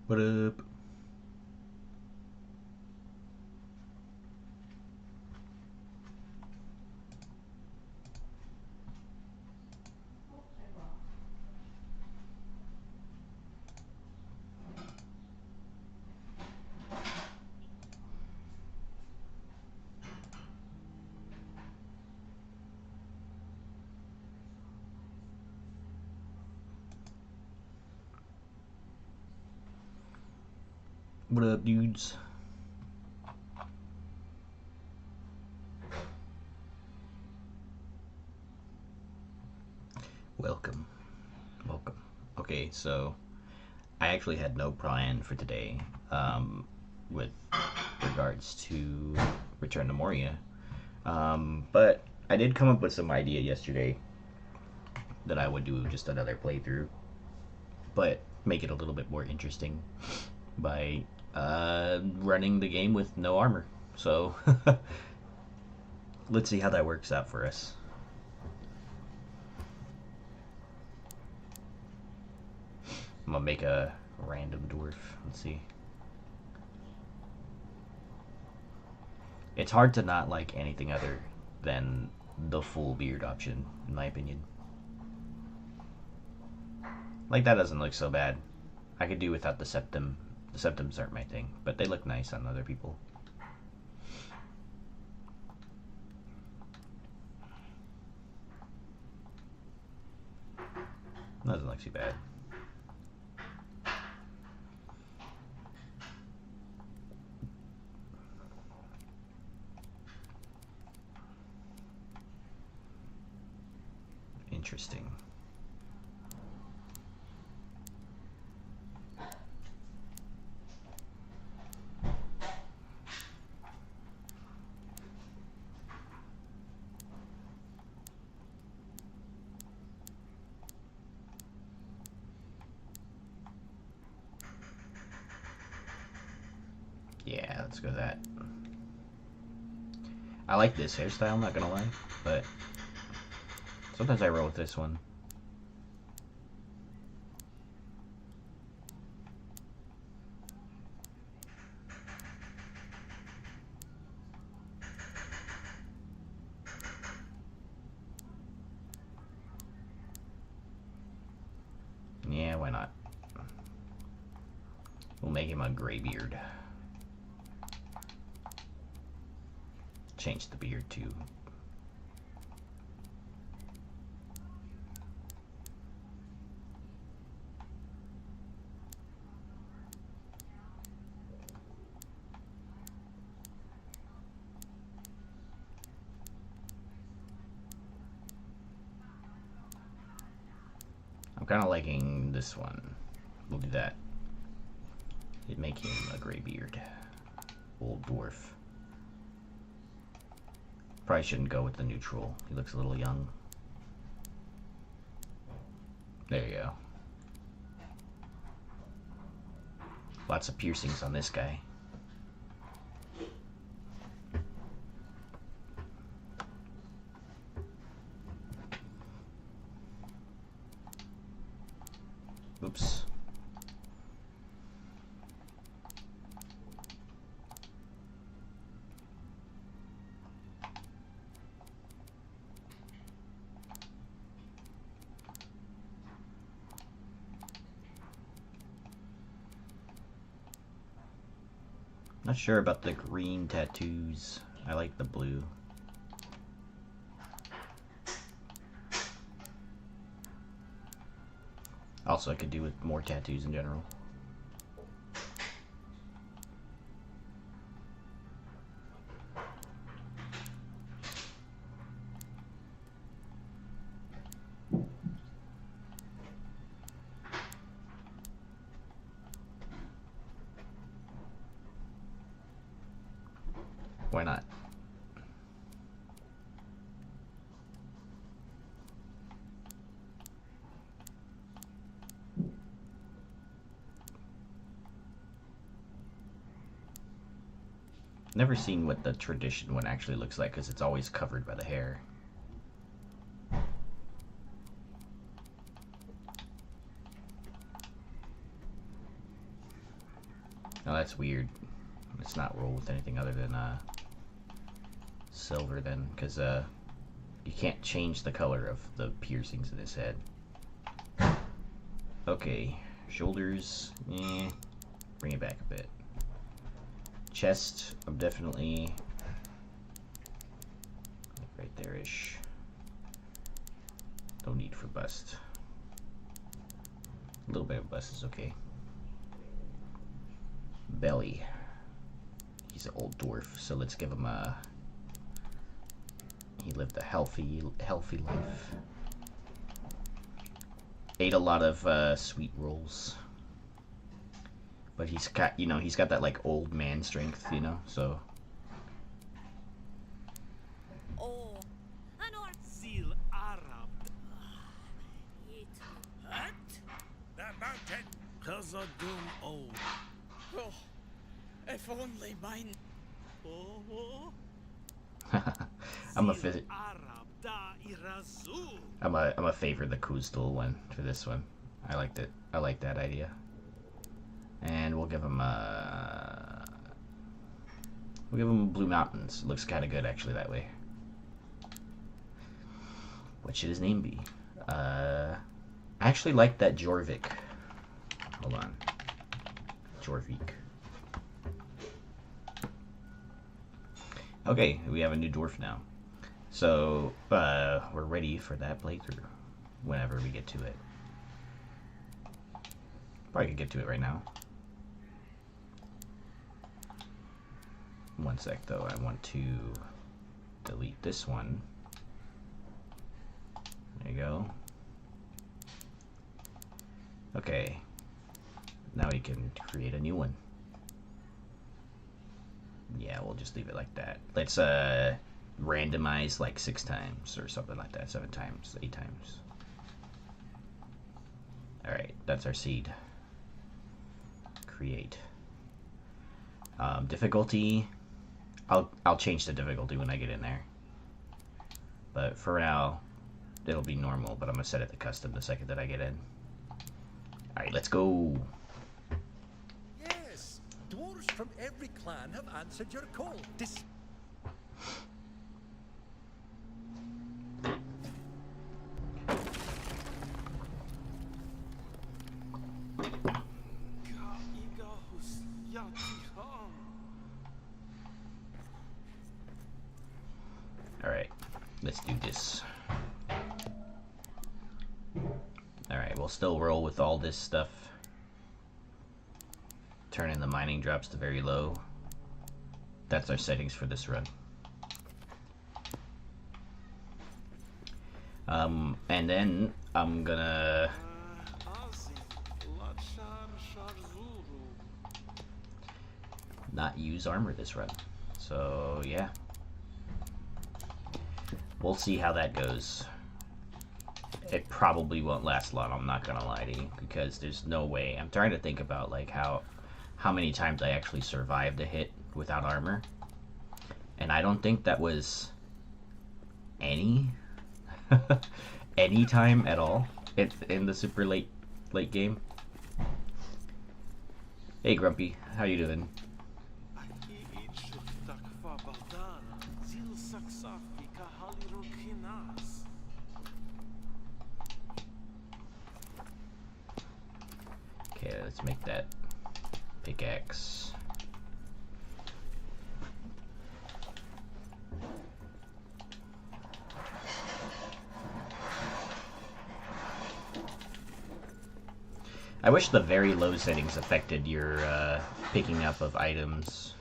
What up? What up, dudes? Welcome. Welcome. Okay, so I actually had no plan for today with regards to Return to Moria. But I did come up with some idea yesterday that I would do just another playthrough, but make it a little bit more interesting by running the game with no armor. So let's see how that works out for us. I'm gonna make a random dwarf. Let's see. It's hard to not like anything other than the full beard option, in my opinion. Like, that doesn't look so bad. I could do without the septum. The septums aren't my thing, but they look nice on other people. Doesn't look too bad. Interesting. Yeah, let's go with that. I like this hairstyle, I'm not gonna lie, but sometimes I roll with this one. Yeah, why not? We'll make him a gray beard. Change the beard too. I'm kind of liking this one. We'll do that. It'd make him a gray beard. Old dwarf. Probably shouldn't go with the neutral. He looks a little young. There you go. Lots of piercings on this guy. Oops. Not sure about the green tattoos. I like the blue. Also, I could do with more tattoos in general. Why not? Never seen what the tradition one actually looks like because it's always covered by the hair. Oh, that's weird. Let's not roll with anything other than silver then, because you can't change the color of the piercings in his head. Okay, shoulders, bring it back a bit. Chest, I'm definitely right there-ish. No need for bust. A little bit of bust is okay. Belly. He's an old dwarf, so let's give him a... He lived a healthy life. Ate a lot of sweet rolls. But he's got, he's got that like old man strength, so. Oh, That mountain. Oh, if only mine. Oh. I'm a favor the Kuzdul one for this one. I liked it. I like that idea. And we'll give him Blue Mountains. It looks kind of good actually that way. What should his name be? I actually like that Jorvik. Hold on. Jorvik. Okay, we have a new dwarf now. So, we're ready for that playthrough whenever we get to it. Probably could get to it right now. One sec though, I want to delete this one. There you go. Okay. Now we can create a new one. Yeah, we'll just leave it like that. Let's randomize like 6 times or something like that. 7 times, 8 times. Alright, that's our seed. Create. Difficulty. I'll change the difficulty when I get in there. But for now, it'll be normal, but I'm gonna set it to custom the second that I get in. Alright, let's go. yes. Dwarves from every clan have answered your call. Alright, let's do this. Alright, we'll still roll with all this stuff. Turning the mining drops to very low. That's our settings for this run. And then I'm gonna not use armor this run. So yeah. We'll see how that goes. It probably won't last long, I'm not gonna lie to you, because there's no way. I'm trying to think about like how many times I actually survived a hit without armor. And I don't think that was any time at all in the super late game. Hey Grumpy, how you doing? Okay, let's make that pickaxe. I wish the very low settings affected your picking up of items.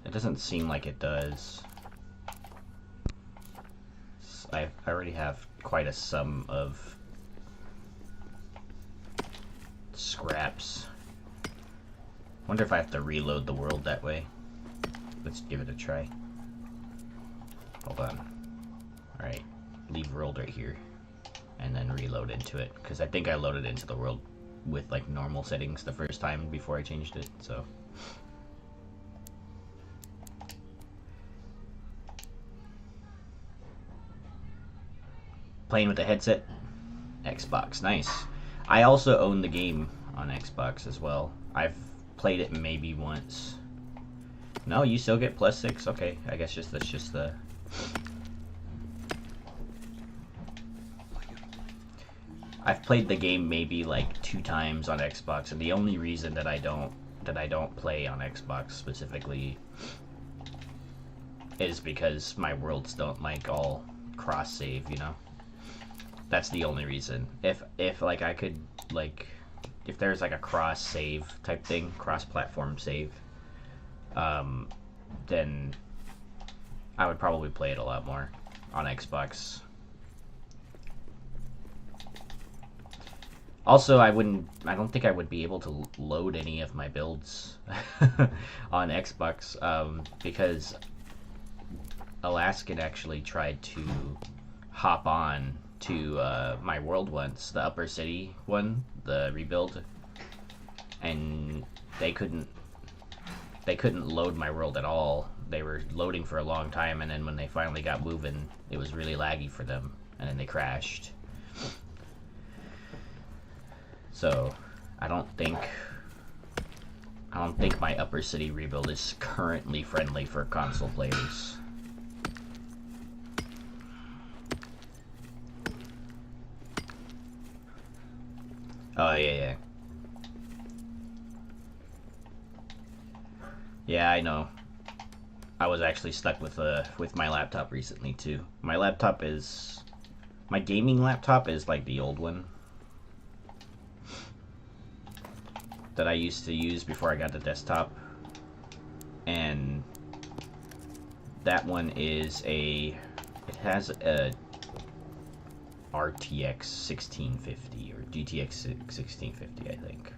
It doesn't seem like it does. I already have quite a sum of scraps. Wonder if I have to reload the world that way. Let's give it a try. Hold on. Alright, leave world right here. And then reload into it. Because I think I loaded into the world with like normal settings the first time before I changed it, so. Playing with the headset? Xbox, nice. I also own the game on Xbox as well. I've played it maybe once. No, you still get +6. Okay, I guess that's just the. I've played the game maybe like 2 times on Xbox, and the only reason that I don't play on Xbox specifically is because my worlds don't like all cross save, you know. That's the only reason. If like I could like if there's like a cross save type thing, cross platform save, then I would probably play it a lot more on Xbox. Also, I don't think I would be able to load any of my builds on Xbox, because Alaskan actually tried to hop on to my world once, the Upper City one, the rebuild, and they couldn't load my world at all. They were loading for a long time, and then when they finally got moving, it was really laggy for them, and then they crashed. So, I don't think my Upper City rebuild is currently friendly for console players. Oh yeah. Yeah, I know. I was actually stuck with my laptop recently too. My gaming laptop is like the old one that I used to use before I got the desktop, and that one it has a RTX 1650 or GTX 1650, I think.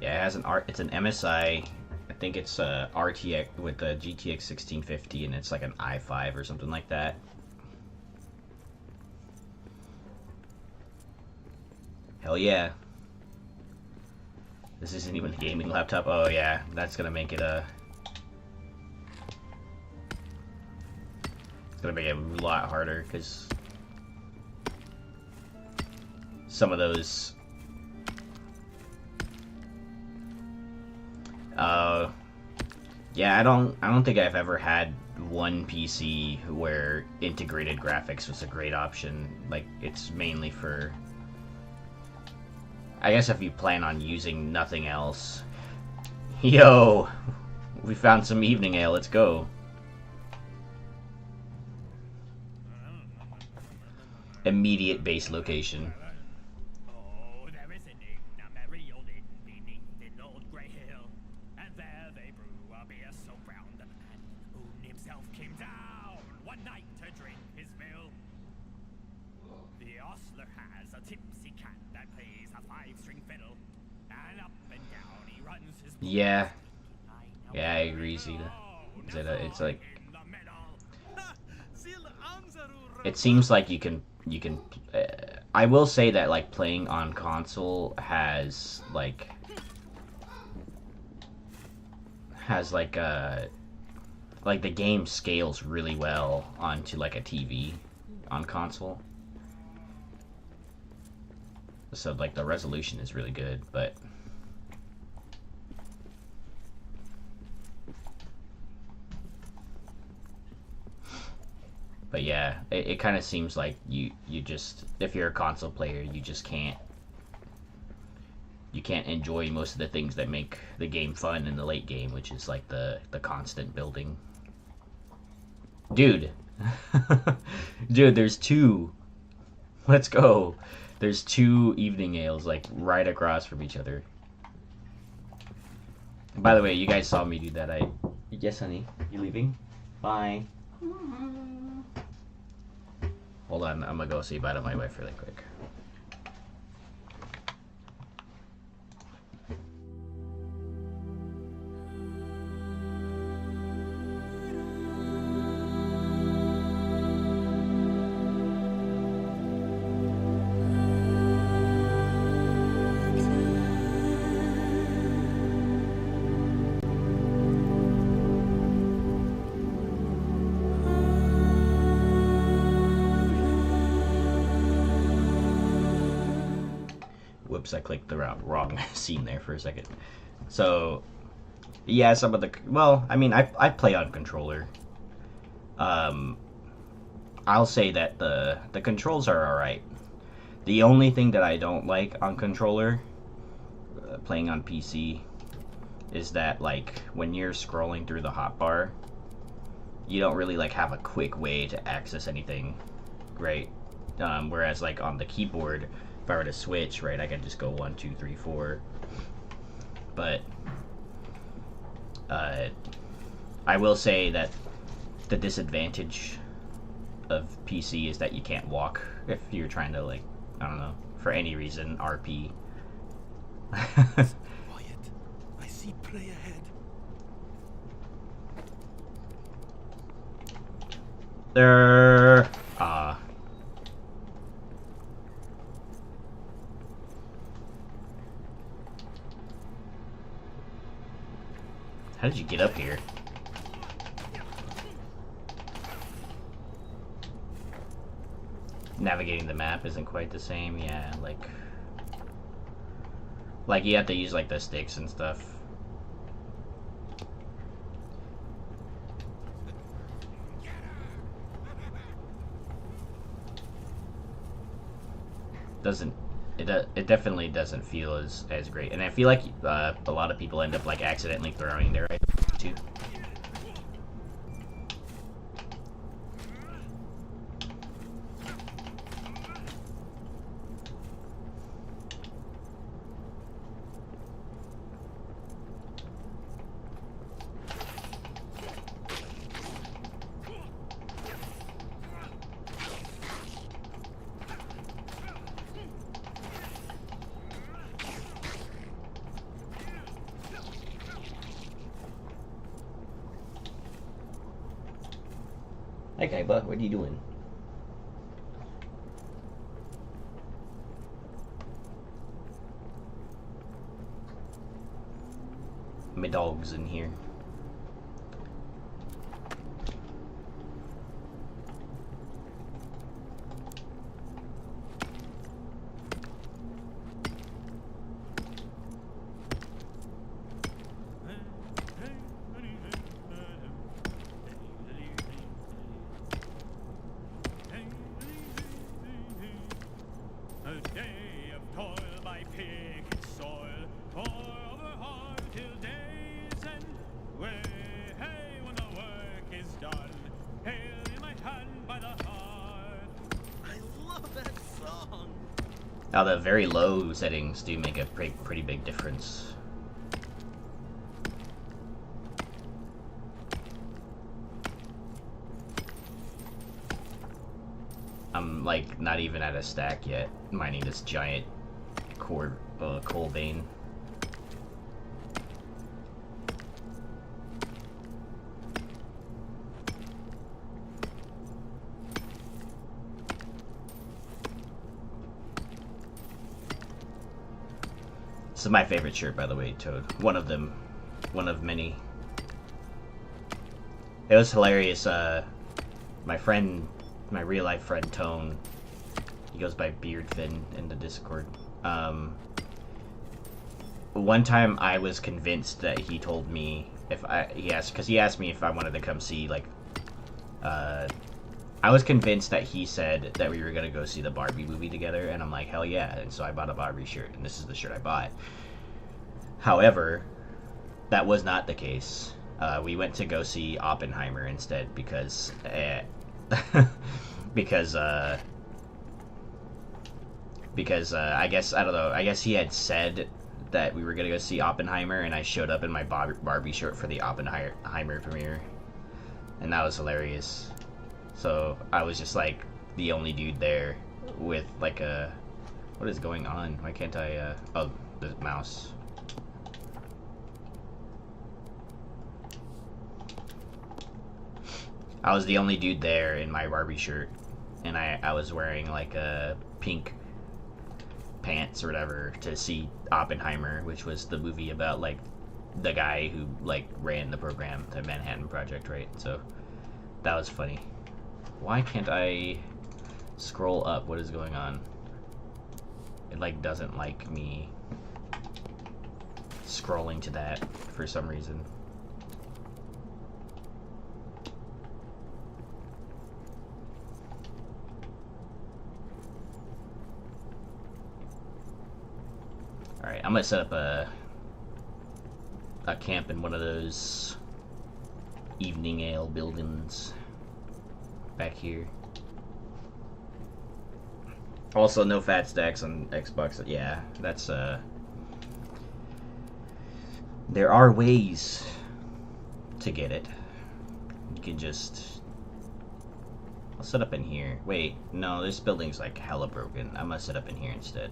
Yeah, it has it's an MSI. I think it's a RTX with the GTX 1650, and it's like an i5 or something like that. Hell yeah. This isn't even a gaming laptop. Oh yeah, that's gonna make it it's gonna make it a lot harder, because some of those yeah, I don't think I've ever had one PC where integrated graphics was a great option. Like, it's mainly for, I guess, if you plan on using nothing else. Yo, we found some evening ale. Let's go. Immediate base location. Oh, there is an inn, a merry old inn beneath an old grey hill, and there they brew a beer so brown the man who himself came down one night to drink his fill. The ostler has a tipsy cat that plays a 5-string fiddle, and up and down he runs his. Yeah, I agree, Zeta. It's like, it seems like you can. I will say that like playing on console has like the game scales really well onto like a TV on console. So like the resolution is really good, but yeah, it kind of seems like you just, if you're a console player, you just can't enjoy most of the things that make the game fun in the late game, which is like the constant building. Dude. Dude, there's 2. Let's go. There's 2 evening ales like right across from each other. By the way, you guys saw me do that. Yes, honey. You leaving? Bye. Hold on, I'm gonna go say bye to my wife really quick. Whoops, I clicked the wrong scene there for a second. So, yeah, some of the... Well, I mean, I play on controller. I'll say that the controls are alright. The only thing that I don't like on controller, playing on PC, is that, like, when you're scrolling through the hotbar, you don't really, like, have a quick way to access anything, right? Whereas, like, on the keyboard, if I were to switch, right, I could just go 1, 2, 3, 4. But I will say that the disadvantage of PC is that you can't walk if you're trying to, like, I don't know, for any reason, RP. Quiet. I see prey ahead. There. How did you get up here? Navigating the map isn't quite the same, yeah, like you have to use like the sticks and stuff. It definitely doesn't feel as great, and I feel like a lot of people end up like accidentally throwing their items too. Okay, but what are you doing? My dog's in here. Now the very low settings do make a pretty big difference. I'm like not even at a stack yet, mining this giant coal vein. This is my favorite shirt, by the way, Toad. One of them. One of many. It was hilarious. My friend, my real life friend, Tone, he goes by Beardfin in the Discord. One time I was convinced that he told me he asked me if I wanted to come see, like, I was convinced that he said that we were gonna go see the Barbie movie together, and I'm like, hell yeah, and so I bought a Barbie shirt, and this is the shirt I bought. However, that was not the case. We went to go see Oppenheimer instead because, I guess, I don't know, I guess he had said that we were gonna go see Oppenheimer, and I showed up in my Barbie shirt for the Oppenheimer premiere, and that was hilarious. So I was just like the only dude there with like a... What is going on? Why can't I, oh, the mouse. I was the only dude there in my Barbie shirt, and I was wearing like a pink pants or whatever to see Oppenheimer, which was the movie about like the guy who like ran the program, the Manhattan Project, right? So that was funny. Why can't I scroll up? What is going on? It like doesn't like me scrolling to that for some reason. Alright, I'm gonna set up a camp in one of those evening ale buildings back here. Also, no fat stacks on Xbox. Yeah, that's there are ways to get it. You can just... I'll set up in here. Wait, no, this building's like hella broken. I'm gonna set up in here instead.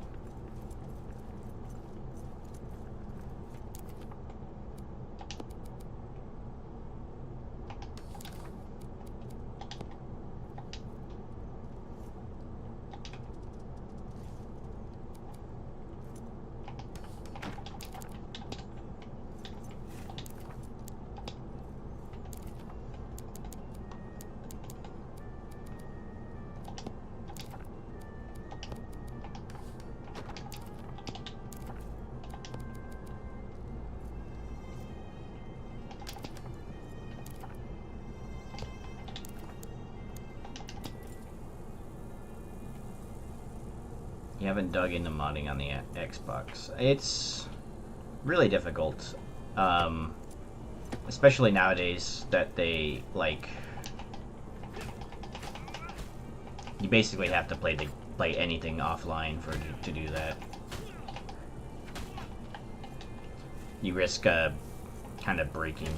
You haven't dug into modding on the Xbox. It's really difficult, especially nowadays that they like. You basically have to play anything offline to do that. You risk kind of breaking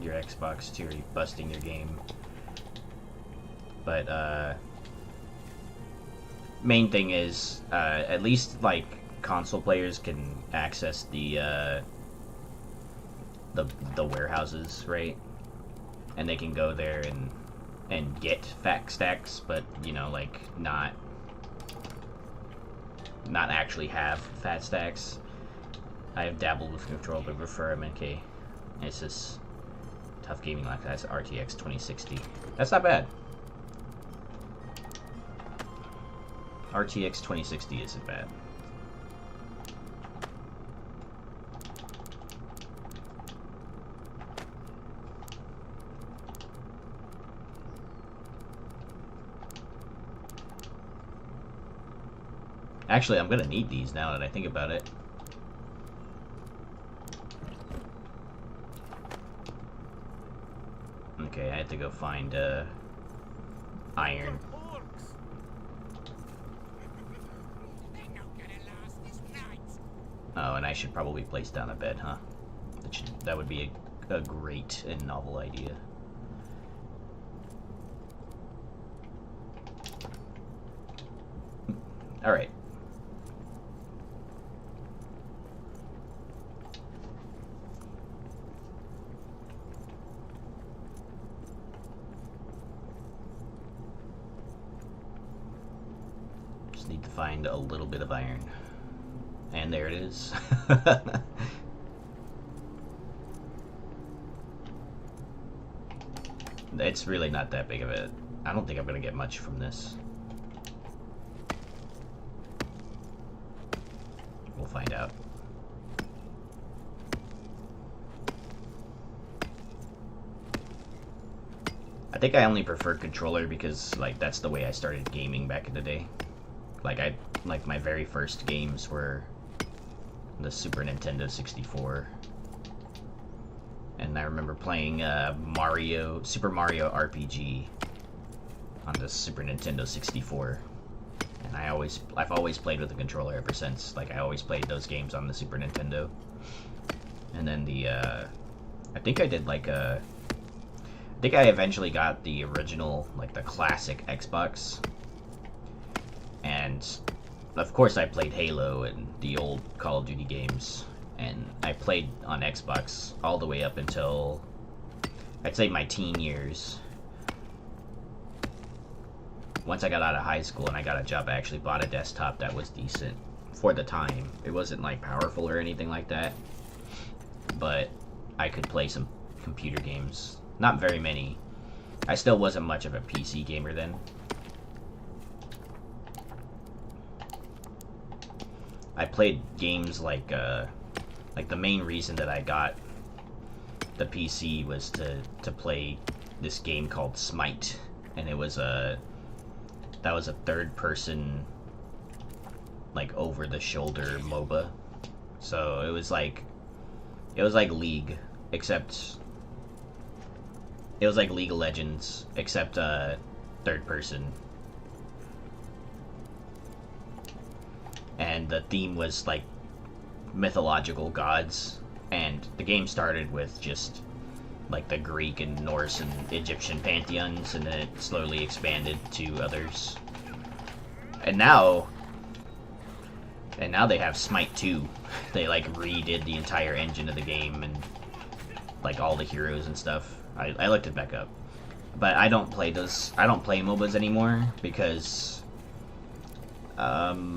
your Xbox too, or busting your game. But main thing is at least like console players can access the warehouses, right? And they can go there and get fat stacks, but you know, like not actually have fat stacks. I have dabbled with control, but prefer MNK. It's just tough gaming like that's RTX 2060. That's not bad. RTX 2060 isn't bad. Actually, I'm gonna need these now that I think about it. Okay, I have to go find iron. Oh, and I should probably place down a bed, huh? That would be a great and novel idea. Alright. Just need to find a little bit of iron. And there it is. It's really not that big of it. I don't think I'm gonna get much from this. We'll find out. I think I only prefer controller because like that's the way I started gaming back in the day. Like my very first games were the Super Nintendo 64, and I remember playing Super Mario RPG on the Super Nintendo 64, and I've always played with the controller ever since. Like I always played those games on the Super Nintendo, and then I think I did I think I eventually got the original, like the classic Xbox, and of course I played Halo and the old Call of Duty games, and I played on Xbox all the way up until I'd say my teen years. Once I got out of high school and I got a job, I actually bought a desktop that was decent for the time. It wasn't like powerful or anything like that, but I could play some computer games. Not very many. I still wasn't much of a PC gamer then. I played games like the main reason that I got the PC was to play this game called Smite, and it was that was a third person, like, over the shoulder MOBA. So it was like League, except it was like League of Legends, except third person. And the theme was like mythological gods, and the game started with just like the Greek and Norse and Egyptian pantheons, and then it slowly expanded to others. And now they have Smite 2. They like redid the entire engine of the game and like all the heroes and stuff. I looked it back up, but I don't play MOBAs anymore because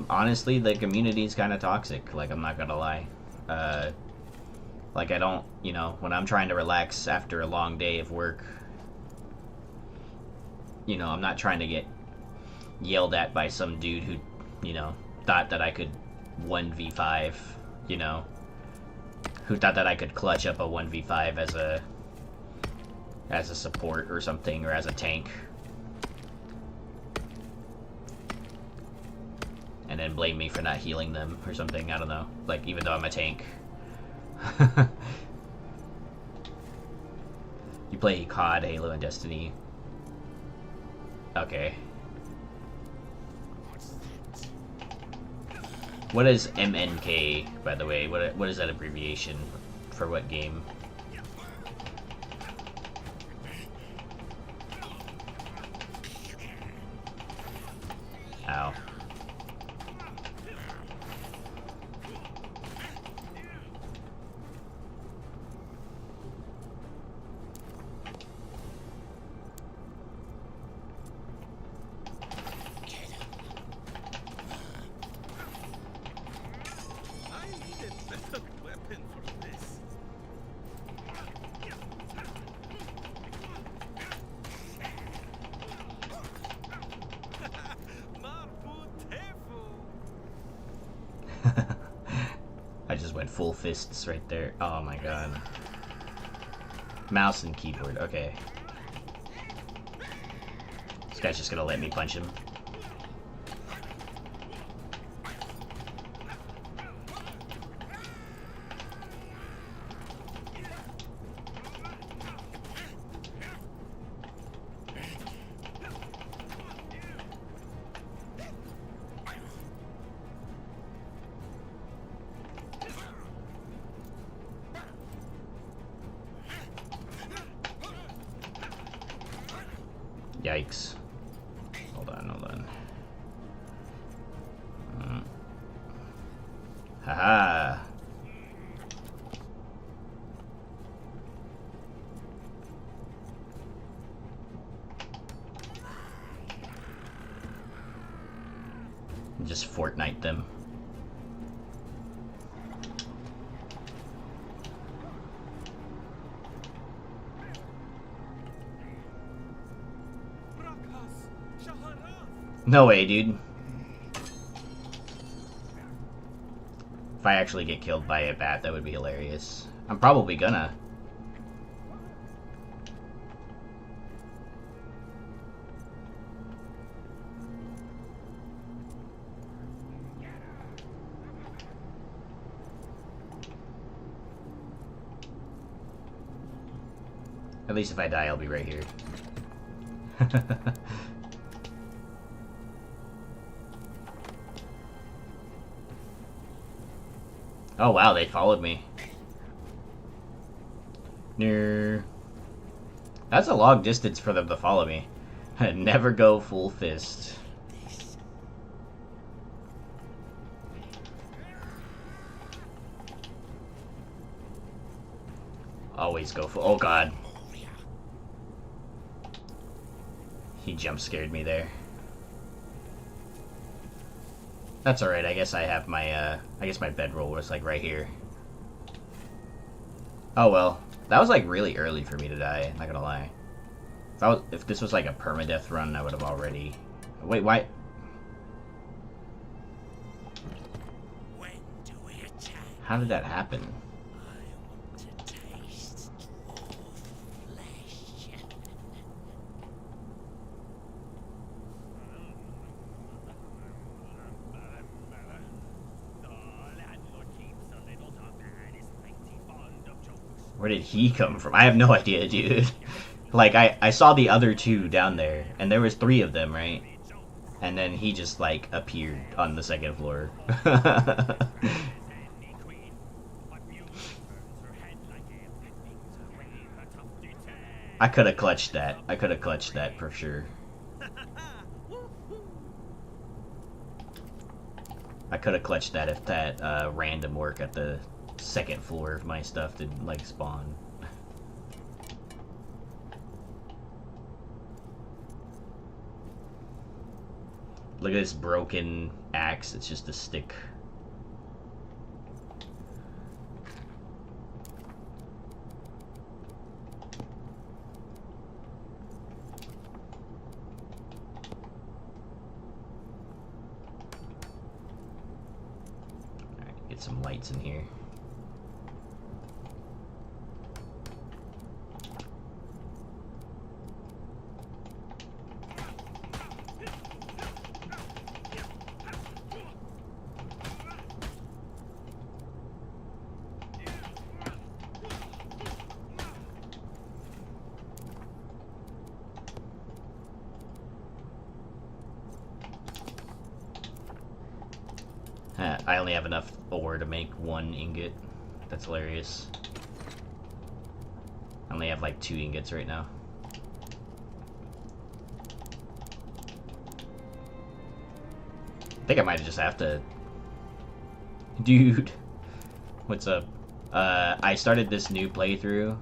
honestly the community is kind of toxic. Like, I'm not gonna lie. Like, I don't, when I'm trying to relax after a long day of work, I'm not trying to get yelled at by some dude who, thought that I could 1v5, who thought that I could clutch up a 1v5 as a support or something, or as a tank. And then blame me for not healing them or something, I don't know. Like, even though I'm a tank. You play COD, Halo, and Destiny. Okay. What is MNK, by the way? What is that abbreviation for what game? Ow. I just went full fists right there. Oh my god. Mouse and keyboard, okay. This guy's just gonna let me punch him. Yikes. Hold on. Haha. Just Fortnite them. No way, dude. If I actually get killed by a bat, that would be hilarious. I'm probably gonna. At least if I die, I'll be right here. Oh wow, they followed me. Near. That's a long distance for them to follow me. Never go full fist. Always go full. Oh god. He jump scared me there. That's alright, I guess I have my, I guess my bedroll was, like, right here. Oh well. That was, like, really early for me to die, not gonna lie. If this was, like, a permadeath run, I would have already... Wait, why? When How did that happen? I want to taste your flesh. The landlord keeps a little dog and is mighty fond of jokes. Where did he come from? I have no idea, dude. Like, I saw the other two down there, and there was 3 of them, right? And then he just, like, appeared on the 2nd floor. Any queen, but music burns her head like air that makes her wave her tufty tail. I could have clutched that. I could have clutched that for sure. I could have clutched that if that random work at the 2nd floor of my stuff didn't, like, spawn. Look at this broken axe. It's just a stick. Alright, get some lights in here. I only have enough ore to make 1 ingot. That's hilarious. I only have like 2 ingots right now. I think I might just have to... Dude! What's up? I started this new playthrough.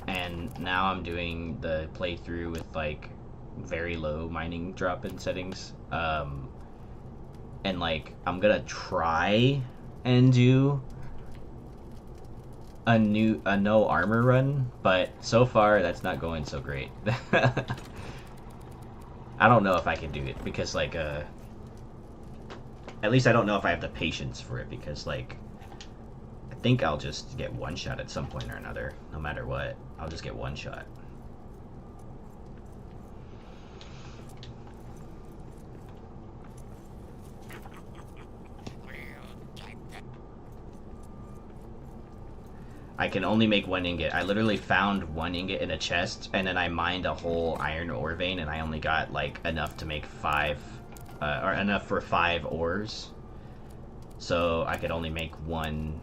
And now I'm doing the playthrough with like very low mining drop-in settings. And like I'm gonna try and do a no armor run, but so far that's not going so great. I don't know if I can do it because like at least I don't know if I have the patience for it, because like I think I'll just get one shot at some point or another. No matter what, I'll just get one shot. I can only make 1 ingot. I literally found 1 ingot in a chest, and then I mined a whole iron ore vein, and I only got like enough to make 5, or enough for 5 ores. So I could only make 1.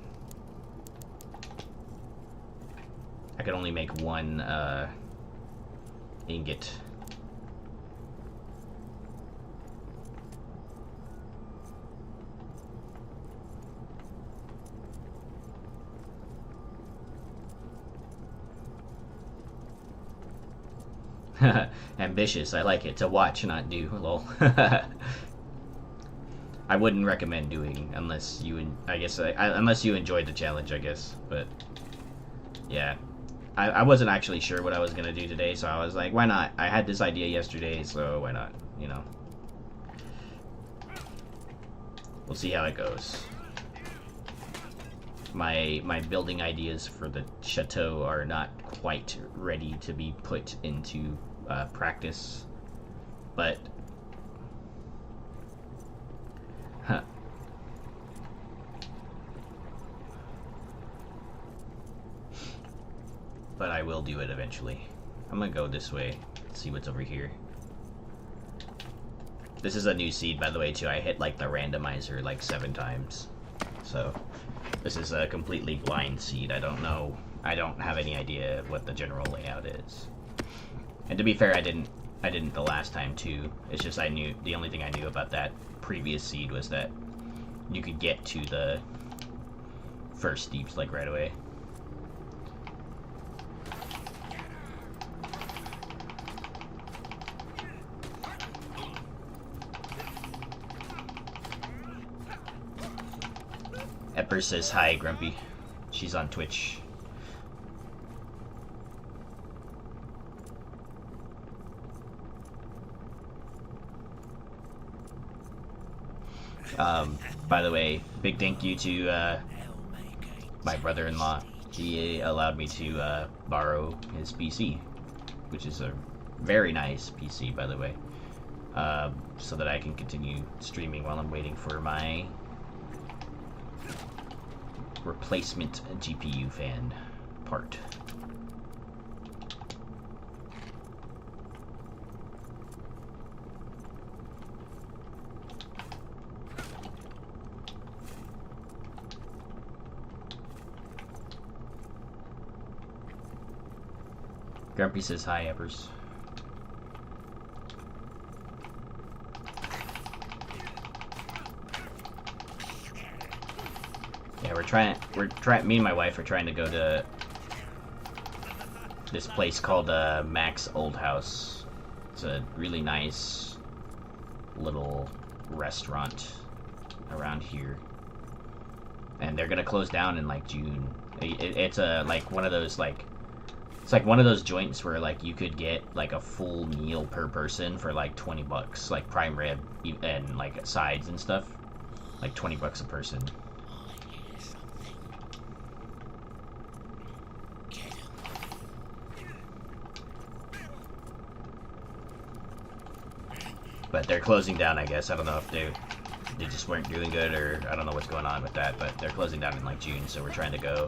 I could only make 1 ingot. Ambitious, I like it. To watch, not do. Lol. I wouldn't recommend doing unless you, unless you enjoyed the challenge, I guess. But yeah, I wasn't actually sure what I was gonna do today, so I was like, why not? I had this idea yesterday, so why not? You know, we'll see how it goes. My building ideas for the chateau are not quite ready to be put into practice, but but I will do it eventually. I'm gonna go this way, see what's over here. This is a new seed, by the way, too. I hit like the randomizer like 7 times, so this is a completely blind seed. I don't know. I don't have any idea what the general layout is. And to be fair, I didn't the last time too. It's just the only thing I knew about that previous seed was that you could get to the first steeps like right away. Epper says hi, Grumpy. She's on Twitch. By the way, big thank you to They'll make a my brother-in-law. He allowed me to borrow his PC, which is a very nice PC, by the way, so that I can continue streaming while I'm waiting for my replacement GPU fan part. Grumpy says hi, Eppers. Yeah, me and my wife are trying to go to this place called Mac's Old House. It's a really nice little restaurant around here. And they're gonna close down in like June. It's like one of those like, it's like one of those joints where like you could get like a full meal per person for like $20, like prime rib and like sides and stuff, like $20 a person. I hear something. Get 'em. But they're closing down, I guess. I don't know if they just weren't doing good, or I don't know what's going on with that, but they're closing down in like June, so we're trying to go.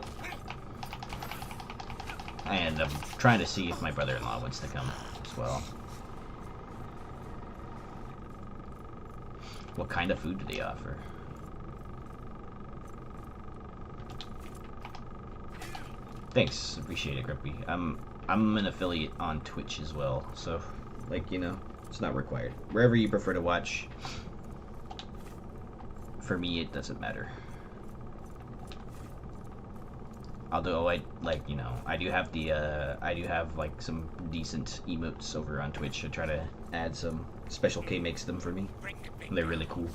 And I'm trying to see if my brother-in-law wants to come as well. What kind of food do they offer? Thanks, appreciate it, Grumpy. I'm an affiliate on Twitch as well, so like, you know, it's not required. Wherever you prefer to watch, for me it doesn't matter. Although I like, you know, I do have like some decent emotes over on Twitch. I try to add some. Special K makes them for me. They're really cool.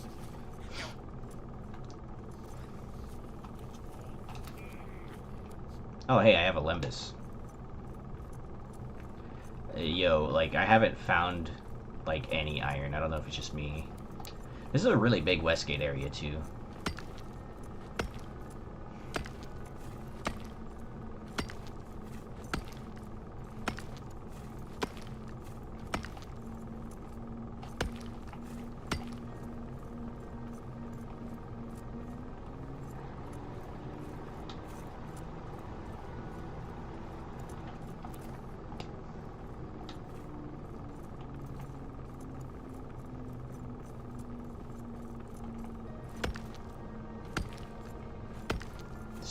Oh hey, I have a Lembus. Yo, like I haven't found like any iron. I don't know if it's just me. This is a really big Westgate area too.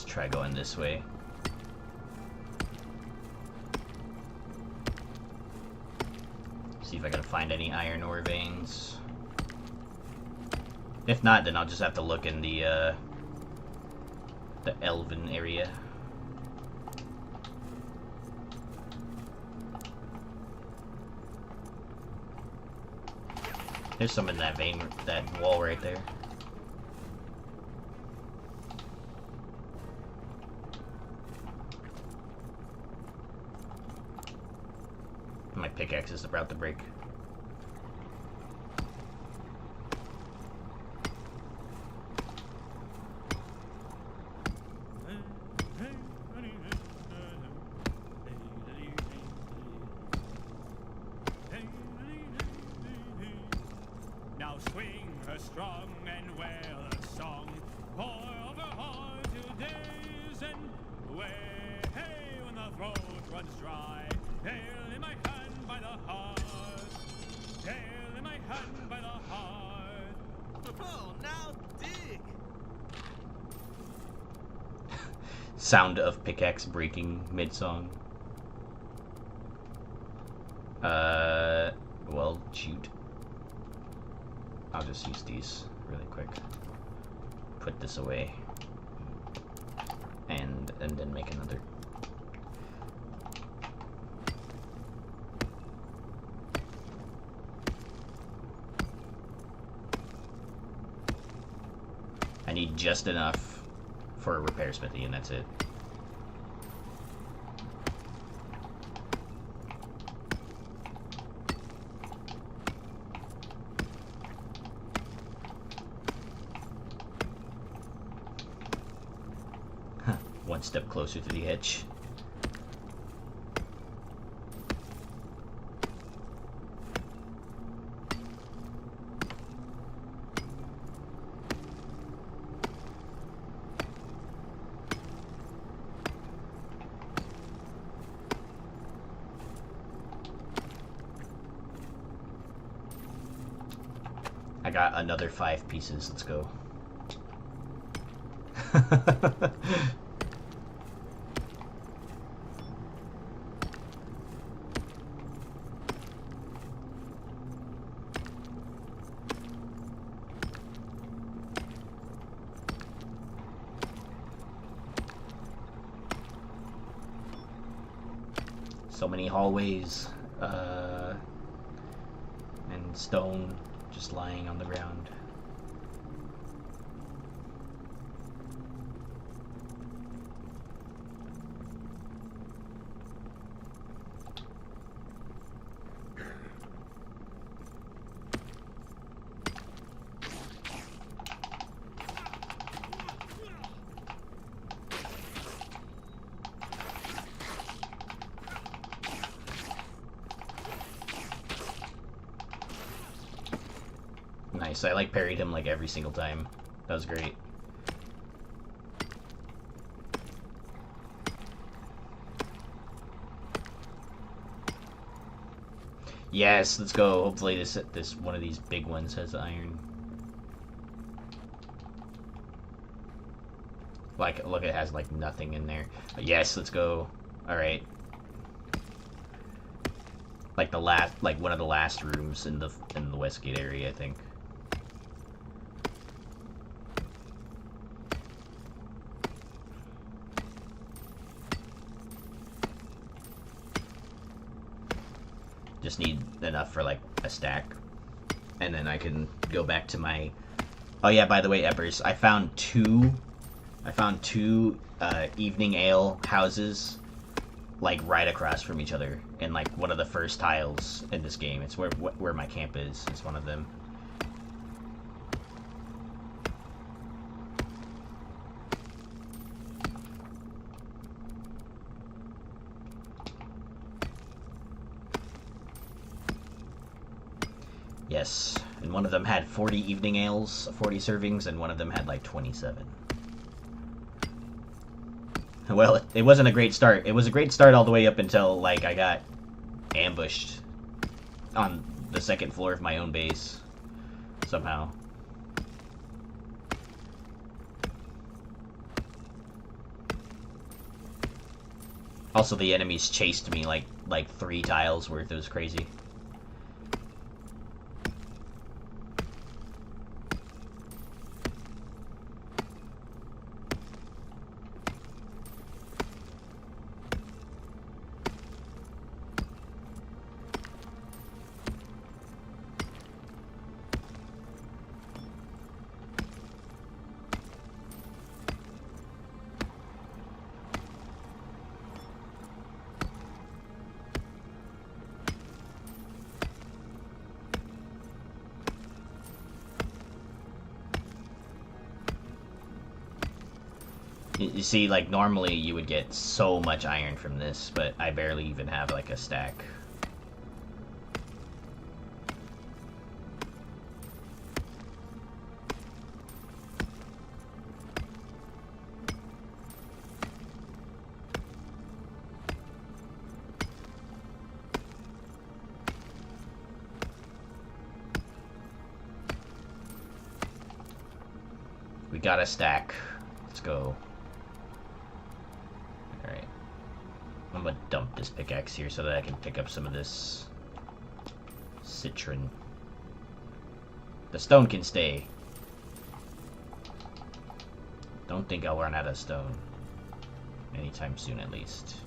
Try going this way. See if I can find any iron ore veins. If not, then I'll just have to look in the Elven area. There's some in that vein, that wall right there. My pickaxe is about to break. Now swing her strong and wail a song, pour over heart to days and way. Hey, when the throat runs dry, hail in my hand by the heart, hail in my hand by the heart. Oh, now dig. Sound of pickaxe breaking mid-song. Well, shoot. I'll just use these really quick. Put this away. And then make another. I need just enough for a repair smithy, and that's it. step closer to the edge. I got another 5 pieces. Let's go. So many hallways and stone just lying on the ground. Nice. I like parried him like every single time. That was great. Yes, let's go. Hopefully this one of these big ones has iron. Like, look, it has like nothing in there. But yes, let's go. All right. Like one of the last rooms in the Westgate area, I think. Just need enough for like a stack, and then I can go back to my. Oh yeah, by the way, Eppers, I found two evening ale houses, like right across from each other, in like one of the first tiles in this game. It's where my camp is. It's one of them. Yes, and one of them had 40 evening ales, 40 servings, and one of them had like 27. Well, it wasn't a great start. It was a great start all the way up until, like, I got ambushed on the second floor of my own base. Somehow. Also, the enemies chased me like 3 tiles worth. It was crazy. You see, like, normally you would get so much iron from this, but I barely even have, like, a stack. We got a stack. Let's go. Alright. I'm gonna dump this pickaxe here so that I can pick up some of this citron. The stone can stay. Don't think I'll run out of stone. Anytime soon, at least.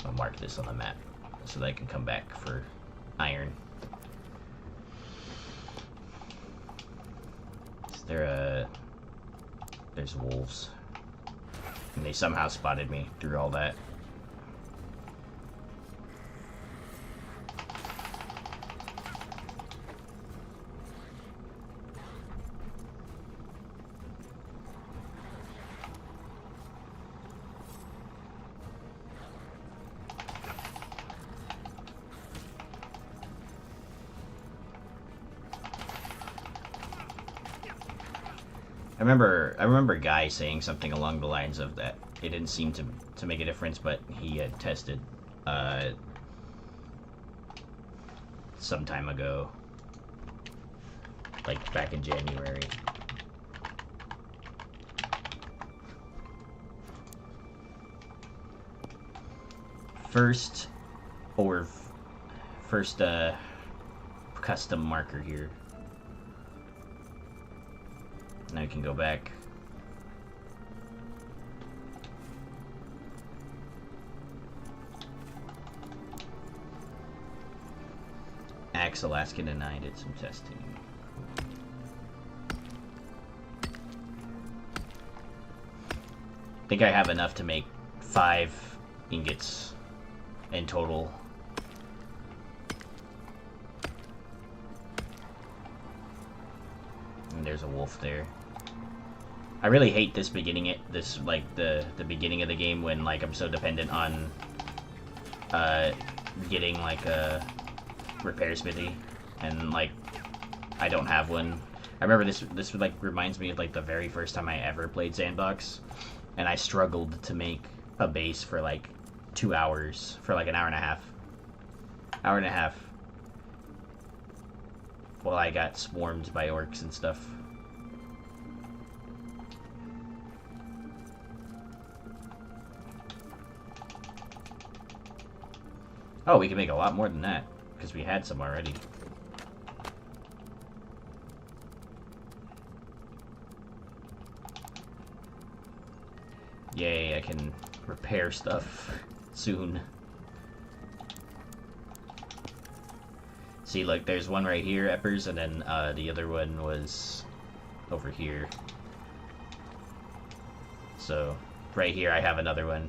I'll mark this on the map so that I can come back for iron. Is there a... There's wolves. And they somehow spotted me through all that. I remember a guy saying something along the lines of that it didn't seem to make a difference, but he had tested some time ago, like back in January. First custom marker here. Now we can go back. Axe Alaskan and I did some testing. I think I have enough to make 5 ingots in total. And there's a wolf there. I really hate this beginning, like the beginning of the game when like I'm so dependent on getting like a repair smithy, and like I don't have one. I remember this like reminds me of like the very first time I ever played Sandbox, and I struggled to make a base for like 2 hours, for like an hour and a half, while I got swarmed by orcs and stuff. Oh, we can make a lot more than that, because we had some already. Yay, I can repair stuff soon. See, look, there's one right here, Eppers, and then the other one was over here. So, right here I have another one.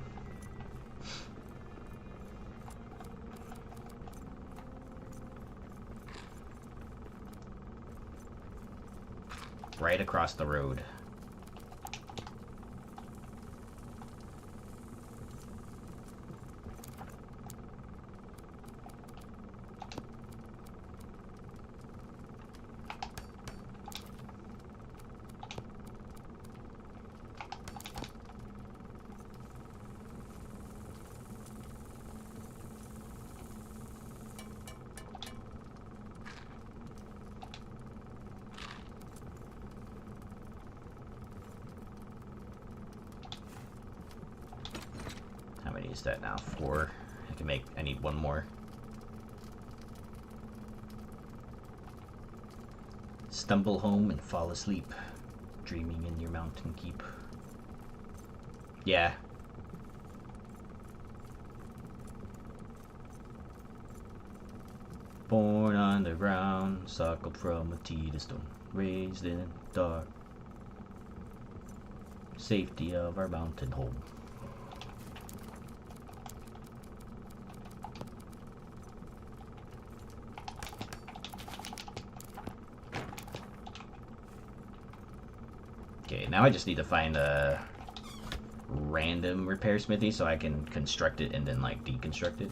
Right across the road. How many is that now? 4. I need one more. Stumble home and fall asleep, dreaming in your mountain keep. Yeah. Born on the ground, suckled from a teeter stone, raised in the dark, safety of our mountain home. Okay, now I just need to find a random repair smithy so I can construct it and then like deconstruct it,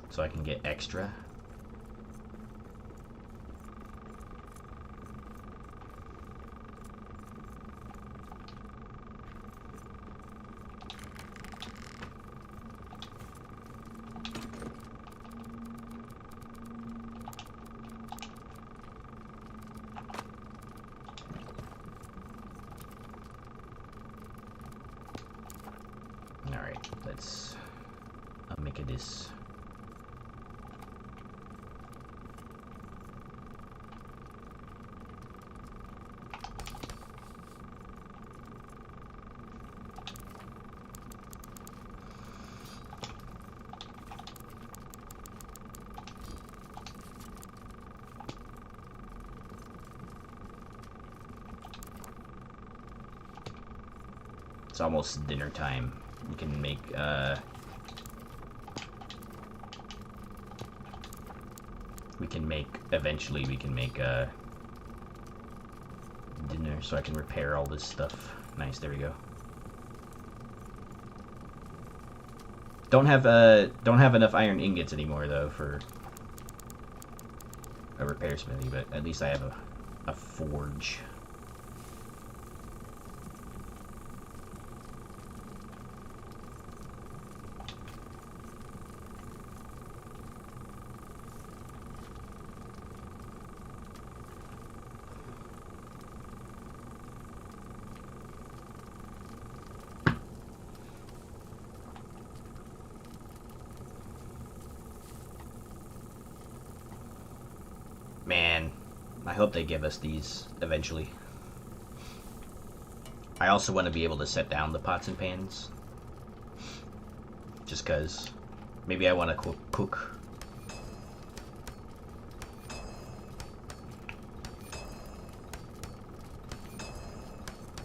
so I can get extra. Alright, let's make it this. It's almost dinner time. We can make eventually we can make dinner, so I can repair all this stuff. Nice, there we go. Don't have enough iron ingots anymore though for a repair smithy, but at least I have a forge. I hope they give us these eventually. I also want to be able to set down the pots and pans. Just cause maybe I want to cook.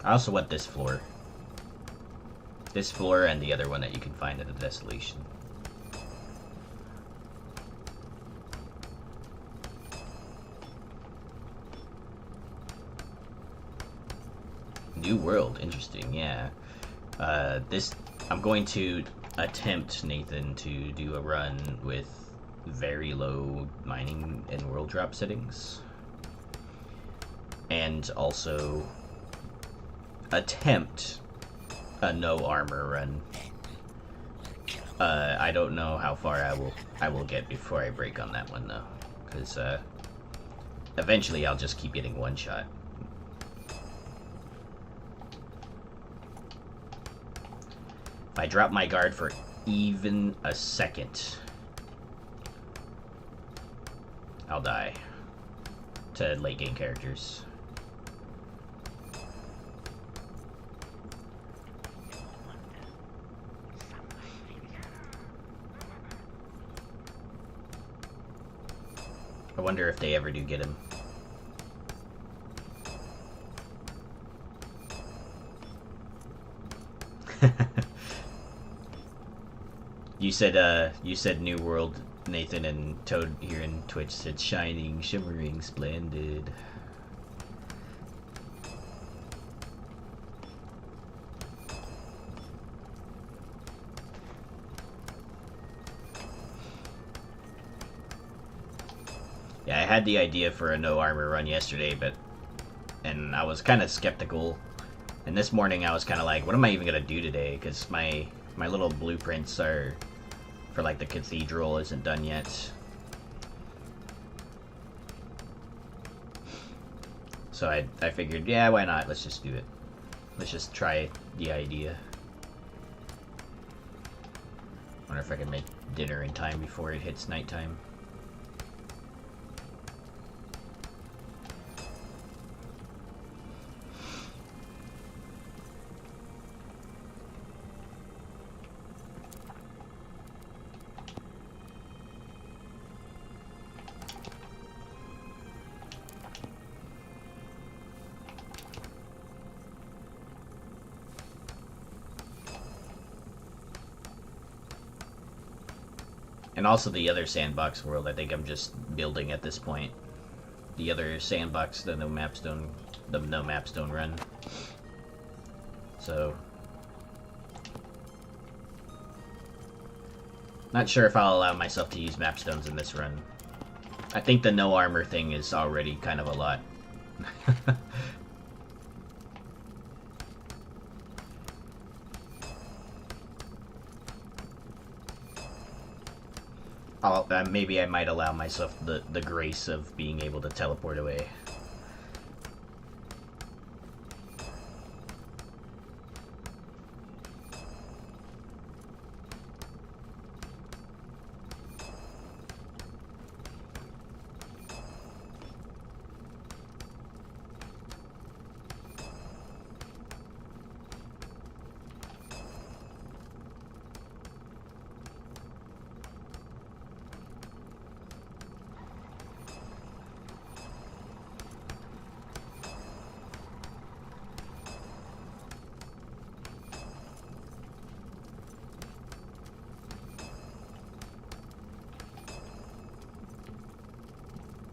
I also want this floor. This floor and the other one that you can find at the Desolation. New world, interesting, yeah. I'm going to attempt, Nathan, to do a run with very low mining and world drop settings. And also attempt a no armor run. I don't know how far I will get before I break on that one though, because eventually I'll just keep getting one shot. If I drop my guard for even a second, I'll die to late game characters. I wonder if they ever do get him. You said New World, Nathan, and Toad here in Twitch said shining, shimmering, splendid. Yeah, I had the idea for a no armor run yesterday, and I was kind of skeptical. And this morning I was kind of like, what am I even gonna do today? Because my little blueprints are for like the cathedral isn't done yet. So I figured, yeah, why not? Let's just do it. Let's just try the idea. Wonder if I can make dinner in time before it hits nighttime. And also the other sandbox world, I think I'm just building at this point. The other sandbox, the no mapstone run. So, not sure if I'll allow myself to use mapstones in this run. I think the no armor thing is already kind of a lot. Maybe I might allow myself the grace of being able to teleport away.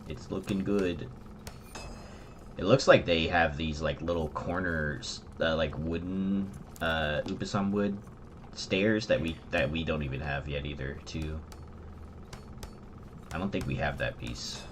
It's looking good. It looks like they have these like little corners, like wooden, Upasam wood stairs that we don't even have yet either. Too. I don't think we have that piece.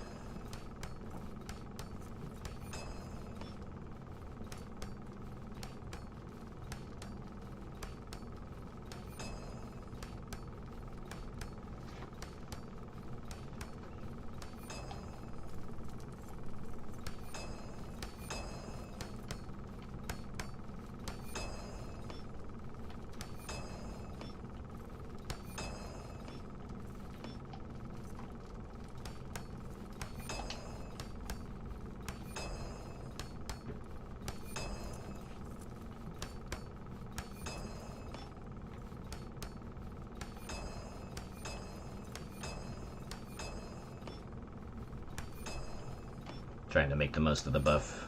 Trying to make the most of the buff.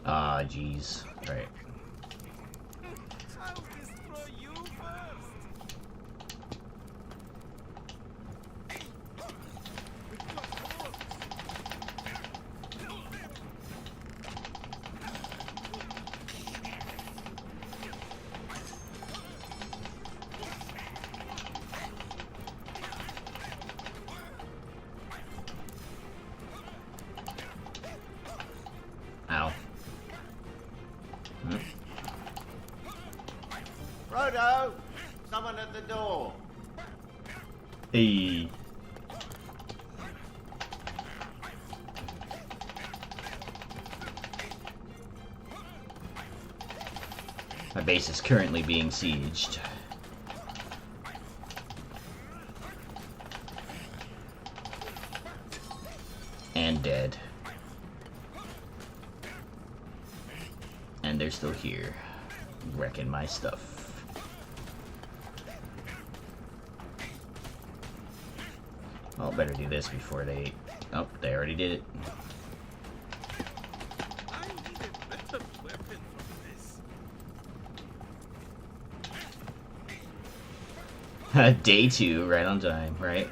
Ah, jeez. Alright. I'll destroy you first. Ow. Frodo! Someone at the door. Hey. My base is currently being sieged. And dead. And they're still here, wrecking my stuff. Well, better do this before they... Oh, they already did it. I need a better weapon from this. Day 2, right on time, right?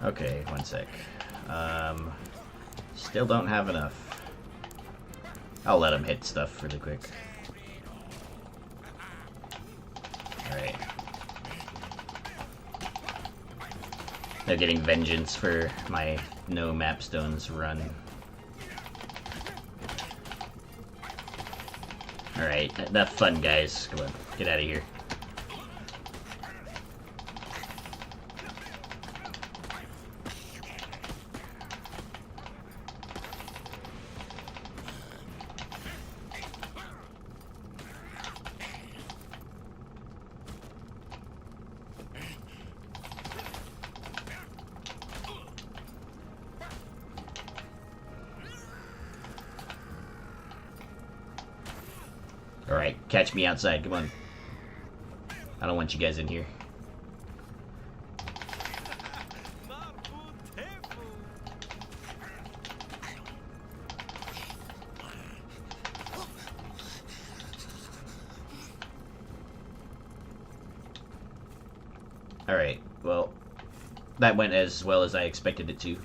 Okay, one sec. Still don't have enough. I'll let him hit stuff really quick. Alright. They're getting vengeance for my no mapstones run. Alright, enough fun, guys. Come on, get out of here. Alright, catch me outside, come on. I don't want you guys in here. Alright, well, that went as well as I expected it to.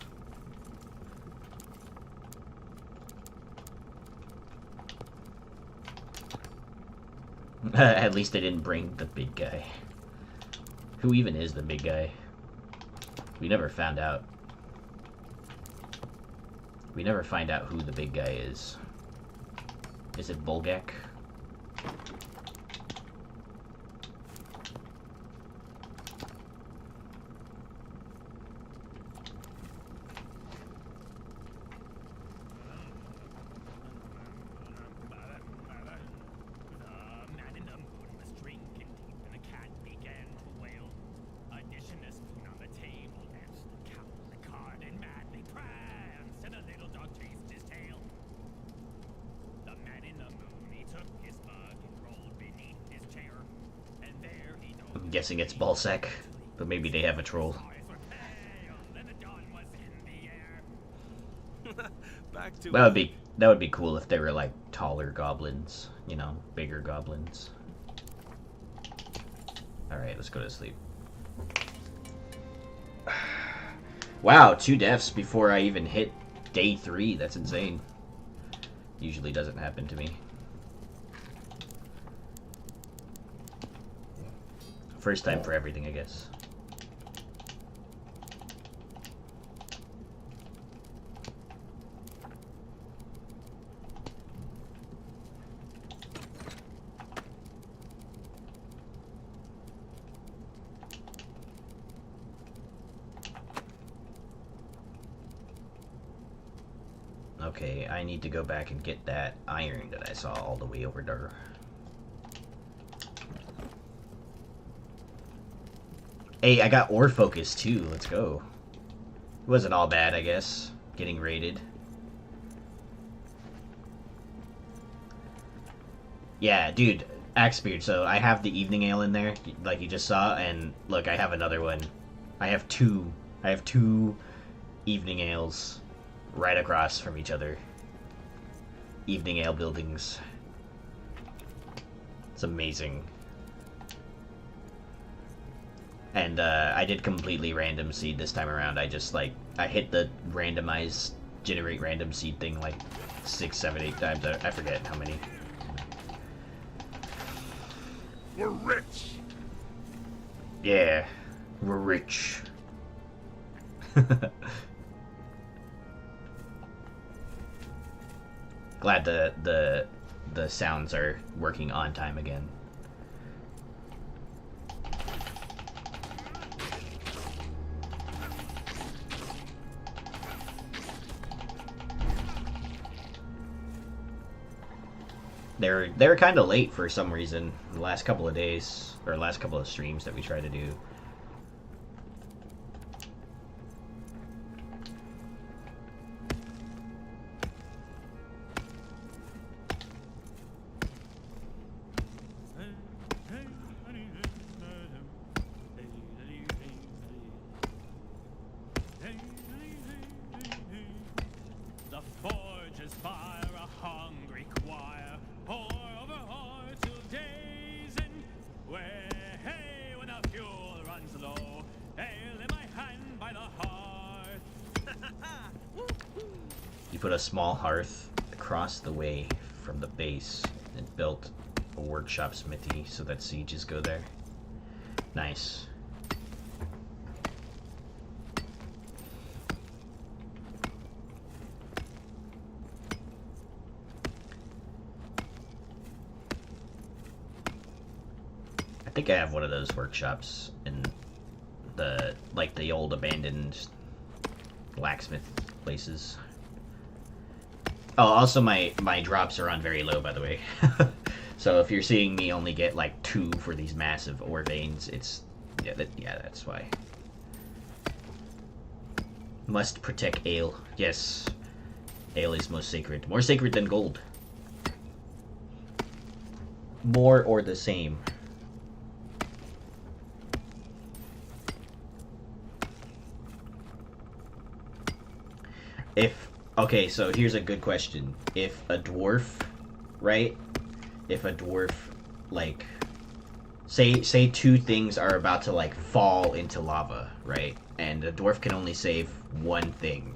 At least they didn't bring the big guy. Who even is the big guy? We never found out. We never find out who the big guy is. Is it Bulgak? I'm guessing it's Ballsack, but maybe they have a troll. That would be cool if they were like taller goblins, you know, bigger goblins. Alright, let's go to sleep. Wow, 2 deaths before I even hit day 3. That's insane. Usually doesn't happen to me. First time for everything, I guess. Okay, I need to go back and get that iron that I saw all the way over there. Hey, I got ore focus too. Let's go. It wasn't all bad, I guess, getting raided. Yeah, dude, Axebeard, so I have the evening ale in there, like you just saw, and look, I have another one. I have two. I have two evening ales right across from each other. Evening ale buildings. It's amazing. And I did completely random seed this time around. I just like I hit the randomize generate random seed thing like 6, 7, 8 times. I forget how many. We're rich. Yeah, we're rich. Glad the sounds are working on time again. They're kind of late for some reason. The last couple of days or last couple of streams that we try to do. The forges fire a hungry choir, pour over hearts of days and where hey when the fuel runs low, ale in my hand by the hearth. You put a small hearth across the way from the base and built a workshop smithy so that sieges go there. Nice. I think I have one of those workshops in the like the old abandoned blacksmith places. Oh, also my drops are on very low, by the way. So if you're seeing me only get like 2 for these massive ore veins, it's yeah, that's why. Must protect ale. Yes, ale is most sacred, more sacred than gold. More or the same. If okay, so here's a good question. If a dwarf, right? If a dwarf, like, say 2 things are about to like fall into lava, right? And a dwarf can only save 1 thing.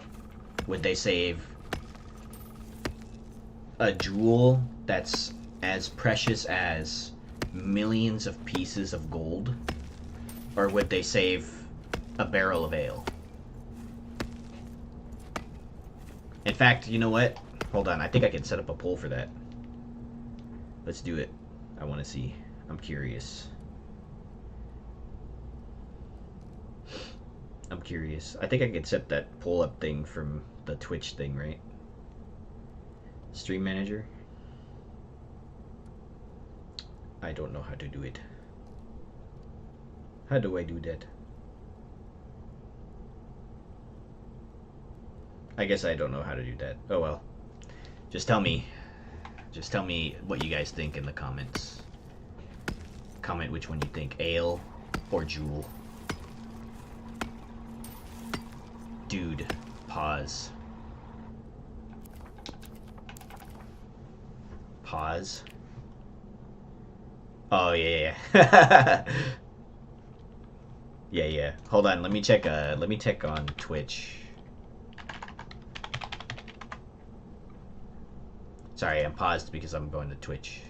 Would they save a jewel that's as precious as millions of pieces of gold, or would they save a barrel of ale? In fact, you know what? Hold on, I think I can set up a poll for that. Let's do it. I want to see. I'm curious. I'm curious. I think I can set that poll up thing from the Twitch thing, right? Stream manager? I don't know how to do it. How do I do that? I guess I don't know how to do that. Oh well. Just tell me. Just tell me what you guys think in the comments. Comment which one you think. Ale or jewel. Dude, pause. Pause. Oh yeah. Yeah. Hold on, let me check on Twitch. Sorry, I'm paused because I'm going to Twitch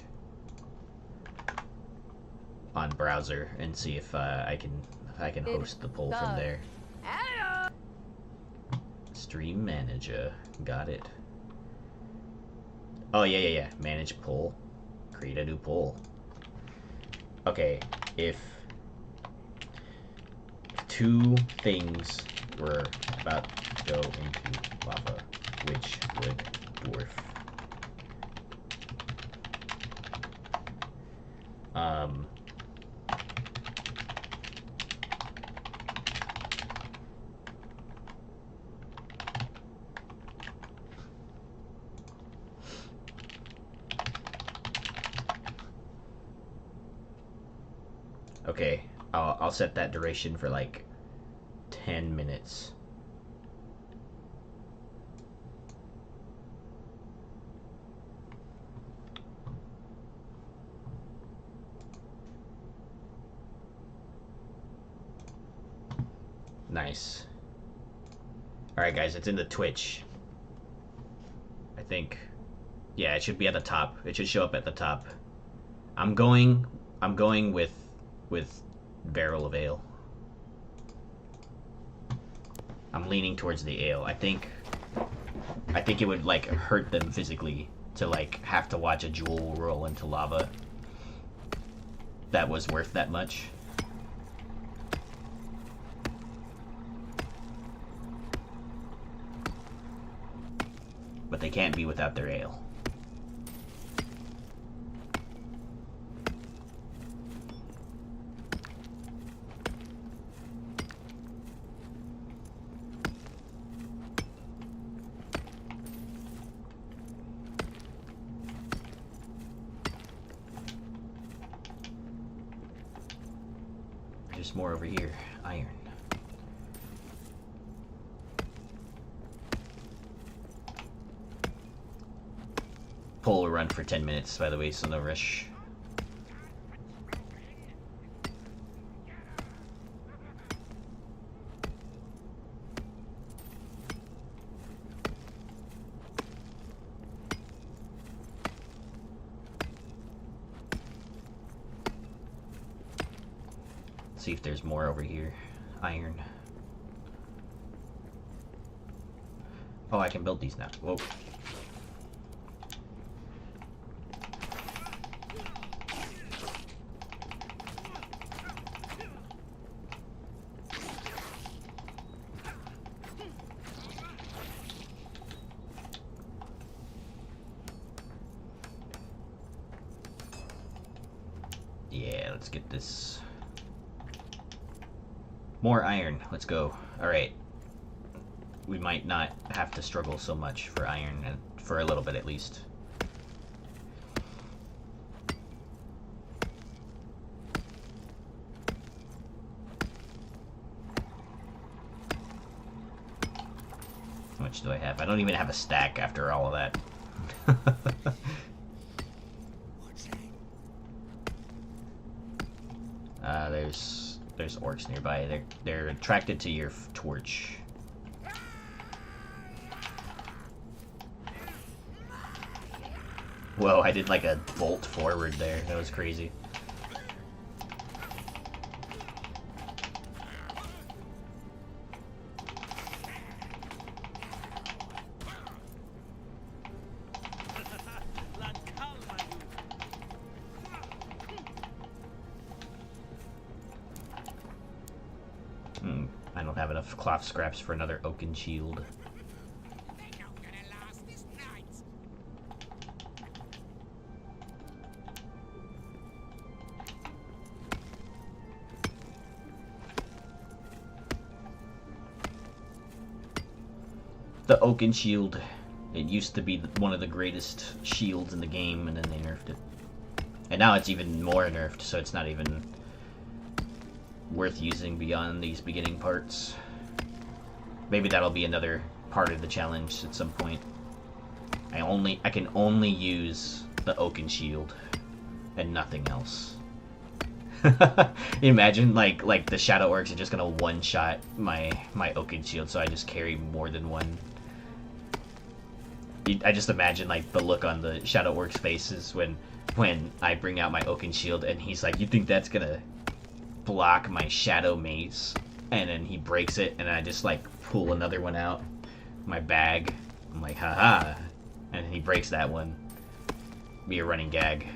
on browser and see if I can host the poll from there. Stream manager, got it. Oh yeah. Manage poll, create a new poll. Okay, if 2 things were about to go into lava, which would dwarf? Okay, I'll set that duration for like 10 minutes. Nice. Alright guys, it's in the Twitch. I think. Yeah, it should be at the top. It should show up at the top. I'm going with barrel of ale. I'm leaning towards the ale. I think it would like hurt them physically to like have to watch a jewel roll into lava that was worth that much. But they can't be without their ale. There's more over here. Iron. Poll will run for 10 minutes, by the way, so no rush. See if there's more over here. Iron. Oh, I can build these now. Whoa. Yeah, let's get this. More iron. Let's go. Alright. We might not have to struggle so much for iron, for a little bit at least. How much do I have? I don't even have a stack after all of that. There's orcs nearby. They're attracted to your torch. Whoa, I did like a bolt forward there. That was crazy. I don't have enough cloth scraps for another oaken shield. The oaken shield, it used to be one of the greatest shields in the game, and then they nerfed it. And now it's even more nerfed, so it's not even worth using beyond these beginning parts. Maybe that'll be another part of the challenge at some point. I can only use the oaken shield and nothing else. Imagine like the shadow orcs are just gonna one-shot my oaken shield, so I just carry more than one. I just imagine like the look on the shadow orc's faces when I bring out my oaken shield and he's like, "You think that's gonna block my shadow mace?" And then he breaks it and I just like pull another one out my bag. I'm like, haha, and he breaks that one. Be a running gag.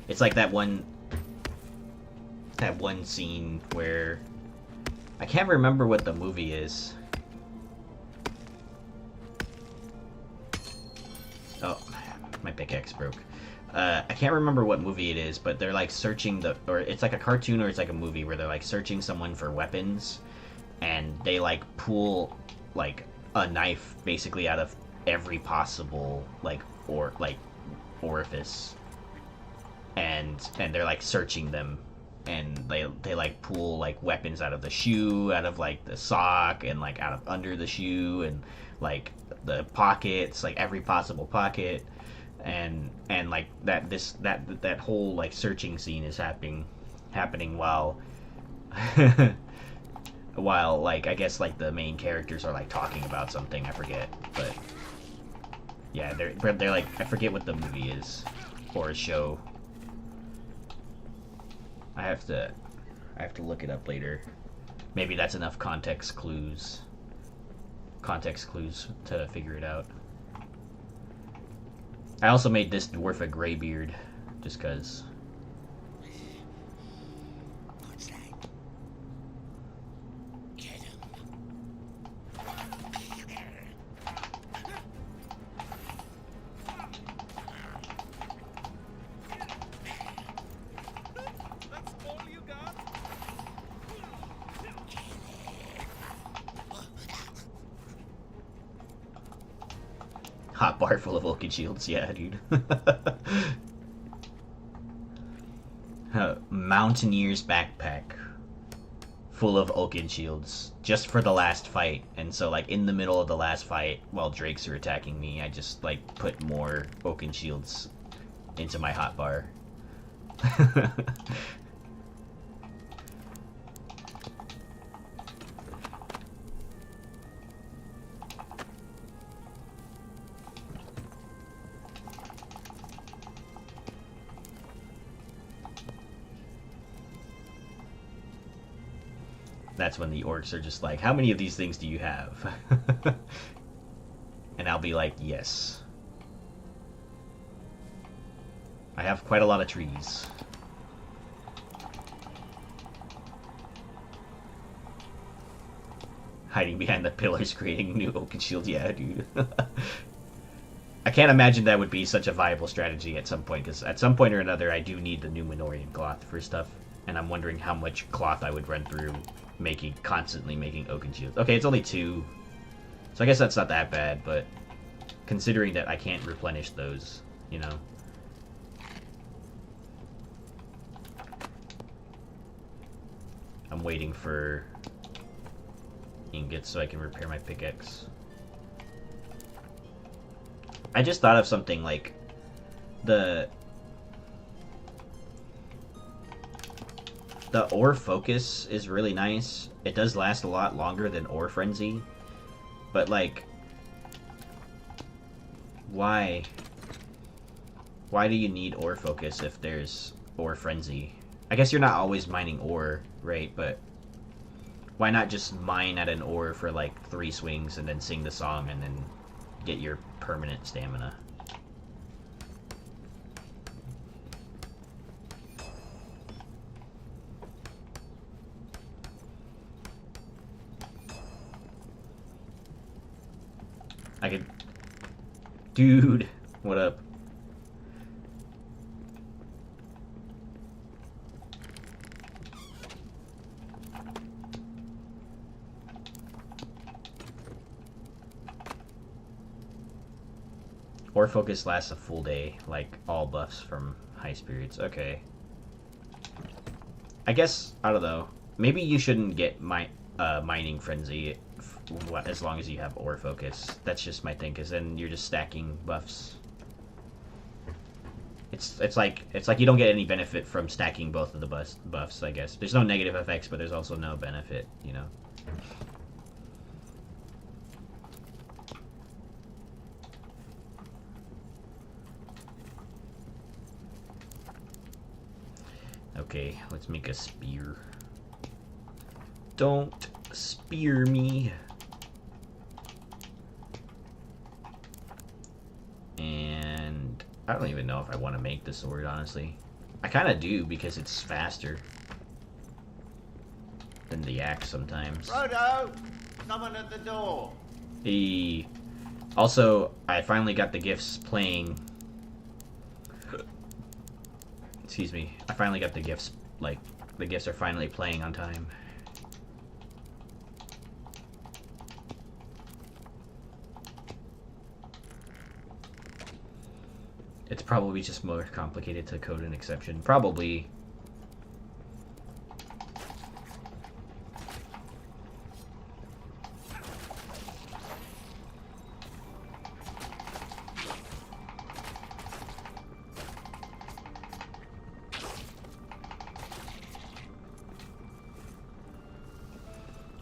It's like that one scene where I can't remember what the movie is. Oh, my pickaxe broke. I can't remember what movie it is, but they're like searching or it's like a cartoon or it's like a movie where they're like searching someone for weapons, and they like pull like a knife basically out of every possible like orifice, and they're like searching them, and they like pull like weapons out of the shoe, out of like the sock, and like out of under the shoe, and like the pockets, like every possible pocket, and like that whole like searching scene is happening while while like I guess like the main characters are like talking about something, I forget, but yeah, they're like, I forget what the movie is or a show. I have to look it up later. Maybe that's enough context clues to figure it out. I also made this dwarf a graybeard just cuz. Hot bar full of Oaken shields, yeah, dude. Mountaineer's backpack full of Oaken shields just for the last fight. And so like in the middle of the last fight while drakes are attacking me, I just like put more Oaken shields into my hot bar. That's when the orcs are just like, how many of these things do you have? And I'll be like, yes. I have quite a lot of trees. Hiding behind the pillars, creating new Oaken shield, yeah, dude. I can't imagine that would be such a viable strategy at some point, because at some point or another I do need the new Minorian cloth for stuff, and I'm wondering how much cloth I would run through constantly making Oaken shields. Okay, it's only 2, so I guess that's not that bad, but considering that I can't replenish those, you know. I'm waiting for ingots so I can repair my pickaxe. I just thought of something, like the ore focus is really nice. It does last a lot longer than ore frenzy, but like, why do you need ore focus if there's ore frenzy? I guess you're not always mining ore, right? But why not just mine at an ore for like 3 swings and then sing the song and then get your permanent stamina? I could... Dude, what up? Ore focus lasts a full day, like all buffs from high spirits. Okay. I guess, I don't know. Maybe you shouldn't get mining frenzy as long as you have ore focus. That's just my thing, because then you're just stacking buffs. It's like you don't get any benefit from stacking both of the buffs, I guess. There's no negative effects, but there's also no benefit, you know. Okay, let's make a spear. Don't spear me. And I don't even know if I want to make the sword, honestly. I kind of do, because it's faster than the axe sometimes. Frodo! Someone at the door. Also, I finally got the gifts playing... Excuse me. I finally got the gifts, like, the gifts are finally playing on time. It's probably just more complicated to code an exception. Probably.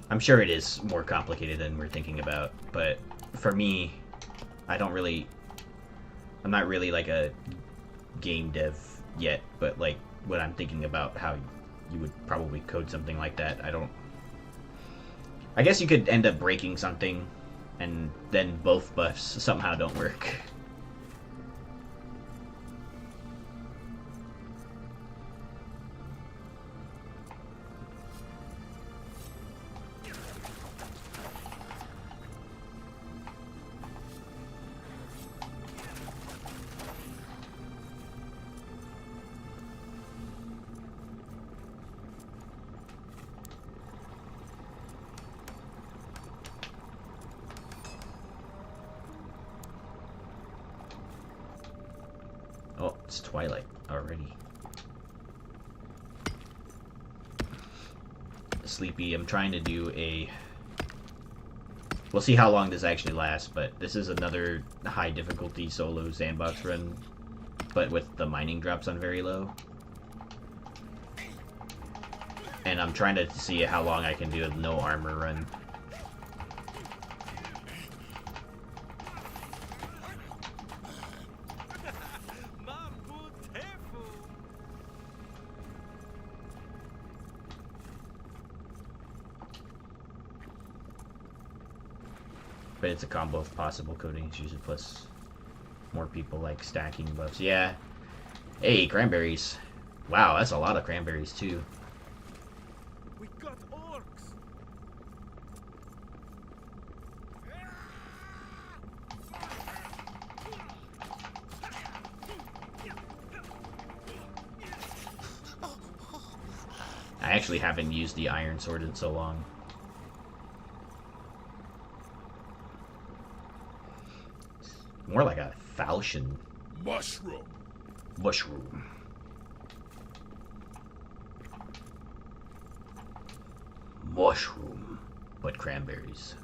I'm sure it is more complicated than we're thinking about, but for me, I don't really... I'm not really like a game dev yet, but like when I'm thinking about how you would probably code something like that, I don't... I guess you could end up breaking something, and then both buffs somehow don't work. Oh, it's twilight already. Sleepy. I'm trying to do a... We'll see how long this actually lasts, but this is another high difficulty solo sandbox run, but with the mining drops on very low. And I'm trying to see how long I can do a no armor run. But it's a combo of possible coding issues plus more people like stacking buffs. Yeah. Hey, cranberries. Wow, that's a lot of cranberries too. We got orcs. I actually haven't used the iron sword in so long. More like a falchion. Mushroom. Mushroom. Mushroom. But cranberries.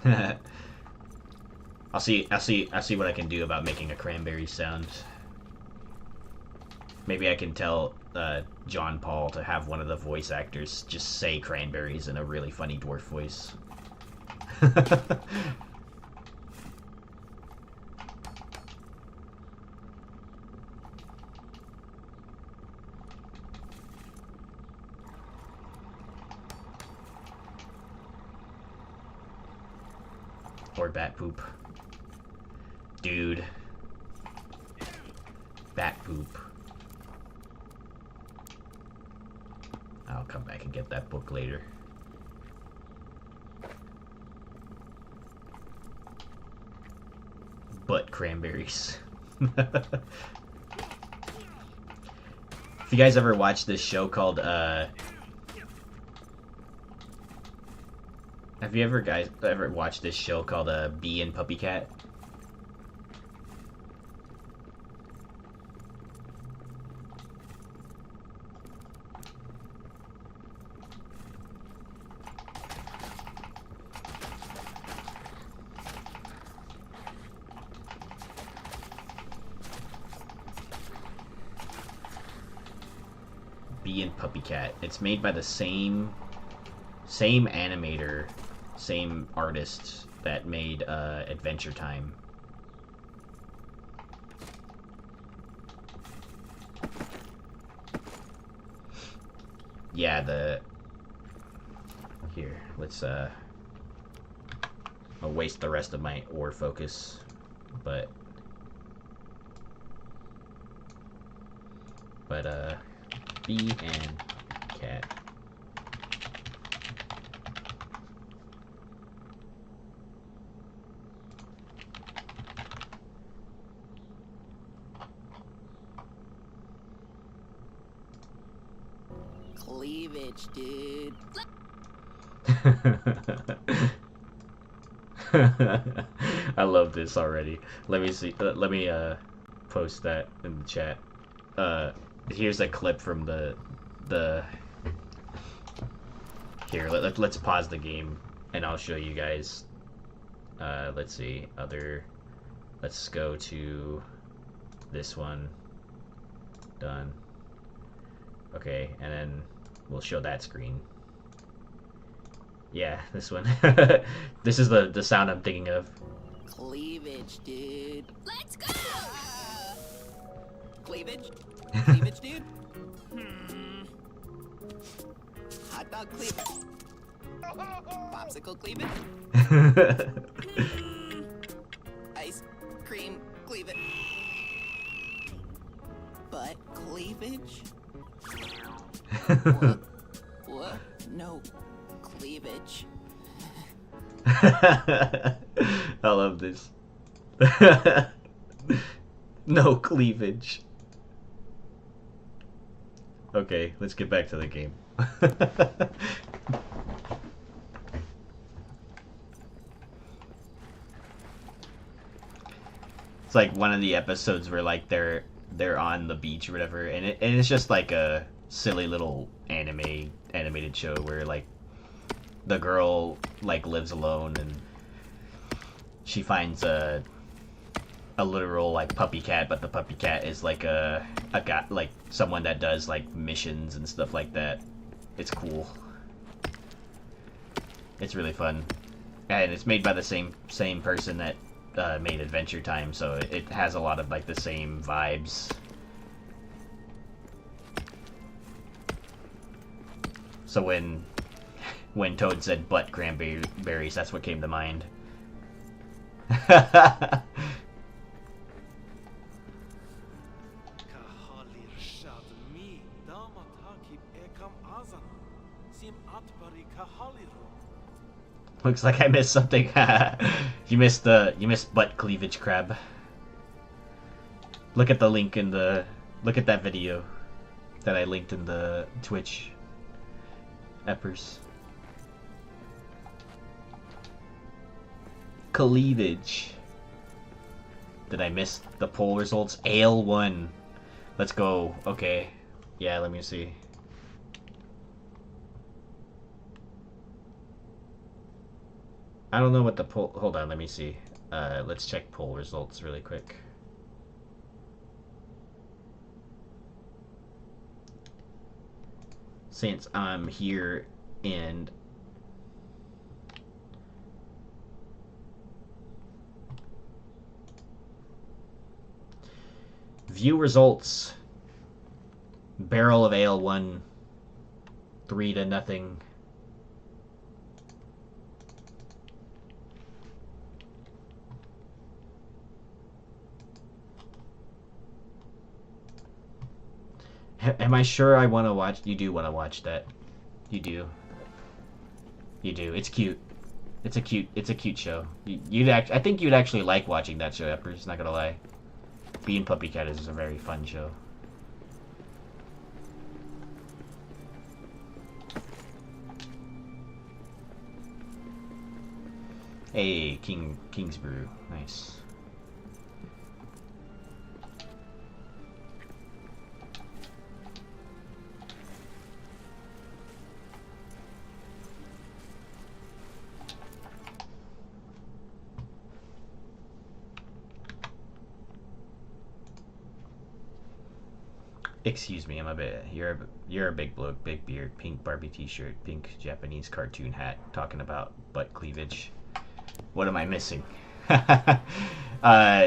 I'll see what I can do about making a cranberry sound. Maybe I can tell John Paul to have one of the voice actors just say cranberries in a really funny dwarf voice. Or bat poop. Dude. Bat poop. I'll come back and get that book later. But cranberries. If you guys ever watched this show called, have you ever watched this show called Bee and Puppy Cat? Bee and Puppy Cat. It's made by the same animator, same artist that made Adventure Time. Yeah, here, let's I'll waste the rest of my ore focus, but Bee and Cat. Cleavage, dude. I love this already. Let me see. Let me post that in the chat. Here's a clip from the. Here, let's pause the game, and I'll show you guys. Let's see other. Let's go to this one. Done. Okay, and then we'll show that screen. Yeah, this one. This is the sound I'm thinking of. Cleavage, dude. Let's go! Cleavage? Cleavage, dude? Hot dog cleavage. Popsicle cleavage? Ice cream cleavage. Butt cleavage? What? No cleavage. I love this. No cleavage. Okay, let's get back to the game. It's like one of the episodes where like they're on the beach or whatever, and it's just like a silly little animated show where like the girl like lives alone and she finds a literal like puppy cat, but the puppy cat is like a guy, like someone that does like missions and stuff like that. It's cool. It's really fun, and it's made by the same person that made Adventure Time, so it has a lot of like the same vibes. So when Toad said butt cranberries, that's what came to mind. Looks like I missed something. You missed butt cleavage crab. Look at the link in the look at that video that I linked in the Twitch. Eppers. Cleavage. Did I miss the poll results? Ale 1. Let's go. Okay. Yeah, let me see. I don't know what the poll... Hold on, let me see. Let's check poll results really quick. Since I'm here and... View results. Barrel of Ale 1. 3-0. Am I sure I want to watch? You do want to watch that. You do. You do. It's cute. It's a cute show. I think you'd actually like watching that show, Eppers, not gonna lie. Being Puppy Cat is a very fun show. Hey, King's Brew. Nice. Excuse me, I'm a bit. You're a big bloke, big beard, pink Barbie T-shirt, pink Japanese cartoon hat, talking about butt cleavage. What am I missing?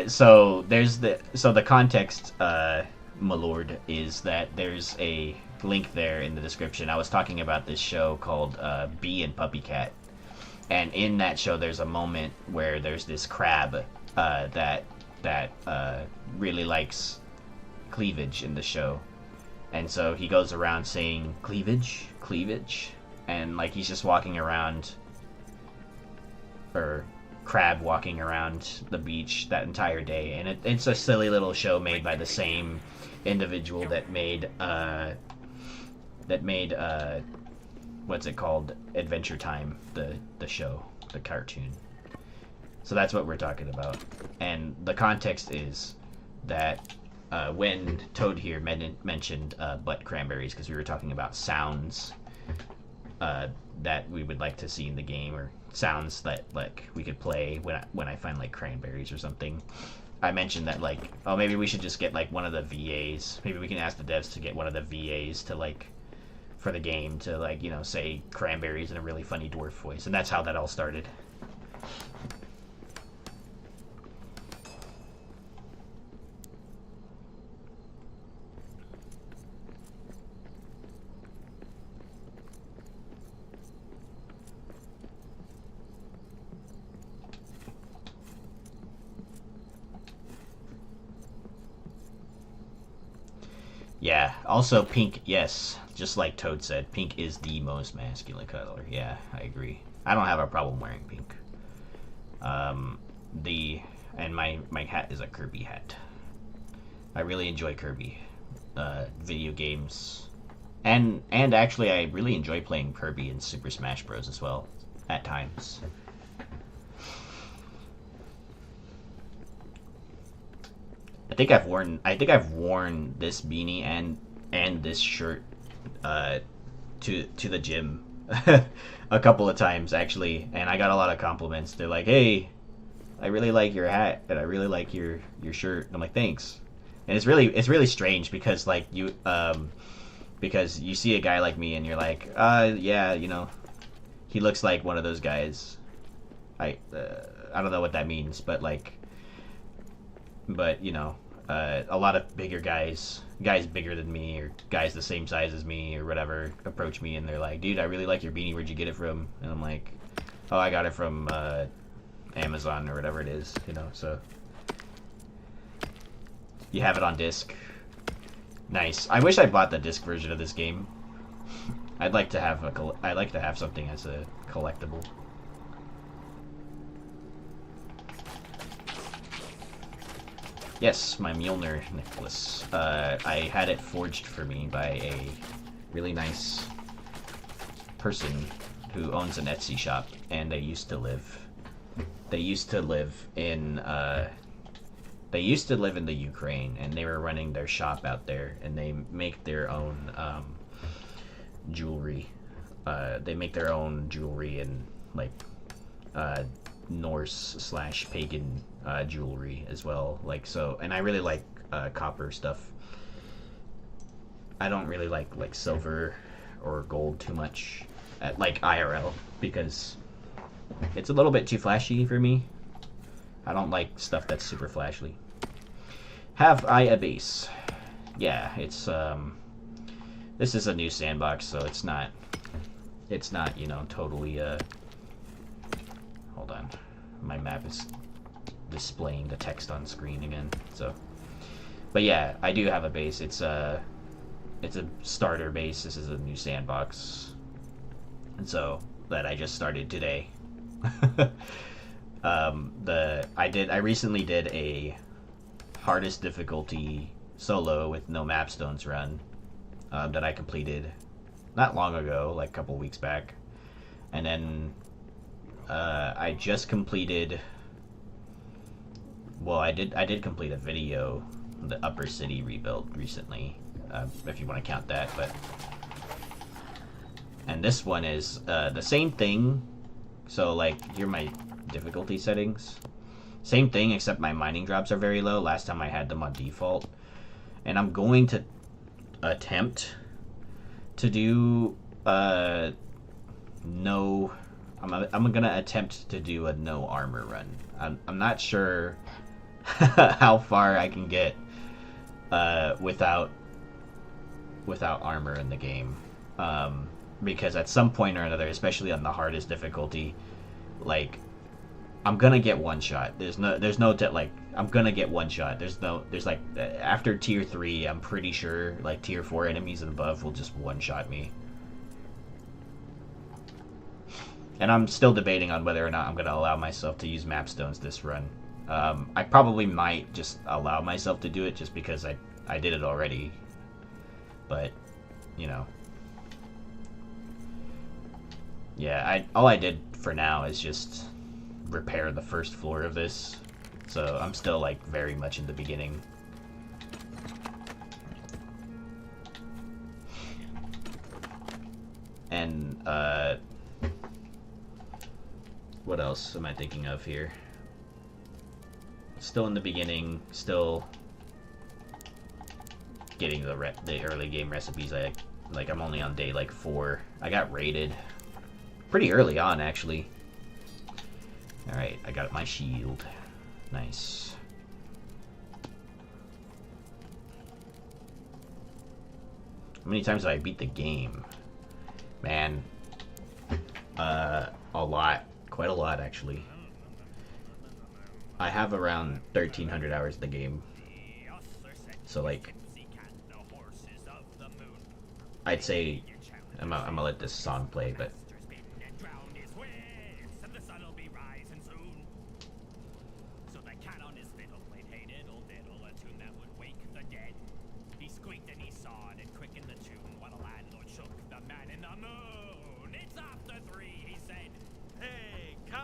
So the context, my lord, is that there's a link there in the description. I was talking about this show called Bee and Puppy Cat, and in that show there's a moment where there's this crab that really likes cleavage in the show, and so he goes around saying cleavage, and like he's just walking around, or crab walking around the beach that entire day, and it's a silly little show made by the same individual that made what's it called, Adventure Time, the show, the cartoon. So that's what we're talking about. And the context is that when Toad here mentioned butt cranberries, because we were talking about sounds that we would like to see in the game, or sounds that like we could play when I find like cranberries or something. I mentioned that like, oh, maybe we should just get like one of the VAs. Maybe we can ask the devs to get one of the VAs to like, for the game to like, you know, say cranberries in a really funny dwarf voice. And that's how that all started. Yeah, also pink, yes, just like Toad said, pink is the most masculine color. Yeah, I agree. I don't have a problem wearing pink. And my hat is a Kirby hat. I really enjoy Kirby video games, and actually I really enjoy playing Kirby in Super Smash Bros. As well at times. I think I've worn this beanie and this shirt to the gym a couple of times actually, and I got a lot of compliments. They're like, "Hey, I really like your hat and I really like your shirt." And I'm like, "Thanks." And it's really strange because like because you see a guy like me and you're like, yeah, you know, he looks like one of those guys. I don't know what that means, but like, but you know, a lot of bigger guys bigger than me, or guys the same size as me or whatever, approach me and they're like, "Dude, I really like your beanie. Where'd you get it from?" And I'm like, "Oh, I got it from Amazon or whatever it is, you know." So you have it on disc. Nice. I wish I bought the disc version of this game. I'd like to have something as a collectible. Yes, my Mjolnir necklace. I had it forged for me by a really nice person who owns an Etsy shop, and they used to live in the Ukraine, and they were running their shop out there, and they make their own jewelry. They make their own jewelry and like Norse/pagan jewelry as well. Like, so, and I really like copper stuff. I don't really like silver or gold too much at like IRL because it's a little bit too flashy for me. I don't like stuff that's super flashy. Have I a base? Yeah, it's this is a new sandbox, so it's not, you know, totally hold on. My map is displaying the text on screen again. So, but yeah, I do have a base. It's a starter base. This is a new sandbox, and so that I just started today. I recently did a hardest difficulty solo with no mapstones run that I completed not long ago, like a couple weeks back, and then I just completed. Well, I did complete a video, the Upper City rebuild recently, if you want to count that. But and this one is the same thing. So like, here are my difficulty settings. Same thing, except my mining drops are very low. Last time I had them on default, and I'm going to attempt to do no. I'm gonna attempt to do a no armor run. I'm not sure how far I can get without armor in the game, because at some point or another, especially on the hardest difficulty, like, I'm gonna get one shot. There's no like, I'm gonna get one shot. There's like, after tier 3, I'm pretty sure like tier 4 enemies and above will just one shot me. And I'm still debating on whether or not I'm gonna allow myself to use mapstones this run. I probably might just allow myself to do it just because I did it already. But, you know. Yeah, all I did for now is just repair the first floor of this, so I'm still like very much in the beginning. And what else am I thinking of here? Still in the beginning, still getting the early game recipes. I'm only on day like 4. I got raided pretty early on, actually. All right, I got my shield. Nice. How many times have I beat the game? Man, a lot. Quite a lot, actually. I have around 1,300 hours of the game. So, like, I'd say I'm gonna let this song play, but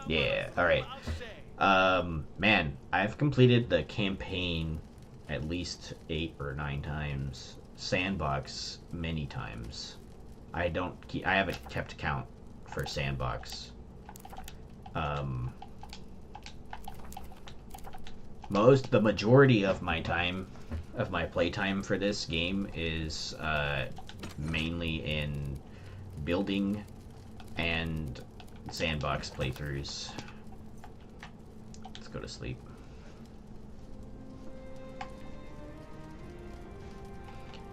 yeah, alright. Man, I've completed the campaign at least 8 or 9 times. Sandbox many times. I haven't kept count for Sandbox. The majority of my time, of my playtime for this game is mainly in building and Sandbox playthroughs. Let's go to sleep.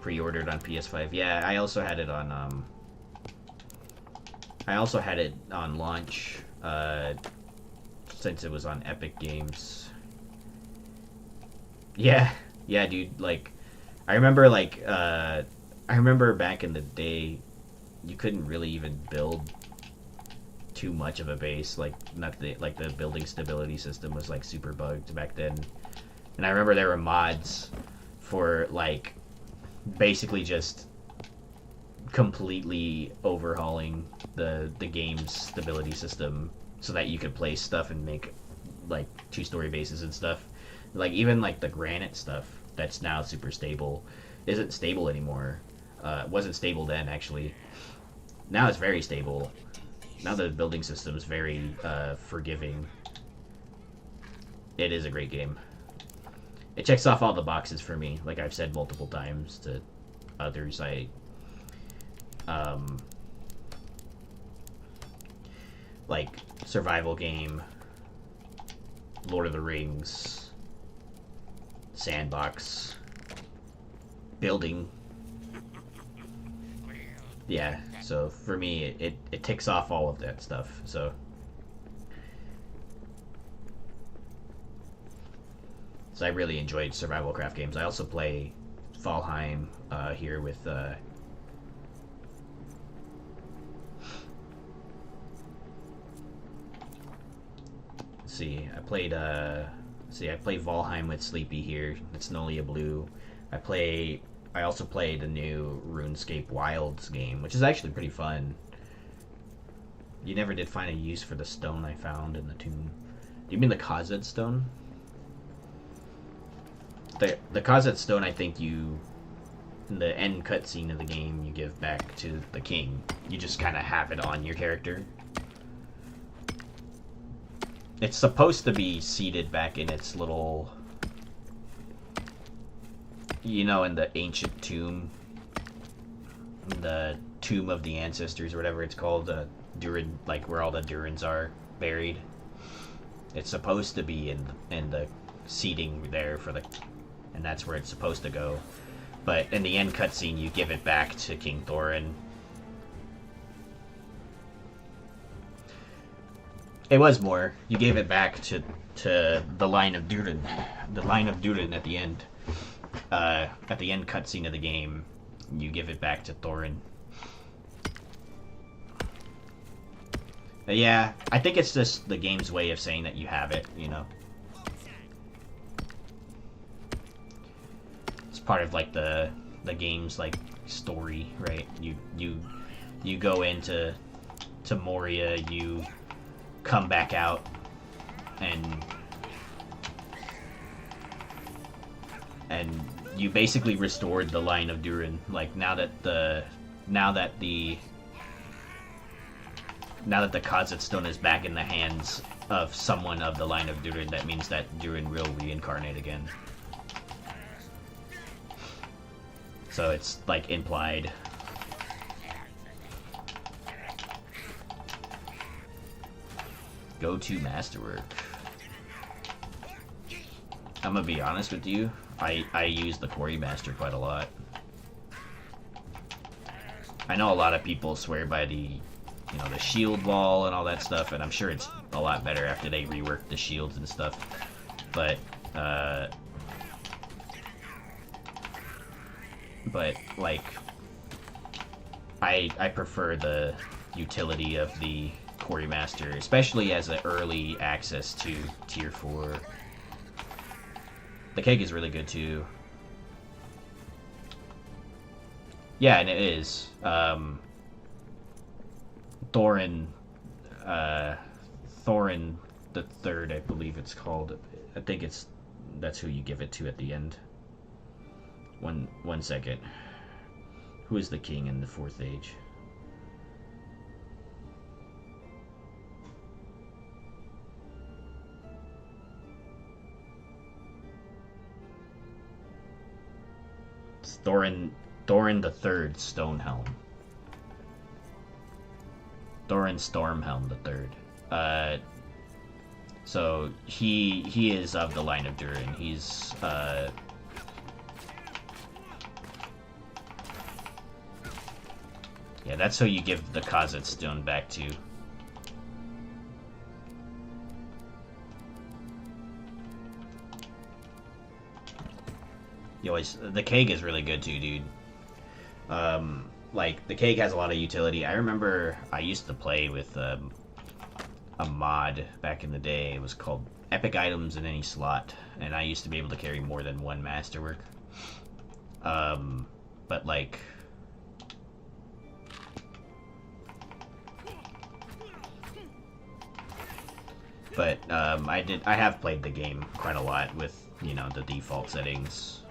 Pre-ordered on PS5. Yeah, I also had it on launch since it was on Epic Games. Yeah, dude, like I remember back in the day you couldn't really even build too much of a base, like the building stability system was like super bugged back then. And I remember there were mods for like basically just completely overhauling the game's stability system so that you could place stuff and make like 2-story bases and stuff. Like even like the granite stuff that's now super stable isn't stable anymore. It wasn't stable then, actually. Now it's very stable. Now the building system is very forgiving. It is a great game. It checks off all the boxes for me, like I've said multiple times to others. Like survival game, Lord of the Rings, Sandbox, building. Yeah, so for me, it ticks off all of that stuff, so. So I really enjoyed survival craft games. I also play Valheim here with let's see, I played Valheim with Sleepy here. It's Nolia Blue. I also play the new RuneScape Wilds game, which is actually pretty fun. You never did find a use for the stone I found in the tomb. Do you mean the Khazad stone? The Khazad stone, I think you, in the end cutscene of the game, you give back to the king. You just kind of have it on your character. It's supposed to be seated back in its little, you know, in the ancient tomb, the tomb of the ancestors or whatever it's called, Durin, like where all the Durins are buried. It's supposed to be in the seating there for the, and that's where it's supposed to go. But in the end cutscene, you give it back to King Thorin. It was more. You gave it back to the line of Durin. The line of Durin at the end. At the end cutscene of the game, you give it back to Thorin. But yeah, I think it's just the game's way of saying that you have it, you know. It's part of like the game's like story, right? You go into Moria, you come back out, and you basically restored the line of Durin. Like now that the Khazit Stone is back in the hands of someone of the line of Durin, that means that Durin will reincarnate again. So it's like implied. Go to Masterwork. I'm gonna be honest with you, I use the Quarry Master quite a lot. I know a lot of people swear by the the shield wall and all that stuff, and I'm sure it's a lot better after they rework the shields and stuff. But like, I prefer the utility of the Quarry Master, especially as an early access to Tier 4. The keg is really good too. Yeah, and it is. Thorin the Third, I believe it's called. I think that's who you give it to at the end. One second. Who is the king in the Fourth Age? It's Thorin the Third Stonehelm. Thorin Stormhelm the Third. So he is of the line of Durin. He's yeah, that's who you give the Khazit Stone back to. The keg is really good too, dude. Like, the keg has a lot of utility. I remember I used to play with a mod back in the day. It was called Epic Items in Any Slot, and I used to be able to carry more than one Masterwork. But like, I have played the game quite a lot with, the default settings,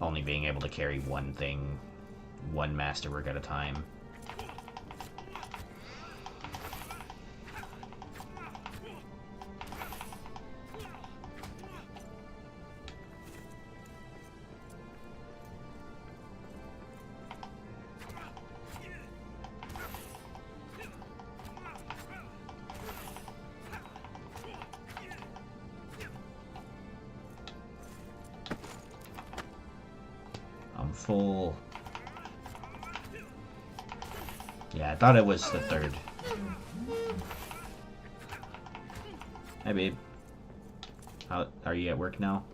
only being able to carry one Masterwork at a time. I'm full. Yeah, I thought it was the third. Hey, babe. How are you at work now?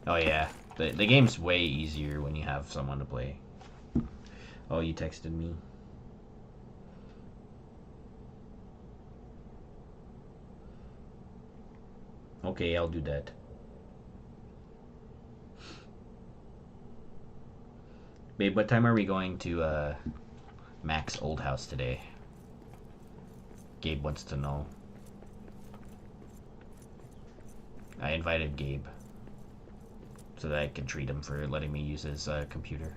Oh yeah, the game's way easier when you have someone to play. Oh, you texted me. Okay, I'll do that. Babe, what time are we going to Mac's old house today? Gabe wants to know. I invited Gabe so that I can treat him for letting me use his computer.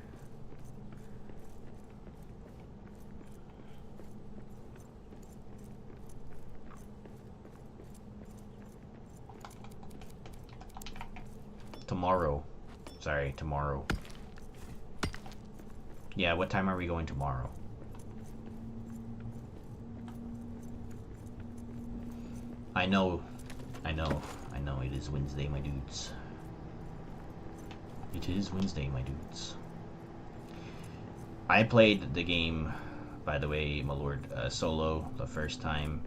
Tomorrow. Sorry, tomorrow. Yeah, what time are we going tomorrow? I know. It is Wednesday, my dudes. It is Wednesday, my dudes. I played the game, by the way, my lord, solo the first time.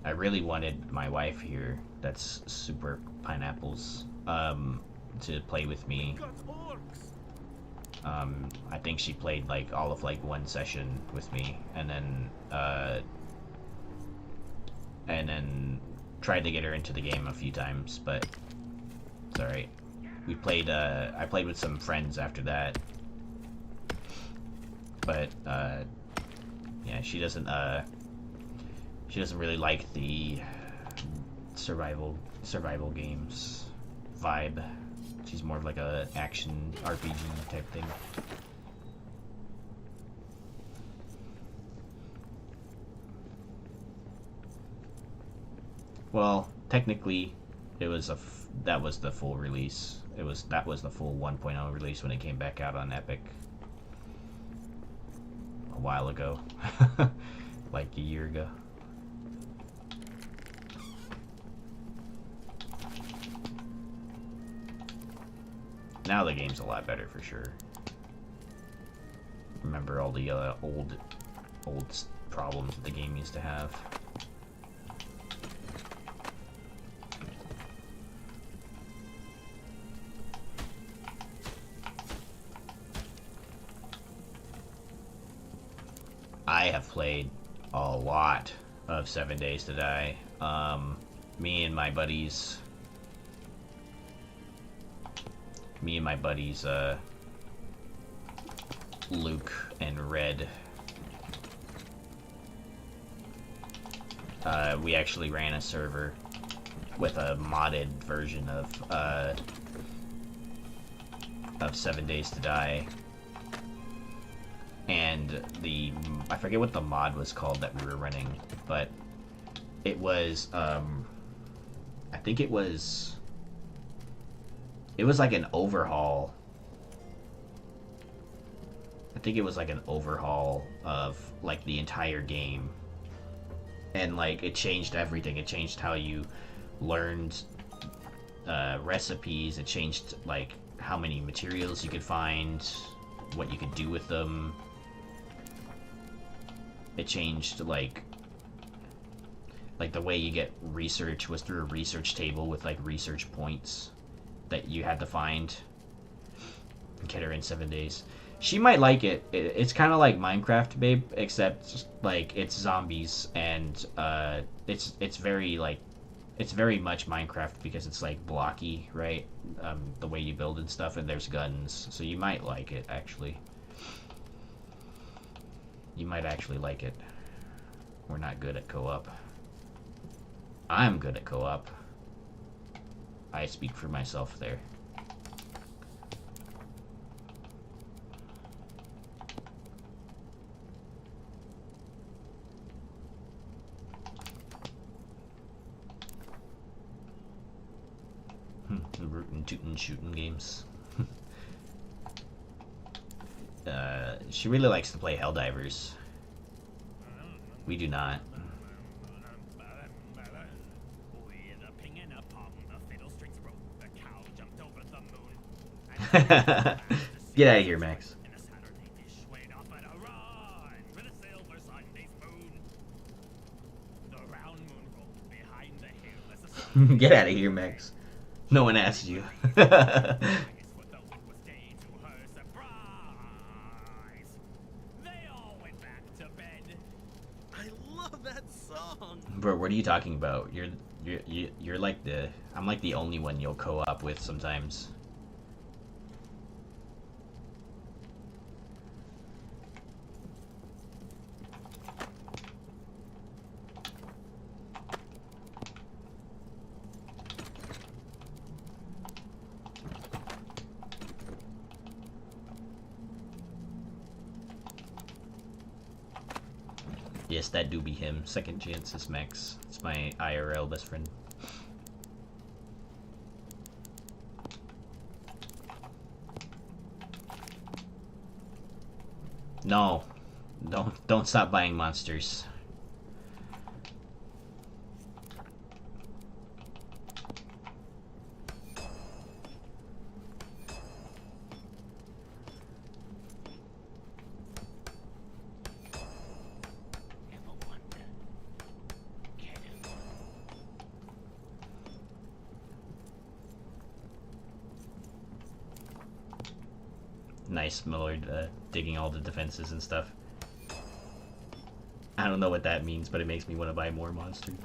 I really wanted my wife here, that's Super Pineapples, to play with me. I think she played like all of like one session with me, and then and then tried to get her into the game a few times, but it's alright. We played, I played with some friends after that, but, yeah, she doesn't really like the survival games vibe. She's more of like a action RPG type thing. Well, technically, it was that was the full release. That was the full 1.0 release when it came back out on Epic a while ago, like a year ago. Now the game's a lot better for sure. Remember all the old problems that the game used to have. I have played a lot of 7 Days to Die. Me and my buddies, Luke and Red, we actually ran a server with a modded version of 7 Days to Die, and I forget what the mod was called that we were running, but it was I think it was like an overhaul. I think it was like an overhaul of like the entire game, and like it changed everything. It changed how you learned recipes. It changed like how many materials you could find, what you could do with them. It changed like the way you get research was through a research table with like research points that you had to find and get her in 7 days. She might like it. It's kind of like Minecraft, babe, except like it's zombies, and it's very much Minecraft because it's like blocky, right? The way you build and stuff, and there's guns, so you might like it actually. You might actually like it. We're not good at co-op. I'm good at co-op. I speak for myself there. Rootin' tootin' shooting games. She really likes to play Helldivers. We do not. Get out of here, Max. Get out of here, Max. No one asked you. I love that song. Bro, what are you talking about? You're like I'm like the only one you'll co-op with sometimes. Yes, that do be him. Second chances, Max. It's my IRL best friend. No. Don't stop buying monsters. Nice, Millard, digging all the defenses and stuff. I don't know what that means, but it makes me want to buy more monsters.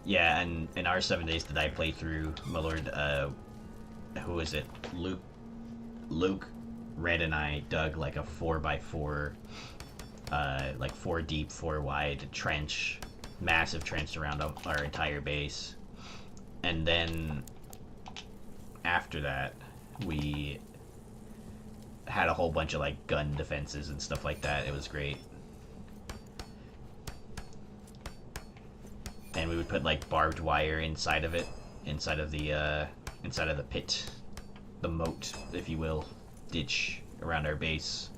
Yeah, and in our 7 days that I played through, my lord, who is it? Luke, Red, and I dug like a 4x4, like 4 deep, 4 wide trench, massive trench around our entire base. And then after that, we had a whole bunch of like gun defenses and stuff like that. It was great. And we would put like barbed wire inside of it, inside of the pit, the moat, if you will, ditch around our base.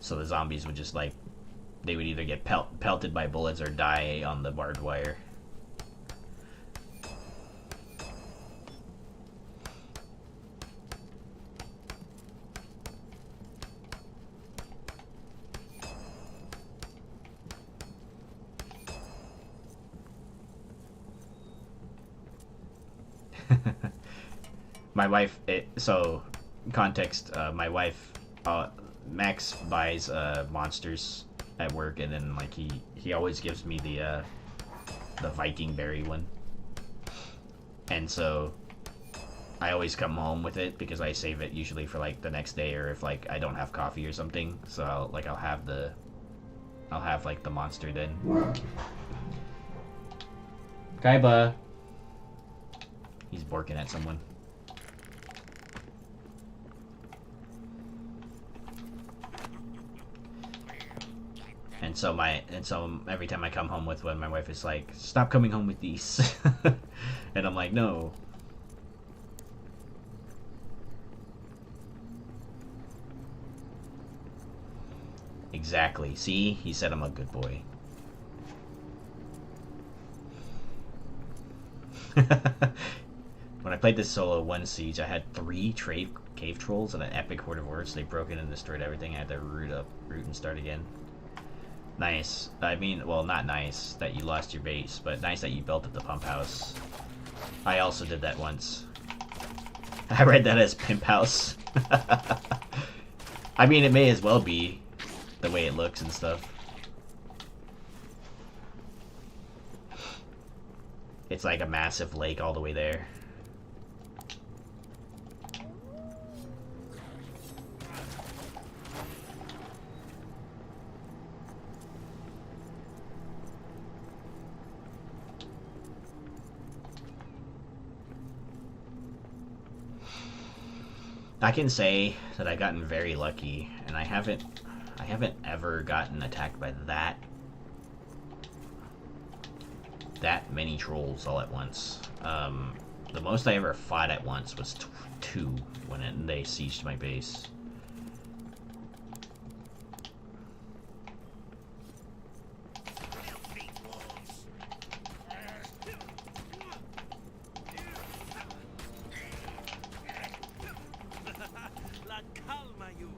So the zombies would just like, they would either get pelted by bullets or die on the barbed wire. My wife, so context, my wife, Max buys monsters at work, and then like he always gives me the Viking berry one, and so I always come home with it because I save it usually for like the next day, or if like I don't have coffee or something, so I'll have like the monster then. Kaiba. He's barking at someone. And so every time I come home with one, my wife is like, "Stop coming home with these," and I'm like, "No." Exactly. See, he said I'm a good boy. When I played this solo 1 siege, I had 3 cave trolls and an epic horde of orcs. They broke in and destroyed everything. I had to root and start again. Nice. I mean, well, not nice that you lost your base, but nice that you built up the pump house. I also did that once. I read that as pimp house. I mean, it may as well be the way it looks and stuff. It's like a massive lake all the way there. I can say that I've gotten very lucky, and I haven't ever gotten attacked by that many trolls all at once. The most I ever fought at once was 2 when they sieged my base. La calma, you.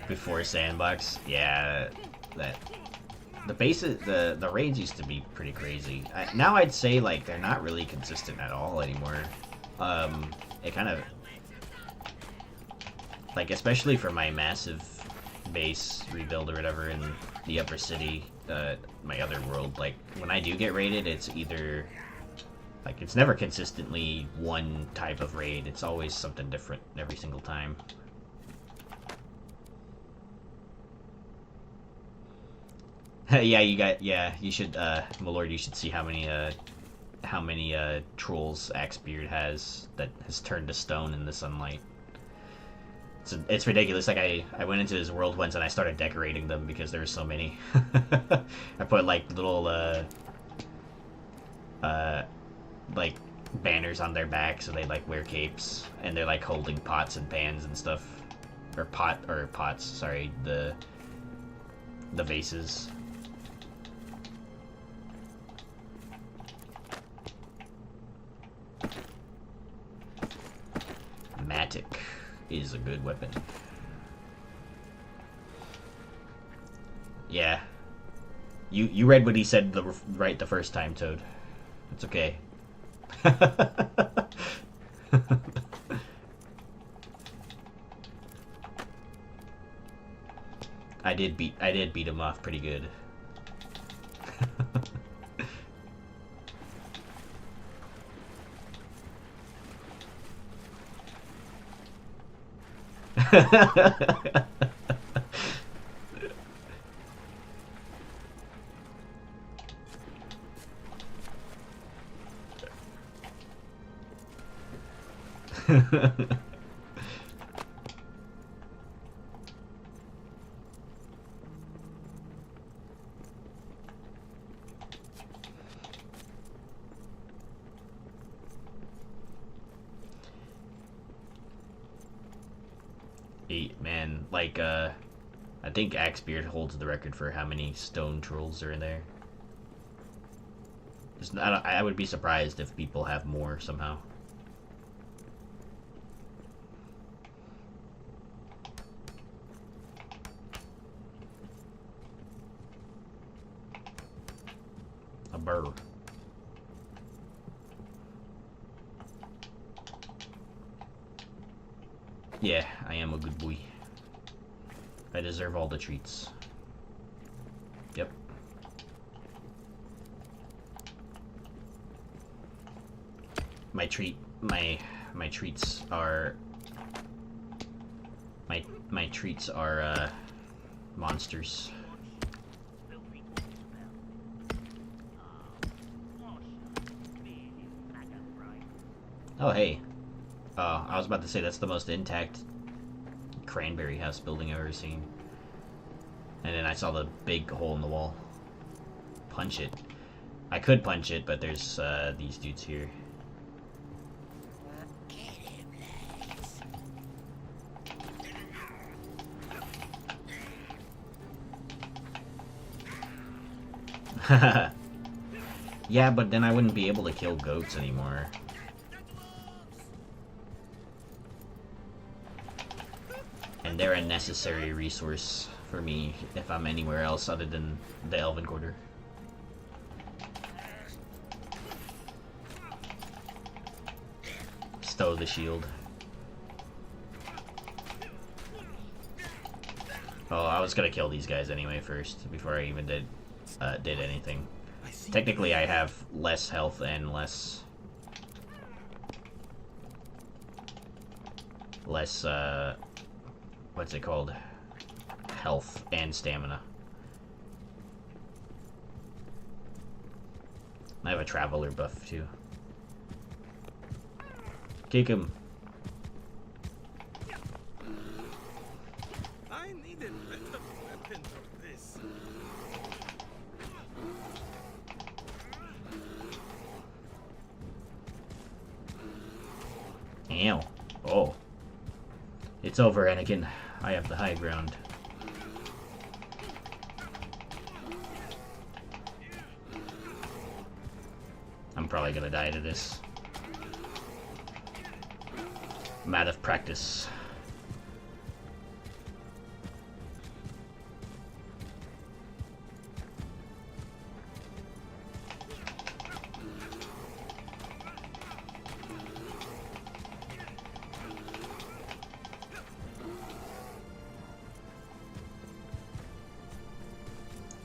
Before sandbox, yeah, that the bases, the raids used to be pretty crazy. Now I'd say like they're not really consistent at all anymore. It kind of like, especially for my massive base rebuild or whatever in the upper city, my other world. Like when I do get raided, it's either like it's never consistently one type of raid. It's always something different every single time. Yeah, you got. Yeah, you should. My lord, you should see how many trolls Axebeard has that has turned to stone in the sunlight. It's ridiculous. Like I went into his world once and I started decorating them because there were so many. I put like little like banners on their back so they like wear capes and they're like holding pots and pans and stuff, or pots. Sorry, the vases. Matic is a good weapon. Yeah. You read what he said right the first time, Toad. It's okay. I did beat him off pretty good. Man, like I think Axebeard holds the record for how many stone trolls are in there. I would be surprised if people have more somehow. A burr. Yeah, I am a good boy. I deserve all the treats. Yep. My treats are my treats are monsters. Oh hey. I was about to say that's the most intact cranberry house building I've ever seen. And then I saw the big hole in the wall. Punch it. I could punch it, but there's these dudes here. Yeah, but then I wouldn't be able to kill goats anymore. And they're a necessary resource for me if I'm anywhere else other than the Elven Quarter. Stow the shield. Oh, I was gonna kill these guys anyway first, before I even did anything. Technically, I have less health and less what's it called? Health and stamina. I have a traveler buff too. Kick him. I needed better weapon for this. Ow. Oh. It's over, Anakin. I have the high ground. I'm probably gonna die to this. I'm out of practice.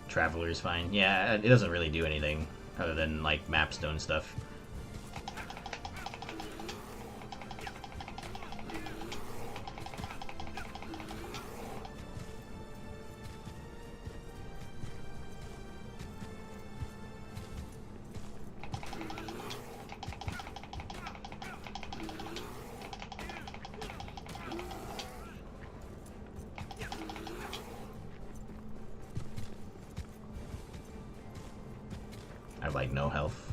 Traveler is fine. Yeah, it doesn't really do anything other than like mapstone stuff. have like no health.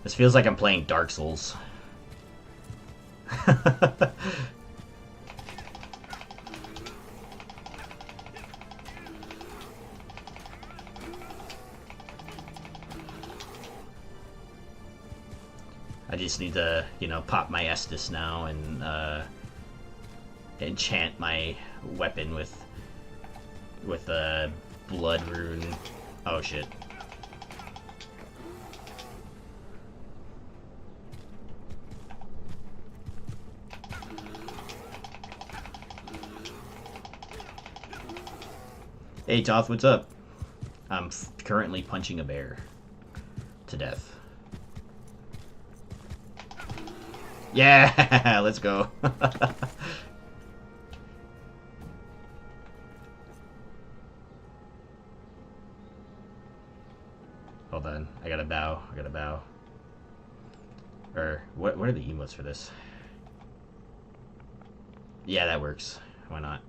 This feels like I'm playing Dark Souls. I just need to, you know, pop my Estus now and enchant my weapon with a blood rune. Oh shit. Hey Toth, what's up? I'm currently punching a bear to death. Yeah, let's go. Hold on, I gotta bow. What are the emotes for this? Yeah, that works. Why not?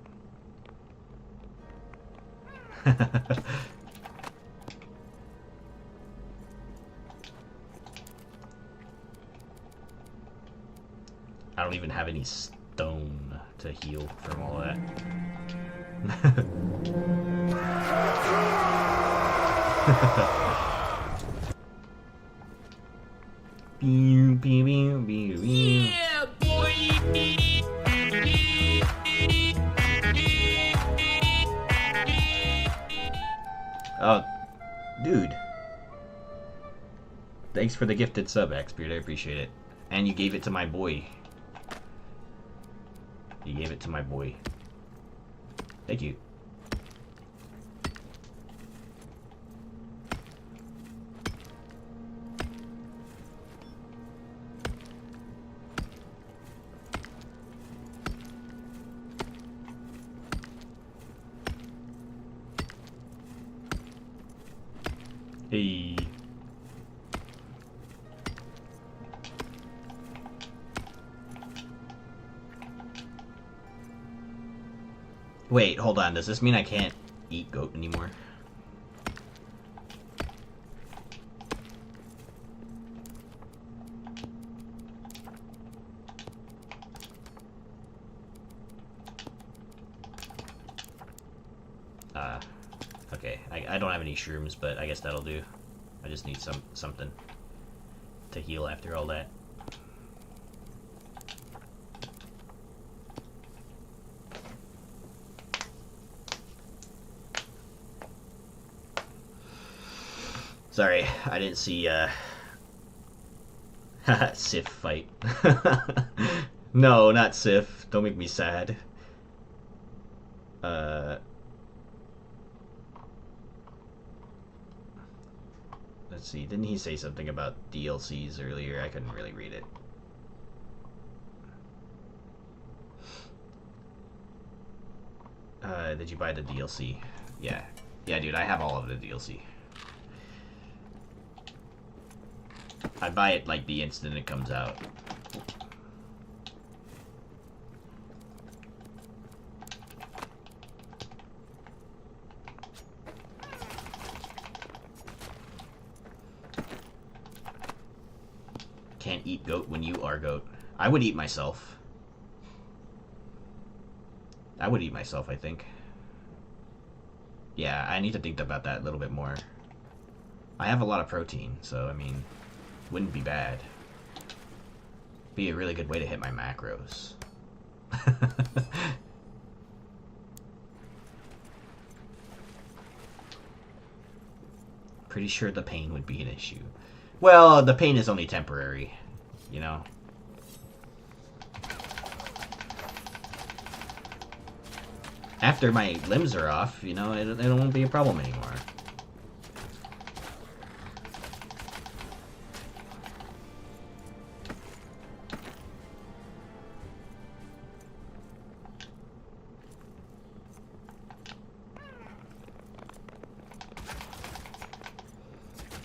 I don't even have any stone to heal from all that. Yeah, boy. Oh, dude. Thanks for the gifted sub, Xbeard. I appreciate it. And you gave it to my boy. You gave it to my boy. Thank you. Hey. Wait, hold on. Does this mean I can't eat goat anymore? Okay. I don't have any shrooms, but I guess that'll do. I just need something to heal after all that. Sorry, I didn't see Sif fight. No, not Sif. Don't make me sad. Let's see. Didn't he say something about DLCs earlier? I couldn't really read it. Did you buy the DLC? Yeah. Yeah, dude, I have all of the DLC. I buy it like the instant it comes out. Can't eat goat when you are goat. I would eat myself. I would eat myself, I think. Yeah, I need to think about that a little bit more. I have a lot of protein, so, I mean, wouldn't be bad. Be a really good way to hit my macros. Pretty sure the pain would be an issue. Well, the pain is only temporary, you know? After my limbs are off, you know, it won't be a problem anymore.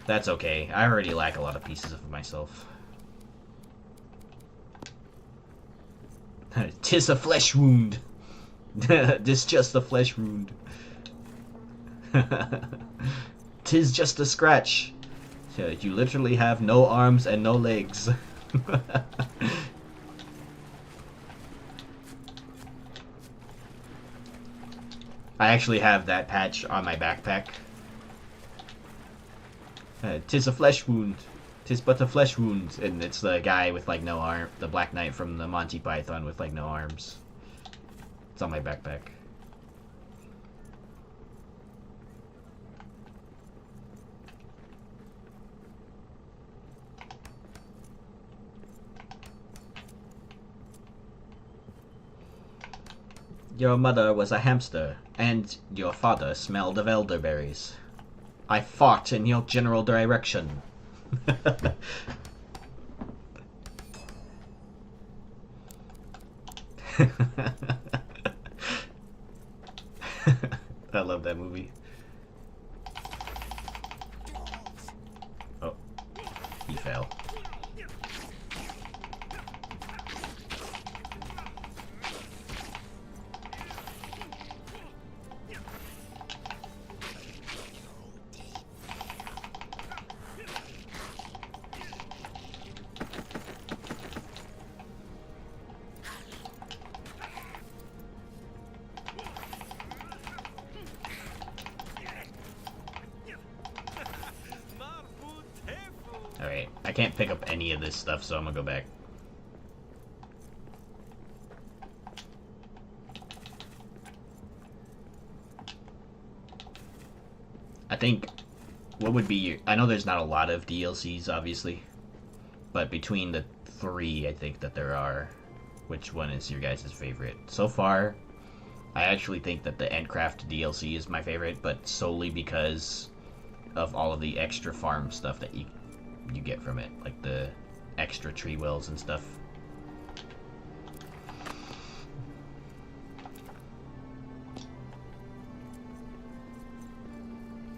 That's okay. I already lack a lot of pieces of myself. 'Tis a flesh wound. 'Tis just a flesh wound. 'Tis just a scratch. You literally have no arms and no legs. I actually have that patch on my backpack. 'Tis a flesh wound. 'Tis but a flesh wound. And it's the guy with like no arm, the Black Knight from the Monty Python with like no arms. It's on my backpack. Your mother was a hamster, and your father smelled of elderberries. I fought in your general direction. I love that movie. Oh, he fell. Alright, I can't pick up any of this stuff, so I'm gonna go back. I think, what would be your... I know there's not a lot of DLCs, obviously, but between the three, I think that there are, which one is your guys' favorite? So far, I actually think that the Endcraft DLC is my favorite, but solely because of all of the extra farm stuff that you get from it, like the extra tree wells and stuff.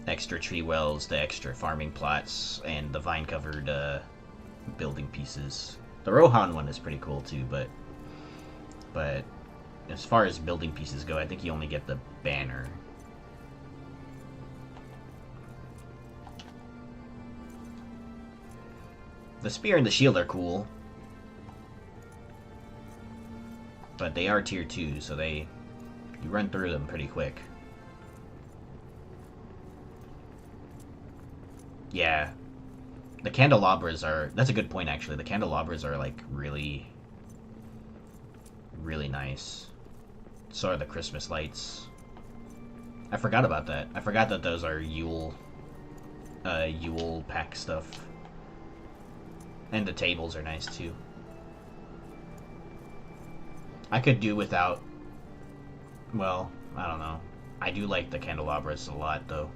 Extra tree wells, the extra farming plots, and the vine-covered building pieces. The Rohan one is pretty cool too, but as far as building pieces go, I think you only get the banner. The spear and the shield are cool, but they are tier 2, so you run through them pretty quick. Yeah, the candelabras are... That's a good point, actually. The candelabras are, like, really, really nice. So are the Christmas lights. I forgot about that. I forgot that those are Yule pack stuff. And the tables are nice too. I could do without... Well, I don't know. I do like the candelabras a lot, though.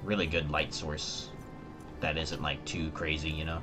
Really good light source that isn't, like, too crazy, you know?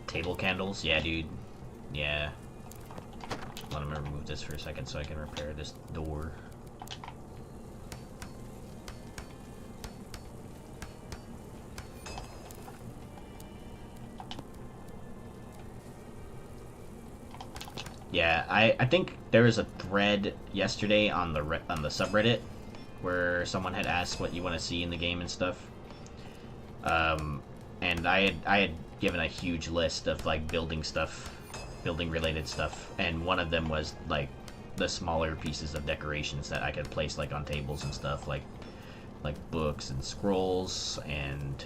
Table candles? Yeah, dude. Yeah. Let me remove this for a second so I can repair this door. Yeah, I think there was a thread yesterday on the subreddit where someone had asked what you want to see in the game and stuff. And I had given a huge list of like building related stuff, and one of them was like the smaller pieces of decorations that I could place like on tables and stuff, like like books and scrolls and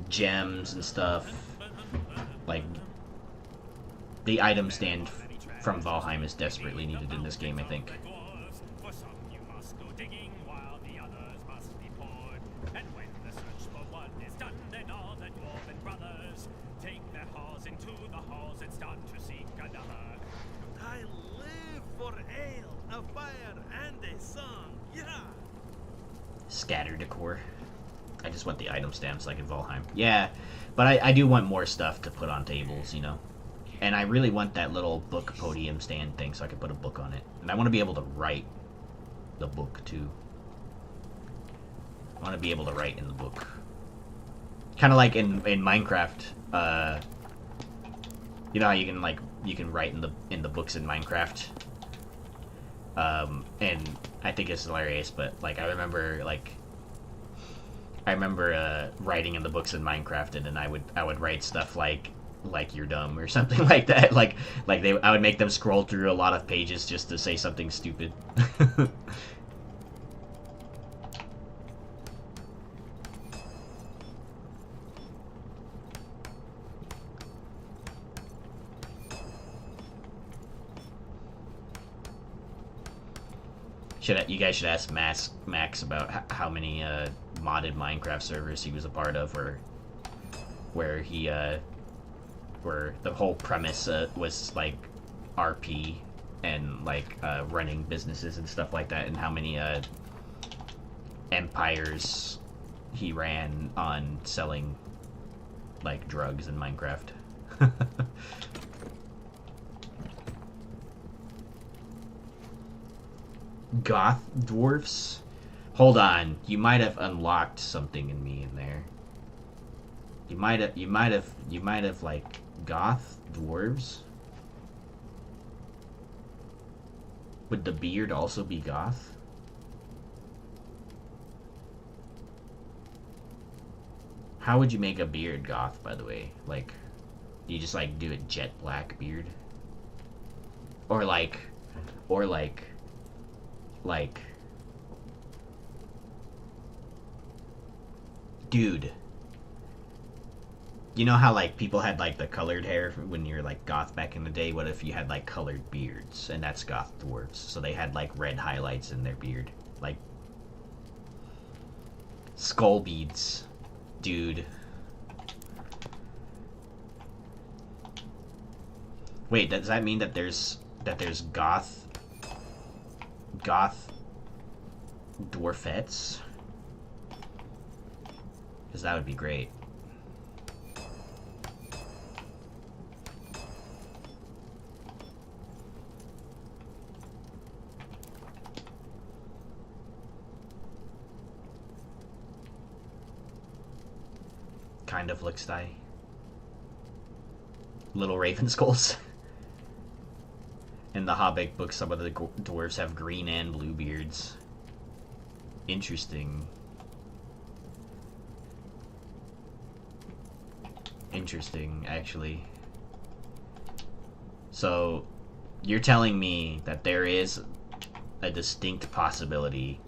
gems and stuff. Like, the item stand from Valheim is desperately needed in this game, I think. For some you must go digging while the others must be poured. And when the search for one is done, then all the dwarven brothers take their halls into the halls and start to seek another. I live for ale, a fire, and a song. Yeah. Scatter decor. I just want the item stamps like in Valheim. Yeah, but I do want more stuff to put on tables, you know. And I really want that little book podium stand thing so I can put a book on it. And I want to be able to write the book, too. I want to be able to write in the book. Kind of like in Minecraft. You know how you can, like, you can write in the books in Minecraft? And I think it's hilarious, but, like, I remember writing in the books in Minecraft, and then I would write stuff like you're dumb or something like that. I would make them scroll through a lot of pages just to say something stupid. You guys should ask Max about how many modded Minecraft servers he was a part of, where the whole premise was like RP and like running businesses and stuff like that, and how many empires he ran on selling like drugs in Minecraft. Goth dwarfs? Hold on, you might have unlocked something in me in there. You might have like goth dwarves? Would the beard also be goth? How would you make a beard goth, by the way? Like, you just like do a jet black beard? Or like dude, you know how like people had like the colored hair when you're like goth back in the day? What if you had like colored beards? And that's goth dwarves. So they had like red highlights in their beard, like skull beads, dude. Wait, does that mean that there's goth dwarfettes? Because that would be great. Kind of looks like little raven skulls. In the Hobbit book, some of the dwarves have green and blue beards. Interesting. Interesting, actually. So, you're telling me that there is a distinct possibility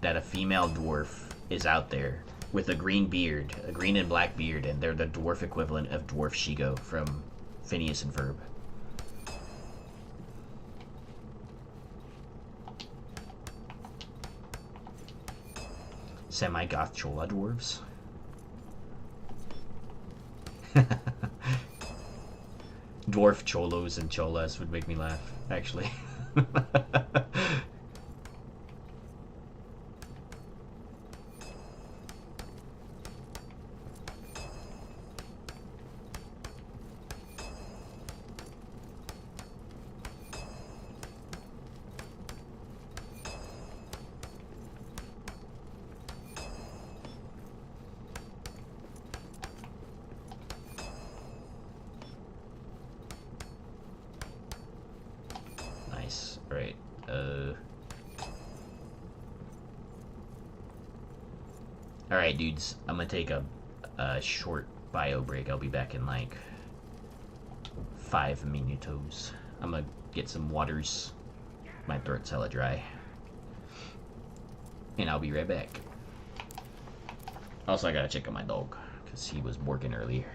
that a female dwarf is out there with a green beard, a green and black beard, and they're the dwarf equivalent of Dwarf Shigo from Phineas and Ferb. Semi-goth Chola dwarves? Dwarf cholos and cholas would make me laugh, actually. Nice. Right. Alright, dudes. I'm gonna take a short bio break. I'll be back in like 5 minutos. I'm gonna get some waters. My throat's hella dry. and I'll be right back. Also, I gotta check on my dog because he was barking earlier.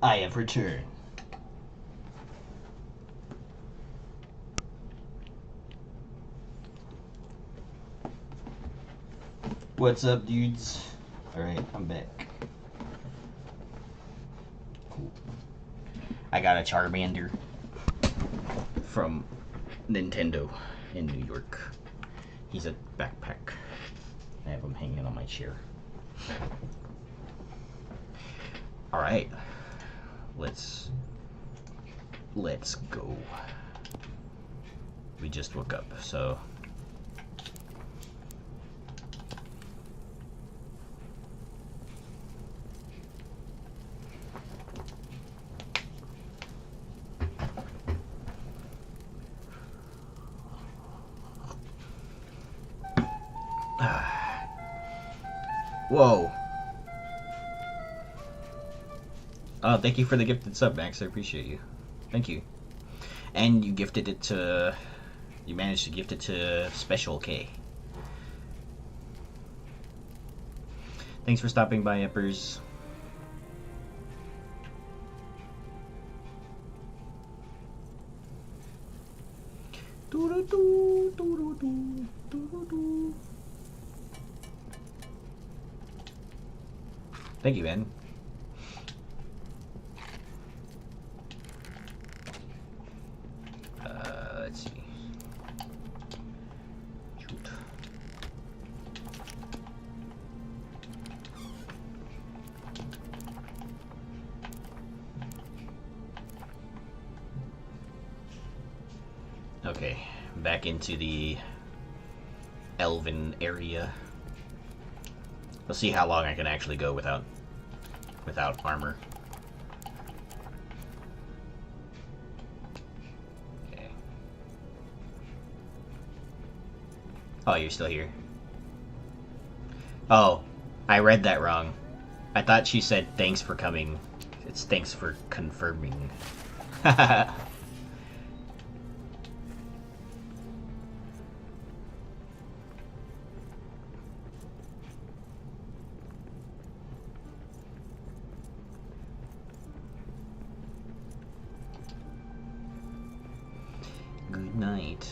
I have returned. What's up, dudes? Alright, I'm back. Cool. I got a Charmander from Nintendo in New York. He's a backpack. I have him hanging on my chair. Alright. Let's go. We just woke up, so whoa. Oh, thank you for the gifted sub, Max. I appreciate you. Thank you. And you gifted it to... You managed to gift it to Special K. Thanks for stopping by, Eppers. Thank you, man. Let's see. Shoot. Okay, back into the Elven area. Let's see how long I can actually go without armor. Okay. Oh, you're still here. Oh, I read that wrong. I thought she said thanks for coming. It's thanks for confirming. Good night.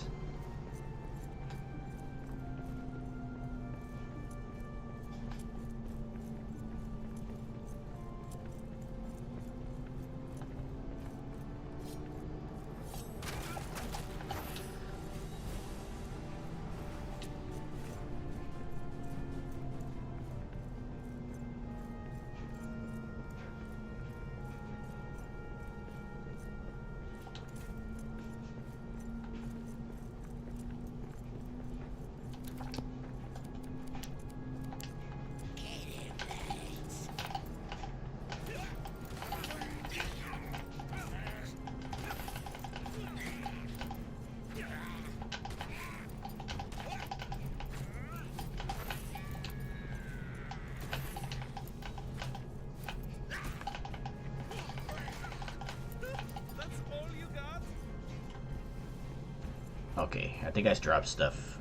Okay, I think I dropped stuff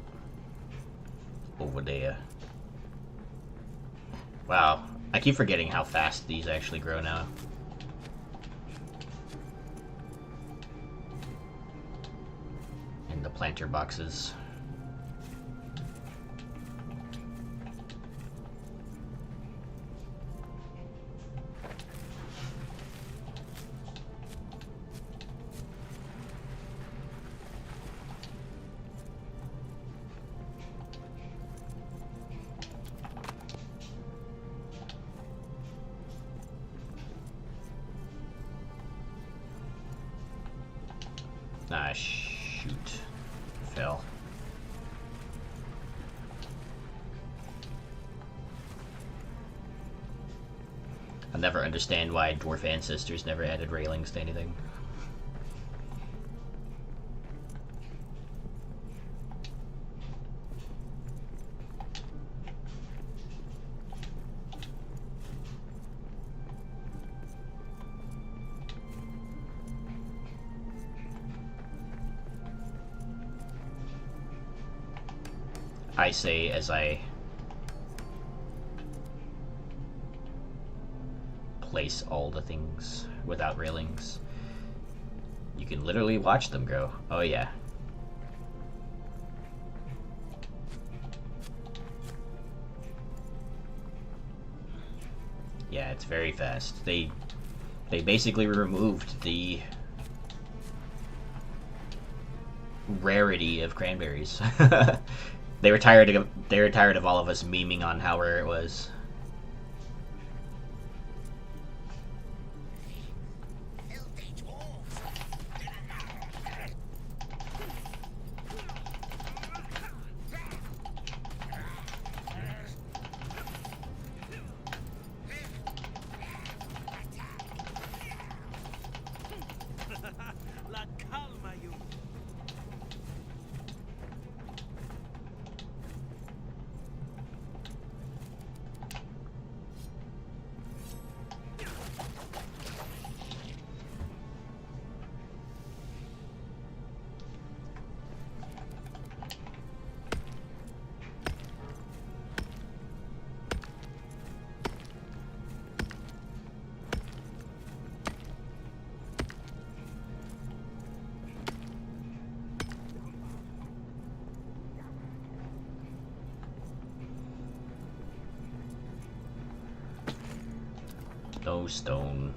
over there. Wow, I keep forgetting how fast these actually grow now. In the planter boxes. Ah, shoot. Fell. I'll never understand why dwarf ancestors never added railings to anything. I say as I place all the things without railings. You can literally watch them grow. Oh yeah. Yeah, it's very fast. They basically removed the rarity of cranberries. They were tired of all of us memeing on how rare it was. La calma, you. No stone.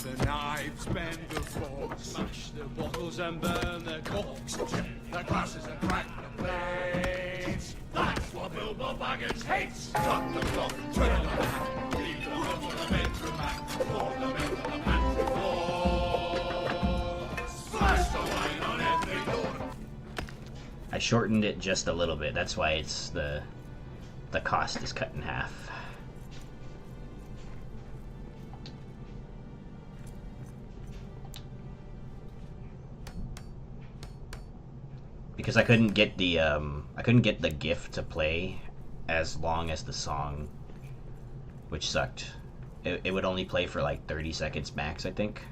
The knives, bend the forks, smash the bottles and burn the corks, chip the glasses and crack the plates. That's what Bilbo Baggins hates. Cut the cloth, turn the hat, leave the room for the bedroom mat, pour them into the pantry floor. Splash the wine on every door. I shortened it just a little bit. That's why it's the cost is cut in half. Because I couldn't get the GIF to play as long as the song, which sucked. It would only play for like 30 seconds max, I think.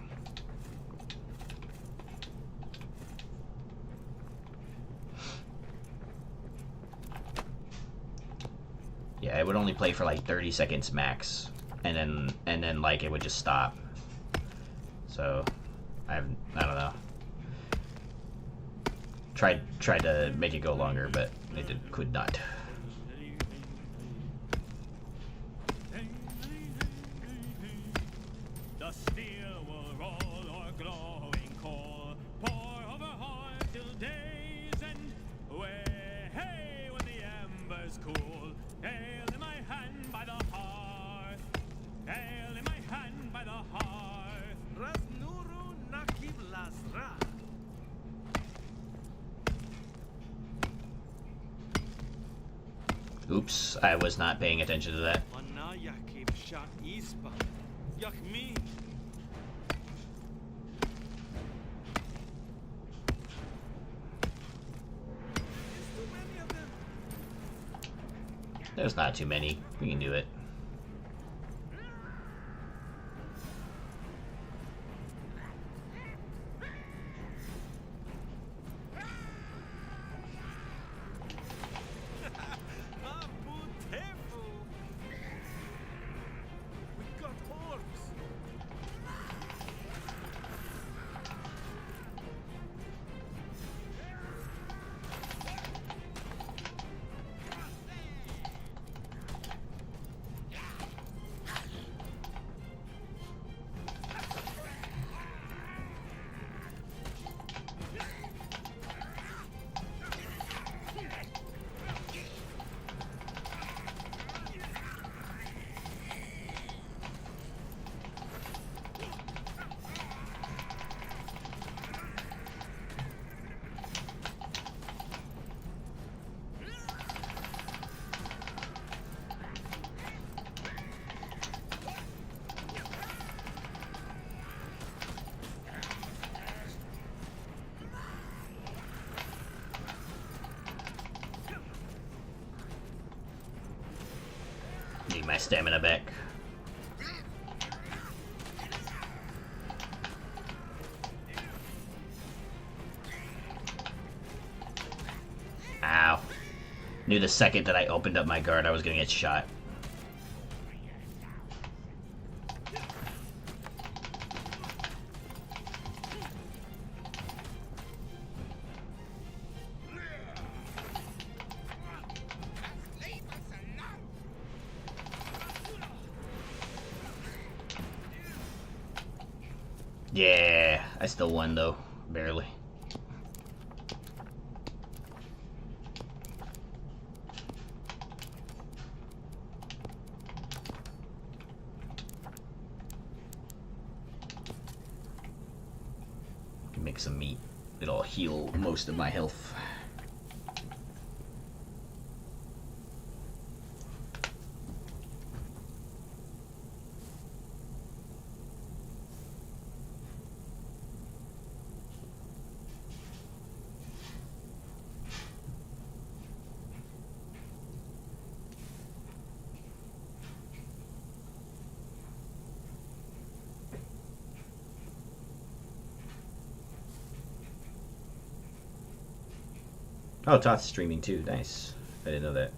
Yeah, it would only play for like 30 seconds max, and then like it would just stop. So I don't know. Tried to make it go longer, but could not. The steel will roll or glowing coal, pour over hard till days end. Hey, when the embers cool, ale in my hand by the hearth, ale in my hand by the hearth. Rasnuru nakib lasra. Oops, I was not paying attention to that. Mana yakib shak ispa. Yak me. There's too many of them. There's not too many. We can do it. Abu Tefu. We got orcs. Need my stamina back. Knew the second that I opened up my guard, I was gonna get shot. Yeah, I still won though, barely. Make some meat. It'll heal most of my health. Oh, Toth's streaming too. Nice. I didn't know that.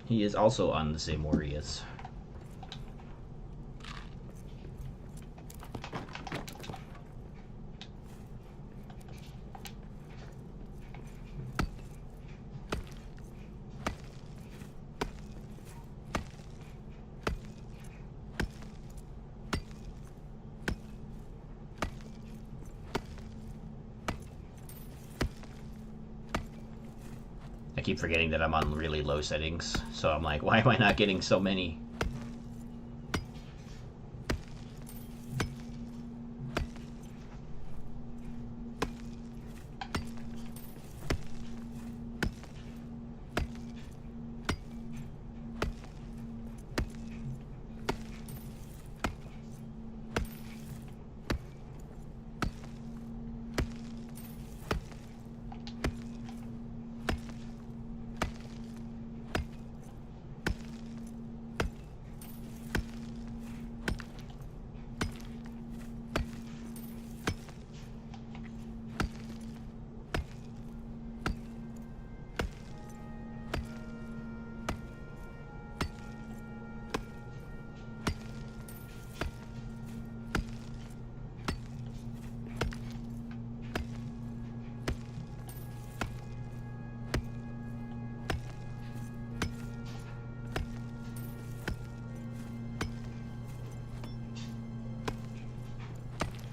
He is also on the same Morias. I keep forgetting that I'm on really low settings, so I'm like, why am I not getting so many?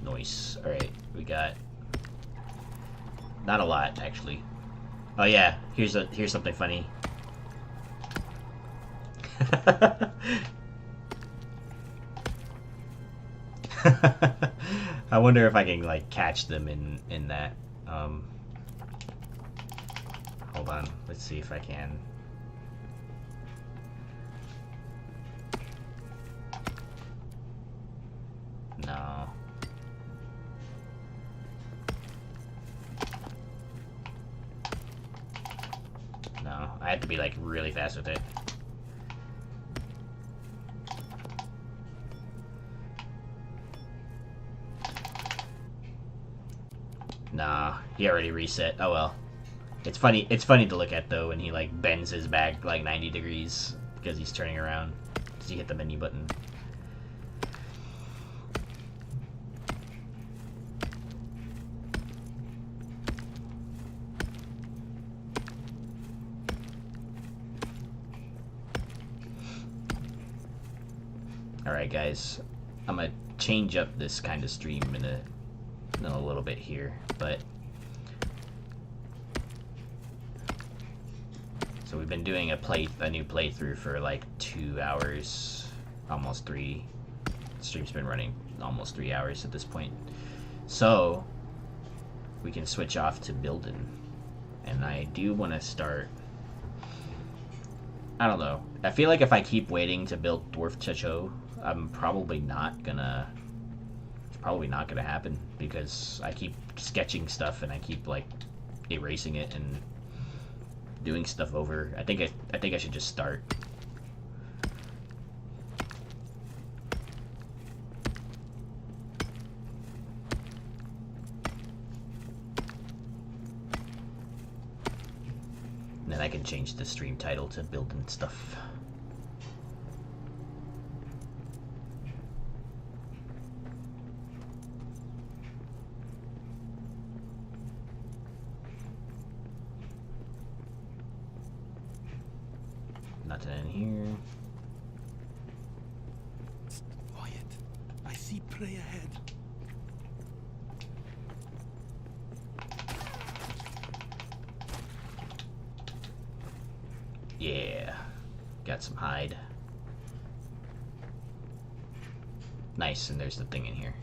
Nice. Alright, we got not a lot actually. Oh yeah, here's something funny. I wonder if I can like catch them in that. Hold on, let's see if I can. No. No, I have to be like really fast with it. Nah, he already reset. Oh well. It's funny to look at though when he like bends his back like 90 degrees because he's turning around. Because you hit the menu button. Alright guys, I'm gonna change up this kind of stream in a little bit here, but so we've been doing a new playthrough for like 2 hours, almost 3. The stream's been running almost 3 hours at this point, so we can switch off to building, and I do want to start. I don't know. I feel like if I keep waiting to build Dwarf Chacho, I'm probably not gonna. It's probably not gonna happen because I keep sketching stuff and I keep like erasing it and doing stuff over. I think I should just start. I can change the stream title to building stuff. Nothing in here. Quiet. I see prey ahead. Yeah. Got some hide. Nice, and there's the thing in here.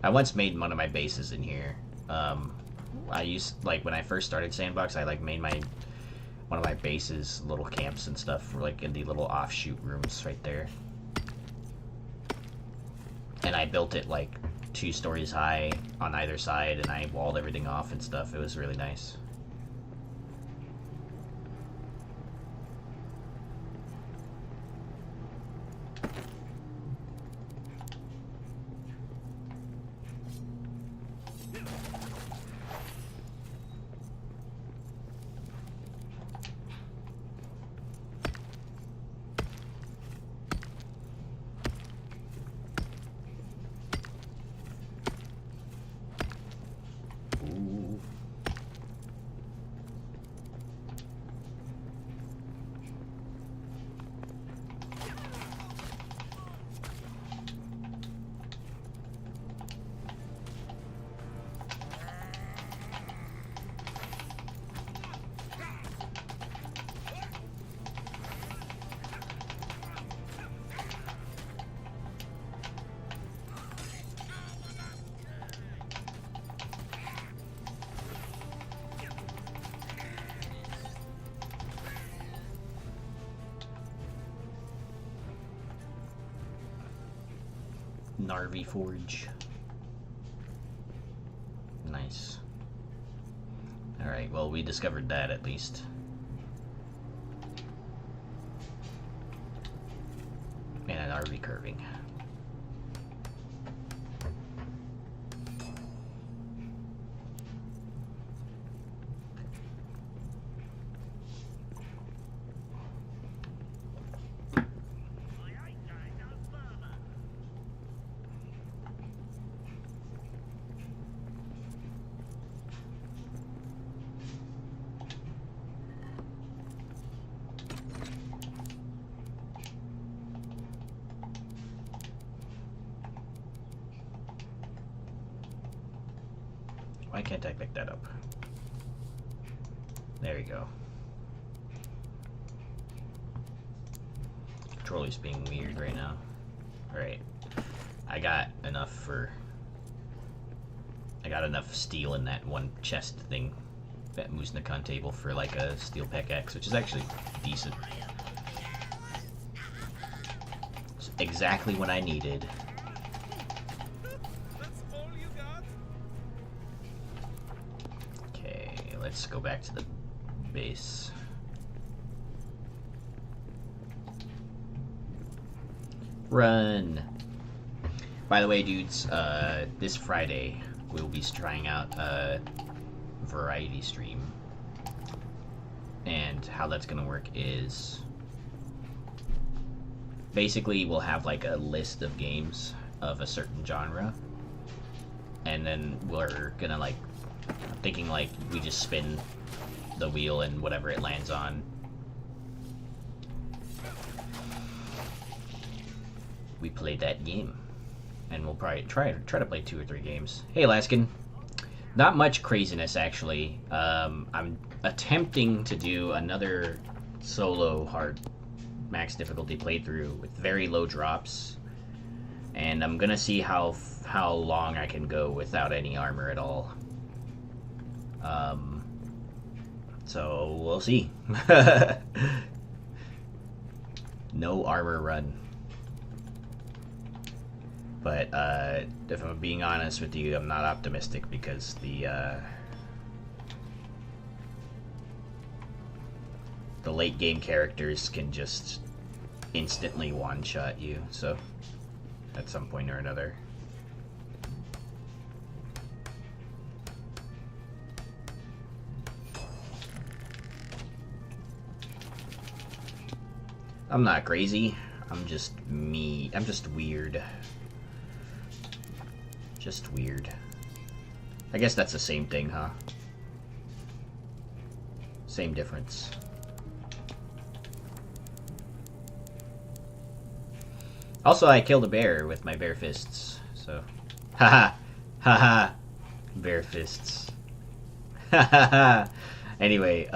I once made one of my bases in here. I used, like, when I first started Sandbox, I like made one of my bases, little camps and stuff, for like in the little offshoot rooms right there. And I built it like 2 stories high on either side, and I walled everything off and stuff. It was really nice. Ooh. Narvi Forge. Nice. Alright, well, we discovered that at least. And an RV curving. Why can't I pick that up? There you go. Controller's being weird right now. Alright. I got enough steel in that one chest thing. That Musnakan table for like a steel pickaxe, which is actually decent. It's exactly what I needed. Let's go back to the base. Run! By the way, dudes, this Friday we'll be trying out a variety stream. And how that's gonna work is basically we'll have like a list of games of a certain genre, and then we're gonna like, I'm thinking like we just spin the wheel and whatever it lands on, we play that game. And we'll probably try to play 2 or 3 games. Hey Laskin. Not much craziness actually. I'm attempting to do another solo hard max difficulty playthrough with very low drops. And I'm gonna see how long I can go without any armor at all. So we'll see. No armor run. But if I'm being honest with you, I'm not optimistic because the late game characters can just instantly one-shot you, so at some point or another. I'm not crazy. I'm just me. I'm just weird. Just weird. I guess that's the same thing, huh? Same difference. Also, I killed a bear with my bare fists, so... Haha! Haha! Bare fists. Haha! Anyway,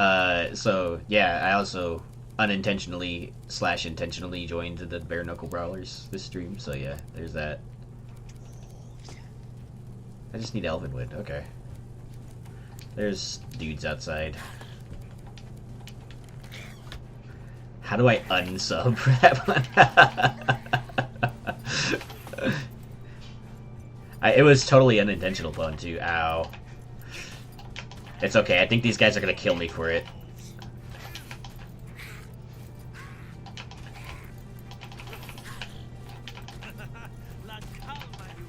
so, yeah, I also unintentionally / intentionally joined the Bare Knuckle Brawlers this stream, so yeah, there's that. I just need Elvenwood, okay. There's dudes outside. How do I unsub for that one? It was totally unintentional pun too. Ow. It's okay, I think these guys are gonna kill me for it. La calma you.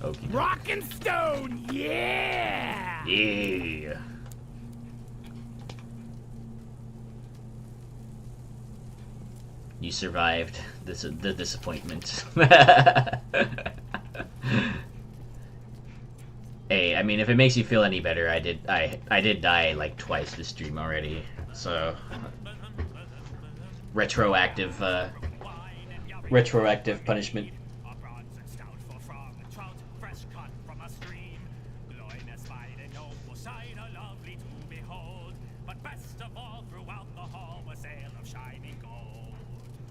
Okie Rock and stone, yeah! yeah. You survived the disappointment. Hey, I mean, if it makes you feel any better, I did die like twice this stream already, so retroactive punishment. A bronze and stout for frog, trout, fresh cut from a stream. Loin espied a noble sight, a lovely to behold. But best of all, throughout the hall was sail of shining gold.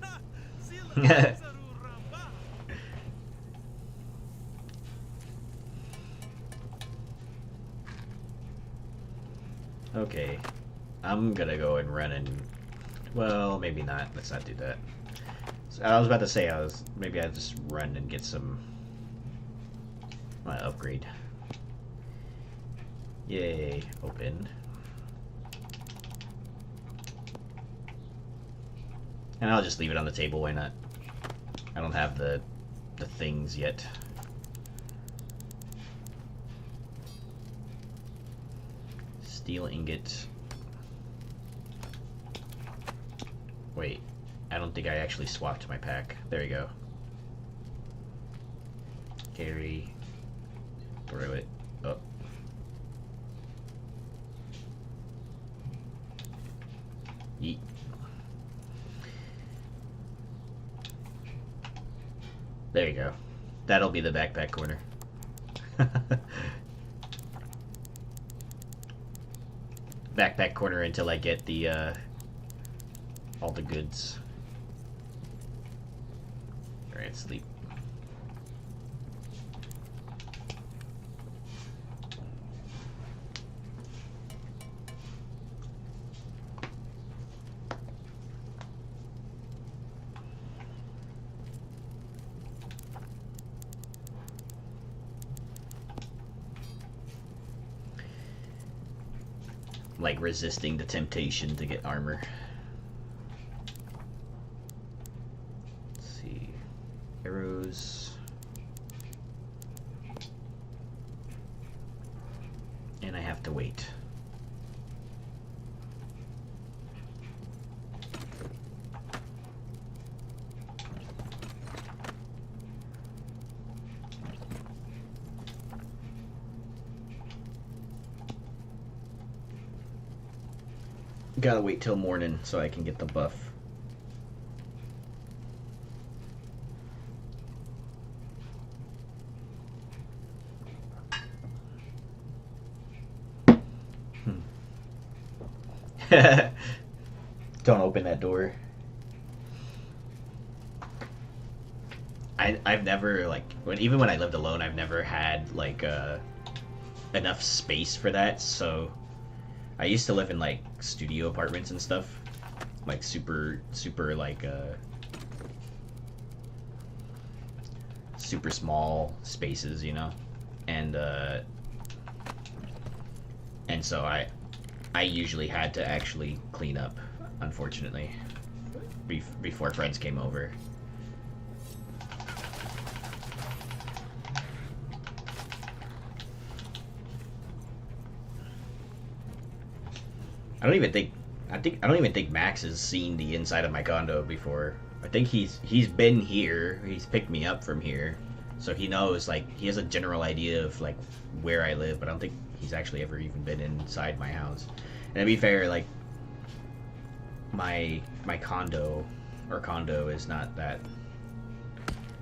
Ha! Sila Zaru Ramba. Okay, I'm gonna go and run and... Well, maybe not. Let's not do that. So I was about to say, maybe I'll just run and get some... my upgrade. Yay, open. And I'll just leave it on the table, why not? I don't have the things yet. Steel ingot. Wait, I don't think I actually swapped my pack. There you go. Carry. Throw it up. Yeet. There you go. That'll be the backpack corner. Backpack corner until I get the all the goods. Alright, sleep. Like resisting the temptation to get armor. Let's see. Arrows. And I have to wait. Gotta wait till morning so I can get the buff. Don't open that door. I've never, like, even when I lived alone, I've never had, like, enough space for that, so I used to live in, like, studio apartments and stuff. Like, super, like, super small spaces, you know? And so I usually had to actually clean up, unfortunately, before friends came over. I don't even think Max has seen the inside of my condo before. I think he's been here. He's picked me up from here, so he knows, like, he has a general idea of, like, where I live, but I don't think he's actually ever even been inside my house. And to be fair, like, my condo is not that,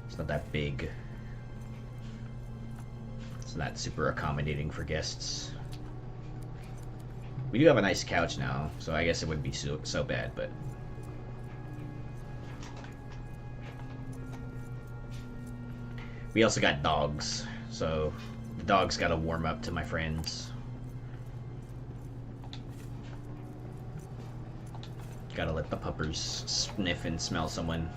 it's not that big. It's not super accommodating for guests. We do have a nice couch now, so I guess it wouldn't be so bad, but... We also got dogs, so the dogs gotta warm up to my friends. Gotta let the puppers sniff and smell someone.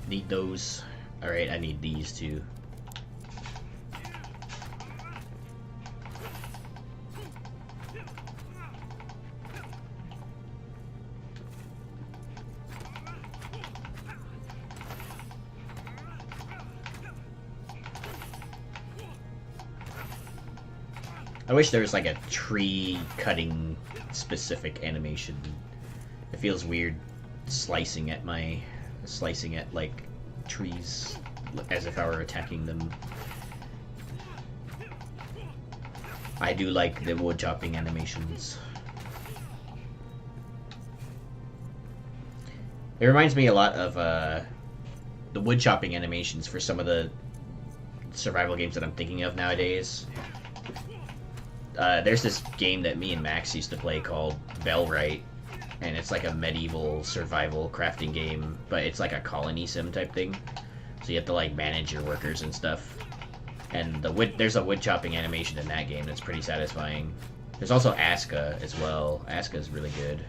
Need those. Alright, I need these too. I wish there was like a tree cutting specific animation. It feels weird slicing at like trees as if I were attacking them. I do like the wood chopping animations. It reminds me a lot of the wood chopping animations for some of the survival games that I'm thinking of nowadays. There's this game that me and Max used to play called Bellwright, and it's like a medieval survival crafting game, but it's like a colony sim type thing. So you have to like manage your workers and stuff. And there's a wood chopping animation in that game that's pretty satisfying. There's also Aska as well. Aska is really good.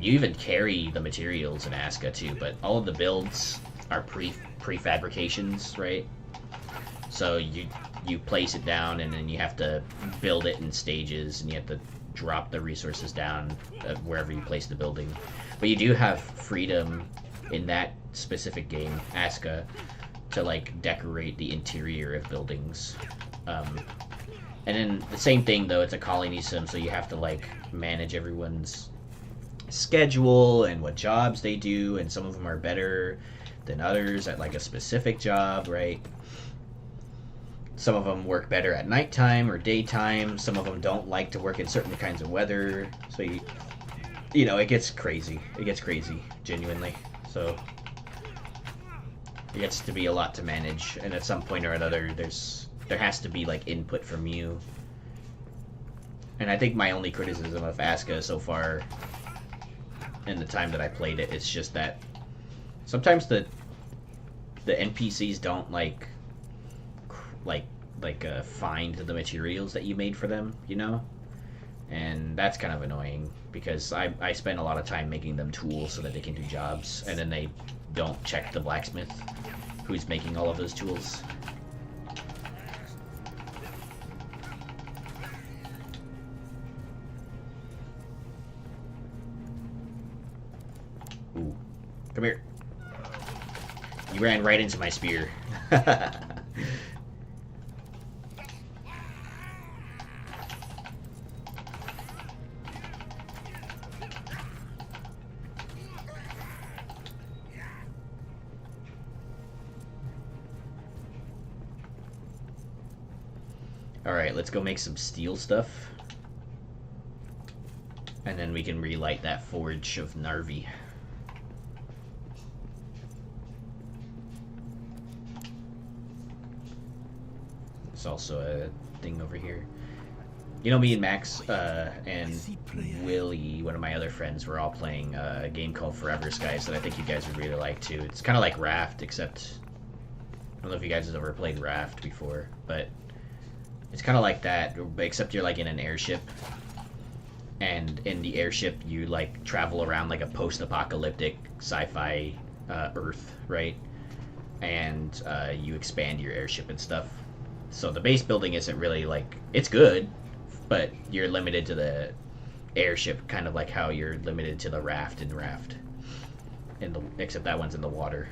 You even carry the materials in Aska too, but all of the builds are prefabrications, right? So you place it down, and then you have to build it in stages, and you have to drop the resources down wherever you place the building. But you do have freedom in that specific game, Aska, to like decorate the interior of buildings. And then the same thing though, it's a colony sim, so you have to like manage everyone's schedule and what jobs they do, and some of them are better than others at like a specific job, right? Some of them work better at nighttime or daytime. Some of them don't like to work in certain kinds of weather. So you know, it gets crazy. It gets crazy, genuinely. So it gets to be a lot to manage, and at some point or another, there has to be like input from you. And I think my only criticism of Aska so far, in the time that I played it, it's just that sometimes the NPCs don't like find the materials that you made for them, you know? And that's kind of annoying because I spend a lot of time making them tools so that they can do jobs, and then they don't check the blacksmith who's making all of those tools. Ooh. Come here. You ran right into my spear. Alright, let's go make some steel stuff. And then we can relight that forge of Narvi. There's also a thing over here. You know, me and Max and Willie, one of my other friends, were all playing a game called Forever Skies that I think you guys would really like too. It's kind of like Raft, except I don't know if you guys have ever played Raft before, but it's kind of like that, except you're like in an airship, and in the airship you like travel around like a post-apocalyptic sci-fi Earth, right? And you expand your airship and stuff. So the base building isn't really like, it's good, but you're limited to the airship, kind of like how you're limited to the raft in Raft, except that one's in the water.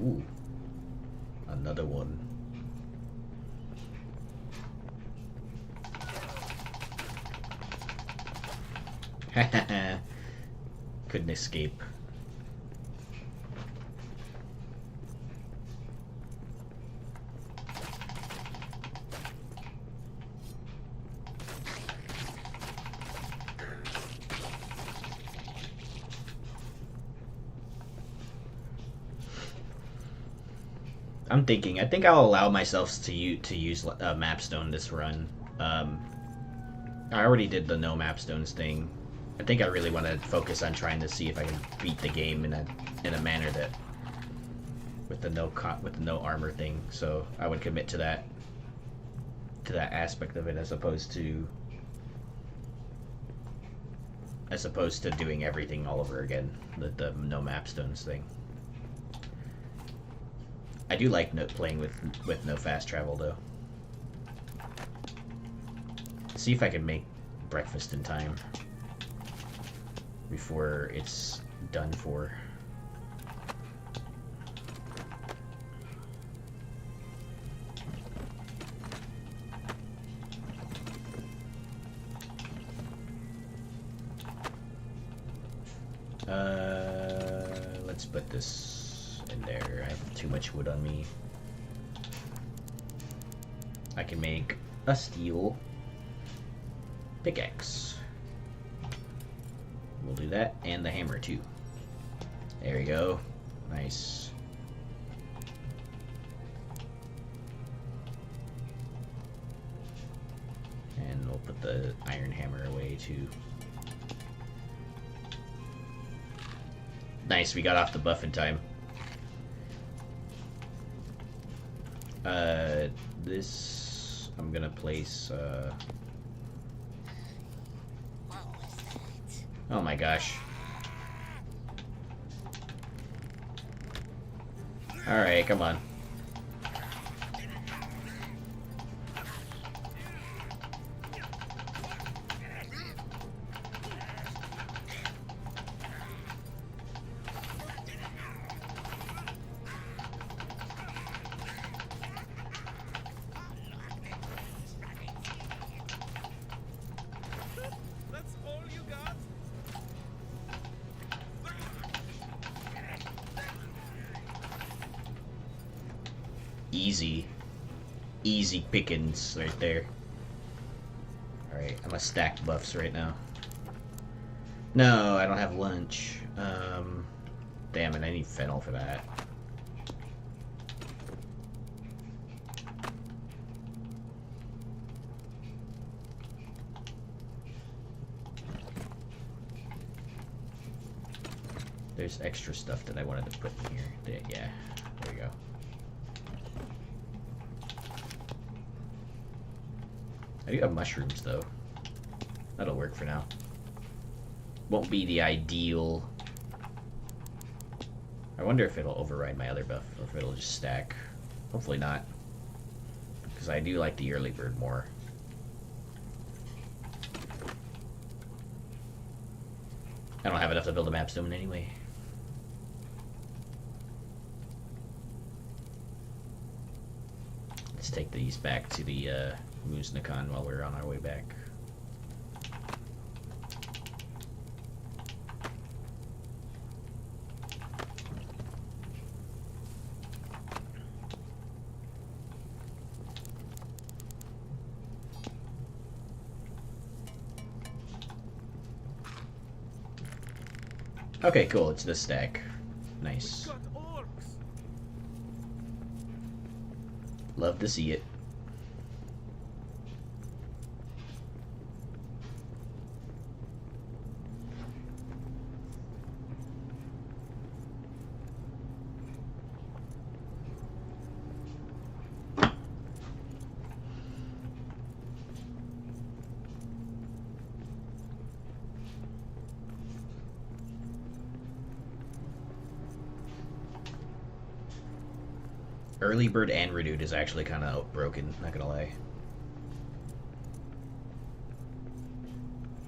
Ooh, another one. Couldn't escape. I think I'll allow myself to use Mapstone this run. I already did the no Mapstones thing. I think I really want to focus on trying to see if I can beat the game in a manner that with the no armor thing. So I would commit to that aspect of it as opposed to doing everything all over again. The no Mapstones thing. I do like playing with no fast travel, though. See if I can make breakfast in time before it's done for. Let's put this in there. I have too much wood on me. I can make a steel pickaxe. We'll do that, and the hammer too. There we go. Nice. And we'll put the iron hammer away too. Nice, we got off the buff in time. This I'm gonna place. Oh my gosh. Alright, come on. That's all you got? Easy pickings right there. Alright, I'm gonna stack buffs right now. No, I don't have lunch. Damn it, I need fennel for that. There's extra stuff that I wanted to put in here. Yeah, there you go. I do have mushrooms, though. That'll work for now. Won't be the ideal. I wonder if it'll override my other buff, or if it'll just stack. Hopefully not. Because I do like the early bird more. I don't have enough to build a map soon anyway. Let's take these back to the Muznikan while we're on our way back. Okay, cool. It's this stack. Nice. Got orcs. Love to see it. Early bird and renewed is actually kind of broken, not gonna lie.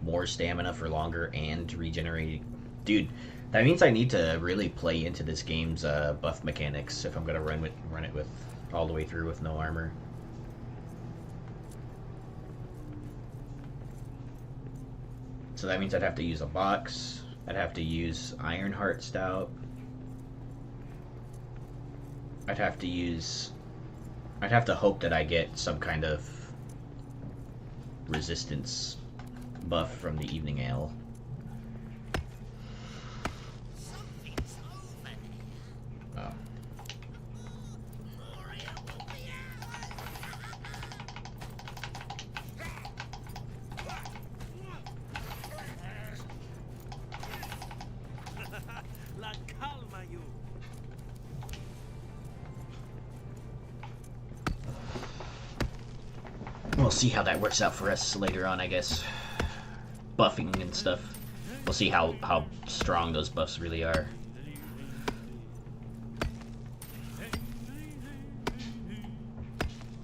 More stamina for longer and regenerating. Dude, that means I need to really play into this game's buff mechanics if I'm gonna run it with all the way through with no armor. So that means I'd have to use a box. I'd have to use Ironheart Stout. I'd have to hope that I get some kind of resistance buff from the evening ale. Something's over there. Oh. Moria will be La calma you. We'll see how that works out for us later on, I guess. Buffing and stuff. We'll see how strong those buffs really are.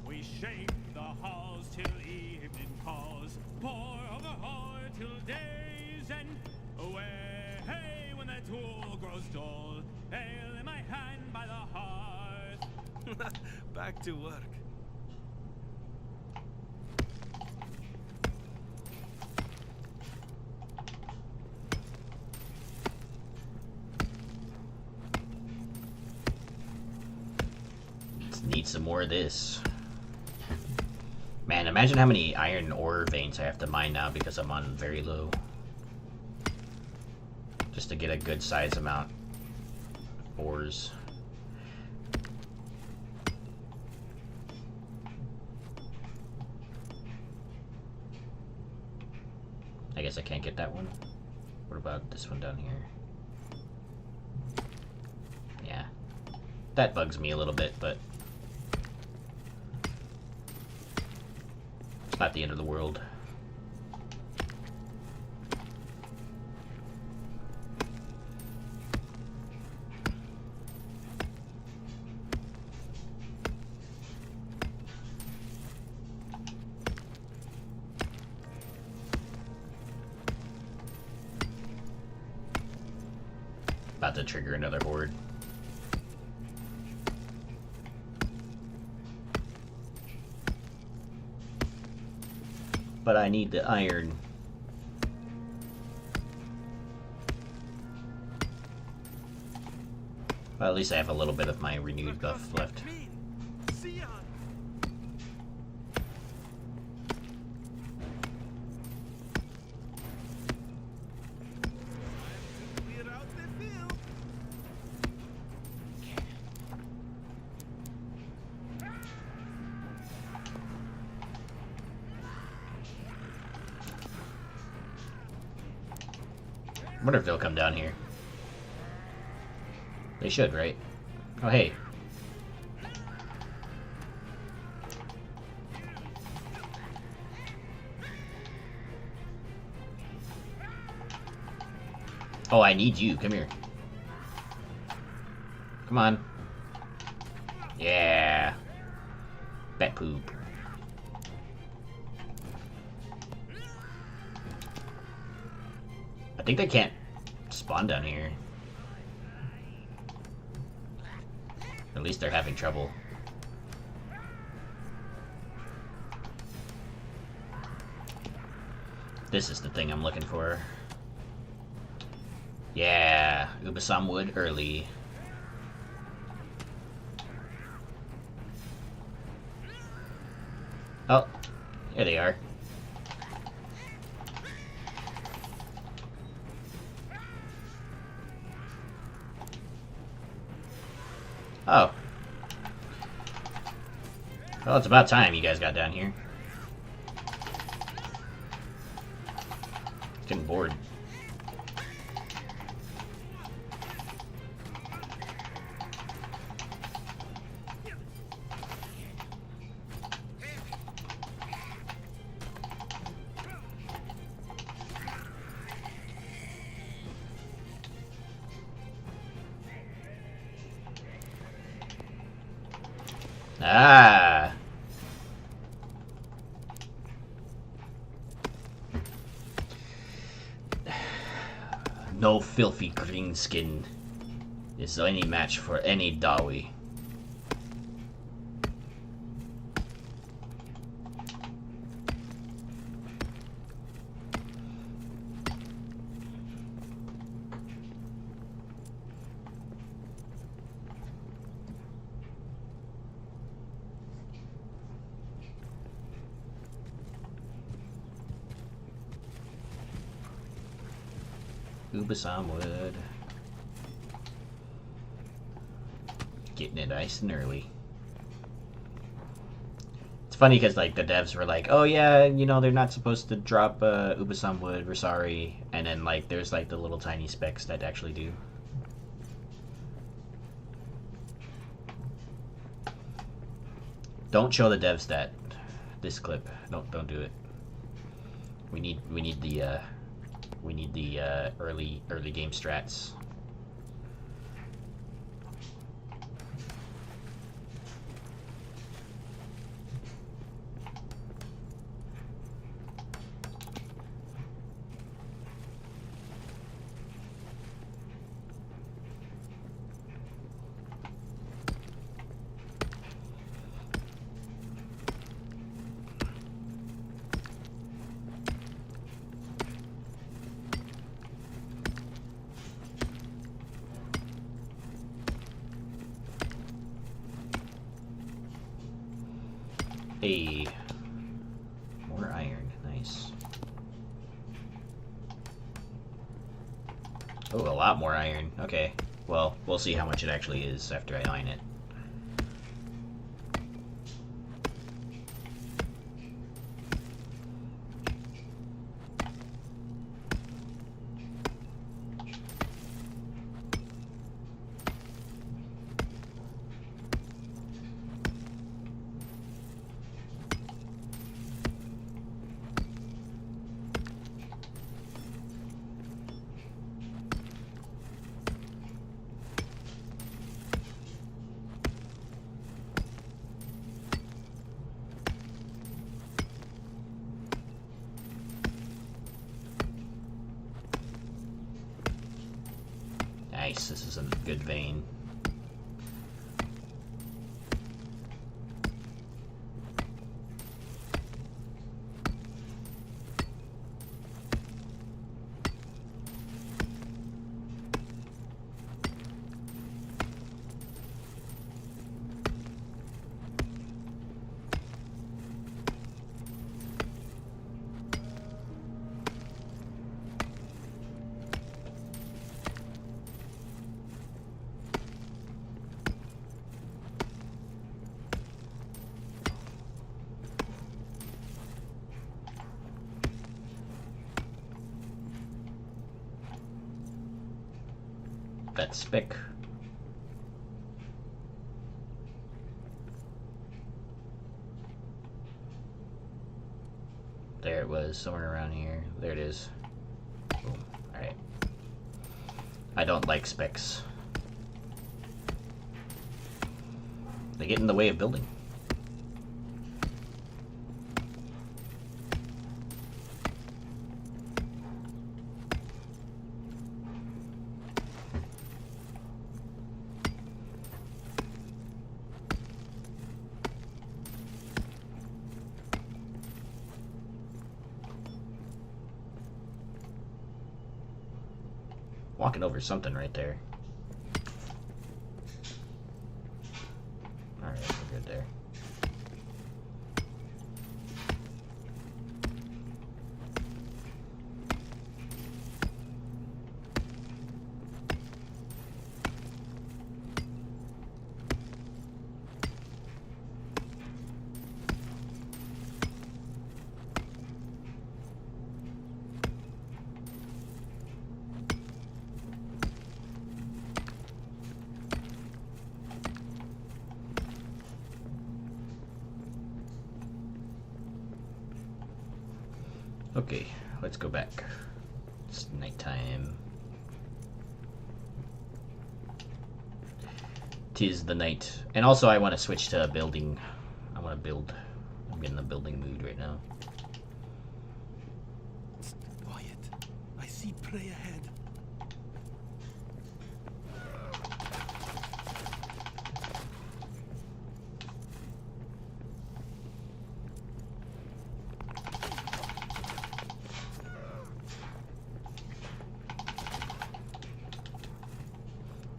We shake the halls till evening calls, pour over heart till days end away. Hey, when that tool grows dull, ale in my hand by the hearth. Back to work. Need some more of this. Man, imagine how many iron ore veins I have to mine now because I'm on very low. Just to get a good size amount of ores. I guess I can't get that one. What about this one down here? Yeah. That bugs me a little bit, but it's not the end of the world. About to trigger another horde. But I need the iron. Well, at least I have a little bit of my renewed buff left. See ya. Clear out the field. I wonder if they'll come down here. They should, right? Oh, hey. Oh, I need you. Come here. Come on. Yeah. Bat poop. I think they can't spawn down here. At least they're having trouble. This is the thing I'm looking for. Yeah, Ubasam wood early. Oh, here they are. Oh. Well, it's about time you guys got down here. Getting bored. Ah. No filthy greenskin is any match for any Dawi. Ubasam wood. Getting it nice and early. It's funny because like the devs were like, oh yeah, you know, they're not supposed to drop Ubasam wood, we're sorry. And then like there's like the little tiny specks that actually do. Don't show the devs that this clip. Don't do it. We need the early game strats. Hey, more iron, nice. Oh, a lot more iron. Okay, well, we'll see how much it actually is after I mine it. Nice, this is a good vein. That spick. was somewhere around here. There it is. Boom. Alright. I don't like specs. They get in the way of building. Walking over something right there. Alright, we're good there. Okay, let's go back. It's nighttime. 'Tis the night. And also I want to switch to building. I want to build. I'm in the building mood right now. Quiet. I see prey ahead.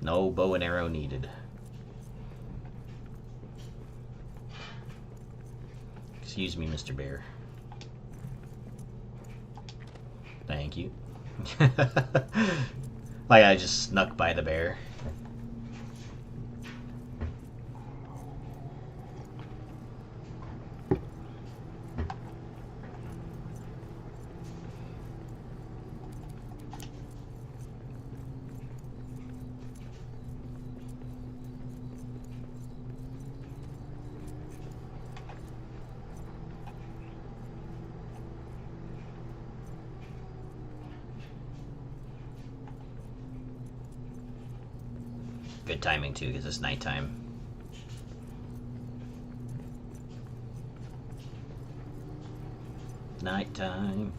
No bow and arrow needed. Excuse me, Mr. Bear. Thank you. Like I just snuck by the bear. Good timing too, because it's nighttime. Nighttime.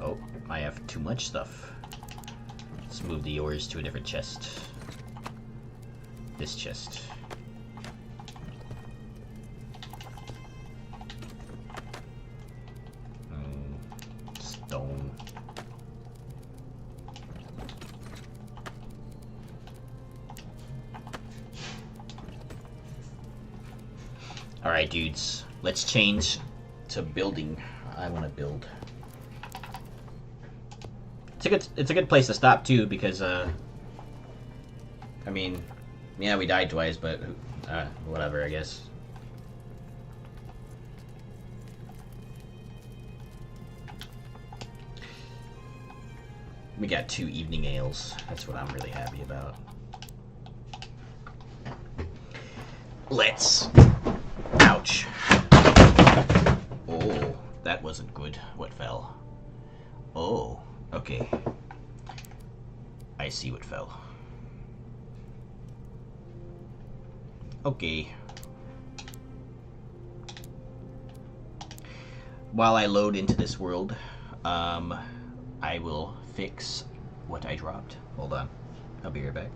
Oh, I have too much stuff. Let's move the ores to a different chest. This chest. Stone. Alright, dudes. Let's change to building. I want to build. It's a good place to stop too, because I mean, yeah, we died twice, but whatever, I guess. We got 2 evening ales. That's what I'm really happy about. Let's. Ouch. Oh, that wasn't good. What fell? Oh. Okay. I see what fell. Okay. While I load into this world, I will fix what I dropped. Hold on. I'll be right back.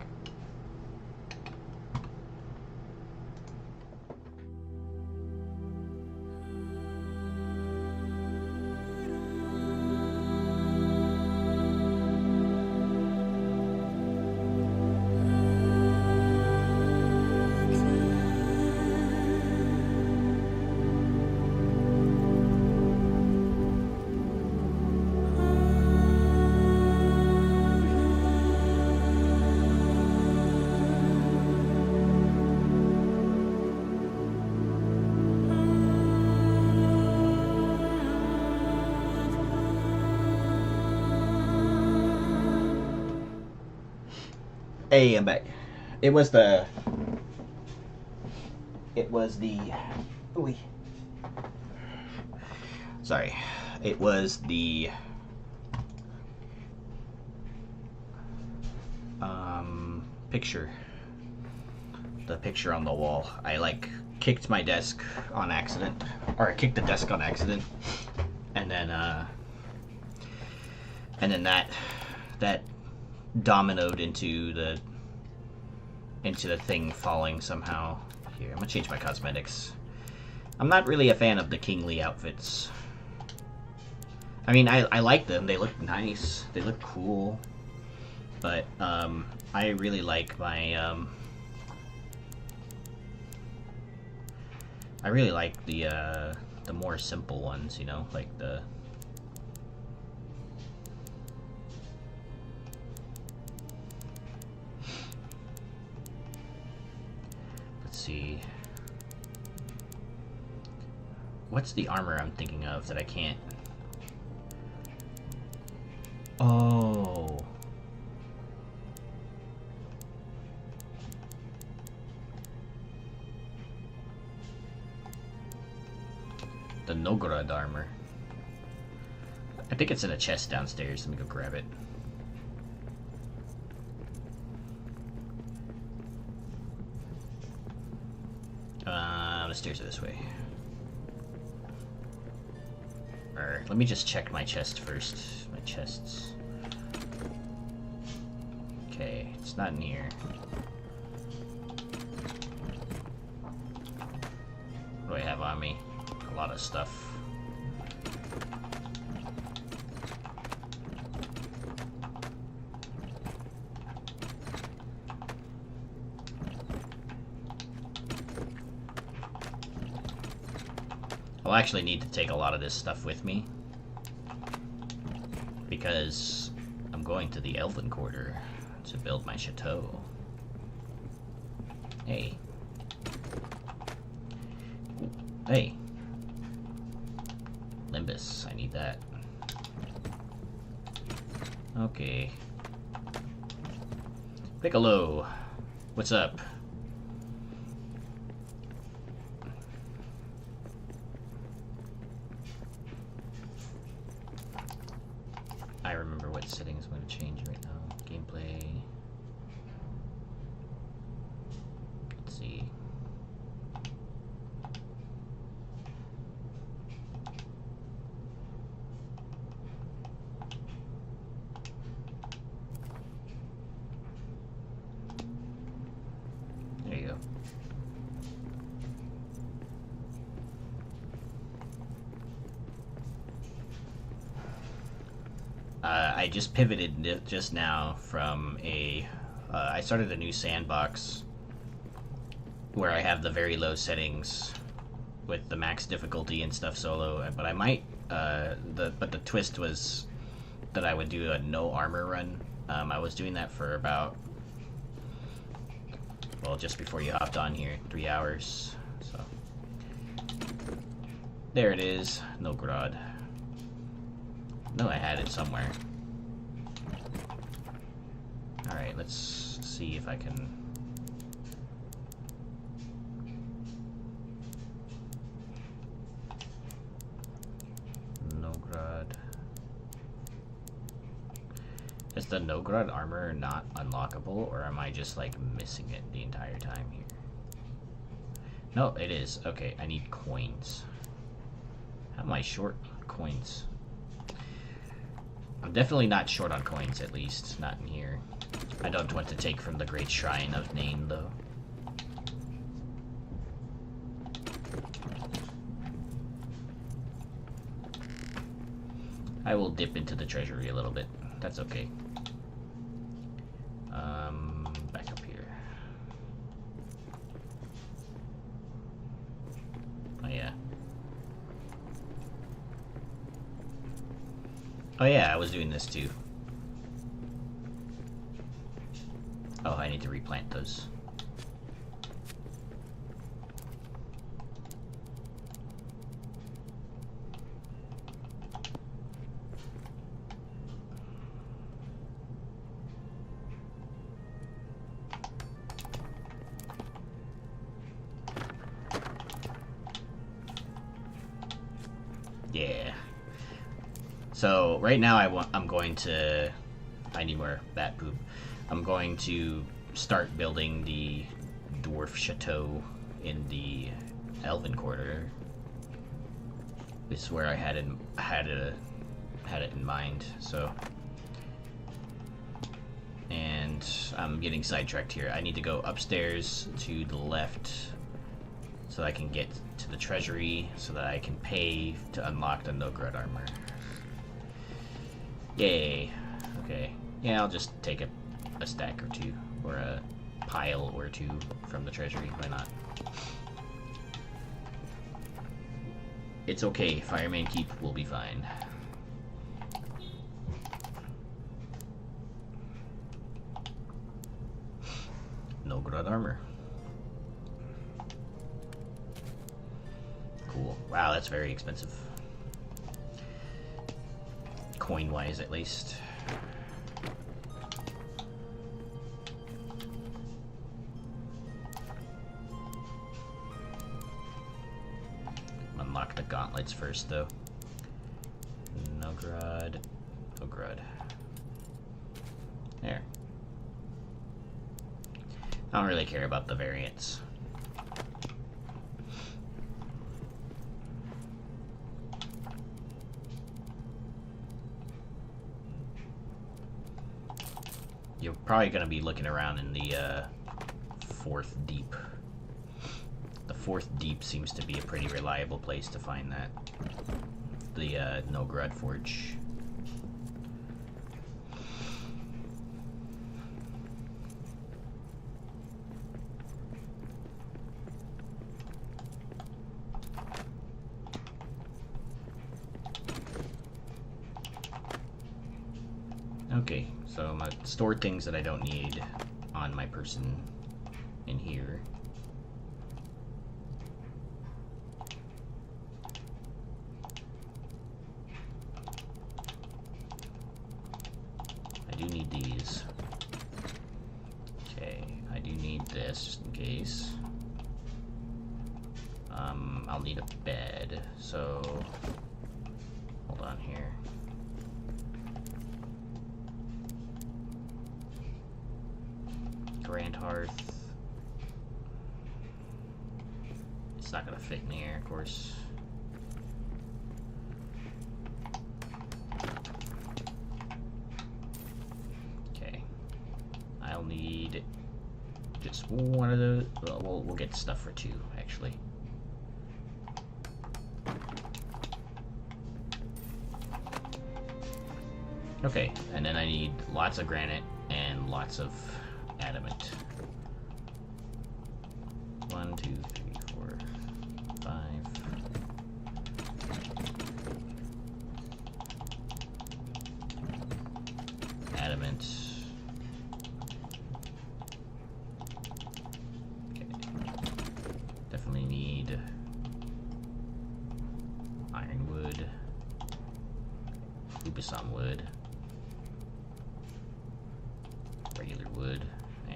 Hey, I'm back. It was the. It was the. Ooh. Sorry. It was the. Picture. The picture on the wall. I like kicked my desk on accident, or I kicked the desk on accident, and then that dominoed into the thing falling somehow. Here, I'm gonna change my cosmetics. I'm not really a fan of the kingly outfits. I mean, I like them. They look nice. They look cool. But I really like my I really like the more simple ones, you know, like the. Let's see. What's the armor I'm thinking of that I can't? Oh. The Novgorod armor. I think it's in a chest downstairs. Let me go grab it. The stairs are this way. Let me just check my chest first. My chests. Okay, it's not in here. What do I have on me? A lot of stuff. I'll actually need to take a lot of this stuff with me because I'm going to the Elven Quarter to build my chateau. Hey. Ooh. Hey. Limbus, I need that. Okay. Piccolo, what's up? I remember what settings I'm going to change right now. Gameplay. Let's see. There you go. I just pivoted just now from a. I started a new sandbox where I have the very low settings with the max difficulty and stuff solo. But I might. But the twist was that I would do a no armor run. I was doing that for about. Well, just before you hopped on here, 3 hours. So there it is, Novgorod. No, I had it somewhere. Alright, let's see if I can... Novgorod. Is the Novgorod armor not unlockable, or am I just, like, missing it the entire time here? No, it is. Okay, I need coins. How am I short on coins? I'm definitely not short on coins, at least. Not in here. I don't want to take from the Great Shrine of Nain, though. I will dip into the treasury a little bit. That's okay. Back up here. Oh, yeah. Oh yeah, I was doing this too. Oh, I need to replant those. So right now I'm going to. I need more bat poop. I'm going to start building the dwarf chateau in the Elven Quarter. This is where I had it in mind. So, and I'm getting sidetracked here. I need to go upstairs to the left so that I can get to the treasury so that I can pay to unlock the Nogrod armor. Yay. Okay. Yeah, I'll just take a stack or two, or a pile or two from the treasury. Why not? It's okay. Fireman Keep will be fine. Nogrod armor. Cool. Wow, that's very expensive. Coin-wise, at least. Unlock the gauntlets first, though. Nogrod. Nogrod. There. I don't really care about the variants. You're probably going to be looking around in the fourth deep. The fourth deep seems to be a pretty reliable place to find that. The Nogrod Forge. Okay, so I'm gonna store things that I don't need on my person in here. I do need these. Okay, I do need this just in case. I'll need a bed, so hold on here. Grand Hearth. It's not gonna fit in here, of course. Okay. I'll need just one of those. Well, we'll get stuff for two, actually. Okay, and then I need lots of granite and lots of adamant. 1, 2, 3, 4, 5. Adamant. Okay. Definitely need ironwood, Upasan wood, regular wood,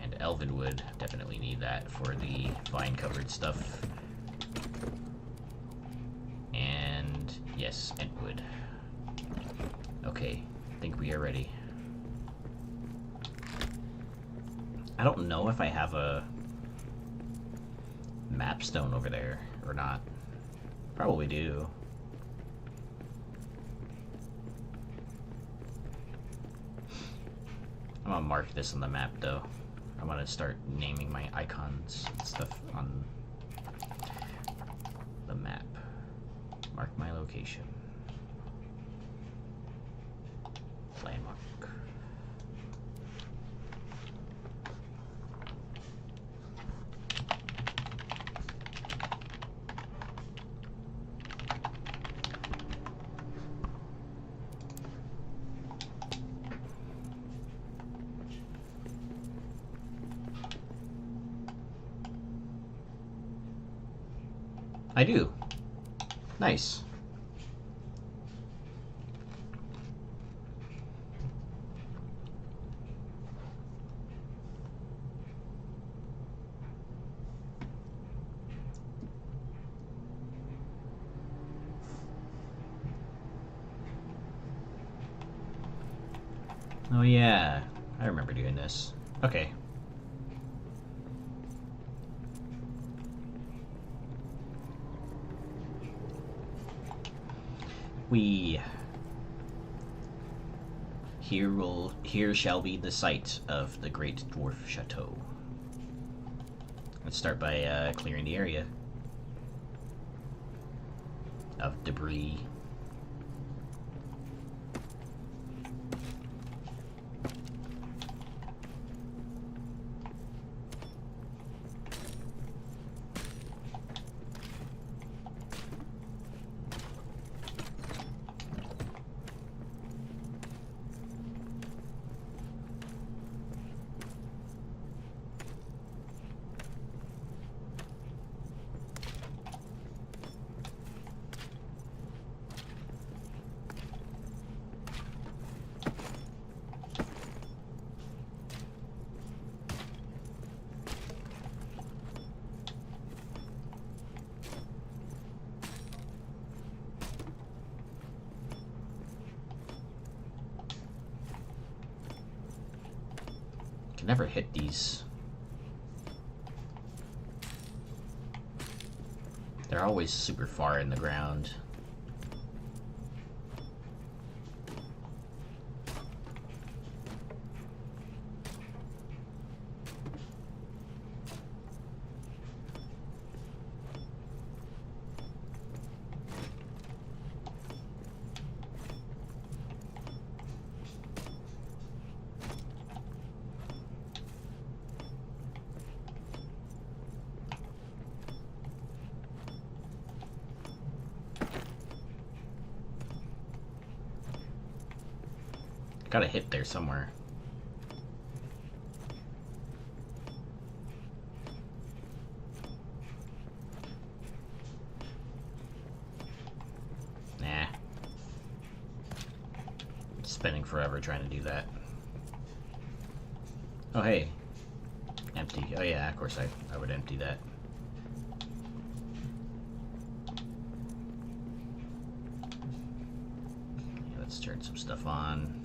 and elven wood. Definitely need that for the vine covered stuff. And yes, Entwood. Okay, I think we are ready. I don't know if I have a map stone over there or not. Probably do. I'm gonna mark this on the map though. I'm gonna start naming my icons and stuff on the map. Mark my location. Landmark. I do. Nice. Oh yeah, I remember doing this. Okay. Here shall be the site of the Great Dwarf Chateau. Let's start by clearing the area of debris. Can never hit these. They're always super far in the ground. Got a hit there somewhere. Nah. Spending forever trying to do that. Oh hey. Empty. Oh yeah, of course I would empty that. Let's turn some stuff on.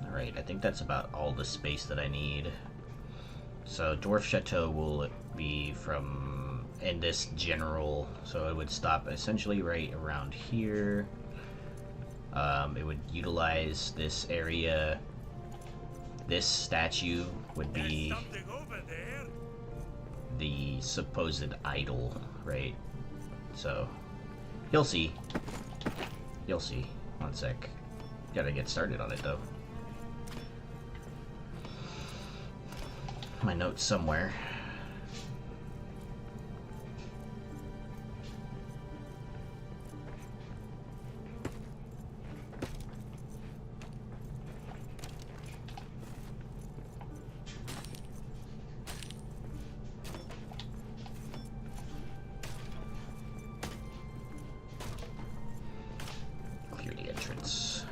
Alright, I think that's about all the space that I need. So Dwarf Chateau will be from in this general, so it would stop essentially right around here. It would utilize this area. This statue would be Something over there. the supposed idol, right? So you'll see. You'll see. One sec. Gotta get started on it though. My notes somewhere. Clear the entrance.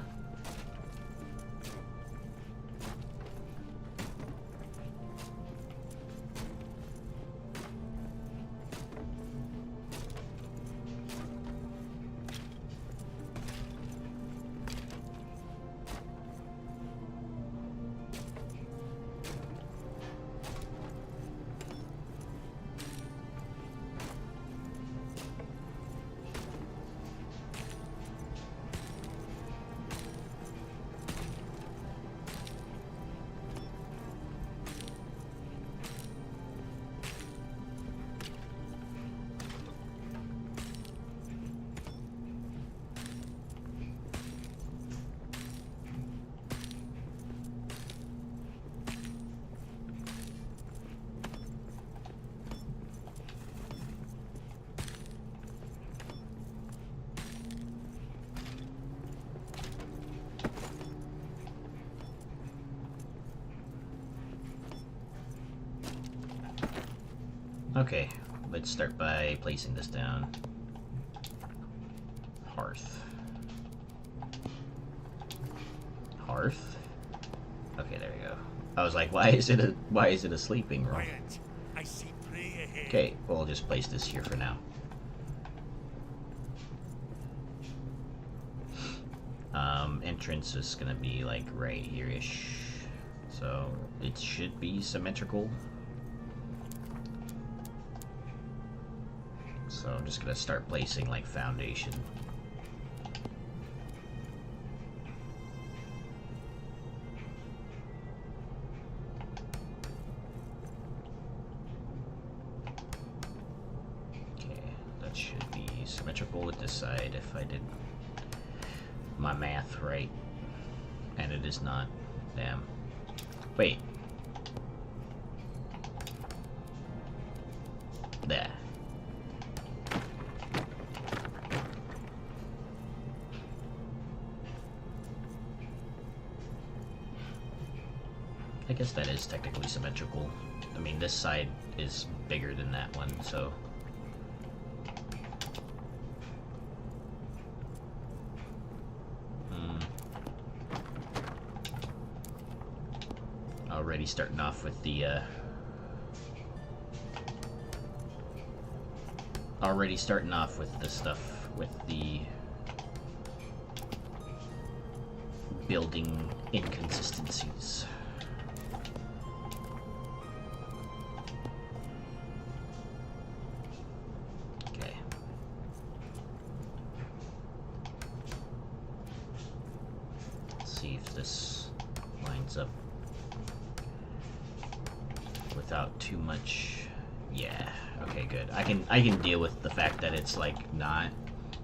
Okay, let's start by placing this down. Hearth. Hearth? Okay, there we go. I was like, why is it a sleeping room? Quiet. I see prey ahead. Okay, we'll just place this here for now. Entrance is gonna be like right here-ish. So it should be symmetrical. So I'm just gonna start placing like foundation. Okay, that should be symmetrical with this side if I did my math right. And it is not. Damn. Wait. There. I guess that is technically symmetrical. I mean, this side is bigger than that one, so... Already starting off with the, Already starting off with the stuff, with the... building inconsistencies. Okay. Let's see if this lines up without too much. Yeah, okay, good. I can deal with the fact that it's like not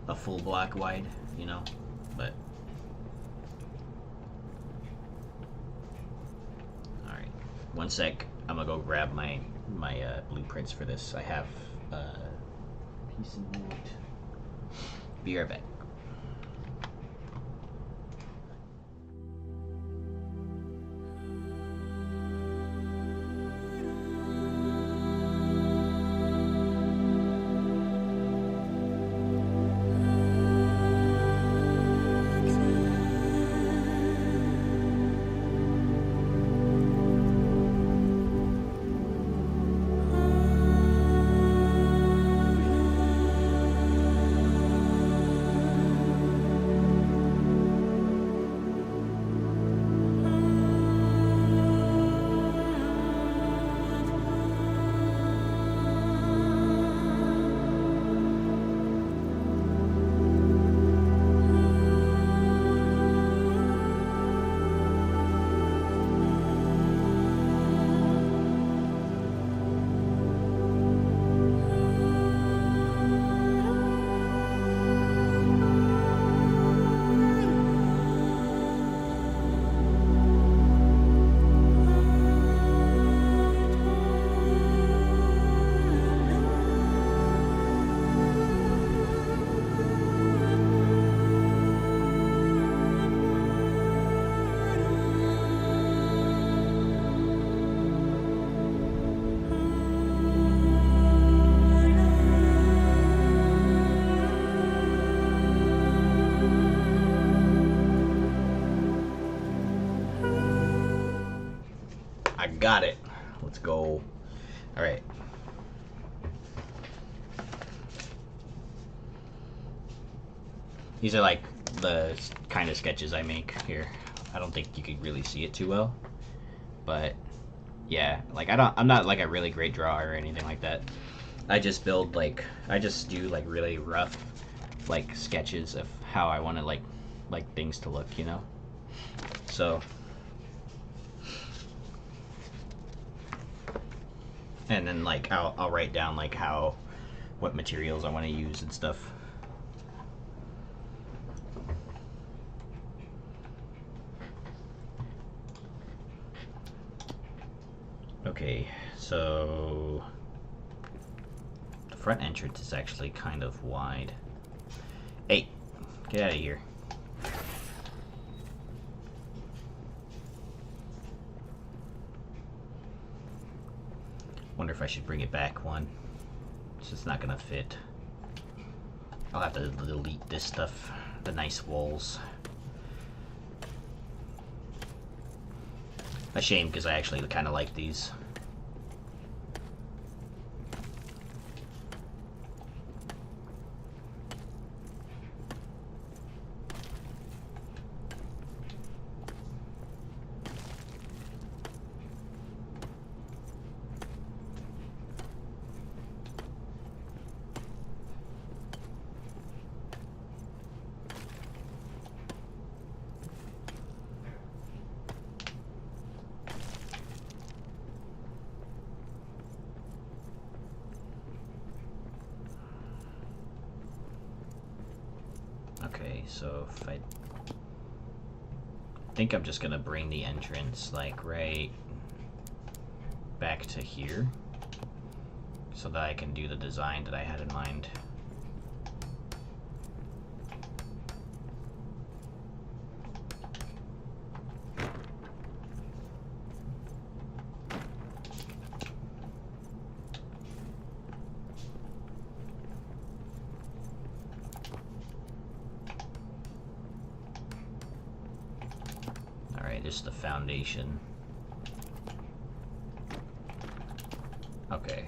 a full block wide, you know, but alright. One sec, I'm gonna go grab my blueprints for this. I have piece of wood. Be right back. I got it. Let's go. Alright. These are like the kind of sketches I make here. I don't think you could really see it too well. But yeah, like I'm not like a really great drawer or anything like that. I just do like really rough like sketches of how I want to like things to look, you know? So and then like I'll write down like what materials I want to use and stuff. Okay, so the front entrance is actually kind of wide. Hey, get out of here. Wonder if I should bring it back one. It's just not gonna fit. I'll have to delete this stuff. The nice walls. A shame, because I actually kind of like these. Okay, so if I think I'm just gonna bring the entrance like right back to here so that I can do the design that I had in mind. Just the foundation. Okay.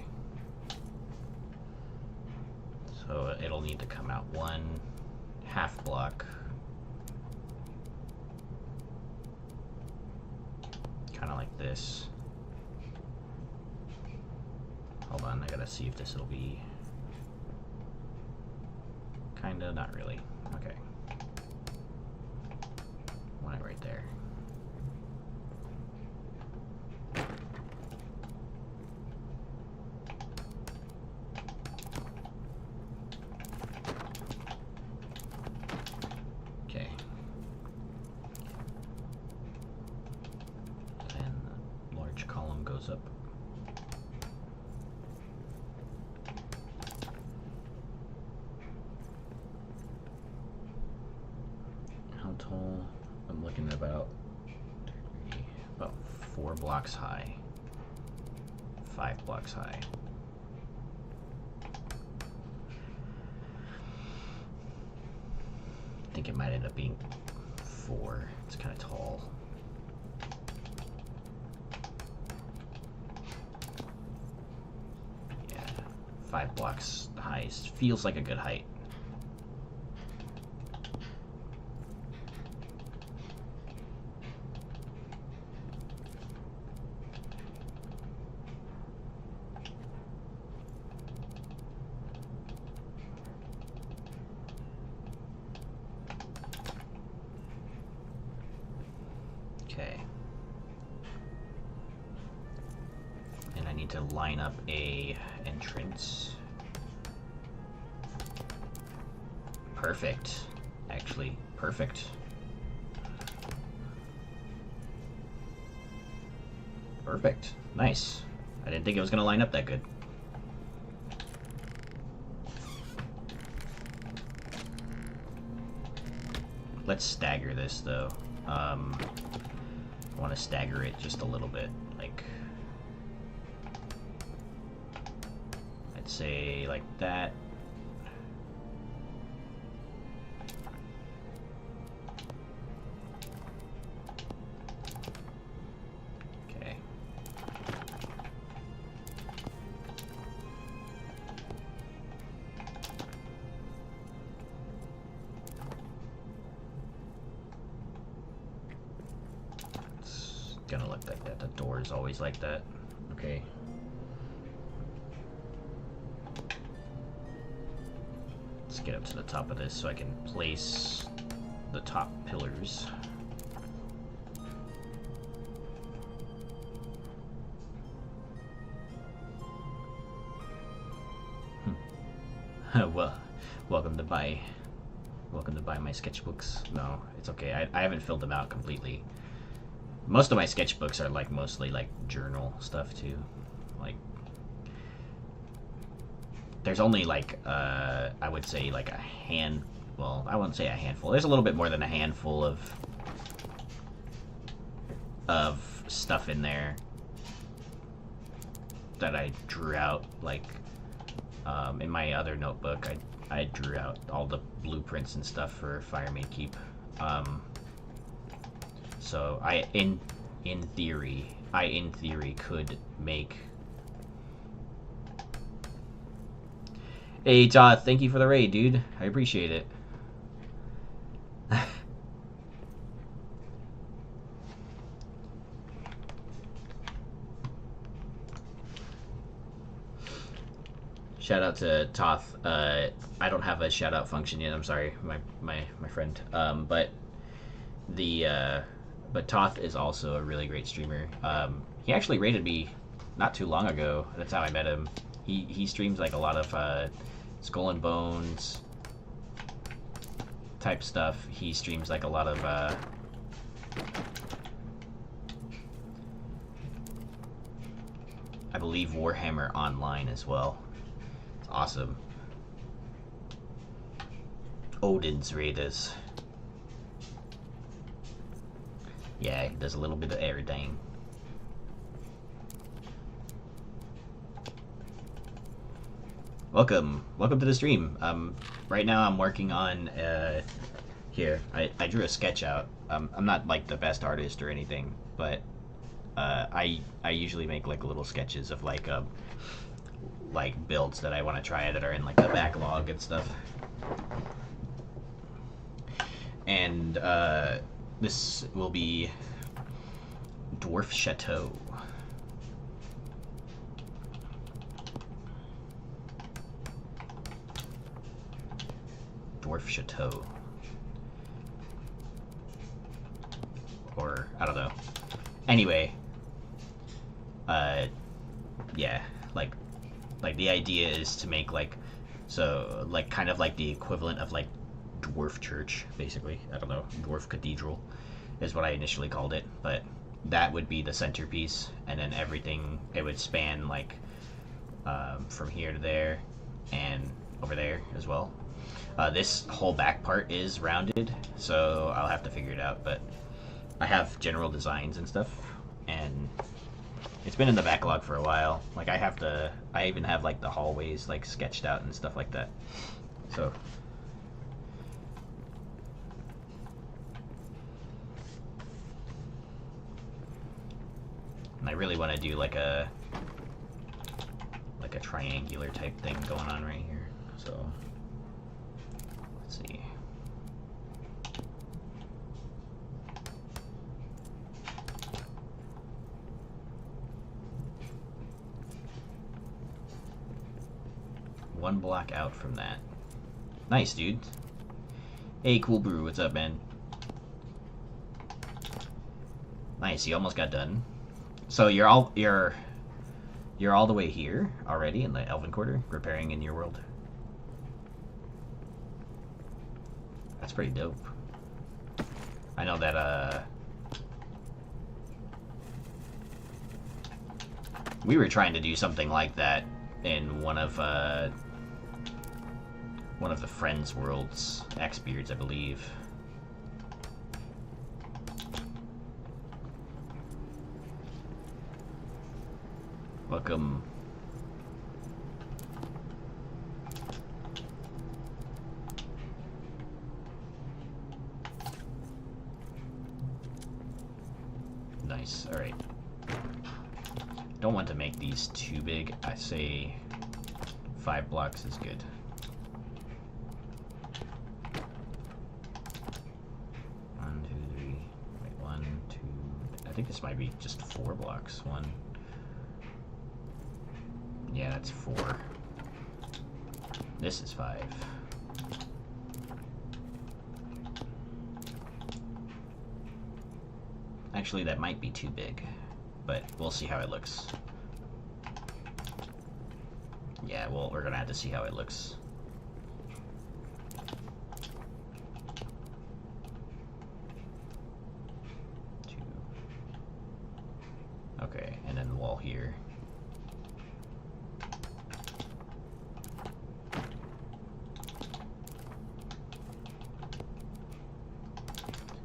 So it'll need to come out 1/2 block. Kind of like this. Hold on, I gotta see if this will be... Kinda, not really. Okay. One right there. Up. How tall? I'm looking at about 4 blocks high, 5 blocks high. I think it might end up being 4. It's kind of tall. Yeah, 5 blocks high feels like a good height. Okay. And I need to line up a entrance. Perfect. Actually, perfect. Perfect. Nice. I didn't think it was going to line up that good. Let's stagger this, though. I want to stagger it just a little bit, like, I'd say like that. Okay. Gonna look like that. The door is always like that. Okay. Let's get up to the top of this so I can place the top pillars. Well, welcome to buy my sketchbooks. No, it's okay. I haven't filled them out completely. Most of my sketchbooks are like mostly like journal stuff too. Like there's only like I would say like well, I wouldn't say a handful. There's a little bit more than a handful of stuff in there that I drew out, like, in my other notebook, I drew out all the blueprints and stuff for Firemaid Keep. So in theory could make. Hey Todd, thank you for the raid, dude. I appreciate it. Shout out to Toth. I don't have a shout out function yet. I'm sorry, my friend. But Toth is also a really great streamer. He actually rated me not too long ago. That's how I met him. He streams like a lot of Skull and Bones type stuff. He streams like a lot of I believe Warhammer Online as well. It's awesome. Odin's Raiders. Yeah, he does a little bit of everything. Welcome to the stream. Right now I'm working on, here, I drew a sketch out. I'm not like the best artist or anything, but I usually make like little sketches of like builds that I want to try that are in like the backlog and stuff. And this will be Dwarf Chateau. Dwarf Chateau. Or, I don't know. Anyway. Yeah. Like the idea is to make like, so, like, kind of like the equivalent of like Dwarf Church, basically. I don't know. Dwarf Cathedral is what I initially called it. But that would be the centerpiece. And then everything, it would span like from here to there and over there as well. This whole back part is rounded, so I'll have to figure it out, but I have general designs and stuff, and it's been in the backlog for a while. Like, I even have like the hallways like sketched out and stuff like that. So and I really want to do like a triangular type thing going on right here. So let's see. One block out from that. Nice, dude. Hey, Cool Brew, what's up, man? Nice, you almost got done. So you're all the way here already in the Elven Quarter, repairing in your world. That's pretty dope. I know that we were trying to do something like that in one of the Friends Worlds, Xbeards, I believe. Welcome. Nice, alright. Don't want to make these too big. I say 5 blocks is good. One, two, three. Wait, 1, 2. I think this might be just 4 blocks. 1. Yeah, that's 4. This is 5. Actually, that might be too big, but we'll see how it looks. Yeah, well, we're gonna have to see how it looks. Okay, and then the wall here.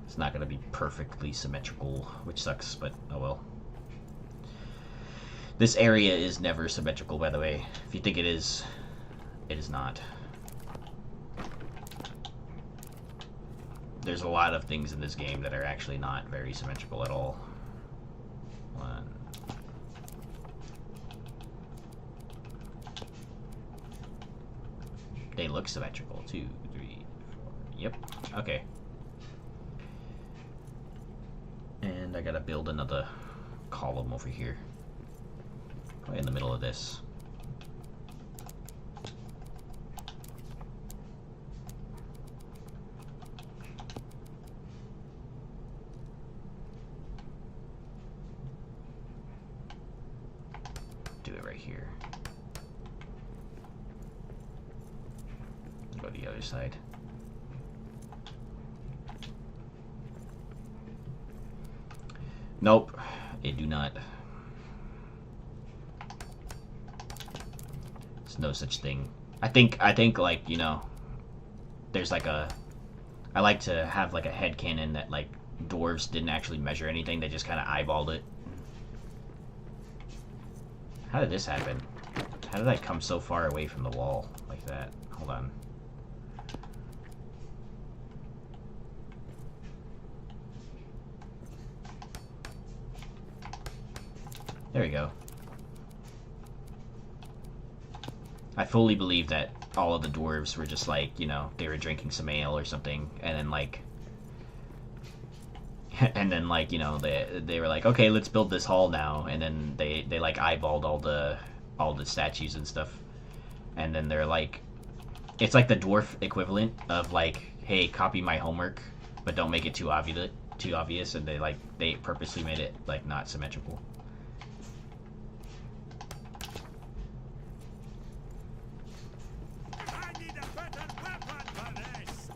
It's not gonna be perfectly symmetrical, which sucks, but oh well. This area is never symmetrical, by the way. If you think it is not. There's a lot of things in this game that are actually not very symmetrical at all. One. They look symmetrical. 2, 3, 4. Yep. Okay. And I gotta build another column over here. Right in the middle of this. Do it right here. Go to the other side. Nope, it do not. There's no such thing. I think like, you know, there's like a, I like to have like a headcanon that like dwarves didn't actually measure anything, they just kind of eyeballed it. How did this happen? How did I come so far away from the wall like that? Hold on. There we go. I fully believe that all of the dwarves were just like, you know, they were drinking some ale or something, and then like, you know, they were like, okay, let's build this hall now, and then they like eyeballed all the statues and stuff, and then they're like, it's like the dwarf equivalent of like, hey, copy my homework, but don't make it too obvious, and they purposely made it like not symmetrical. I need a better weapon for this.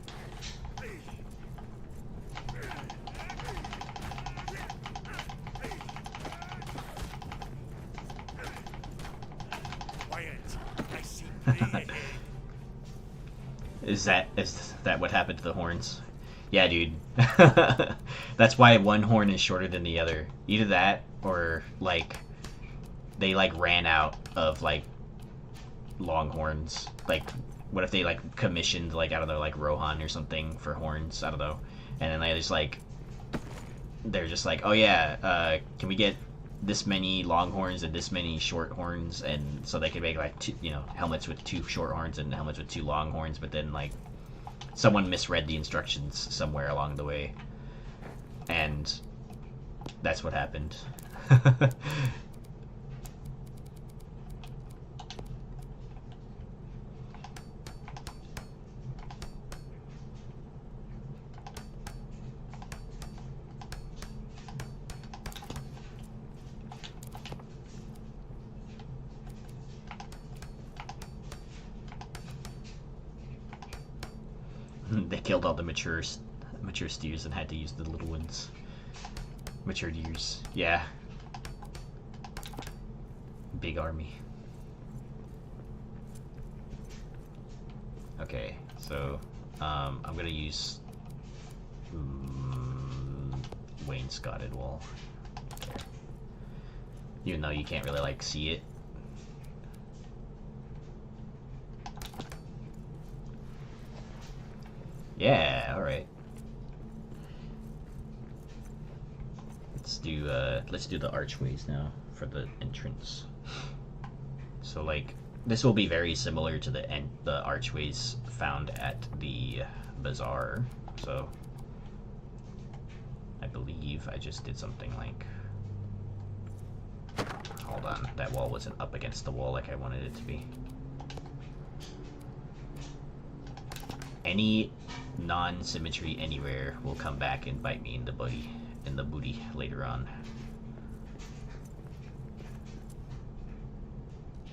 Quiet. I see prey ahead. Is that what happened to the horns? Yeah, dude. That's why one horn is shorter than the other. Either that, or like they like ran out of like long horns. Like, what if they like commissioned like, I don't know, like Rohan or something for horns? I don't know. And then they're just like, oh yeah, can we get this many long horns and this many short horns? And so they could make like two, you know, helmets with 2 short horns and helmets with 2 long horns. But then like someone misread the instructions somewhere along the way, and that's what happened. They killed all the mature steers and had to use the little ones. Mature deers. Yeah. Big army. Okay, so I'm gonna use wainscoted wall. There. Even though you can't really like see it. Yeah, alright. Let's do the archways now for the entrance. So like, this will be very similar to the archways found at the bazaar. So I believe I just did something like, hold on, that wall wasn't up against the wall like I wanted it to be. Any non-symmetry anywhere will come back and bite me in the booty later on.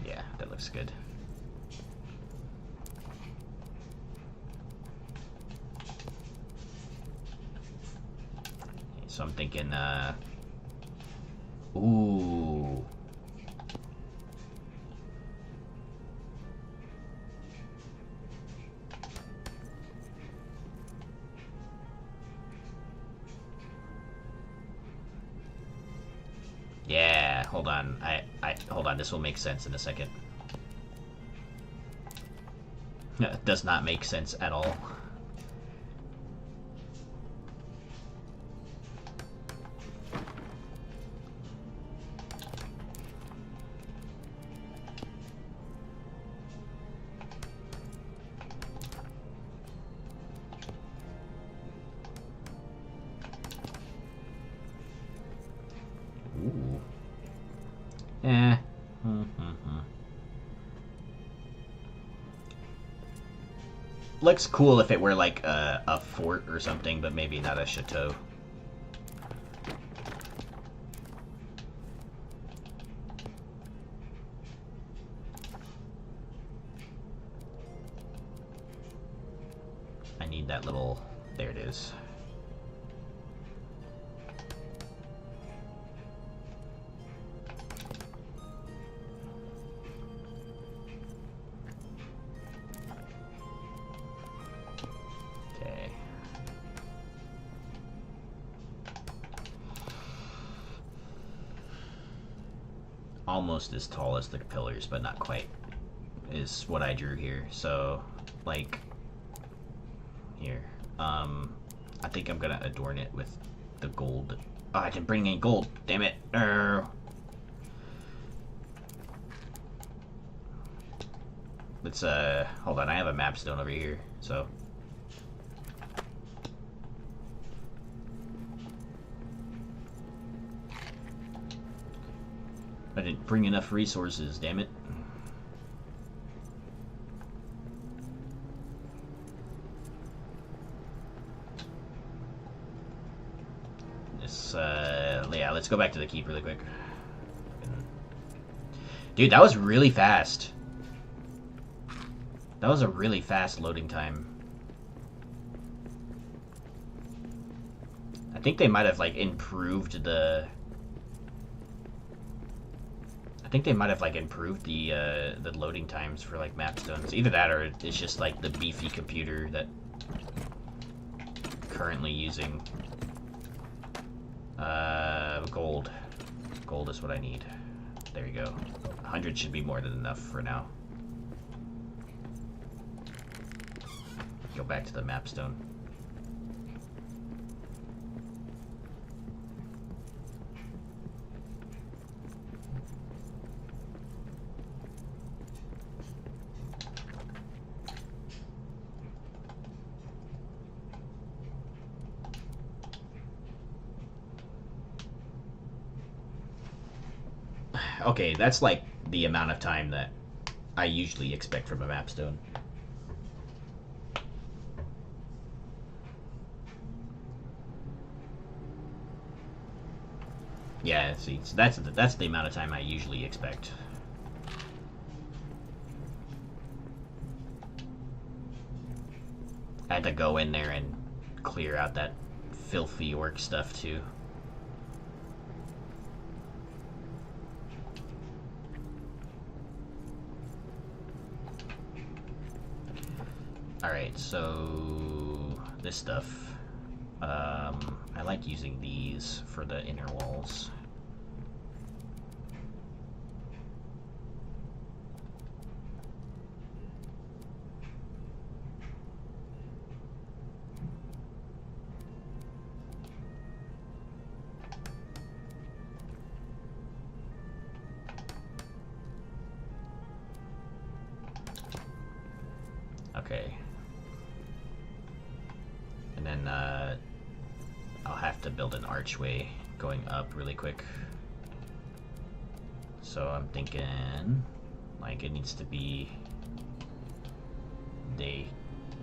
Yeah, that looks good. Okay, so I'm thinking, ooh. Yeah. hold on. Hold on. This will make sense in a second. It does not make sense at all. Ooh. Eh. Looks cool if it were like a fort or something, but maybe not a chateau. I need that little... There it is. Almost as tall as the pillars, but not quite, is what I drew here. So, like, here. I think I'm gonna adorn it with the gold. Oh, I didn't bring any gold. Damn it. Let's, hold on. I have a map stone over here, so... I didn't bring enough resources, damn it. This, yeah, let's go back to the keep really quick. Dude, that was really fast. That was a really fast loading time. I think they might have, like, improved the... I think they might have like improved the loading times for like map stones. Either that or it's just like the beefy computer that currently using gold. Gold is what I need. There you go. 100 should be more than enough for now. Go back to the map stone. Okay, that's like the amount of time that I usually expect from a mapstone. Yeah, see, so that's the amount of time I usually expect. I had to go in there and clear out that filthy orc stuff too. Alright, so this stuff, I like using these for the inner walls. Okay. And then, I'll have to build an archway going up really quick. So I'm thinking, like, it needs to be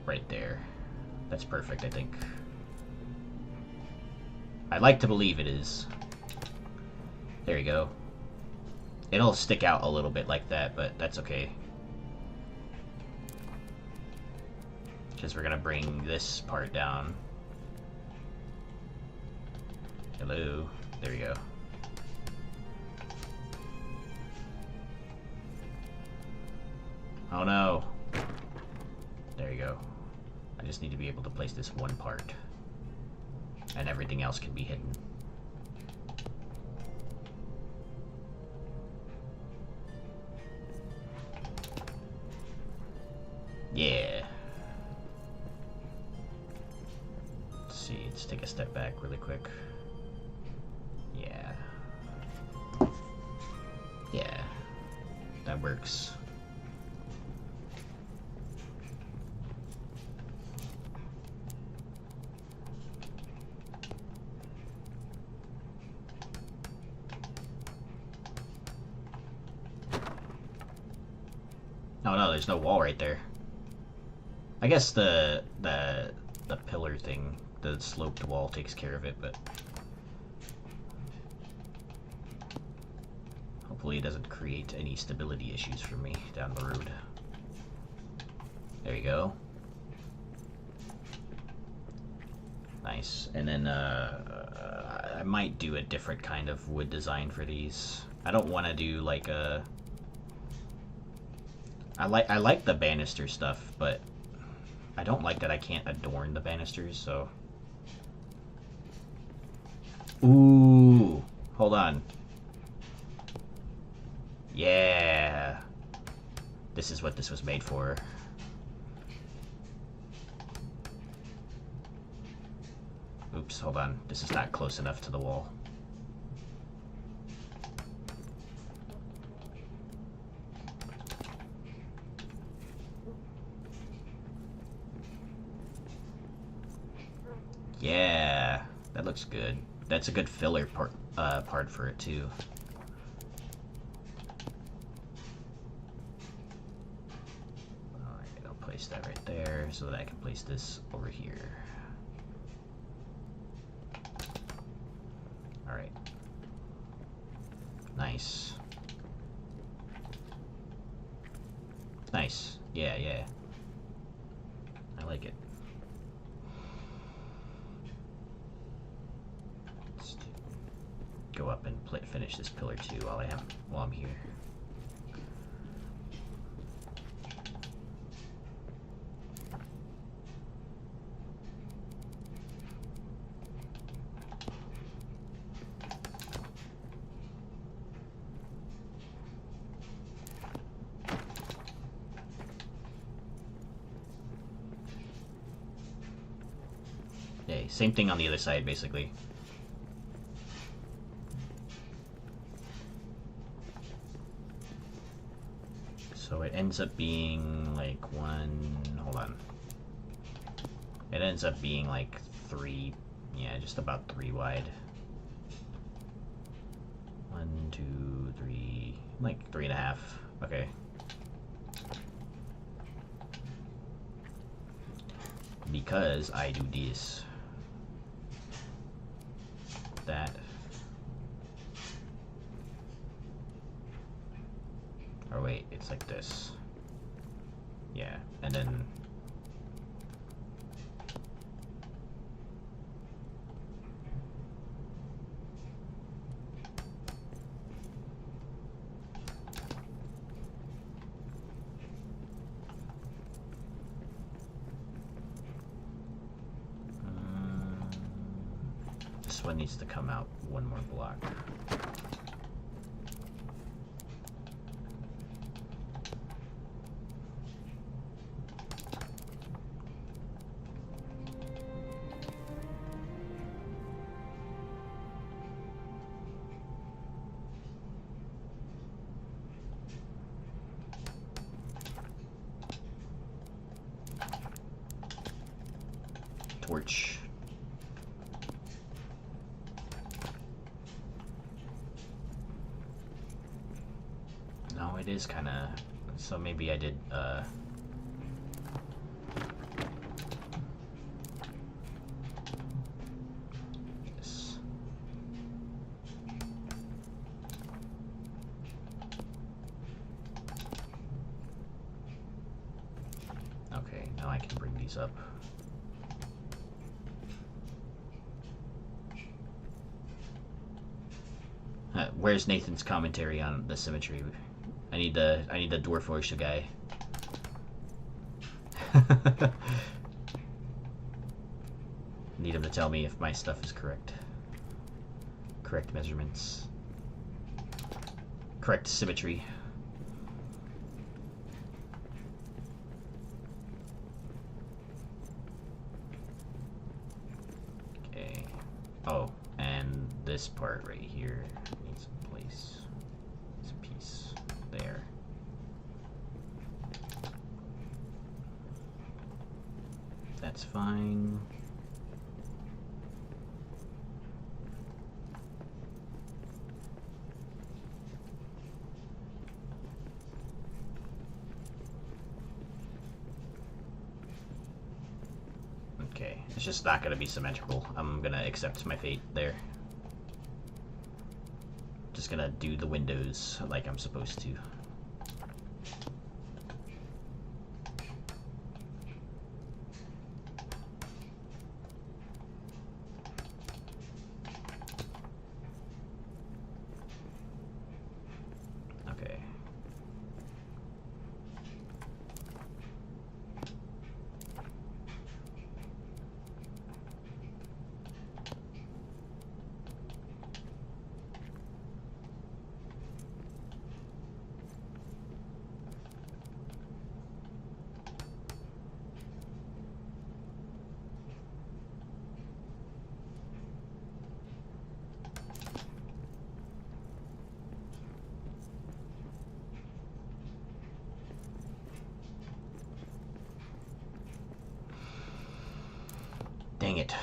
right there. That's perfect, I think. I'd like to believe it is. There you go. It'll stick out a little bit like that, but that's okay. Because we're gonna bring this part down. Hello. There we go. Oh no. There you go. I just need to be able to place this one part. And everything else can be hidden. quick. Yeah. Yeah. That works. Oh no, there's no wall right there. I guess the pillar thing, the sloped wall takes care of it, but hopefully it doesn't create any stability issues for me down the road. There you go. Nice. And then I might do a different kind of wood design for these. I don't want to do like a... I like the banister stuff, but I don't like that I can't adorn the banisters, so... Ooh! Hold on. Yeah! This is what this was made for. Oops, hold on. This is not close enough to the wall. Yeah, that looks good. That's a good filler part for it too. Alright, I'll place that right there so that I can place this over here. Alright. Nice. Nice. Yeah, yeah. I like it. Let's go up and finish this pillar too while I'm here. Okay, same thing on the other side, basically. So it ends up being like hold on. It ends up being like 3, yeah, just about 3 wide. 1, 2, 3, like 3.5. Okay. Because I do this. That. Or wait, it's like this. Yeah, and then... this one needs to come out 1 more block. Torch. No, it is kind of... So maybe I did, this. Okay, now I can bring these up. Where's Nathan's commentary on the symmetry? I need the Dwarf OSHA guy. Need him to tell me if my stuff is correct. Correct measurements. Correct symmetry. Okay. Oh, this part right here needs a place. It's a piece there. That's fine. Okay, it's just not gonna be symmetrical. I'm gonna accept my fate there. Just gonna do the windows like I'm supposed to. Okay. Dang it.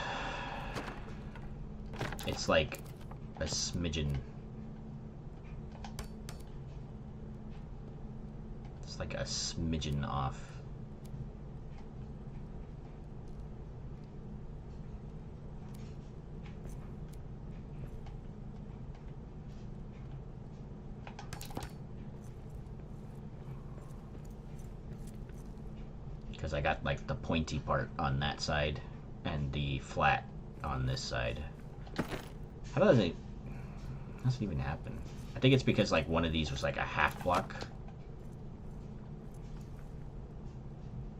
It's like a smidgen. It's like a smidgen off. Because I got like the pointy part on that side and the flat on this side. How does it even happen? I think it's because like one of these was like a half block.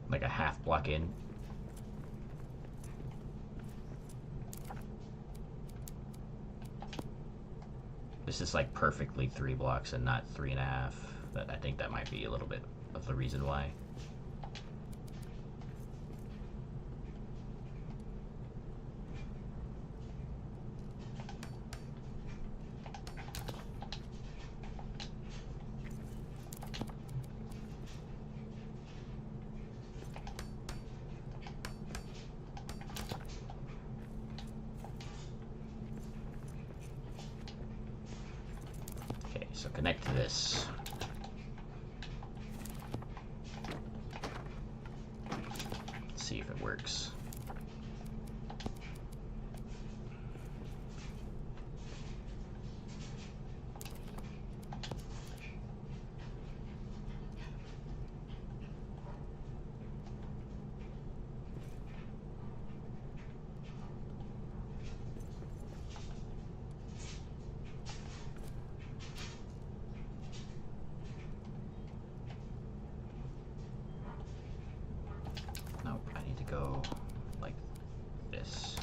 Like a half block in. This is like perfectly 3 blocks and not 3.5. But I think that might be a little bit of the reason why. So connect to this. Let's see if it works. Go like this.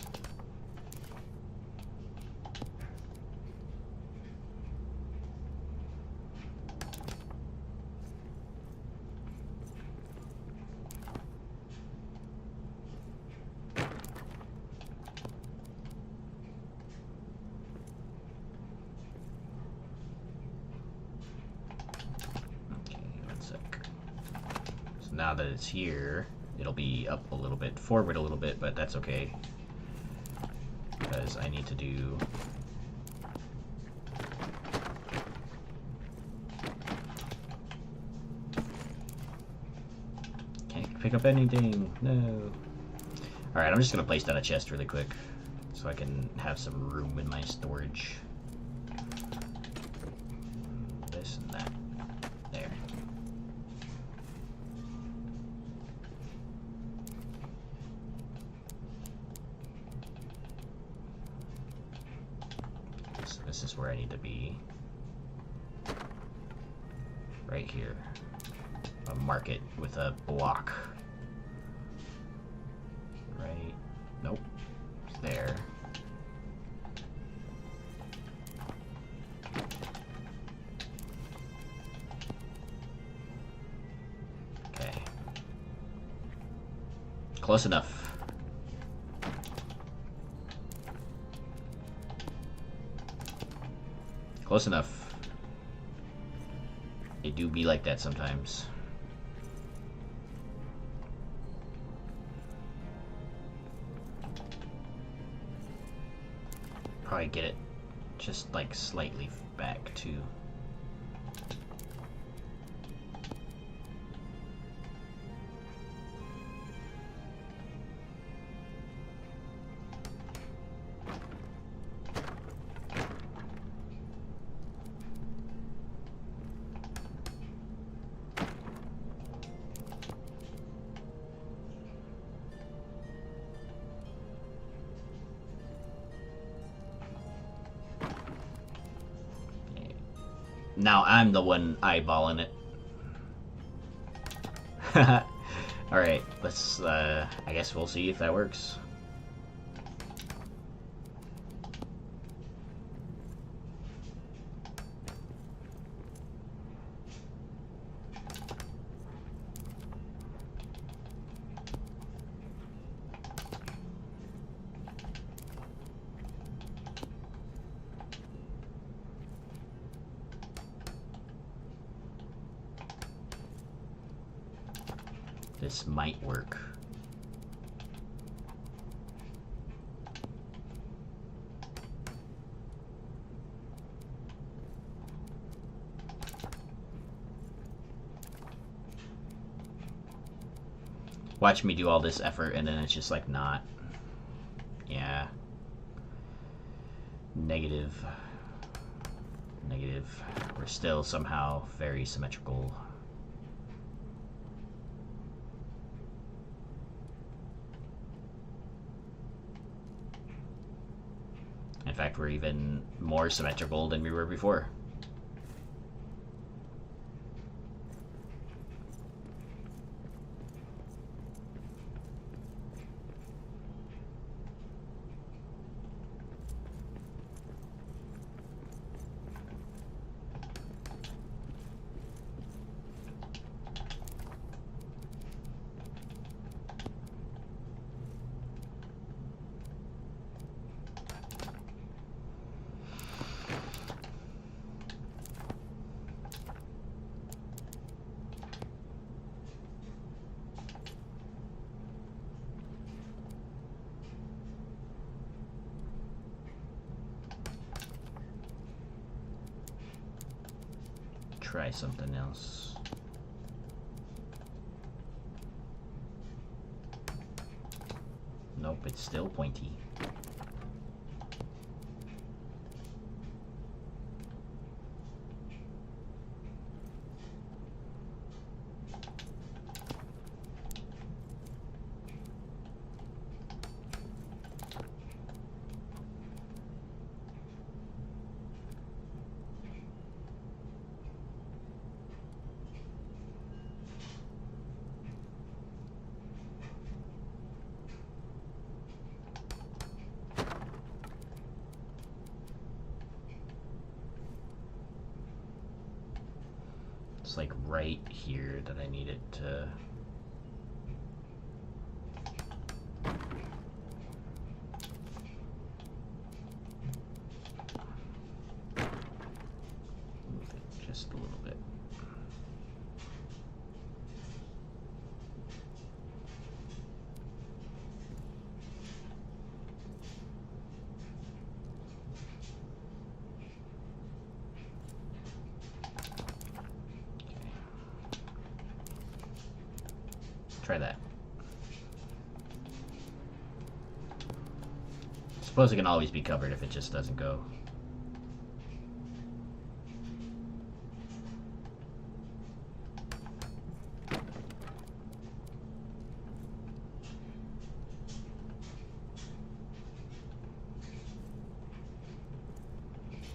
Okay, 1 sec. So now that it's here, it'll be up a little bit, forward a little bit, but that's okay. Because I need to do... Can't pick up anything, no. Alright, I'm just gonna place down a chest really quick, so I can have some room in my storage. This and that. There. This is where I need to be. Right here. I'll mark it with a block. Right. Nope. It's there. Okay. Close enough. Close enough. It do be like that sometimes. Probably get it just like slightly back too. Now I'm the one eyeballing it. Alright, let's, I guess we'll see if that works. This might work. Watch me do all this effort and then it's just like not. Yeah. Negative. Negative. We're still somehow very symmetrical. In fact, we're even more symmetrical than we were before. Try something else. Nope, it's still pointy. It's like right here that I need it to... move it just a little bit. Try that. Suppose it can always be covered if it just doesn't go.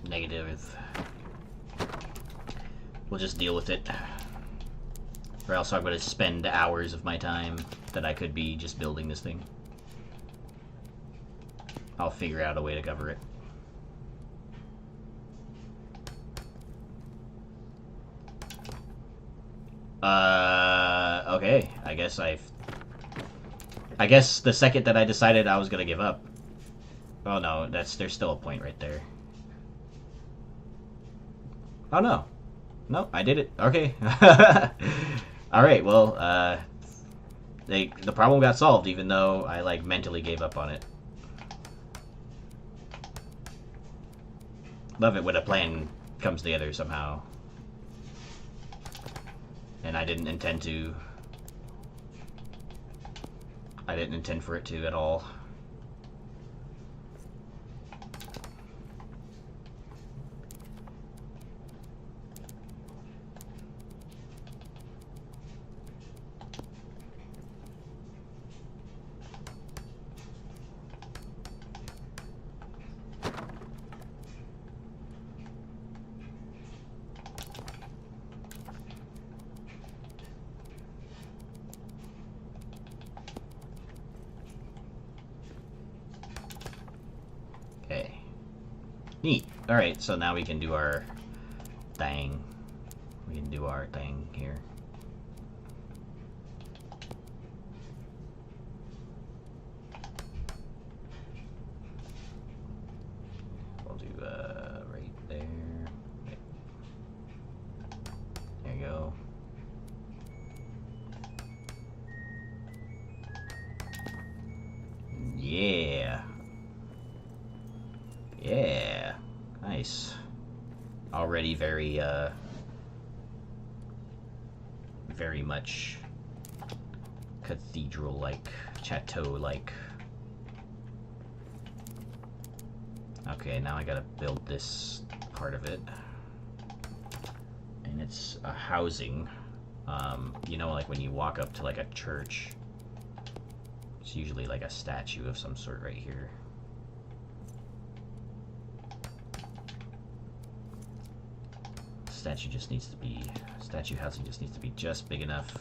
Negative. We'll just deal with it. Or else I'm going to spend hours of my time that I could be just building this thing. I'll figure out a way to cover it. Okay. I guess the second that I decided I was going to give up. Oh no, there's still a point right there. Oh no. No, I did it. Okay. Alright, well, the problem got solved even though I like mentally gave up on it. Love it when a plan comes together somehow. And I didn't intend to. I didn't intend for it to at all. Okay. Neat. Alright, so now we can do our thing. We can do our thing here. We'll do right there. Okay. There you go. Yeah. Yeah. Nice. Already very much cathedral-like, chateau-like. Okay, now I gotta build this part of it. And it's a housing. You know, like when you walk up to like a church, it's usually like a statue of some sort right here. Statue housing just needs to be just big enough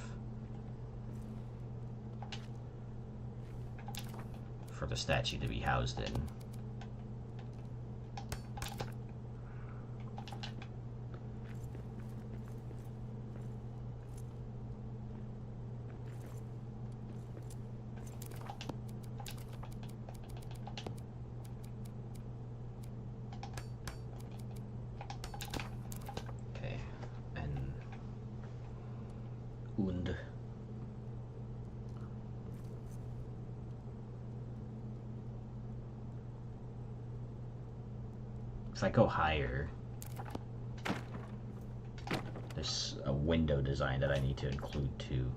for the statue to be housed in. If I go higher, there's a window design that I need to include too.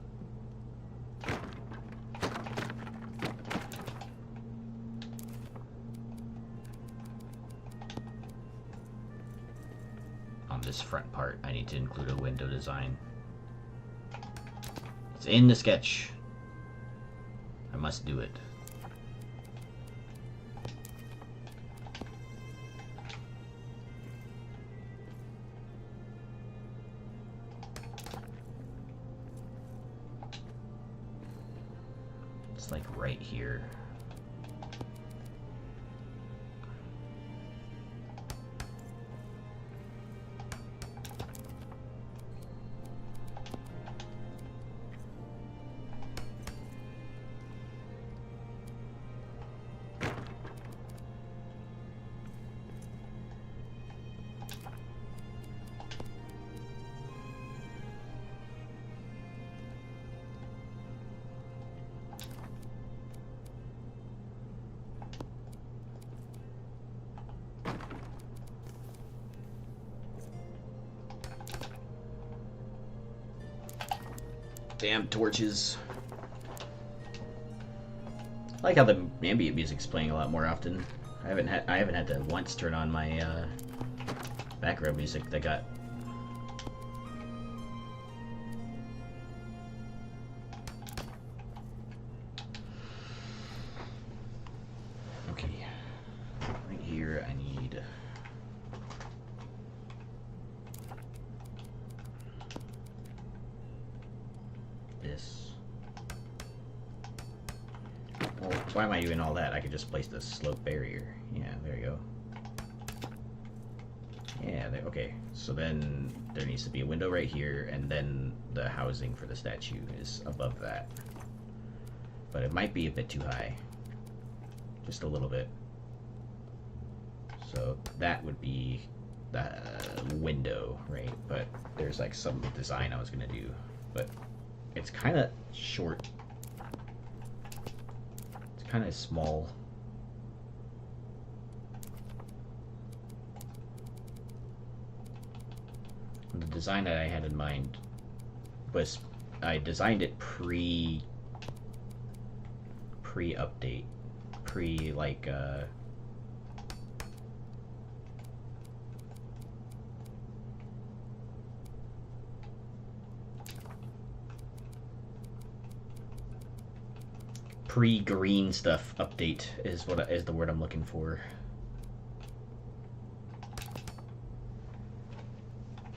On this front part, I need to include a window design. It's in the sketch. I must do it. It's like right here. Damn torches. I like how the ambient music's playing a lot more often. I haven't had to once turn on my background music that got. Okay, right here I need. This. Well, why am I doing all that? I could just place the slope barrier. Yeah, there you go. Yeah, there, okay. So then there needs to be a window right here, and then the housing for the statue is above that. But it might be a bit too high. Just a little bit. So that would be window, right? But there's like some design I was gonna do, but it's kind of short. It's kind of small. The design that I had in mind was I designed it pre-update, like pre-green stuff update is the word I'm looking for.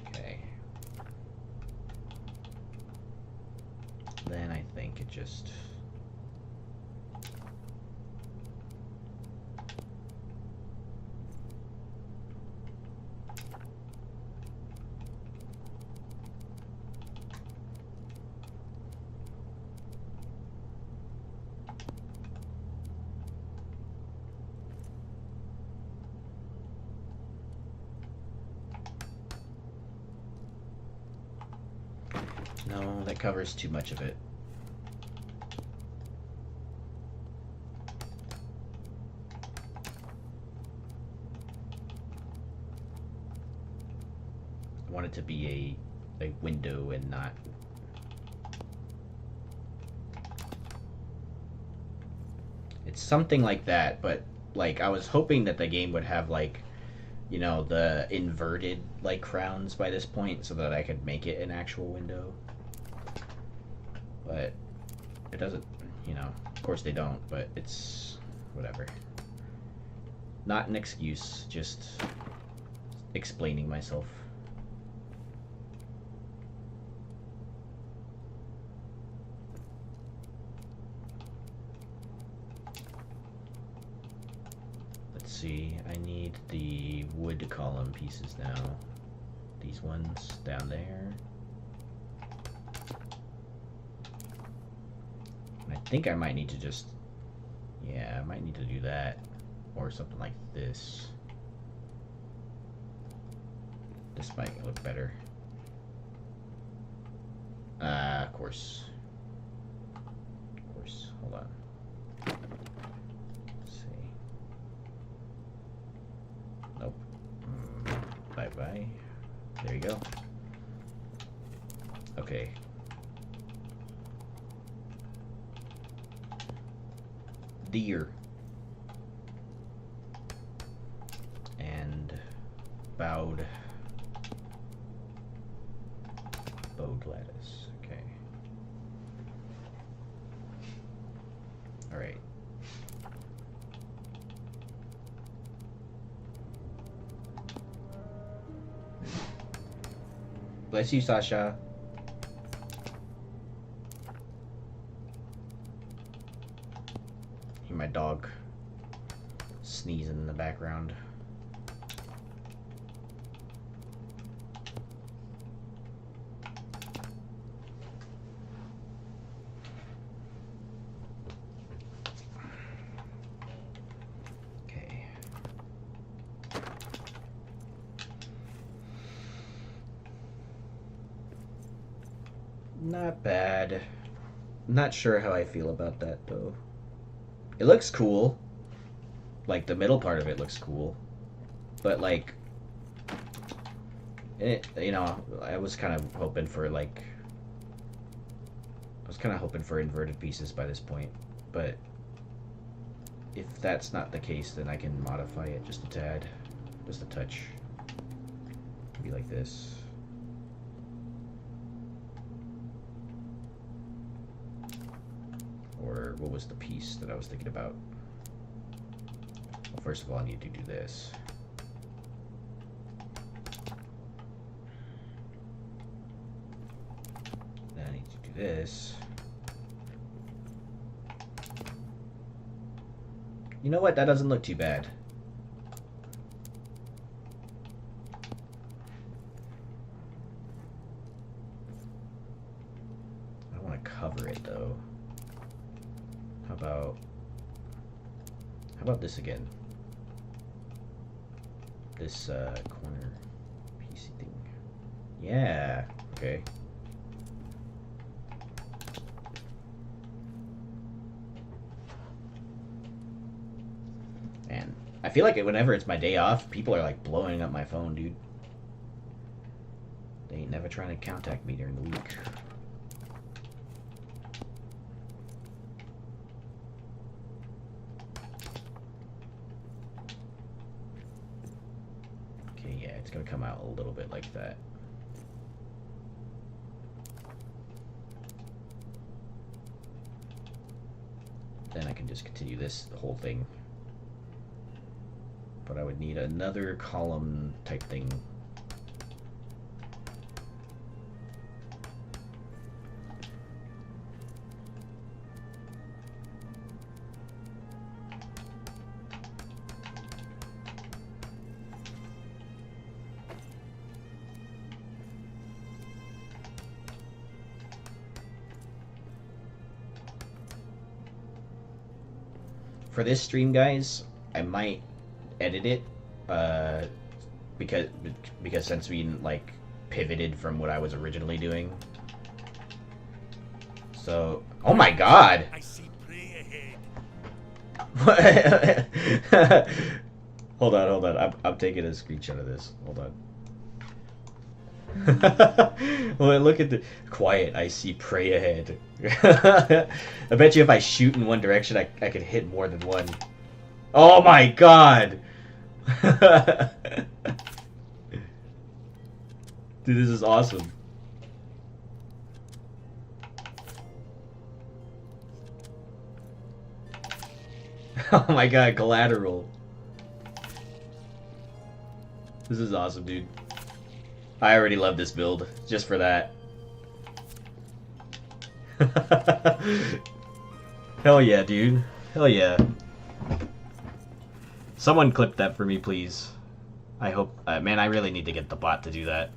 Okay. Then I think it just no, that covers too much of it. I want it to be a window and not. It's something like that, but like I was hoping that the game would have like, you know, the inverted like crowns by this point so that I could make it an actual window. But it doesn't, you know, of course they don't, but it's whatever. Not an excuse, just explaining myself. Let's see, I need the wood column pieces now. These ones down there. I think I might need to just, yeah, I might need to do that or something like this. This might look better. Of course. Of course, hold on. Let's see. Nope. Bye-bye. There you go. Okay. Deer and bowed lattice. Okay. All right. Bless you, Sasha. Hear my dog sneezing in the background. Okay. Not bad. Not sure how I feel about that though. It looks cool. Like the middle part of it looks cool. But like it, you know, I was kind of hoping for like inverted pieces by this point. But if that's not the case, then I can modify it just a tad. Just a touch. Be like this. Or what was the piece that I was thinking about? Well, first of all, I need to do this. Then I need to do this. You know what? That doesn't look too bad. I want to cover it though. How about this again? this corner PC thing. Yeah. Okay. Man, I feel like whenever it's my day off, people are like blowing up my phone, dude. They ain't never trying to contact me during the week. Okay, yeah, it's gonna come out a little bit like that. Then I can just continue this whole thing. But I would need another column type thing. For this stream, guys, I might edit it because since we like pivoted from what I was originally doing. So, oh my God! I see prey ahead. Hold on. I'm taking a screenshot of this. Hold on. Well, look at the quiet. I see prey ahead. I bet you if I shoot in one direction, I could hit more than one. Oh my God! Dude, this is awesome. Oh my God, collateral. This is awesome, dude. I already love this build, just for that. Hell yeah, dude. Hell yeah. Someone clip that for me, please. I hope... man, I really need to get the bot to do that.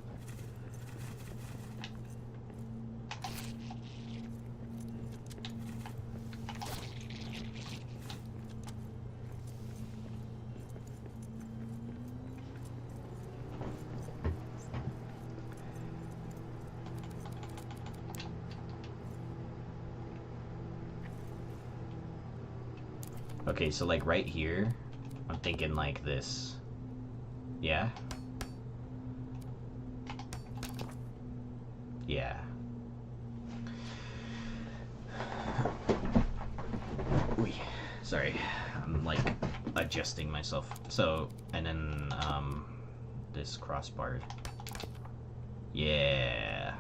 Okay, so like right here, I'm thinking like this. Yeah? Yeah. Ooh, sorry. I'm like adjusting myself. So, and then this crossbar. Yeah.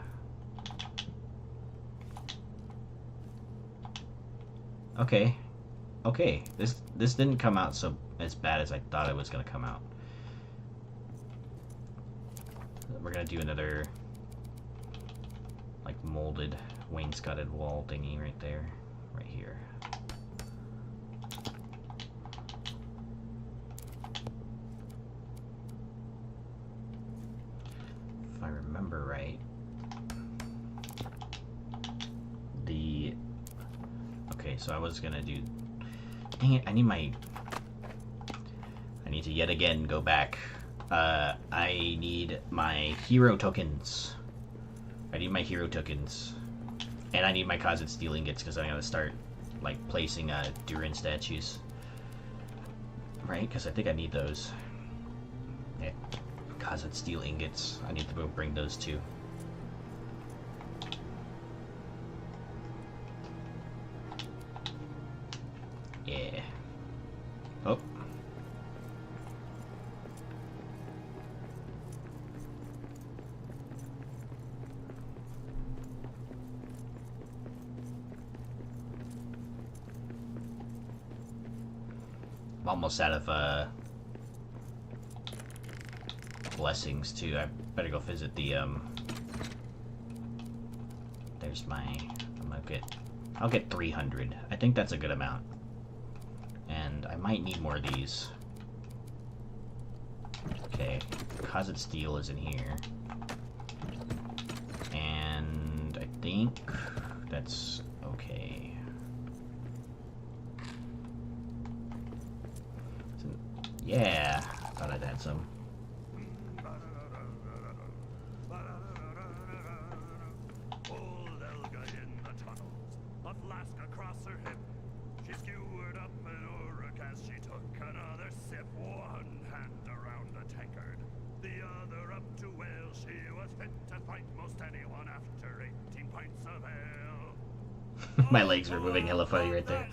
Okay. Okay, this didn't come out so as bad as I thought it was gonna come out. We're gonna do another like molded wainscoted wall thingy right there, right here. If I remember right, okay, so I was gonna do. Dang it, I need to yet again go back. I need my hero tokens. And I need my Khazad steel ingots because I'm gonna start like placing Durin statues. Right? Because I think I need those. Yeah. Khazad steel ingots. I need to go bring those too. Yeah. Oh. I'm almost out of blessings too. I better go visit the there's my I'll get 300. I think that's a good amount. And I might need more of these. Okay, Khazad steel is in here. And I think that's okay. Yeah, I thought I'd had some. she was fit to fight most anyone after 18 pints of ale. My legs were moving hella funny right there.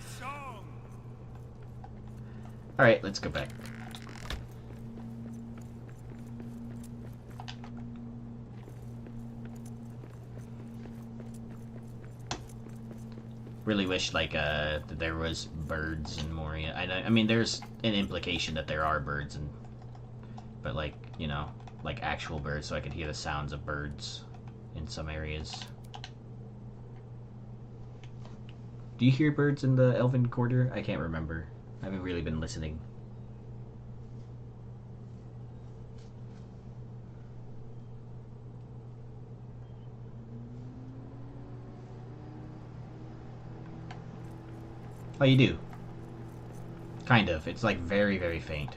Alright, let's go back. Really wish, like, that there was birds in Moria. I mean, there's an implication that there are birds, but, like, you know, like actual birds, so I could hear the sounds of birds in some areas. Do you hear birds in the Elven Quarter? I can't remember. I haven't really been listening. Oh, you do? Kind of. It's like very, very faint.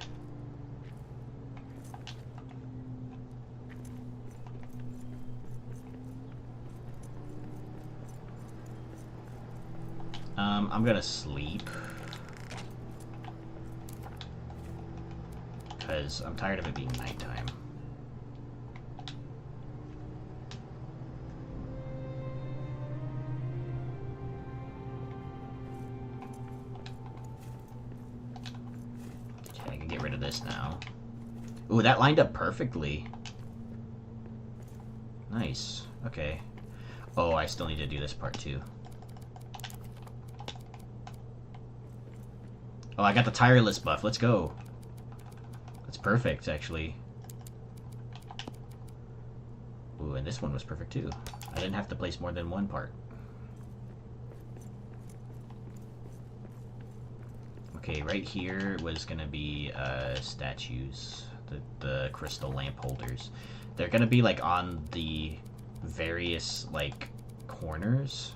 I'm gonna sleep. Because I'm tired of it being nighttime. Okay, I can get rid of this now. Ooh, that lined up perfectly. Nice. Okay. Oh, I still need to do this part too. Oh, I got the tireless buff. Let's go. That's perfect, actually. Ooh, and this one was perfect too. I didn't have to place more than one part. Okay, right here was gonna be statues, the crystal lamp holders. They're gonna be like on the various like corners.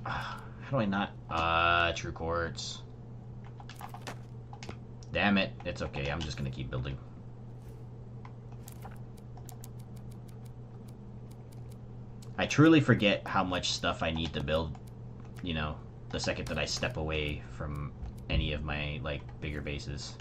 How do I not? True quartz. Damn it. It's okay. I'm just gonna keep building. I truly forget how much stuff I need to build, you know, the second that I step away from any of my, like, bigger bases.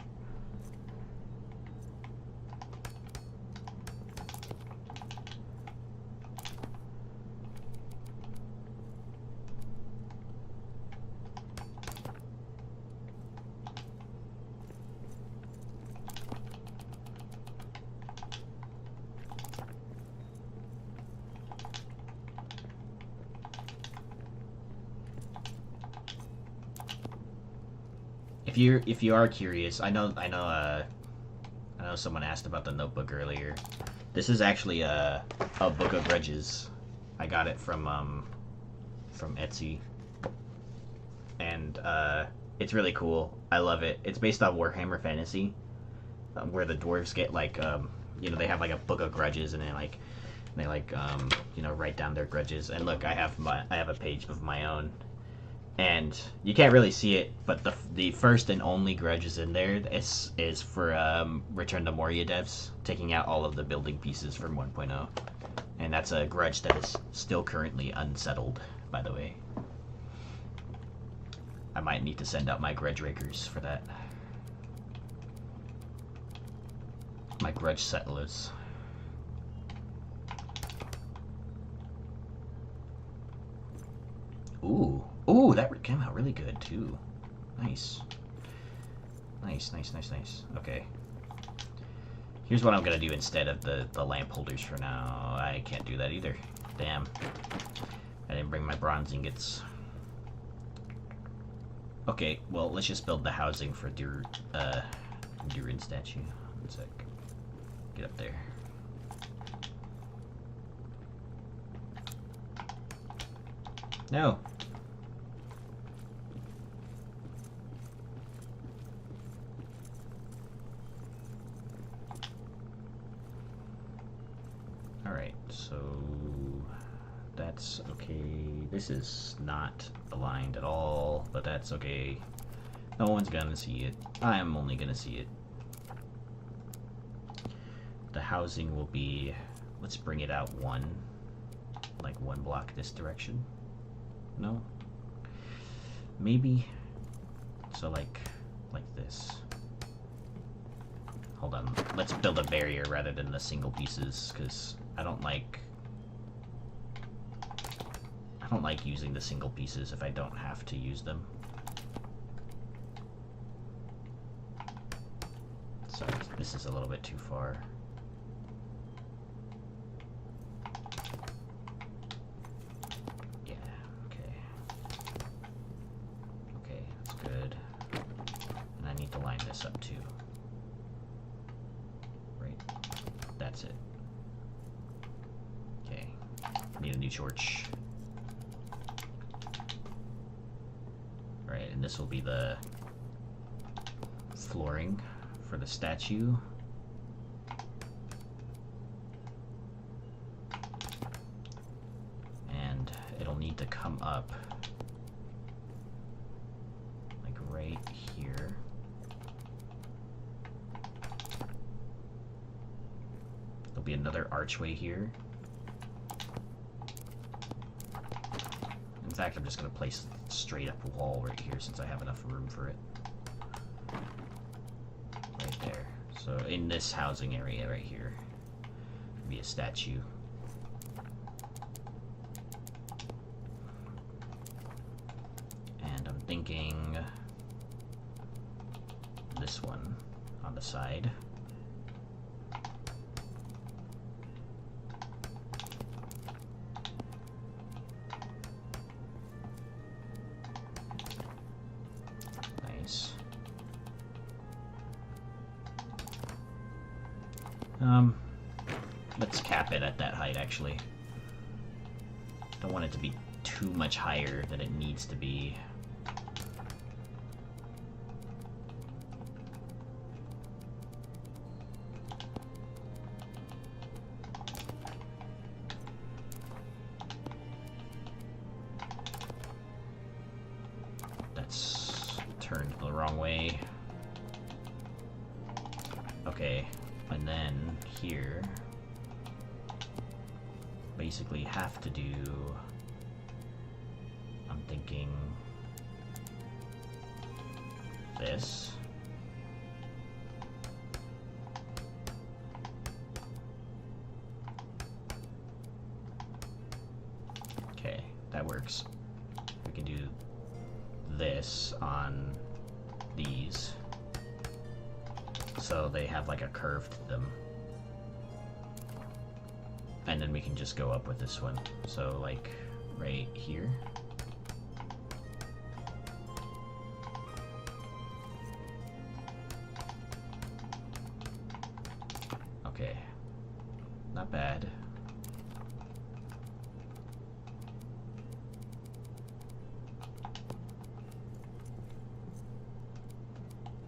If you are curious, I know someone asked about the notebook earlier. This is actually a book of grudges. I got it from Etsy, and it's really cool. I love it. It's based on Warhammer Fantasy, where the dwarves get like you know, they have like a book of grudges, and they you know, write down their grudges. And look, I have a page of my own. And you can't really see it, but the first and only grudge in there is for Return to Moria devs, taking out all of the building pieces from 1.0. And that's a grudge that is still currently unsettled, by the way. I might need to send out my grudge rakers for that. My grudge settlers. Ooh. Ooh, that came out really good, too. Nice. Nice. Okay. Here's what I'm gonna do instead of the lamp holders for now. I can't do that either. Damn. I didn't bring my bronze ingots. Okay, well, let's just build the housing for Durin statue. One sec. Get up there. No. Alright, so that's okay. This is not aligned at all, but that's okay. No one's gonna see it. I'm only gonna see it. The housing will be, let's bring it out one block this direction. No? Maybe. So like this. hold on. Let's build a barrier rather than the single pieces, because I don't like using the single pieces if I don't have to use them. So this is a little bit too far. Yeah, okay. Okay, that's good. And I need to line this up too. Right. That's it. Okay. Need a new torch. Right, and this will be the flooring for the statue. And it'll need to come up like right here. There'll be another archway here. In fact, I'm just going to place a straight up wall right here since I have enough room for it. Right there. So in this housing area right here, be a statue. And I'm thinking this one on the side. Nice. Let's cap it at that height, actually. Don't want it to be too much higher than it needs to be. That's turned the wrong way. Okay, and then here, basically have to do, I'm thinking this. Okay, that works. We can do this on these, so they have like a curve to them. And then we can just go up with this one. So like right here. Okay. Not bad.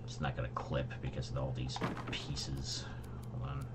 It's not gonna clip because of all these pieces. Hold on.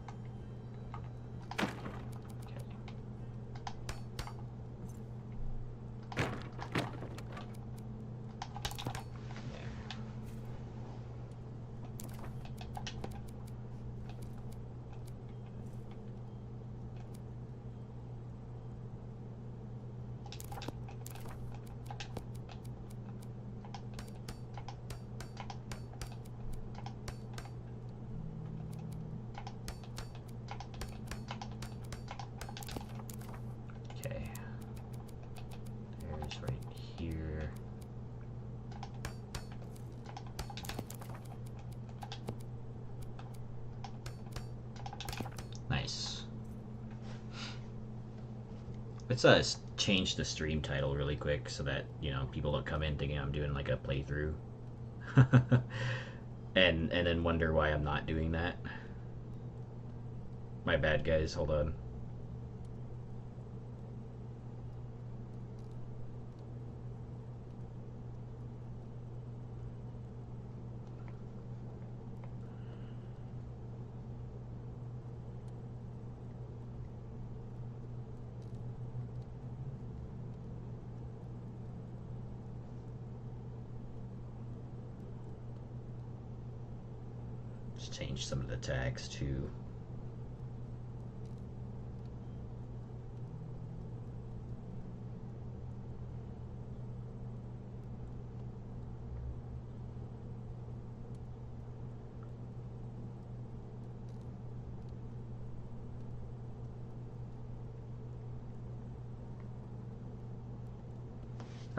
Okay. There's right here. Nice. Let's change the stream title really quick so that, you know, people don't come in thinking I'm doing like a playthrough. and then wonder why I'm not doing that. My bad, guys. Hold on. Just change some of the tags too.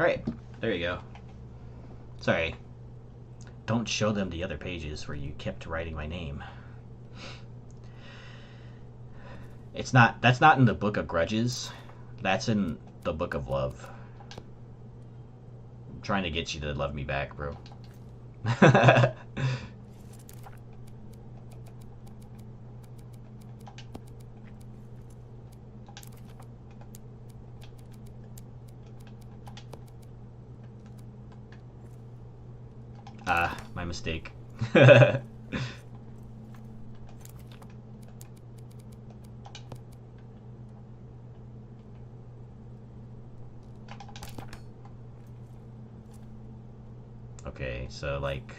Alright, there you go. Sorry. Don't show them the other pages where you kept writing my name. That's not in the Book of Grudges. That's in the Book of Love. I'm trying to get you to love me back, bro. Ah, my mistake. Okay, so like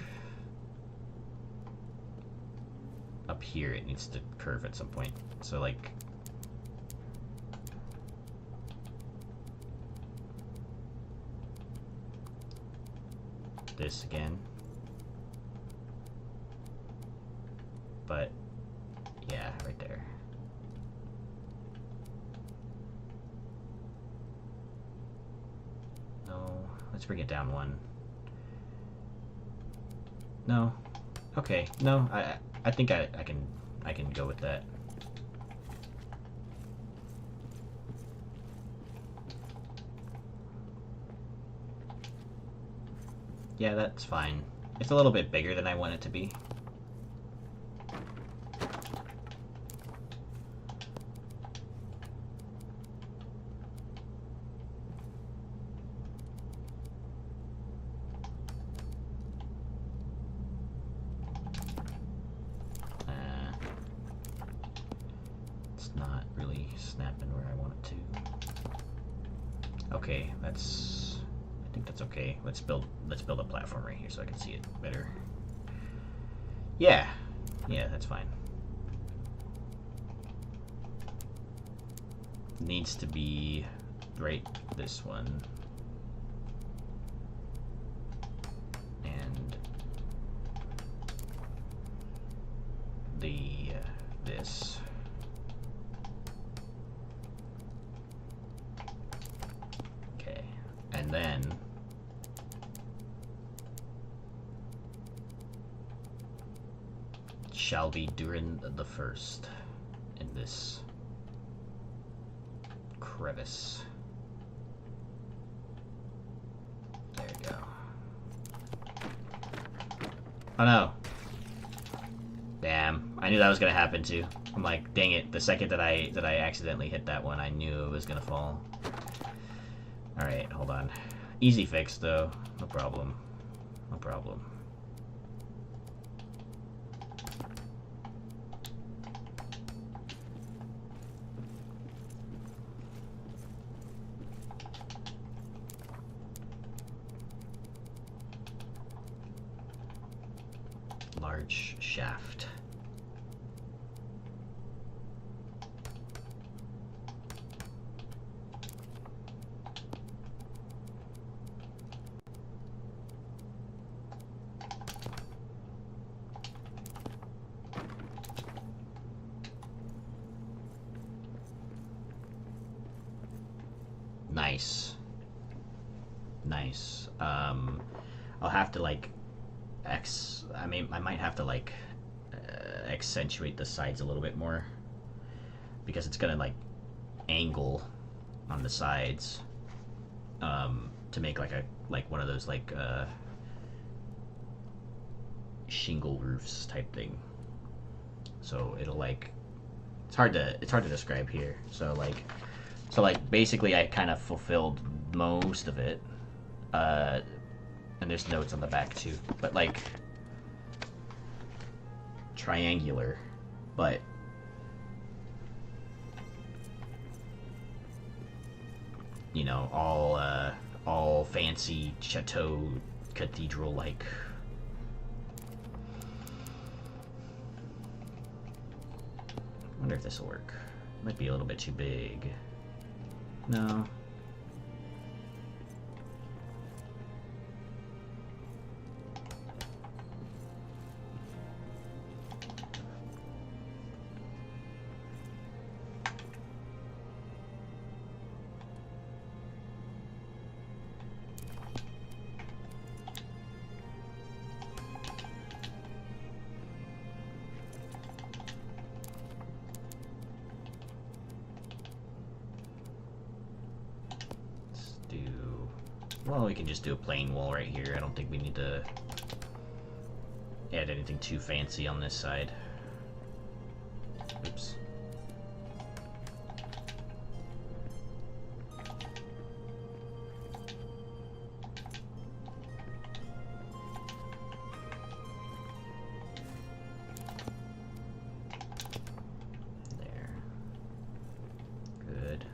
up here it needs to curve at some point. So like this again. But yeah, right there. No, let's bring it down one. No. Okay. No, I think I can go with that. Yeah, that's fine. It's a little bit bigger than I want it to be. It's not really snapping where I want it to. Okay, I think that's okay. Let's build a platform right here so I can see it better. Yeah, that's fine. Needs to be right this one. And this. Okay, and then shall be during the first in this crevice. There you go. Oh no. Damn, I knew that was gonna happen too. I'm like, dang it, the second that I accidentally hit that one, I knew it was gonna fall. Alright, hold on. Easy fix though, no problem. No problem. Large shaft. Nice. Nice. I'll have to like I might have to like accentuate the sides a little bit more because it's gonna like angle on the sides to make like one of those like shingle roofs type thing. So it'll like it's hard to describe here. So like basically I kind of fulfilled most of it. And there's notes on the back too, but like triangular, but you know, all fancy chateau cathedral like. I wonder if this will work. Might be a little bit too big. No. Well, we can just do a plain wall right here. I don't think we need to add anything too fancy on this side. Oops. There. Good.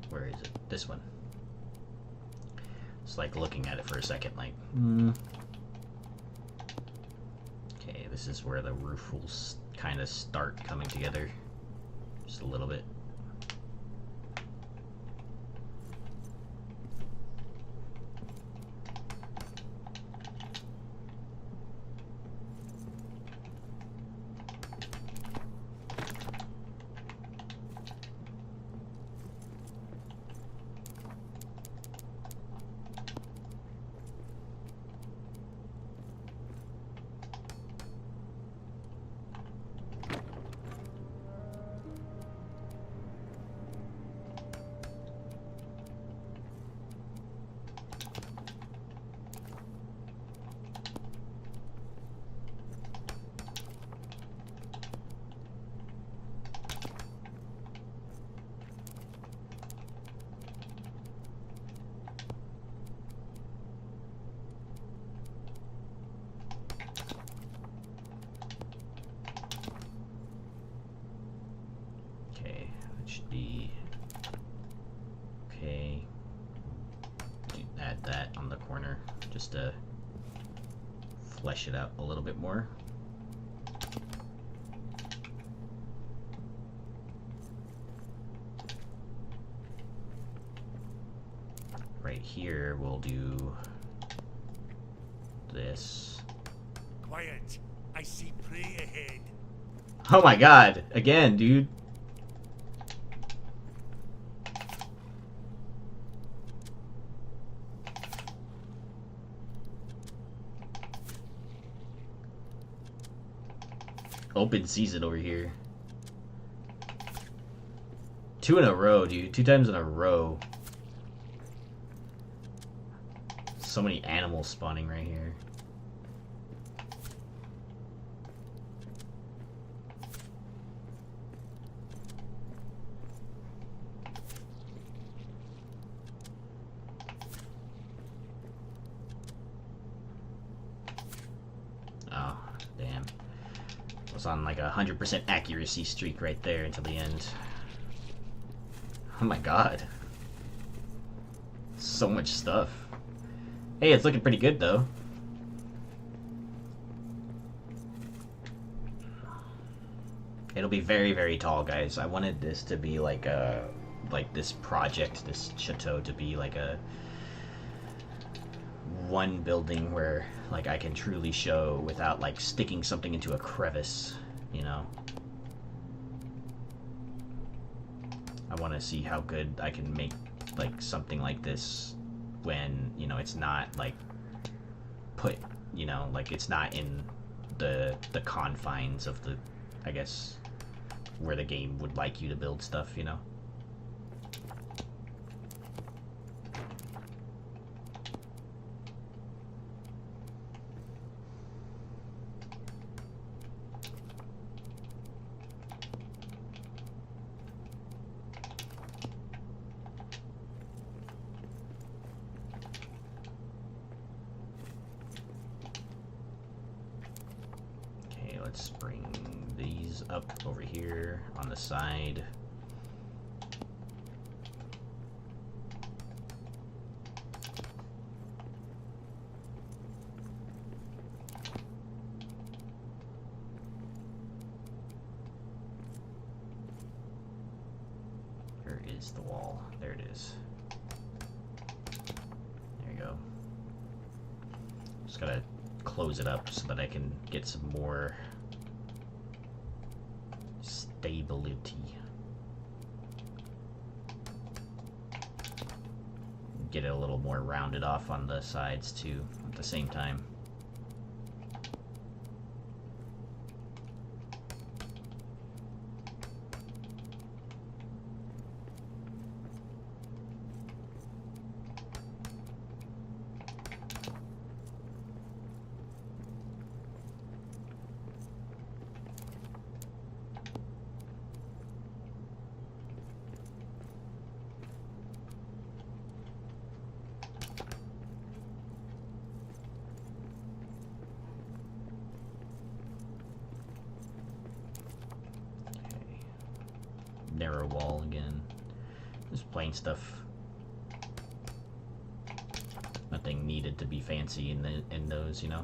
Where is it? This one. It's like looking at it for a second, like, Okay, this is where the roof will kind of start coming together. Just a little bit. Should be okay. Add that on the corner just to flesh it out a little bit more. Right here we'll do this. Quiet. I see prey ahead. Oh my god, again, dude. Open season over here. 2 in a row, dude. 2 times in a row. So many animals spawning right here. Oh, damn. Was on like a 100% accuracy streak right there until the end. Oh my god. So much stuff. Hey, it's looking pretty good though. It'll be very, very tall, guys. I wanted this to be like a, like this project, this chateau to be like a one building where like I can truly show without like sticking something into a crevice, you know. I want to see how good I can make like something like this when, you know, it's not like put, you know, like it's not in the confines of the, I guess, where the game would like you to build stuff, you know. Let's bring these up over here on the side. Where is the wall? There it is. Just gotta close it up so that I can get some more stability. Get it a little more rounded off on the sides too at the same time. Narrow wall again. Just plain stuff. Nothing needed to be fancy in those, you know.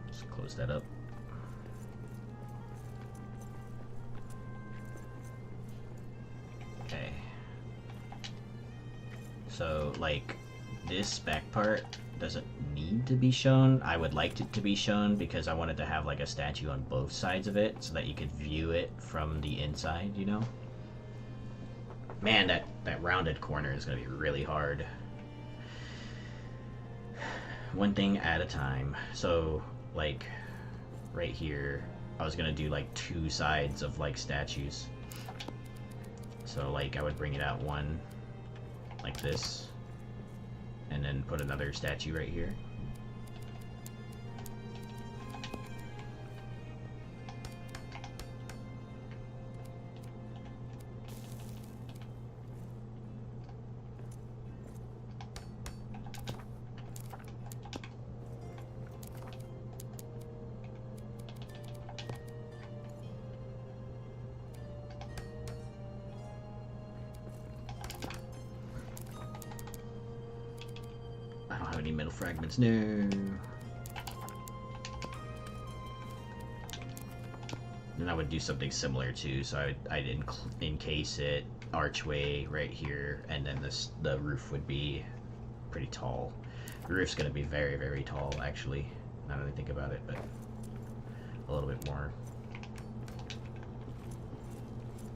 Just close that up. Okay. So, like, this back part doesn't need to be shown. I would like it to be shown because I wanted to have, like, a statue on both sides of it so that you could view it from the inside, you know? Man, that rounded corner is going to be really hard. One thing at a time. So, like, right here, I was going to do, like, two sides of, like, statues. So, like, I would bring it out one like this, and then put another statue right here. I don't have any metal fragments, no. Then I would do something similar too, so I'd encase it, archway right here, and then the roof would be pretty tall. The roof's gonna be very, very tall, actually, now that I think about it, but a little bit more.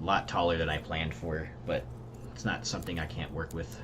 A lot taller than I planned for, but it's not something I can't work with.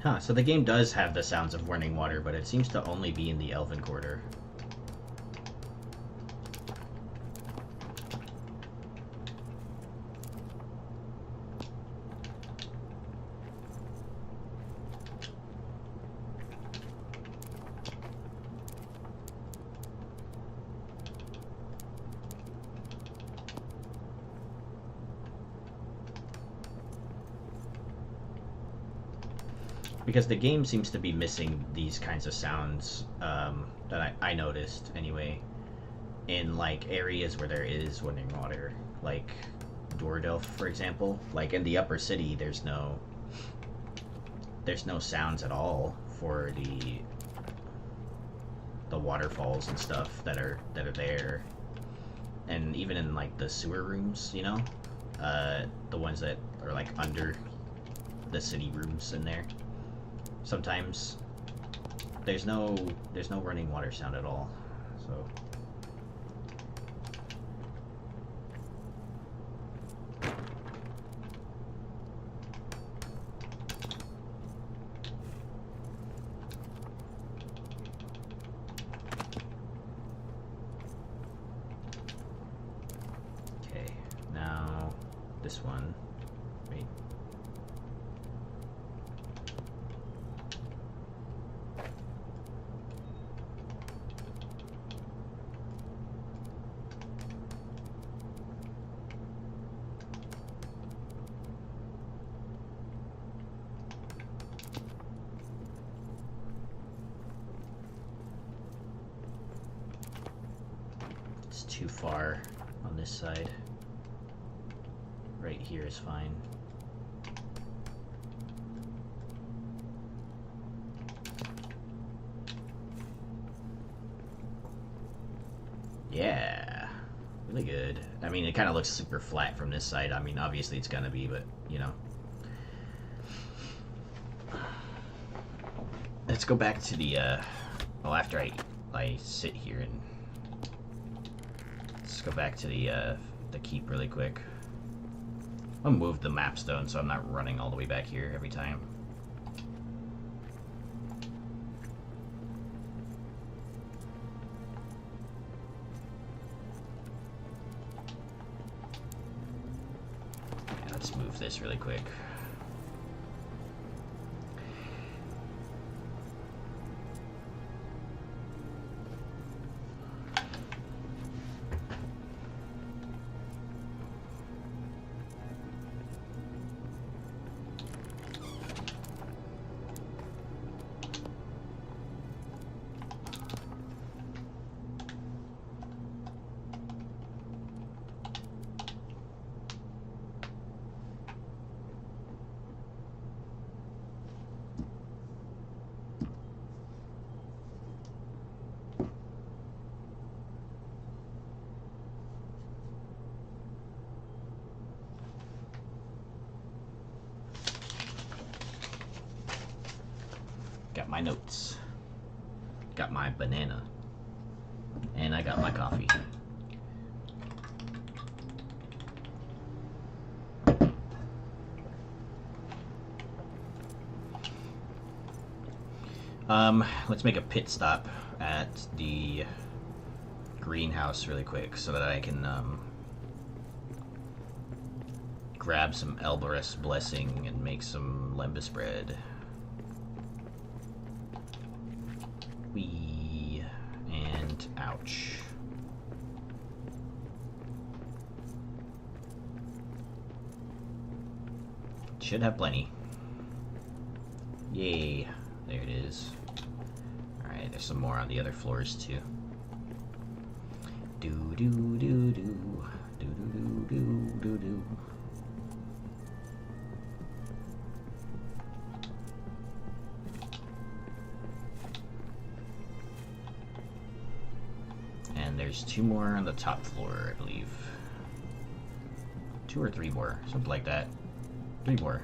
Huh, so the game does have the sounds of running water, but it seems to only be in the Elven Quarter. Because the game seems to be missing these kinds of sounds that I noticed anyway in like areas where there is running water, like Dordelf, for example. Like in the upper city, there's no sounds at all for the waterfalls and stuff that are there, and even in like the sewer rooms, you know, the ones that are like under the city rooms in there. Sometimes there's no running water sound at all. So okay, now this one. Wait. It's too far on this side. Right here is fine. Yeah, really good. I mean, it kind of looks super flat from this side. I mean, obviously it's gonna be, but you know. Let's go back to the, well, after I sit here and let's go back to the keep really quick. I'll move the map stone so I'm not running all the way back here every time. Yeah, let's move this really quick. Got my notes. Got my banana. And I got my coffee. Let's make a pit stop at the greenhouse really quick so that I can grab some Elberus Blessing and make some lembas bread. Wee, and ouch. Should have plenty. Yay, there it is. Alright, there's some more on the other floors too. Do do do do do do do do do. And there's 2 more on the top floor, I believe. 2 or 3 more, something like that. 3 more.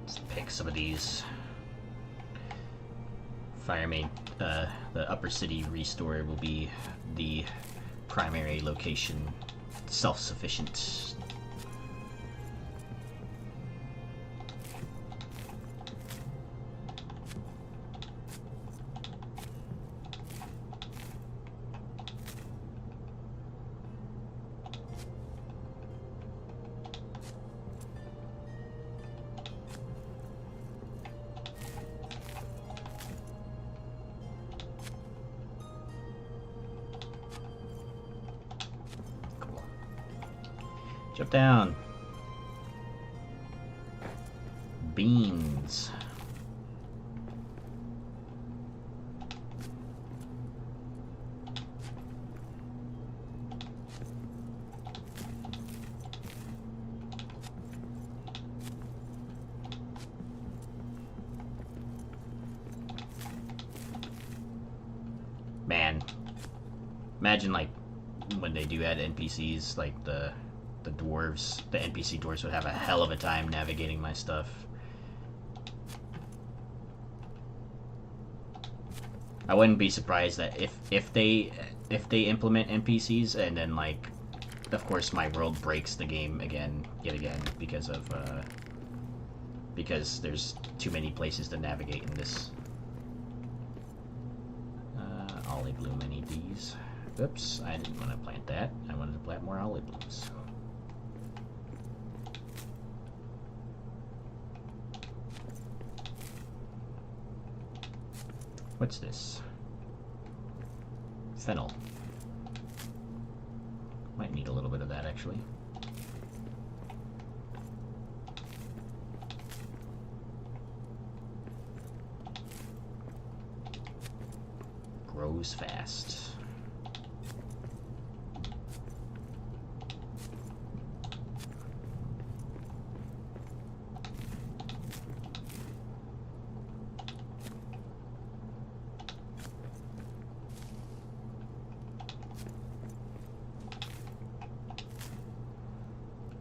Let's pick some of these. Fire main, the upper city restore will be the primary location, self-sufficient. Jump down. Beans. Imagine like when they do add NPCs, like the dwarves, the NPC dwarves would have a hell of a time navigating my stuff. I wouldn't be surprised that if they implement NPCs and then like, of course, my world breaks the game yet again because of because there's too many places to navigate in this. Olive bloom, I need these. Oops, I didn't want to plant that. I wanted to plant more olive blooms. What's this? Fennel. Might need a little bit of that, actually. Grows fast.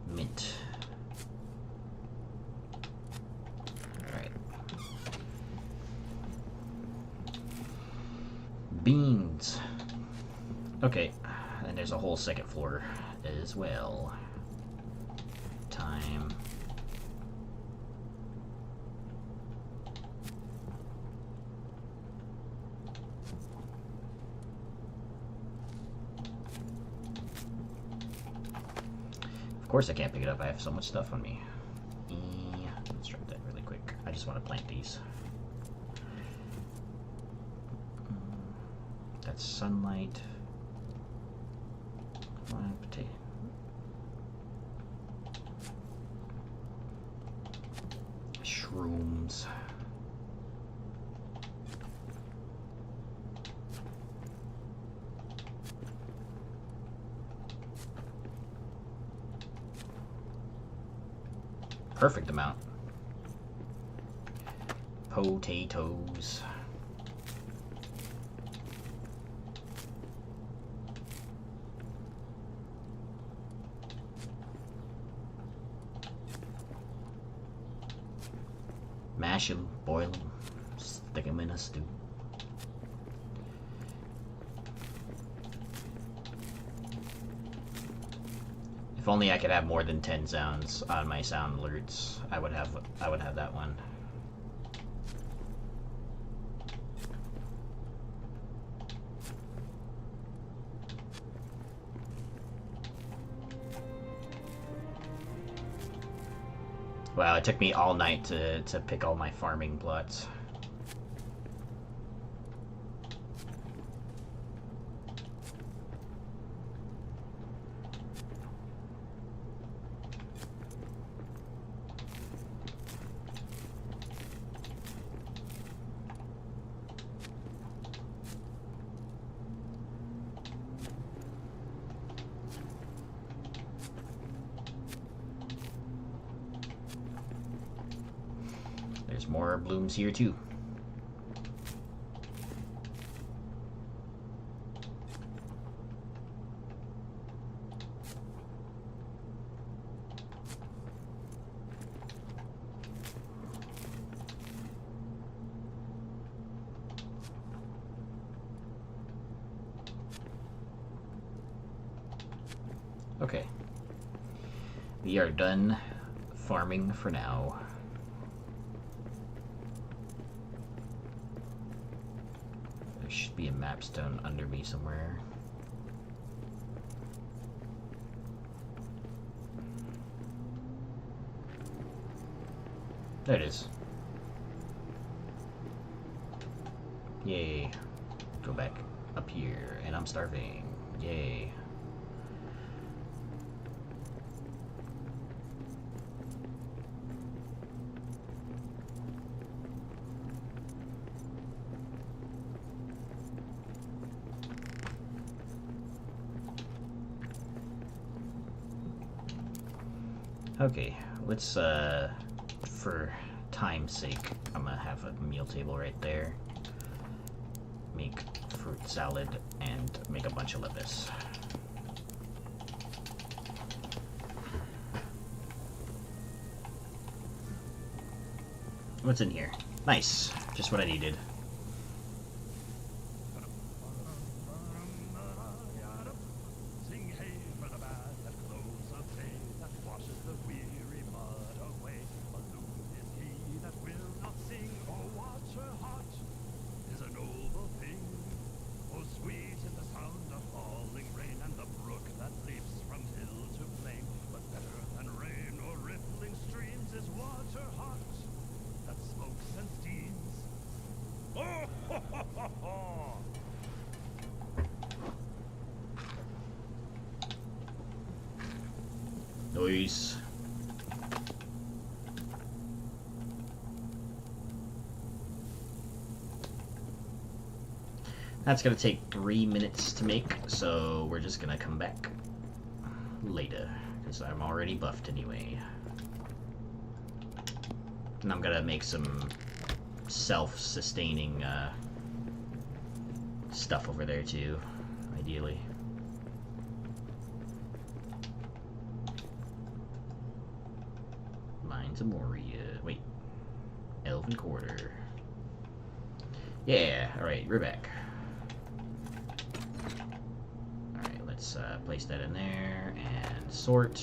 Mint. Alright. Beans. Okay, and there's a whole second floor as well. Time. Of course I can't pick it up, I have so much stuff on me. Let's try that really quick. I just want to plant these. That's sunlight. Potato. Shrooms. Perfect amount. Potatoes. Mash them, boil them, stick them in a stew. If only I could have more than 10 sounds on my sound alerts, I would have that one. Wow, it took me all night to pick all my farming plots. There's more blooms here too. Okay. We are done farming for now. There should be a mapstone under me somewhere. There it is. Yay. Go back up here, and I'm starving. Yay. Okay, let's, for time's sake, I'm gonna have a meal table right there. Make fruit salad and make a bunch bunch of Lepus. What's in here? Nice. Just what I needed. Sing hey for the band that clothes a day, that washes the weary mud away. Alone is he that will not sing. Oh, water hot is a noble thing. Oh, sweet is the sound of falling rain, and the brook that leaps from hill to plain. But better than rain or rippling streams is water hot that smokes and steams. Oh, ho, ho, ho, ho. Nice. That's gonna take 3 minutes to make, so we're just gonna come back later, because I'm already buffed anyway. And I'm gonna make some self-sustaining stuff over there too, ideally. Mines of Moria. Wait. Elven Quarter. Yeah, alright, we're back. Alright, let's place that in there and sort.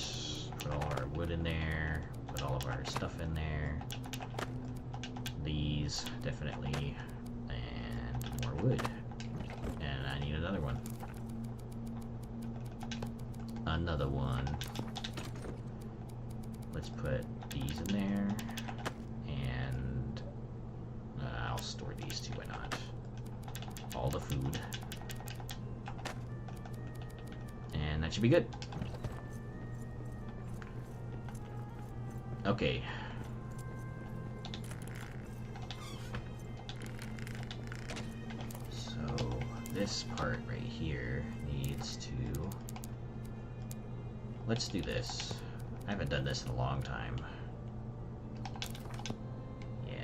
Put all our wood in there. Put all of our stuff in there. These, definitely. And more wood. And I need another one. Another one. Let's put these in there. And I'll store these too, why not? All the food. And that should be good. Okay. So this part right here needs to... Let's do this. I haven't done this in a long time. Yeah.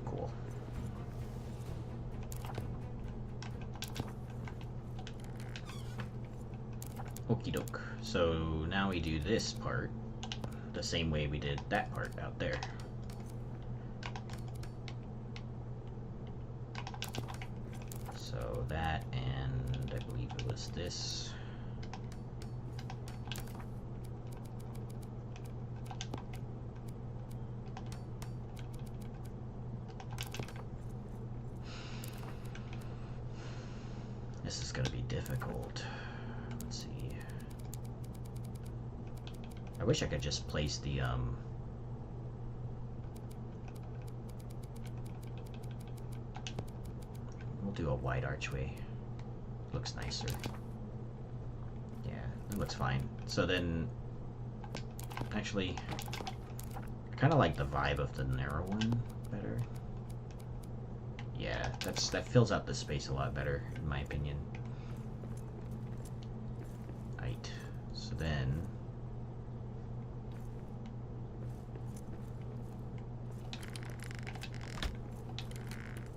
Cool. Okie doke. So now we do this part the same way we did that part out there. So that, and I believe it was this. This is gonna be difficult. Let's see. I wish I could just place the, we'll do a wide archway. Looks nicer. Yeah, it looks fine. So then, actually, I kind of like the vibe of the narrow one better. Yeah, that fills out the space a lot better, in my opinion. Right. So then...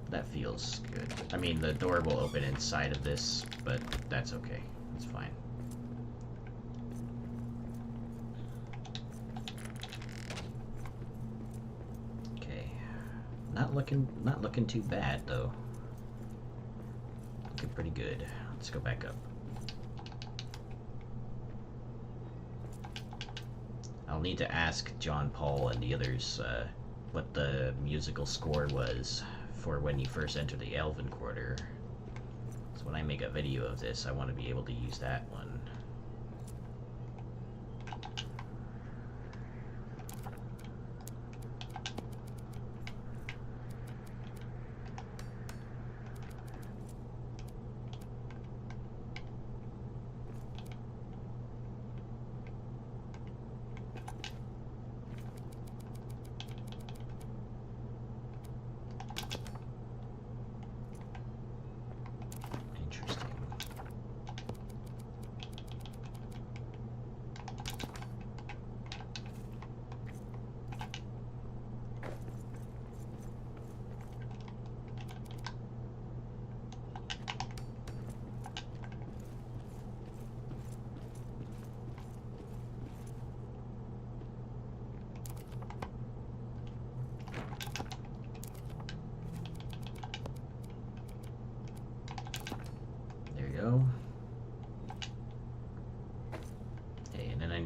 that feels good. I mean, the door will open inside of this, but that's okay. It's fine. Okay. Not looking too bad though. Looking pretty good. Let's go back up. I'll need to ask John Paul and the others what the musical score was for when you first enter the Elven Quarter. So when I make a video of this, I want to be able to use that one.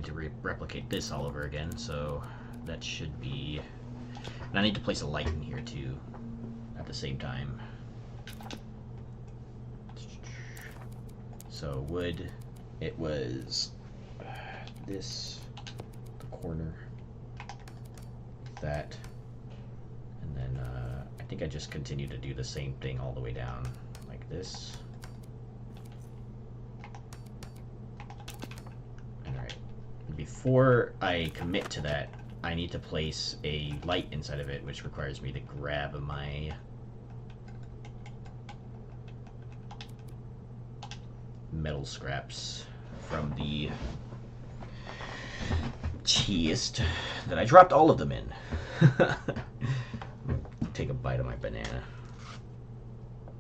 to replicate this all over again, so that should be... And I need to place a light in here too, at the same time. So wood, it was this, the corner, that, and then I think I just continue to do the same thing all the way down, like this. Alright, before I commit to that, I need to place a light inside of it, which requires me to grab my metal scraps from the chest that I dropped all of them in. Take a bite of my banana.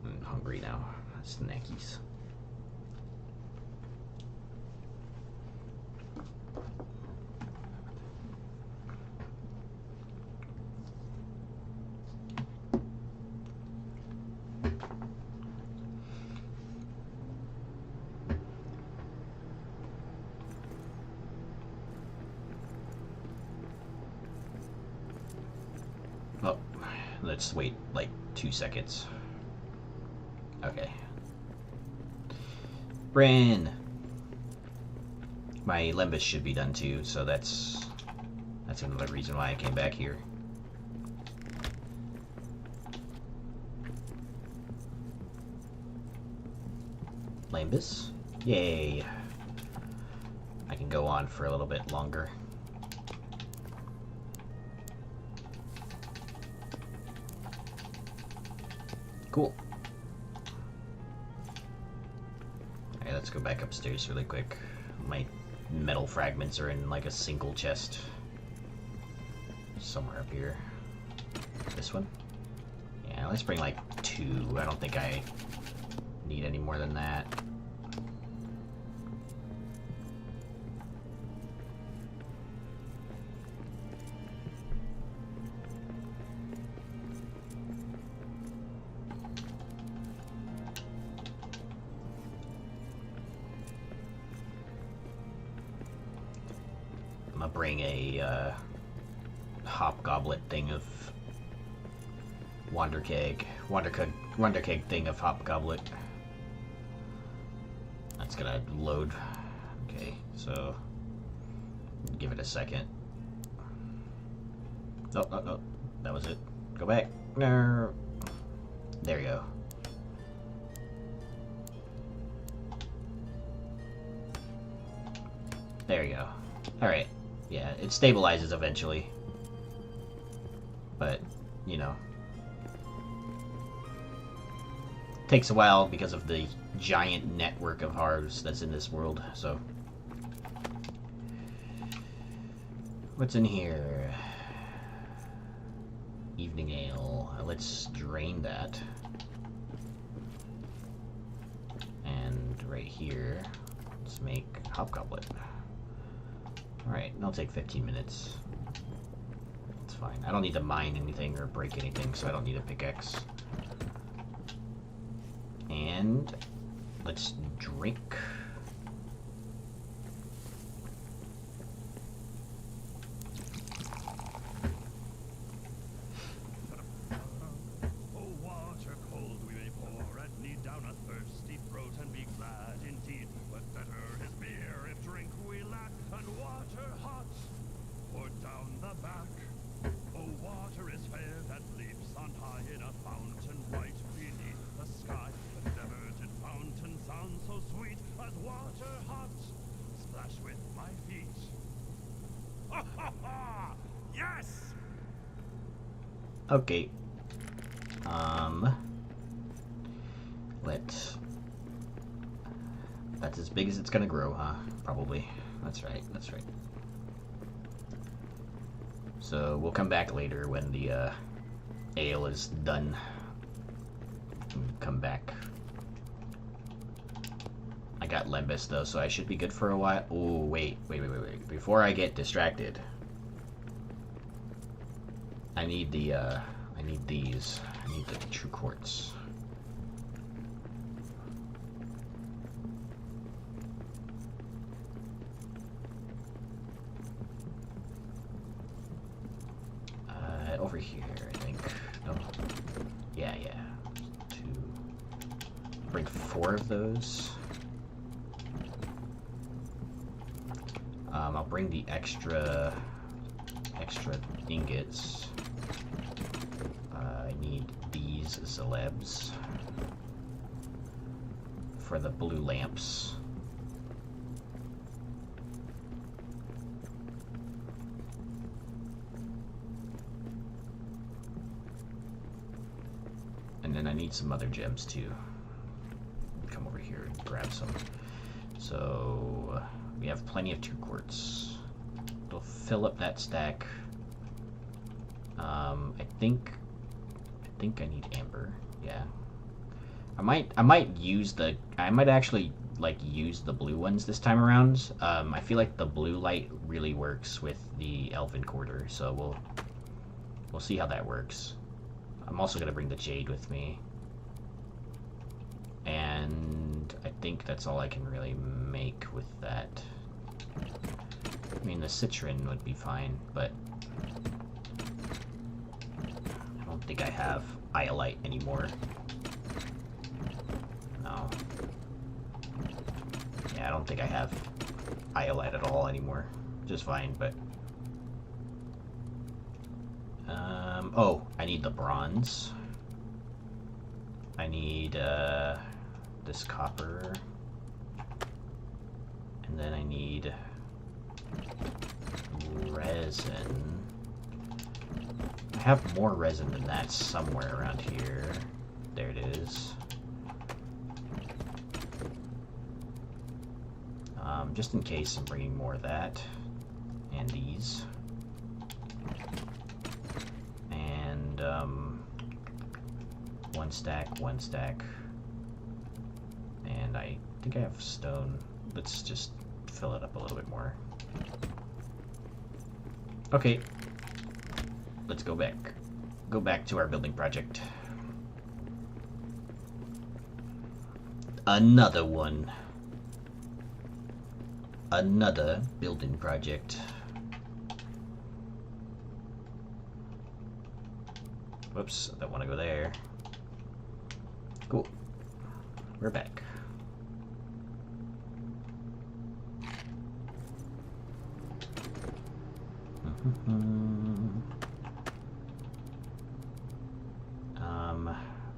I'm hungry now. Snackies. Oh, let's wait like 2 seconds. Okay. Bryn! My Limbus should be done too, so that's another reason why I came back here. Limbus? Yay! I can go on for a little bit longer. Cool. Alright, let's go back upstairs really quick. My metal fragments are in like a single chest. Somewhere up here. This one? Yeah, let's bring like 2. I don't think I need any more than that. I'm gonna bring a hobgoblet thing of Wonderkeg thing of hobgoblet. That's gonna load. Okay, so give it a second. Oh, oh, oh, that was it. Go back. No. There you go. There you go. Alright. Yeah, it stabilizes eventually. But, you know. Takes a while because of the giant network of harvs that's in this world, so. What's in here? Evening ale. Let's drain that. And right here, let's make hobgoblet. Alright, it'll take 15 minutes. It's fine. I don't need to mine anything or break anything, so I don't need a pickaxe. And let's drink. Oh, water cold we may pour and knead down a thirsty throat and be glad indeed. But better is beer if drink we lack, and water hot poured down the back. Oh, water is fair that leaps on high in a fountain right beneath the sky. But never did fountain sound so sweet as water hot. Splash with my feet. Ha ha ha! Yes! Okay. That's as big as it's gonna grow, huh? Probably. That's right, that's right. So we'll come back later when the ale is done. Come back. I got Limbus though, so I should be good for a while. Oh, wait. Before I get distracted, I need the, I need these. I need the true quartz. over here, I think. No. Yeah. Bring 4 of those. I'll bring the extra ingots. I need these celebs for the blue lamps. And then I need some other gems too. Come over here and grab some. So we have plenty of 2 quartz. We'll fill up that stack. I think I need amber. Yeah. I might actually like use the blue ones this time around. I feel like the blue light really works with the elven quarter, so we'll see how that works. I'm also gonna bring the jade with me. And I think that's all I can really make with that. I mean, the citron would be fine, but I don't think I have iolite anymore. No. Yeah, I don't think I have iolite at all anymore. Just fine, but... oh, I need the bronze. I need, this copper. And then I need resin. I have more resin than that somewhere around here. There it is. Just in case, I'm bringing more of that. And these. And, 1 stack, 1 stack. And I think I have stone. Let's just fill it up a little bit more. Okay. Let's go back. Go back to our building project. Another one. Another building project. Whoops, I don't want to go there. Cool. We're back.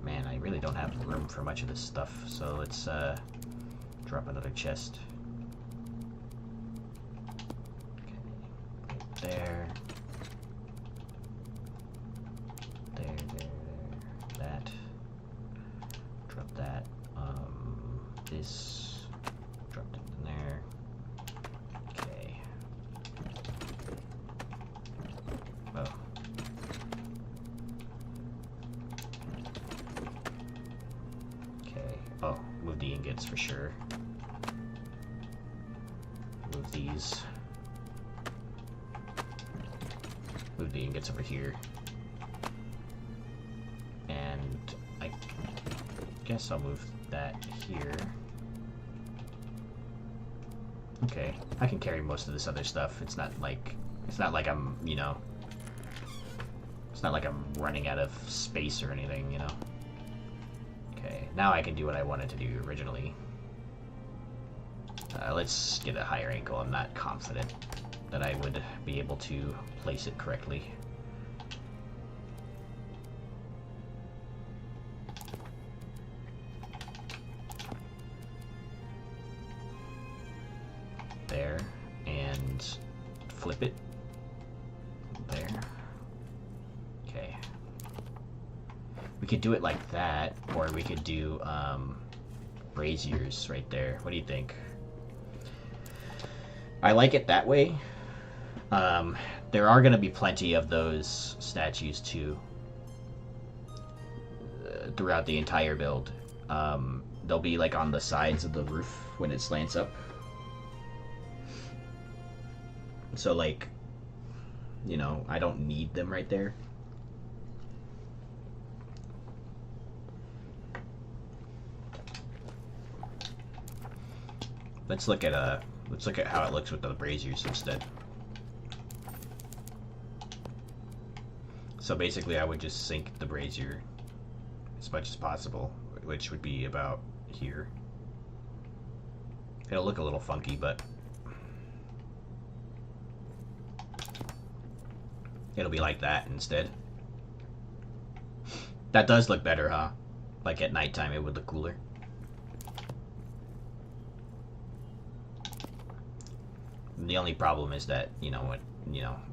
Man, I really don't have room for much of this stuff, so let's drop another chest. Okay, there. That. Drop that. This. Dropped it in there. Okay. Oh. Okay. Oh, move the ingots for sure. Move these. Move the ingots over here. And I guess I'll move that here. Okay, I can carry most of this other stuff. It's not like I'm, you know, it's not like I'm running out of space or anything, you know. Okay, now I can do what I wanted to do originally. Let's get a higher angle. I'm not confident that I would be able to place it correctly. There, and flip it. There. Okay. We could do it like that, or we could do braziers right there. What do you think? I like it that way. There are going to be plenty of those statues too throughout the entire build. They'll be like on the sides of the roof when it slants up. So like, you know, I don't need them right there. Let's look at how it looks with the braziers instead. So basically I would just sink the brazier as much as possible, which would be about here. It'll look a little funky, but it'll be like that instead. That does look better, huh? Like at nighttime it would look cooler. The only problem is that, you know,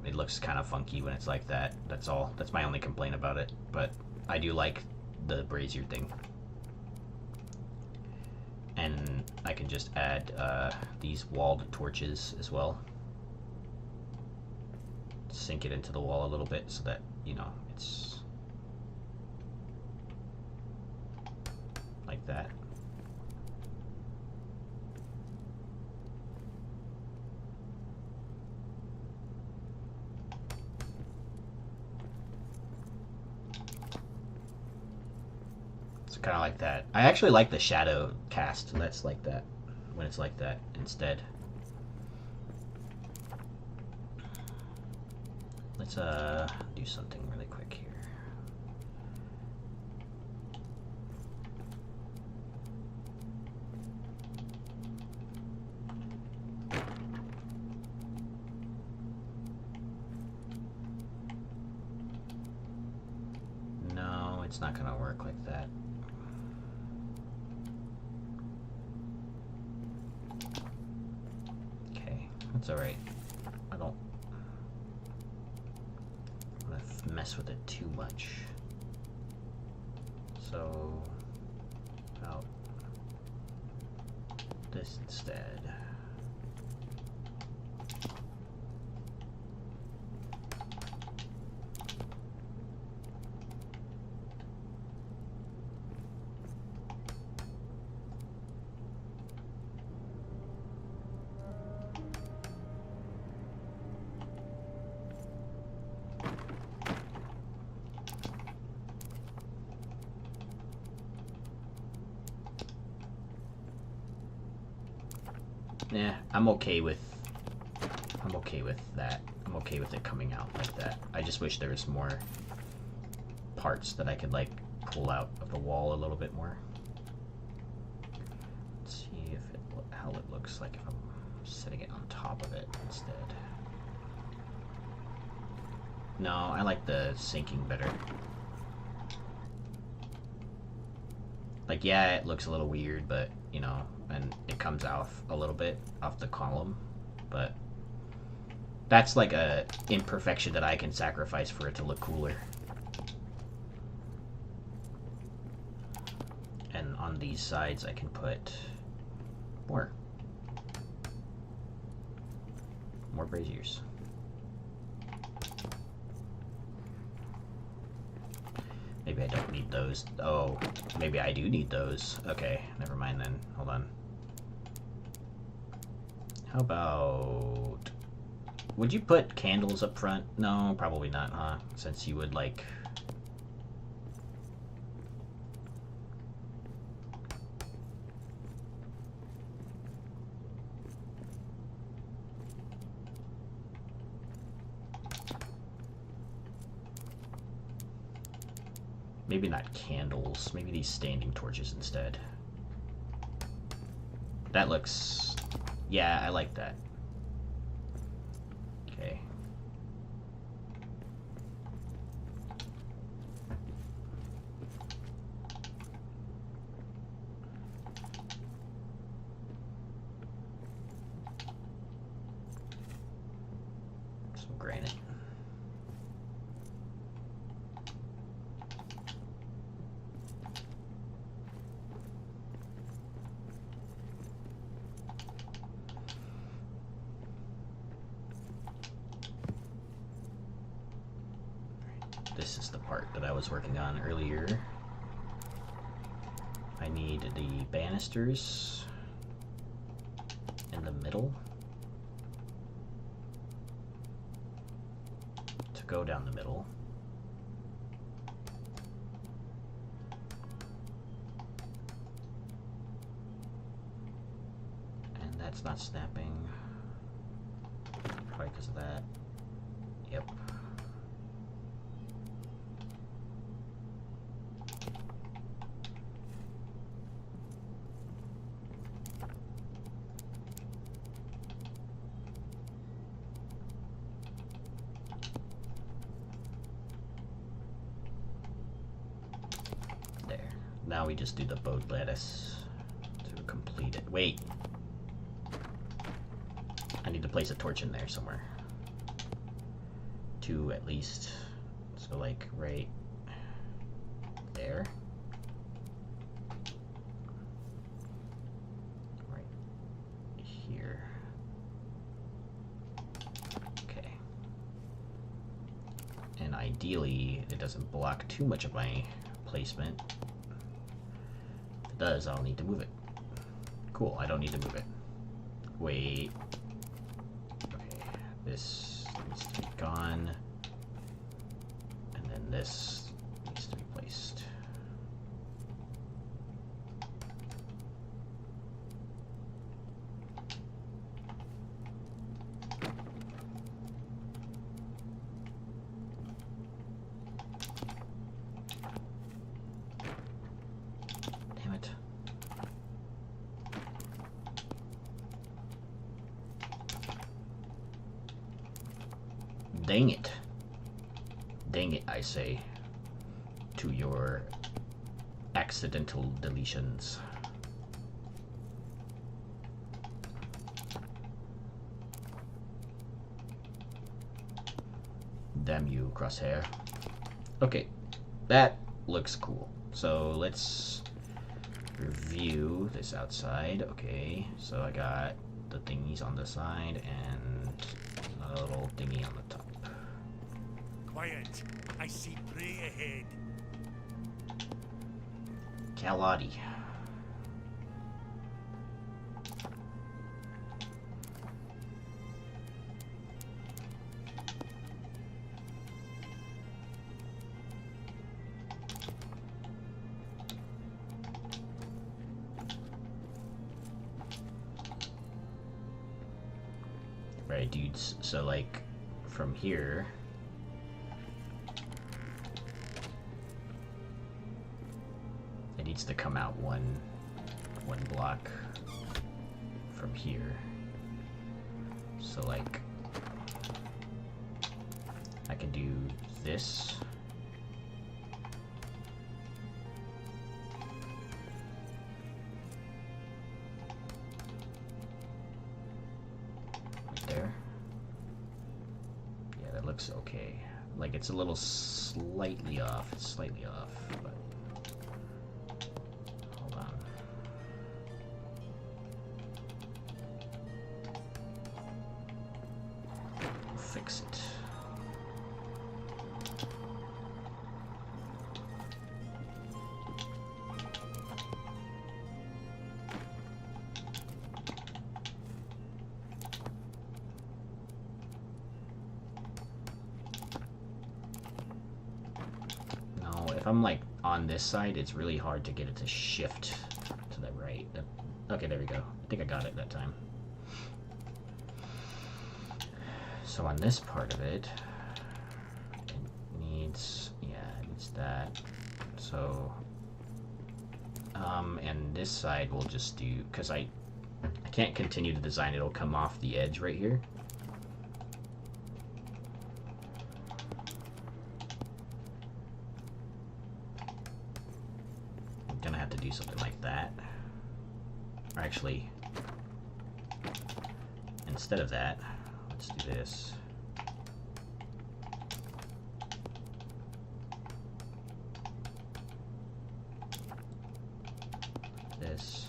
it looks kind of funky when it's like that. That's all. That's my only complaint about it. But I do like the brazier thing. And I can just add these walled torches as well. Sink it into the wall a little bit so that, you know, it's like that. Kind of like that. I actually like the shadow cast that's like that, when it's like that instead. Let's do something really quick here. No, it's not gonna work like that. That's alright. I don't want to mess with it too much. So, about this instead. Yeah, I'm okay with that. I'm okay with it coming out like that. I just wish there was more parts that I could like pull out of the wall a little bit more. Let's see if how it looks like if I'm setting it on top of it instead. No, I like the sinking better. Like, yeah, it looks a little weird, but, you know, and it comes off a little bit off the column, but that's like a imperfection that I can sacrifice for it to look cooler. And on these sides I can put more braziers. Maybe I don't need those. Oh, maybe I do need those. Okay, never mind then. Hold on. How about... Would you put candles up front? No, probably not, huh? Since you would, like... Maybe not candles. Maybe these standing torches instead. That looks... Yeah, I like that. Okay. Some granite. This is the part that I was working on earlier. I need the banisters in the middle to go down the middle. And that's not snapping. Probably because of that. Yep. now we just do the bowed lattice to complete it. Wait. I need to place a torch in there somewhere. 2 at least. So like right there. Right here. Okay. And ideally it doesn't block too much of my placement. If it does, I'll need to move it. Cool, I don't need to move it. Wait. Okay, this needs to be gone. And then this needs to be placed. Damn it. Dang it. Dang it, I say, to your accidental deletions. Damn you, Crosshair. Okay, that looks cool. So let's review this outside. Okay, so I got the thingies on the side and a little thingy on the top. Quiet. I see prey ahead. Kaladi. Right, dudes. So like from here, it needs to come out one block from here. So like I can do this. Right there. Yeah, that looks okay. Like it's a little slightly off. It's slightly off, but hold on. We'll fix it. No, if I'm like on this side, it's really hard to get it to shift to the right. Okay, there we go. I think I got it that time. So on this part of it, it needs, yeah, it needs that. So, and this side we'll just do, because I can't continue to design, it'll come off the edge right here. I'm gonna have to do something like that. Or actually, instead of that, let's do this. This.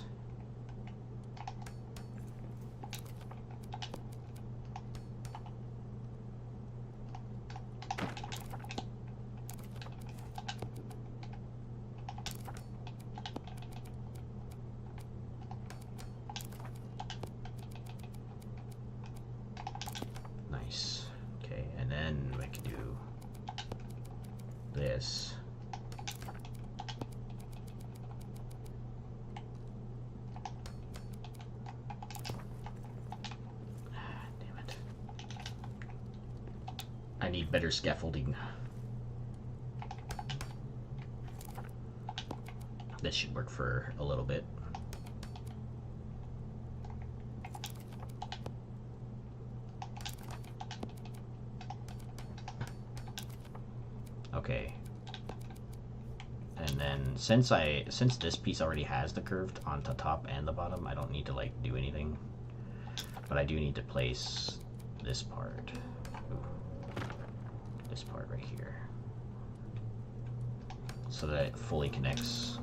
Nice. Okay, and then we can do this. Damn it. I need better scaffolding. This should work for a little bit. Okay. And then since this piece already has the curved on the top and the bottom, I don't need to like do anything. But I do need to place this part. Ooh. This part right here. So that it fully connects.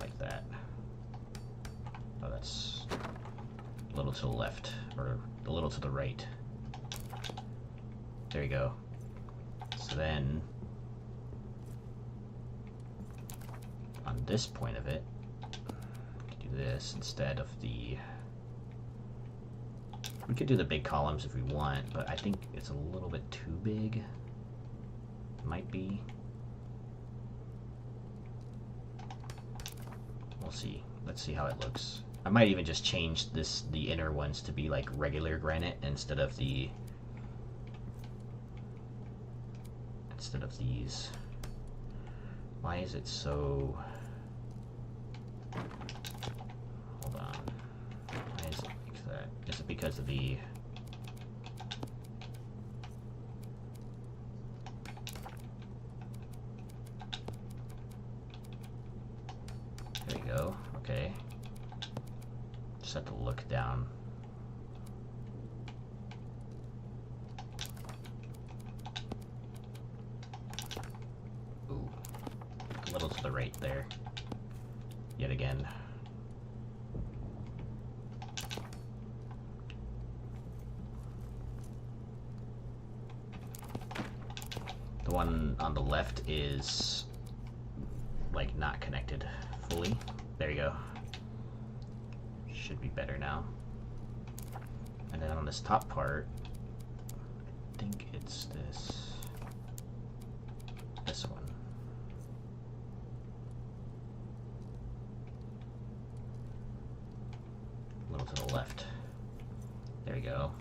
Like that. Oh, that's a little to the left, or a little to the right. There you go. So then, on this point of it, do this instead of the... We could do the big columns if we want, but I think it's a little bit too big. Might be. We'll see. Let's see how it looks. I might even just change the inner ones to be like regular granite instead of these. Why is it so... Hold on. Why is it like that? Is it because of the... There we go. Okay. Just have to look down. Ooh. A little to the right there. Yet again. The one on the left is like not connected fully. There you go. Should be better now. And then on this top part, I think it's this one. A little to the left. There we go.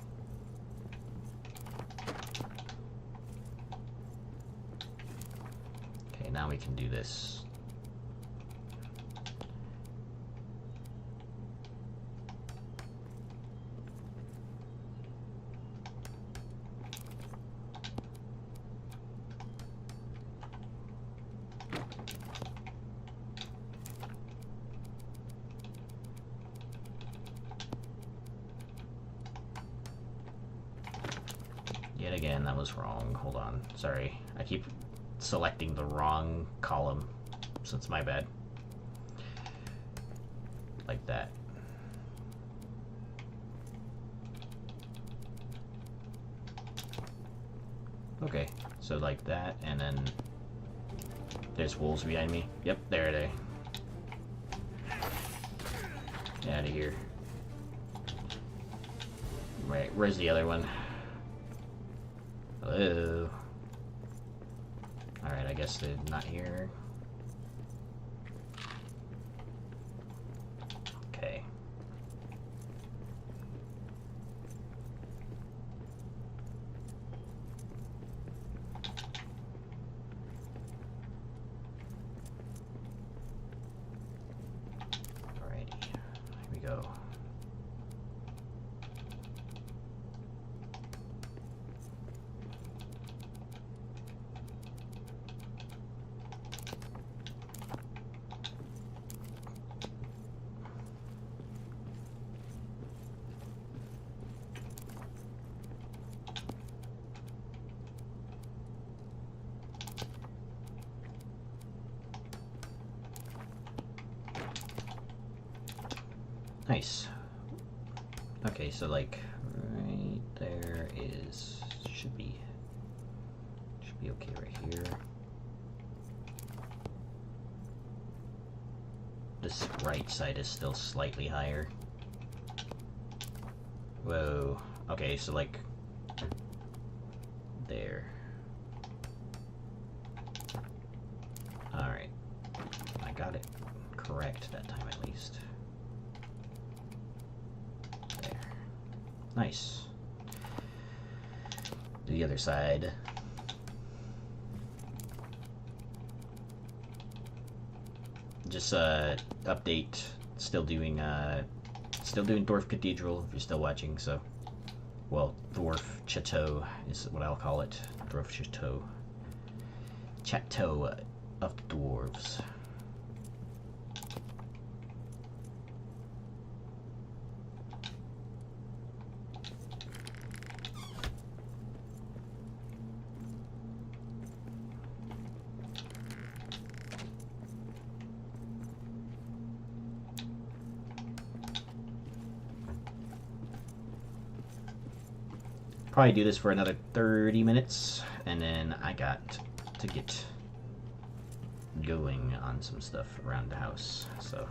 Okay, now we can do this. Yet again, that was wrong. Hold on. Sorry. I keep selecting the wrong column, so it's my bad. Like that. Okay, so like that, and then there's wolves behind me. Yep, there they are. Get out of here. Right, where's the other one? Hello. Alright, I guess they're not here. Okay. Alrighty, here we go. Nice. Okay, so like right there should be okay right here. This right side is still slightly higher. Whoa. Okay, so like there. Alright. I got it correct that time at least. Nice. The other side. Just update. Still doing Dwarf Cathedral if you're still watching. So Well, dwarf chateau is what I'll call it. Dwarf chateau. Chateau of dwarves. Probably do this for another 30 minutes, and then I got to get going on some stuff around the house, so.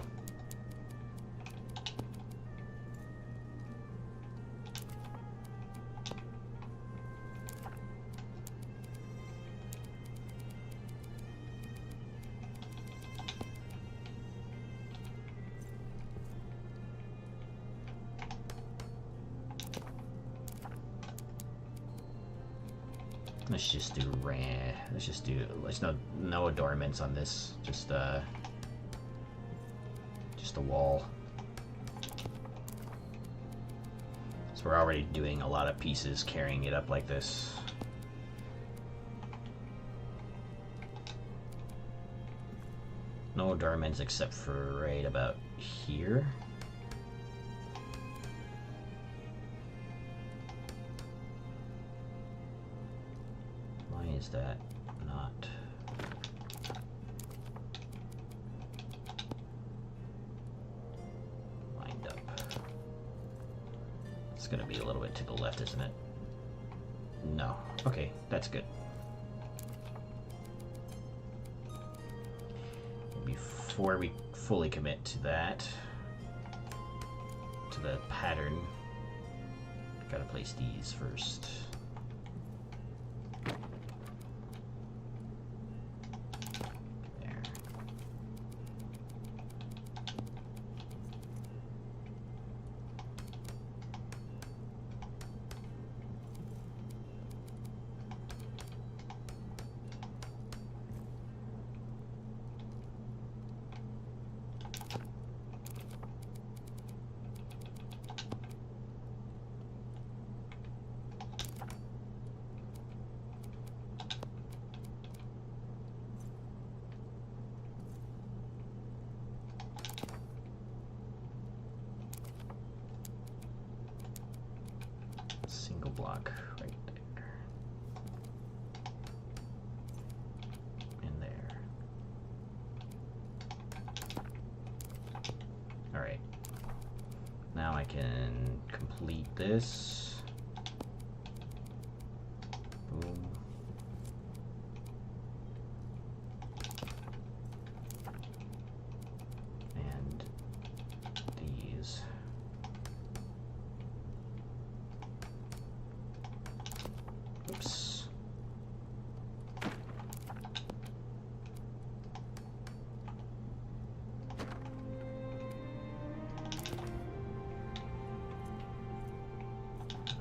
Let's no adornments on this. Just a wall. So we're already doing a lot of pieces carrying it up like this. No adornments except for right about here. Is that not lined up? It's gonna be a little bit to the left, isn't it? No. Okay, that's good. Before we fully commit to that, to the pattern, gotta place these first. Single block right there. And there. Alright. Now I can complete this. Boom. And these. Oops.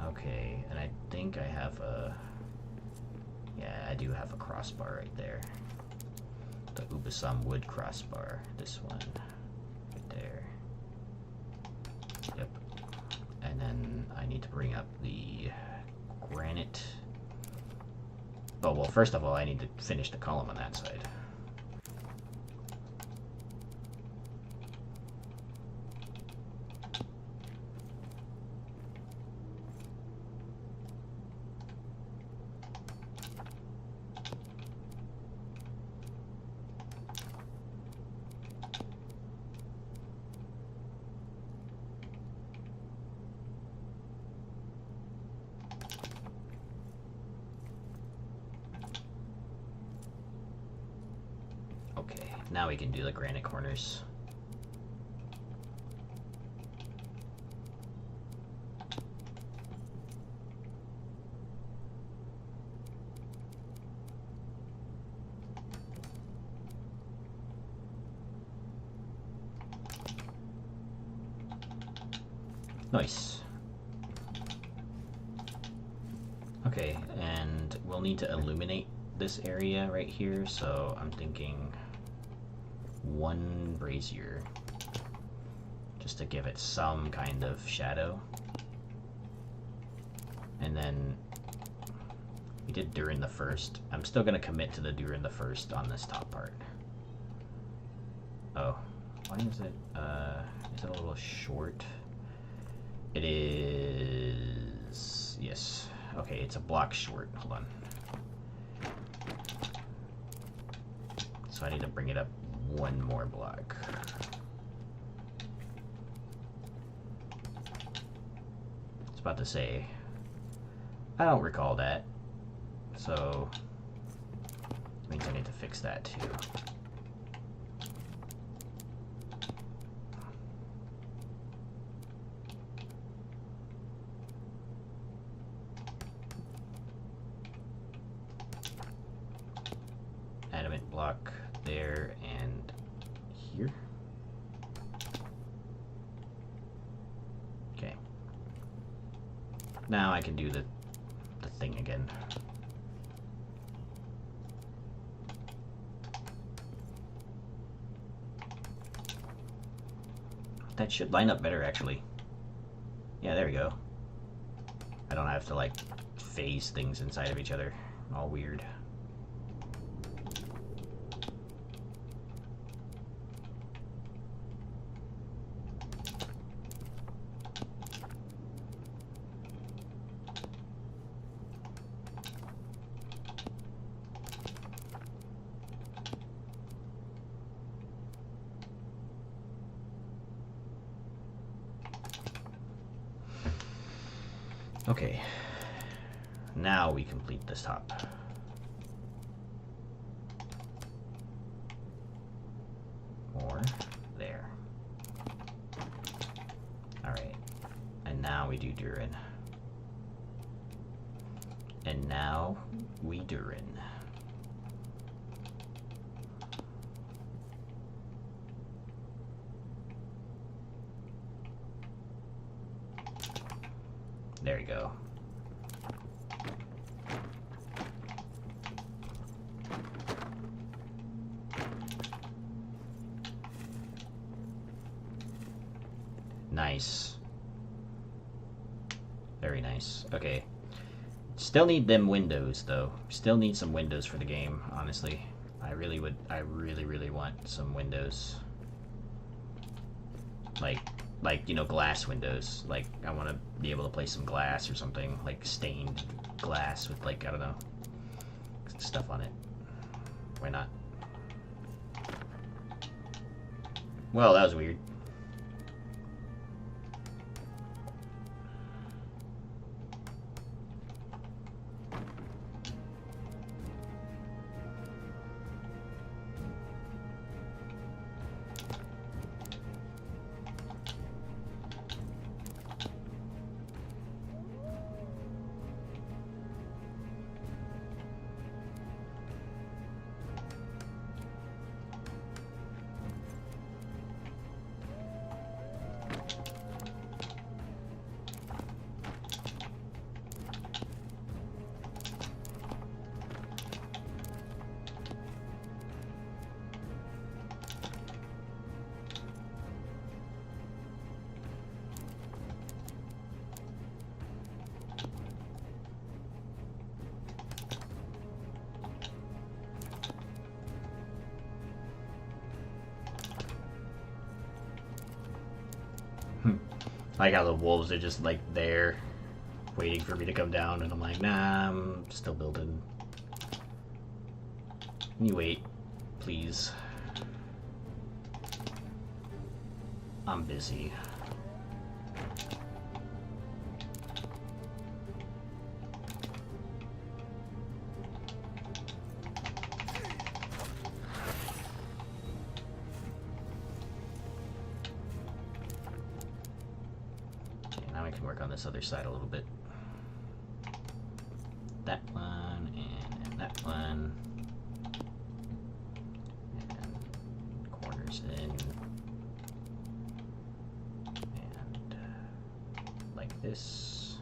Okay, and I think I have a... Yeah, I do have a crossbar right there. The Ubasam wood crossbar. This one. Right there. Yep. And then I need to bring up the granite. Oh, well, first of all, I need to finish the column on that side. Okay, now we can do the granite corners. Nice. Okay, and we'll need to illuminate this area right here, so I'm thinking one brazier, just to give it some kind of shadow. And then we did during the first. I'm still gonna commit to the during the first on this top part. Oh, why is it a little short? It is, yes. Okay, it's a block short. Hold on. So I need to bring it up one more block. I was about to say, I don't recall that. So, it means I need to fix that too. Adamant block there and here. Okay. Now I can do the thing again. That should line up better, actually. Yeah, there we go. I don't have to, like, phase things inside of each other. All weird. Okay, now we complete this top. Or there. Alright, and now we do Durin. And now we Durin. There you go. Nice. Very nice. Okay. Still need them windows, though. Still need some windows for the game, honestly. I really want some windows. Like, you know, glass windows. Like, I want to be able to play some glass or something. Like, stained glass with, like, I don't know, stuff on it. Why not? Well, that was weird. I like how the wolves are just like there waiting for me to come down, and I'm like, nah, I'm still building. Can you wait, please? I'm busy. This other side a little bit. That one and that one. And corners in. And like this.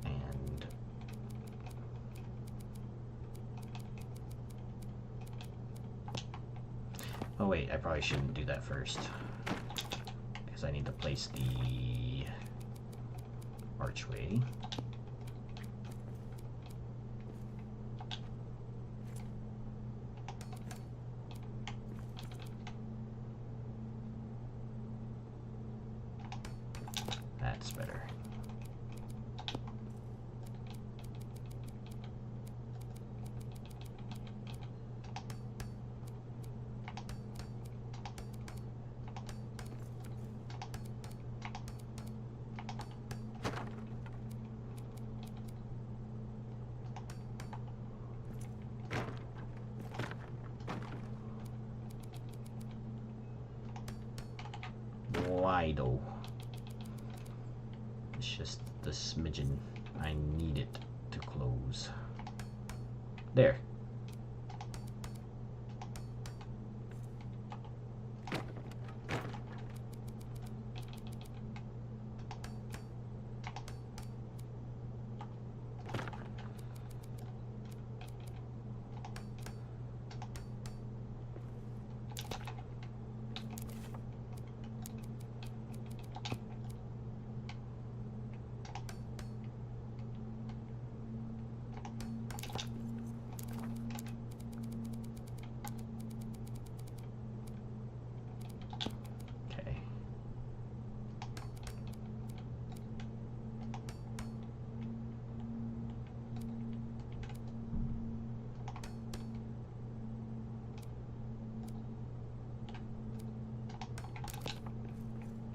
And oh wait, I probably shouldn't do that first. I need to place the archway. That's better. Why though? It's just the smidgen. I need it to close. There.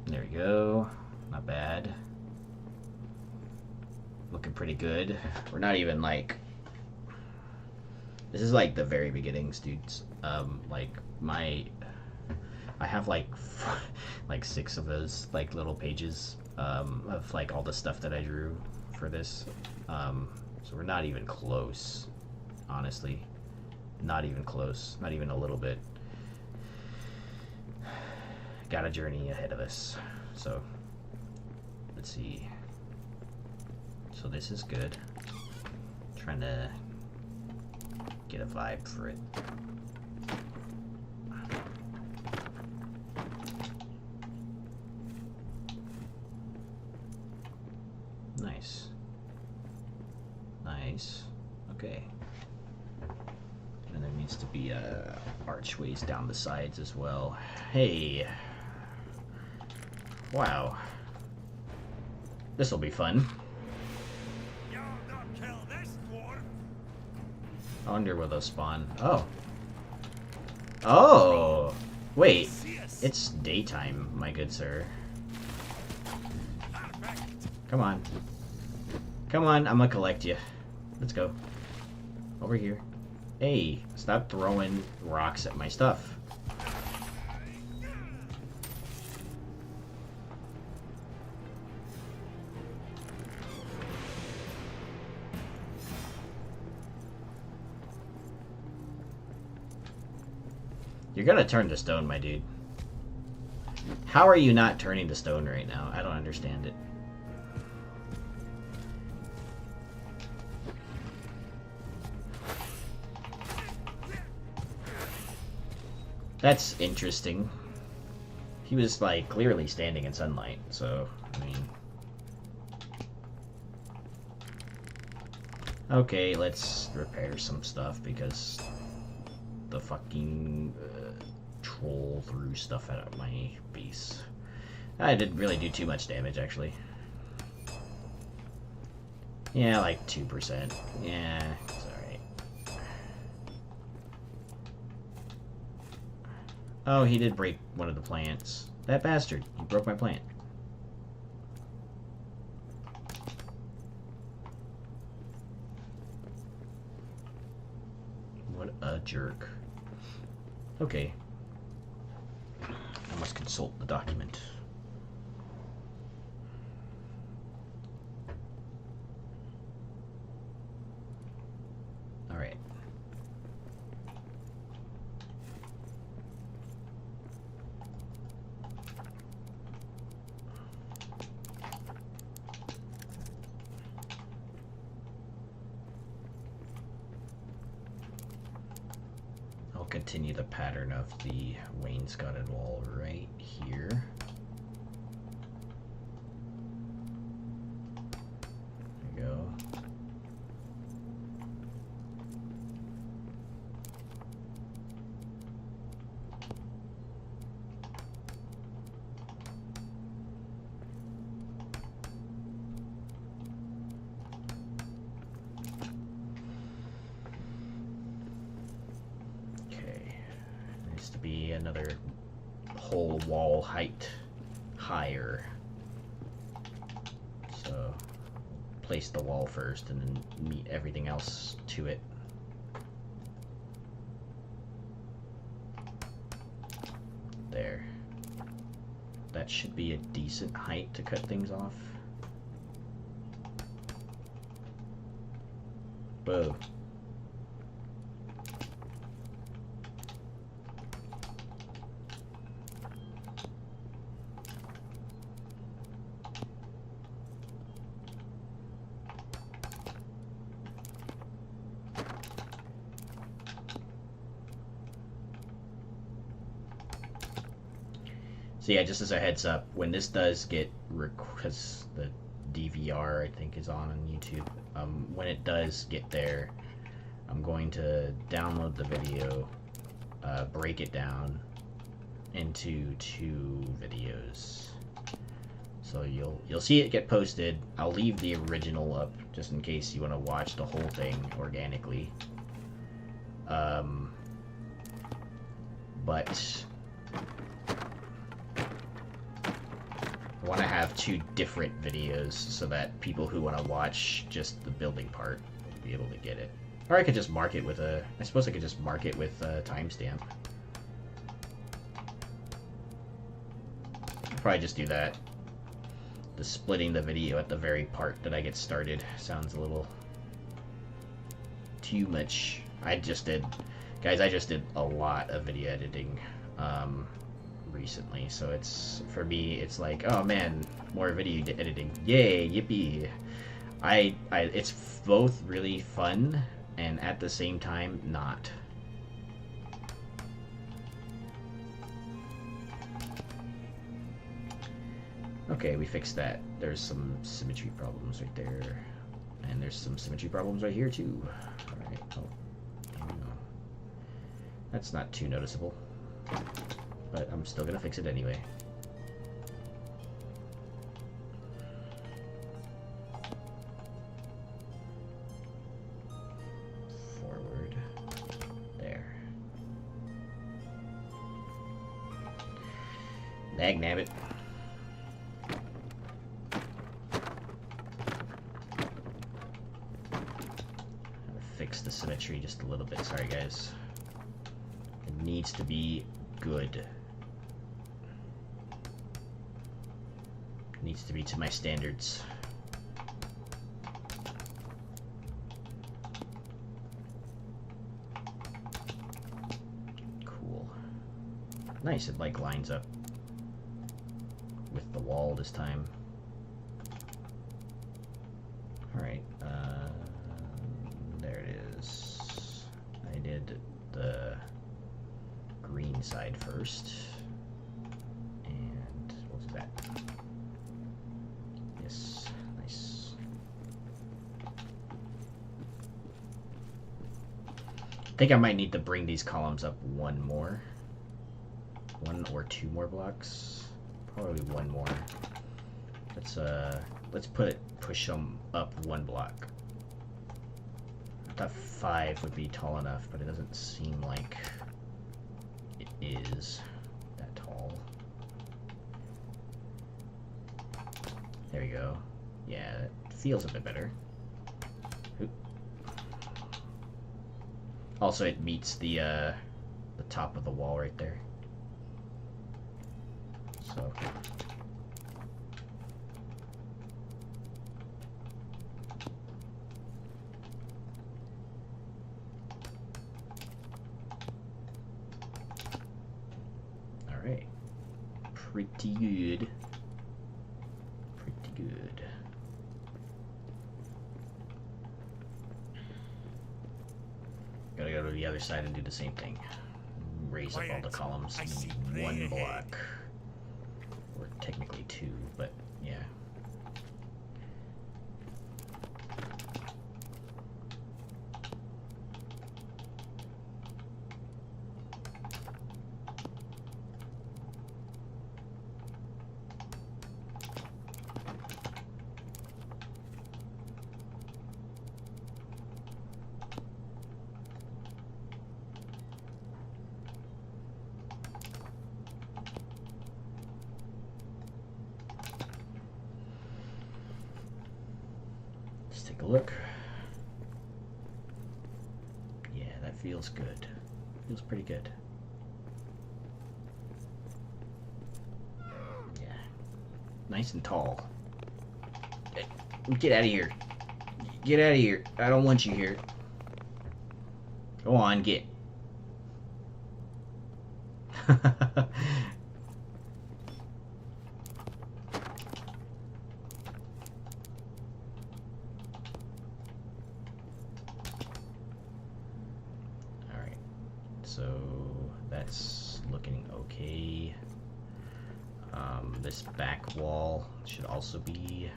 There we go. Not bad. Looking pretty good. We're not even like... This is like the very beginnings, dudes. Like my... I have like 6 of those like little pages of like all the stuff that I drew for this. So we're not even close, honestly. Not even close. Not even a little bit. Got a journey ahead of us. So let's see. So this is good. Trying to get a vibe for it. Nice. Nice. Okay. And there needs to be archways down the sides as well. Hey. Wow. This'll be fun. You'll not kill this dwarf. I wonder where they'll spawn. Oh. Oh! Wait. It's daytime, my good sir. Come on. Come on, I'm gonna collect you. Let's go. Over here. Hey, stop throwing rocks at my stuff. You're gonna turn to stone, my dude. How are you not turning to stone right now? I don't understand it. That's interesting. He was, like, clearly standing in sunlight, so, I mean... Okay, let's repair some stuff, because the fucking troll threw stuff at my base. I didn't really do too much damage, actually. Yeah, like 2%. Yeah, it's alright. Oh, he did break one of the plants. That bastard. He broke my plant. What a jerk. Okay. I must consult the document. Alright. I'll continue the pattern of the wainscoted wall right here. another whole wall height higher. So place the wall first and then meet everything else to it. There. That should be a decent height to cut things off. Whoa. So yeah, just as a heads up, when this does get, because the DVR I think is on YouTube, when it does get there, I'm going to download the video, break it down into 2 videos. So you'll see it get posted. I'll leave the original up just in case you want to watch the whole thing organically. But I want to have 2 different videos so that people who want to watch just the building part will be able to get it. Or I could just mark it with a... I suppose I could just mark it with a timestamp. Probably just do that. The splitting the video at the very part that I get started sounds a little too much. I just did a lot of video editing recently, so it's, for me, it's like, oh man, more video editing, yay, yippee. It's both really fun and at the same time not. Okay, we fixed that. There's some symmetry problems right there, and there's some symmetry problems right here too. All right, oh, no. That's not too noticeable, but I'm still gonna fix it anyway. Forward. There. Nagnabbit. Fix the symmetry just a little bit. Sorry, guys. It needs to be good. Needs to be to my standards. Cool. Nice, it like lines up with the wall this time. Alright, there it is. I did the green side first. And what's that? Yes, nice. I think I might need to bring these columns up one or two more blocks. Probably one more. Let's push them up one block. I thought 5 would be tall enough, but it doesn't seem like it is that tall. There we go. Yeah, it feels a bit better. Oop. Also, it meets the top of the wall right there. So. Alright. Pretty good. Pretty good. Gotta go to the other side and do the same thing. Raise up all the columns in one block. Or technically 2, but yeah. take a look. Yeah, that feels good. Feels pretty good. Yeah. Nice and tall. Hey, get out of here. Get out of here. I don't want you here. Go on, get. Alright, so that's looking okay. This back wall should also be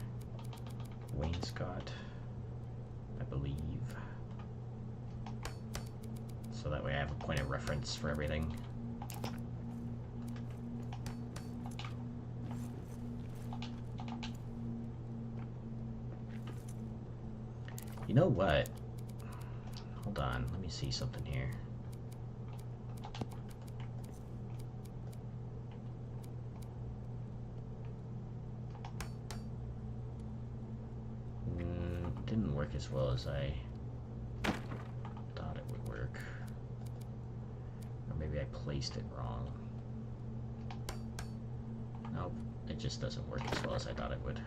wainscot, I believe. So that way I have a point of reference for everything. You know what? Hold on, let me see something here. Didn't work as well as I thought it would work. Or maybe I placed it wrong. Nope, it just doesn't work as well as I thought it would.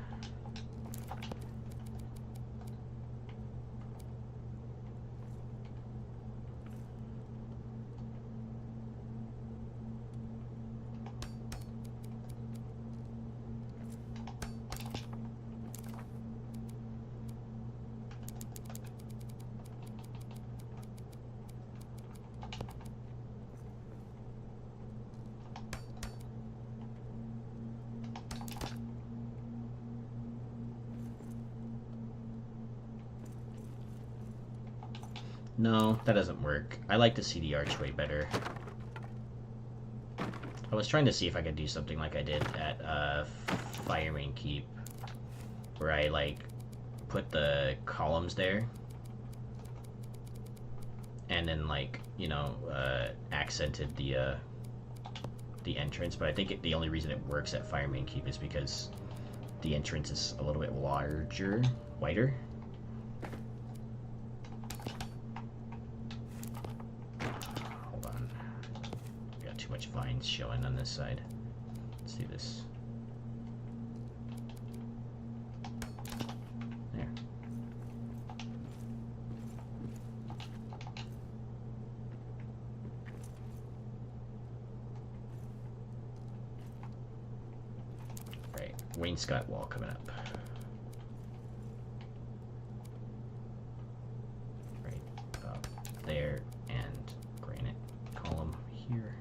No, that doesn't work. I like to see the archway better. I was trying to see if I could do something like I did at Fireman Keep, where I like put the columns there and then like, you know, accented the entrance, but I think the only reason it works at Fireman Keep is because the entrance is a little bit wider. Vines showing on this side. Let's do this. There. Right, wainscot wall coming up. Right up there, and granite column here.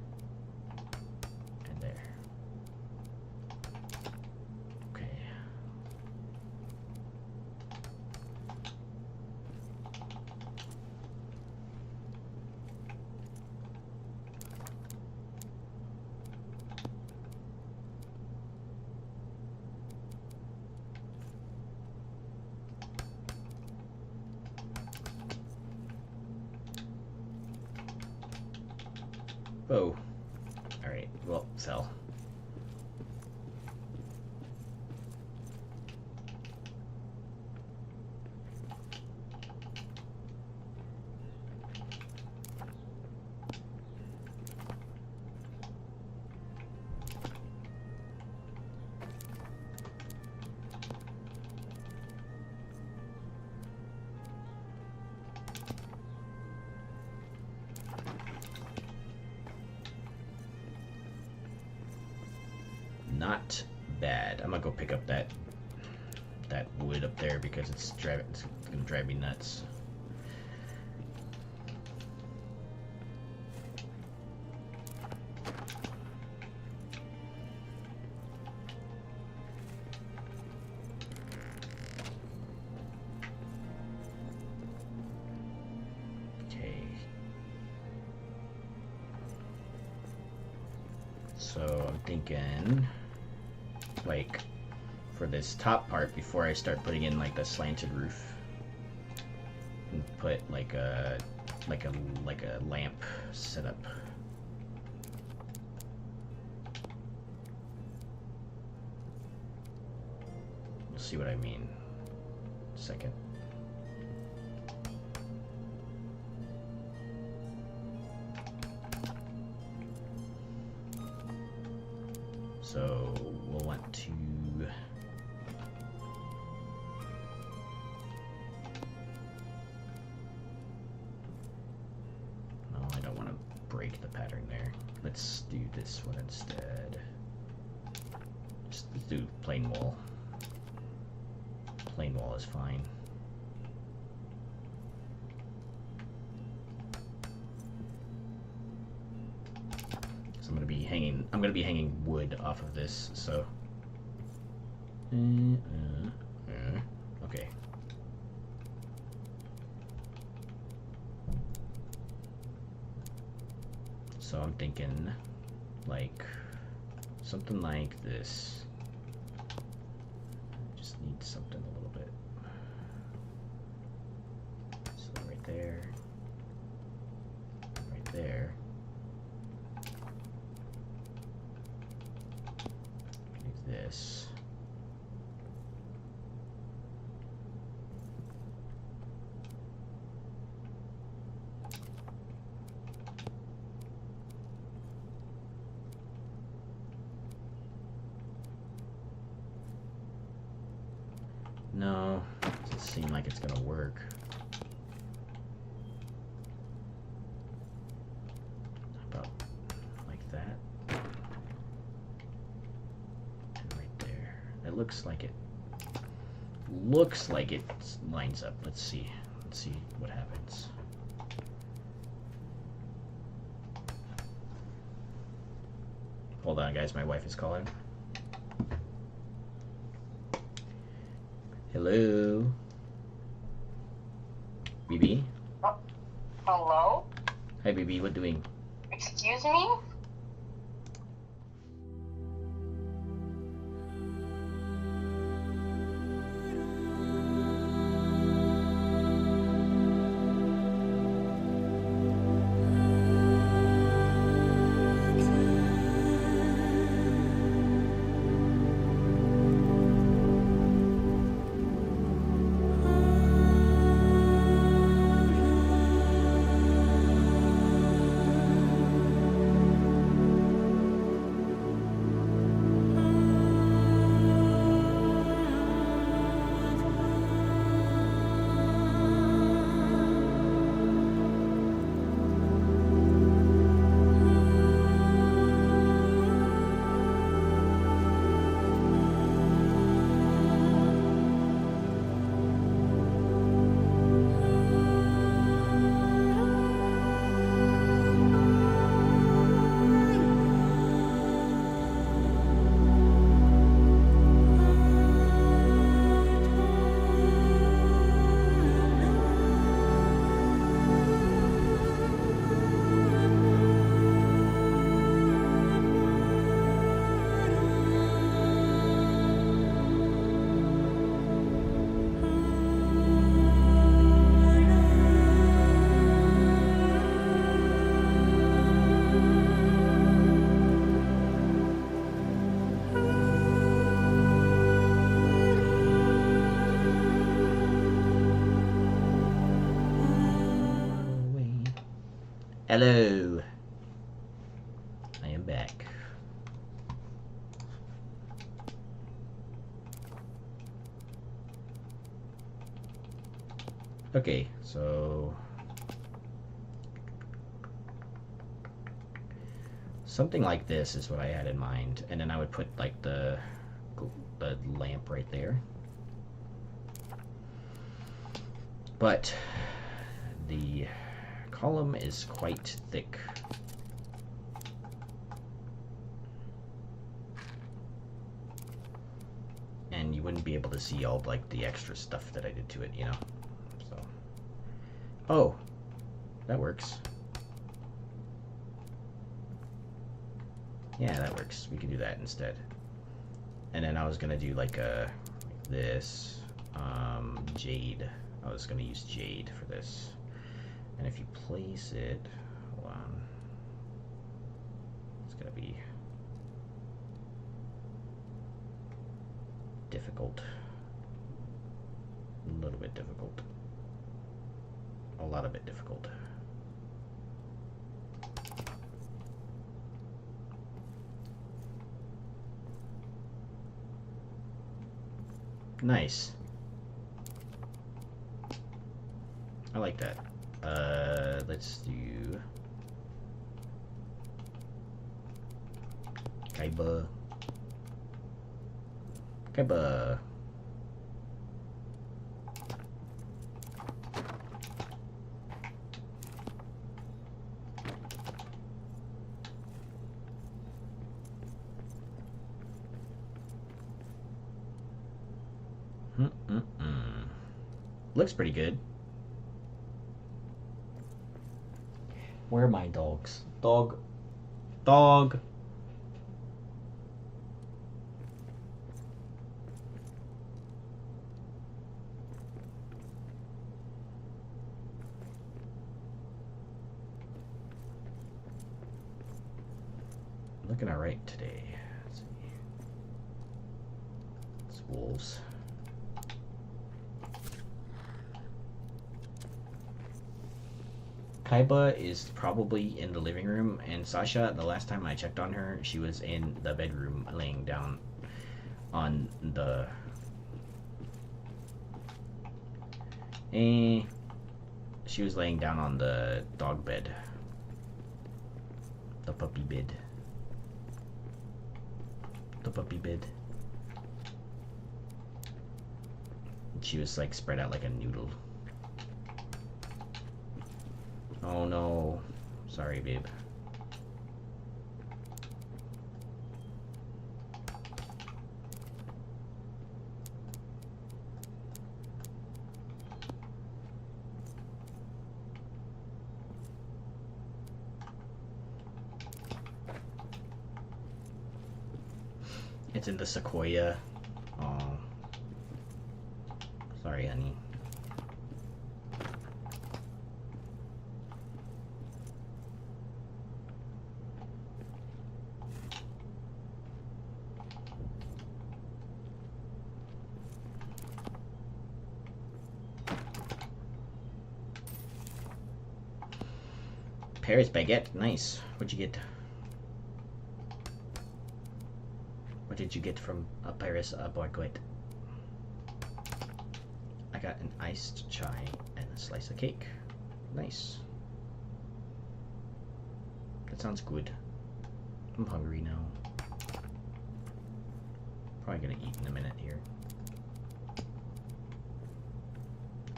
Oh. Alright, well, sell. Not bad. I'm gonna go pick up that wood up there because it's gonna drive me nuts. Okay. So I'm thinking, like, for this top part, before I start putting in like the slanted roof, and put like a lamp setup. You'll see what I mean. Second. So we'll want to no, I don't want to break the pattern there. Let's do this one instead. Just do plain wall. Plain wall is fine. So I'm gonna be hanging wood off of this, so okay. So I'm thinking like something like this. Just need something a little bit. So right there. Right there. Like this. No, doesn't seem like it's gonna work. How about like that? And right there. It looks like it lines up. Let's see. Let's see what happens. Hold on, guys. My wife is calling. Hello? BB? Hello? Hi, BB. What doing? Excuse me? Hello. I am back. Okay, so something like this is what I had in mind, and then I would put like the lamp right there. But the column is quite thick. And you wouldn't be able to see all like the extra stuff that I did to it, you know. So oh, that works. Yeah, that works. We can do that instead. And then I was gonna do like this jade. I was gonna use jade for this. And if you place it, hold on, it's gonna be difficult. A little bit difficult. A lot of it difficult. Nice. I like that. Let's do Kaiba. Kaiba. Looks pretty good. Where are my dogs? Dog. Dog. Looking alright today. Let's see. It's wolves. Kaiba is probably in the living room, and Sasha, the last time I checked on her, she was in the bedroom laying down on the... she was laying down on the dog bed. The puppy bed. The puppy bed. She was like spread out like a noodle. Oh no. Sorry, babe. It's in the sequoia. Oh. Sorry, honey. Paris baguette, nice. What'd you get? What did you get from a Paris baguette? I got an iced chai and a slice of cake. Nice. That sounds good. I'm hungry now. Probably gonna eat in a minute here.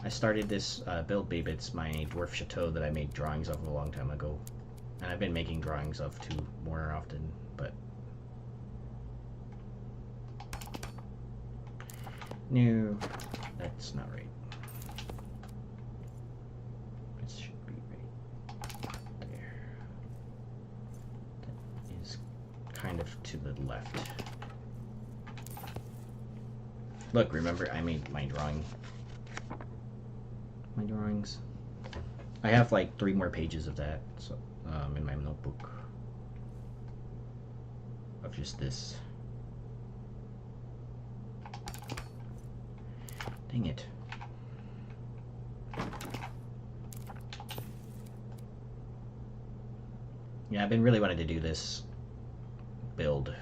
I started this build, babe. It's my dwarf chateau that I made drawings of a long time ago. And I've been making drawings of too more often, but... No, that's not right. It should be right there. That is kind of to the left. Look, remember I made my drawing. My drawings. I have like 3 more pages of that, so in my notebook of just this. Dang it. Yeah, I've been really wanting to do this build.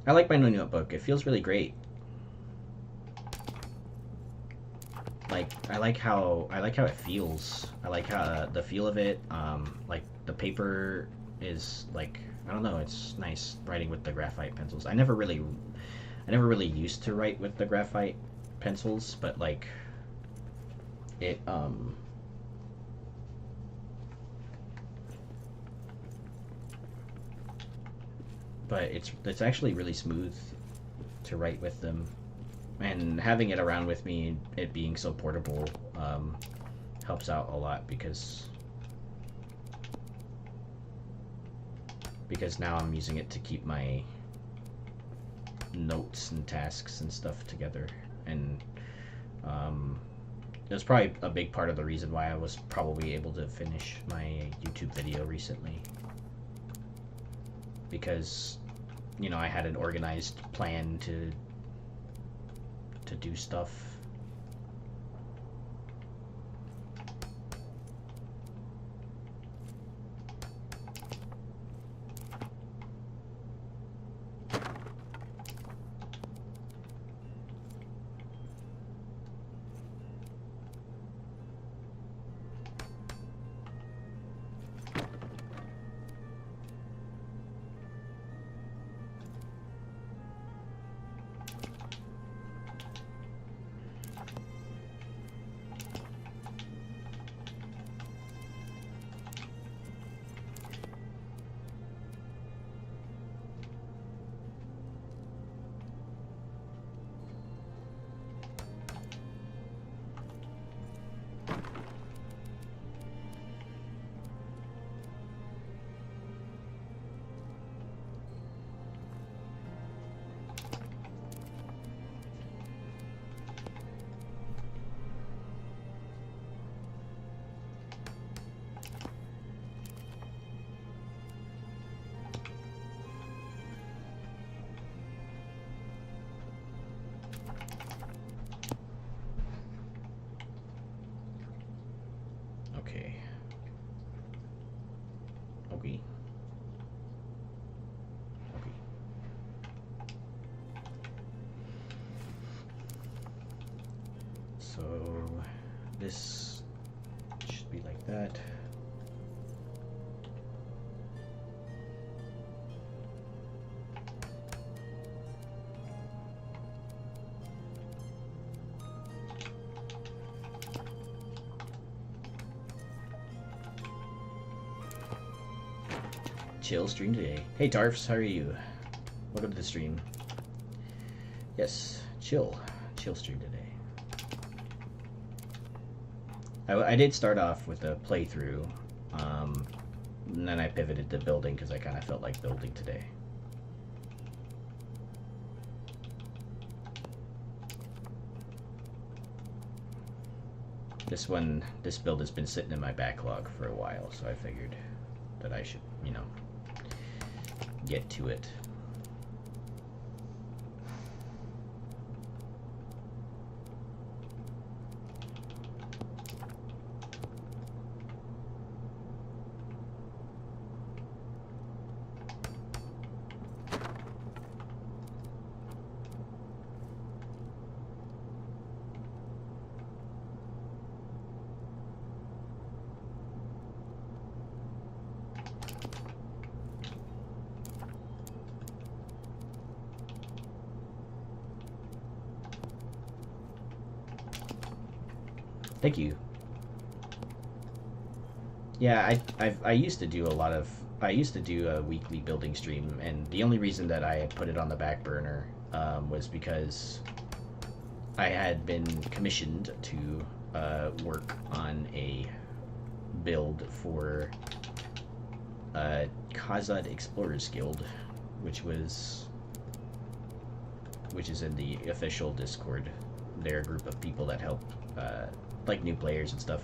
I like my new notebook. It feels really great. Like I like how it feels. I like how the feel of it. Like the paper is like, I don't know. It's nice writing with the graphite pencils. I never really used to write with the graphite pencils, but like it but it's actually really smooth to write with them. And having it around with me, it being so portable, helps out a lot because now I'm using it to keep my notes and tasks and stuff together. And it was probably a big part of the reason why I was probably able to finish my YouTube video recently. Because, you know, I had an organized plan to do stuff. Okay. Okay. So this should be like that. Chill stream today. Hey Tarfs, how are you? Welcome to the stream. Yes, chill stream today. I did start off with a playthrough, and then I pivoted to building because I kind of felt like building today. This build has been sitting in my backlog for a while, so I figured that I should, you know, get to it. Thank you. Yeah, I used to do a weekly building stream, and the only reason that I had put it on the back burner was because I had been commissioned to work on a build for Khazad Explorers Guild, which is in the official Discord. They're a group of people that help like new players and stuff,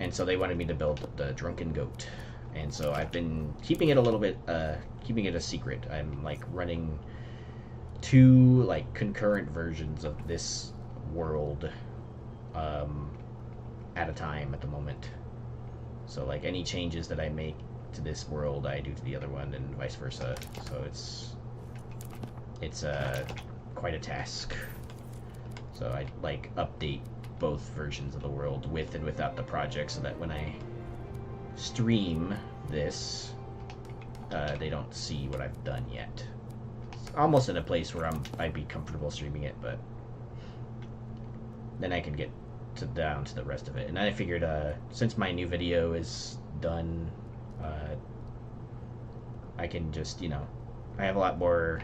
and so they wanted me to build the Drunken Goat, and so I've been keeping it a little bit, keeping it a secret. I'm like running 2 like concurrent versions of this world at a time at the moment. So like any changes that I make to this world, I do to the other one, and vice versa. So it's quite a task. So I like update both versions of the world with and without the project, so that when I stream this, they don't see what I've done yet. It's almost in a place where I'd be comfortable streaming it, but then I can get down to the rest of it. And I figured, since my new video is done, I can just, you know, I have a lot more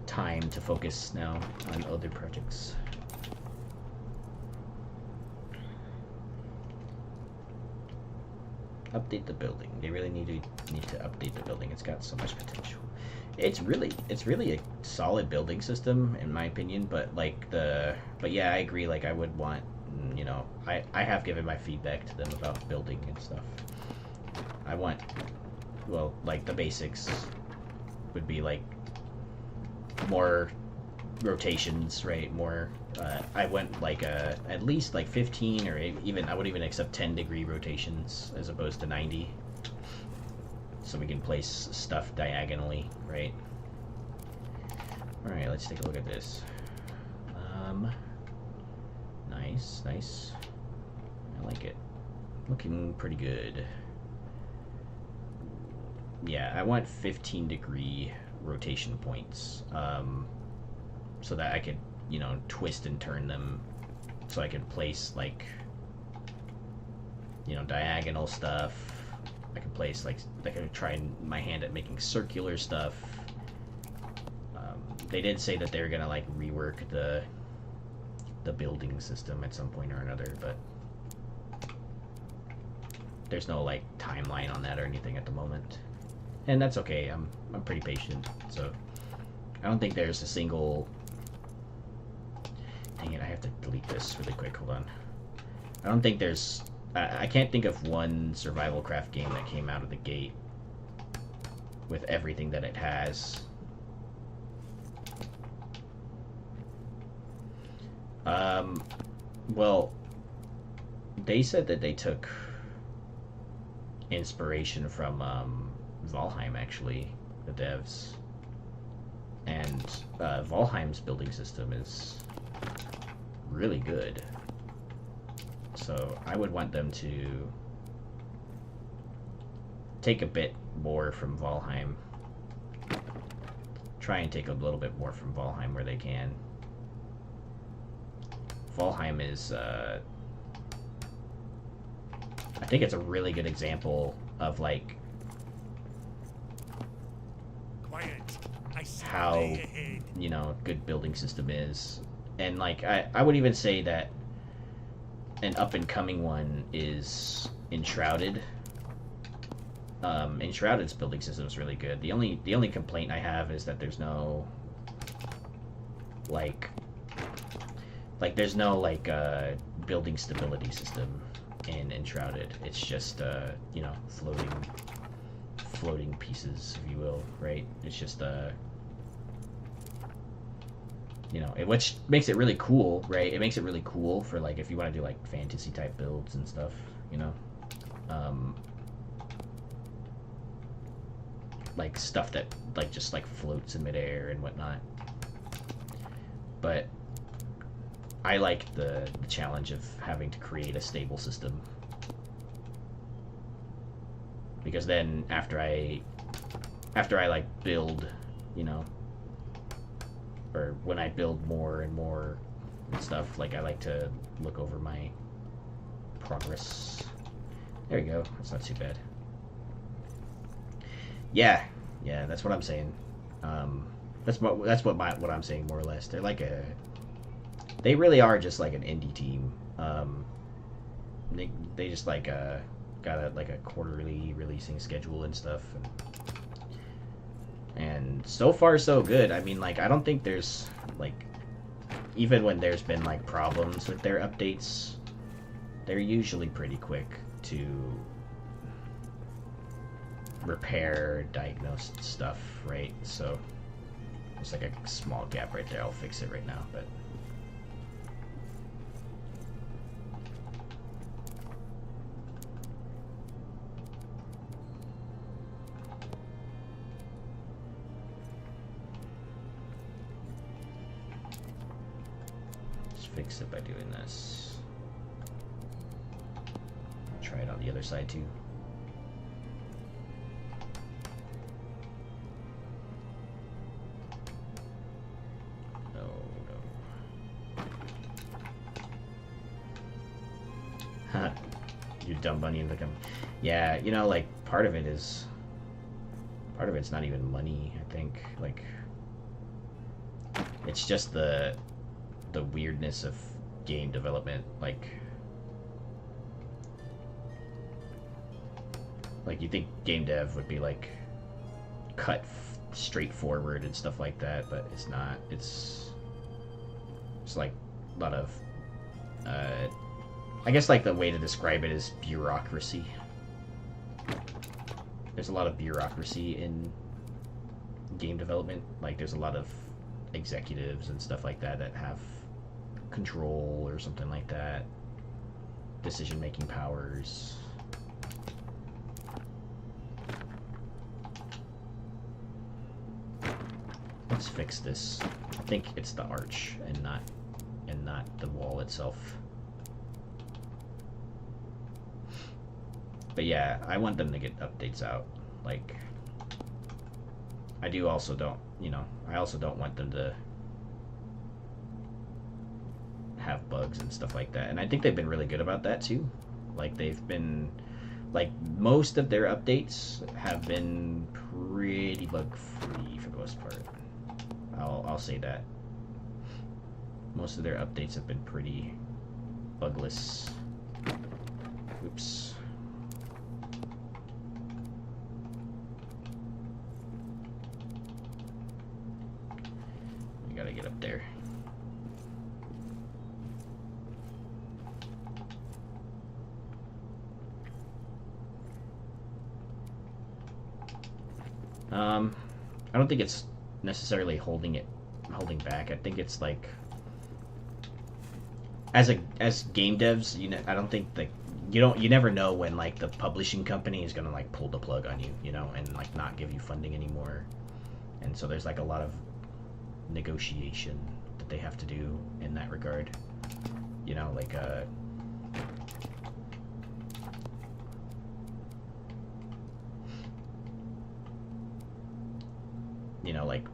time to focus now on other projects. Update the building. They really need to update the building. It's got so much potential. It's really a solid building system in my opinion, but yeah, I agree. Like I would want, you know, I have given my feedback to them about building and stuff. I want, well, like the basics would be like more rotations, right? More. I went like at least like 15 or even I would even accept 10-degree rotations as opposed to 90, so we can place stuff diagonally, right? All right, let's take a look at this. Nice. I like it. Looking pretty good. Yeah, I want 15-degree rotation points, so that I could, you know, twist and turn them, so I can place like, you know, diagonal stuff. I can place like I can try my hand at making circular stuff. They did say that they were gonna like rework the building system at some point or another, but there's no like timeline on that or anything at the moment, and that's okay. I'm pretty patient, so I don't think there's a single. Dang it, I have to delete this really quick. Hold on. I don't think there's. I can't think of one survival craft game that came out of the gate with everything that it has. Well, they said that they took inspiration from Valheim, actually, the devs. And Valheim's building system is really good. So I would want them to take a bit more from Valheim. Try and take a little bit more from Valheim where they can. Valheim is, I think it's a really good example of, like, Quiet. I see how, way ahead. you know, good building system is. And, like, I would even say that an up-and-coming one is Enshrouded. Enshrouded's building system is really good. The only complaint I have is that there's no, like there's no, like, building stability system in Enshrouded. It's just, you know, floating pieces, if you will, right? It's just, you know, which makes it really cool, right? It makes it really cool for, like, if you want to do, like, fantasy-type builds and stuff, you know? Like, stuff that, like, just, like, floats in midair and whatnot. But I like the challenge of having to create a stable system. Because then, after I like, build, you know, or when I build more and more and stuff, like, I like to look over my progress. There you go. That's not too bad. Yeah, that's what I'm saying. That's what I'm saying, more or less. They're like they really are just like an indie team. They just like got a quarterly releasing schedule and stuff, and so far so good. I mean, like, I don't think there's, like, even when there's been, like, problems with their updates, they're usually pretty quick to repair, diagnose stuff, right? So there's like a small gap right there. I'll fix it right now, but let's fix it by doing this. I'll try it on the other side too. You dumb money into them. Yeah, you know, like, part of it's not even money, I think. Like, it's just the weirdness of game development. Like you think game dev would be, like, cut straightforward and stuff like that, but it's not. It's like a lot of I guess, like, the way to describe it is bureaucracy. There's a lot of bureaucracy in game development. Like, there's a lot of executives and stuff like that that have control or something like that. Decision-making powers. Let's fix this. I think it's the arch and not the wall itself. But yeah, I want them to get updates out. Like, I also don't want them to have bugs and stuff like that. And I think they've been really good about that too. Like, they've been, like, most of their updates have been pretty bug free for the most part. I'll say that. Most of their updates have been pretty bugless. Oops. Gotta get up there. I don't think it's necessarily holding back. I think it's like, as game devs, you know, I don't think, like, you never know when like the publishing company is gonna like pull the plug on you, you know, and like not give you funding anymore. And so there's like a lot of negotiation that they have to do in that regard. You know, like you know, like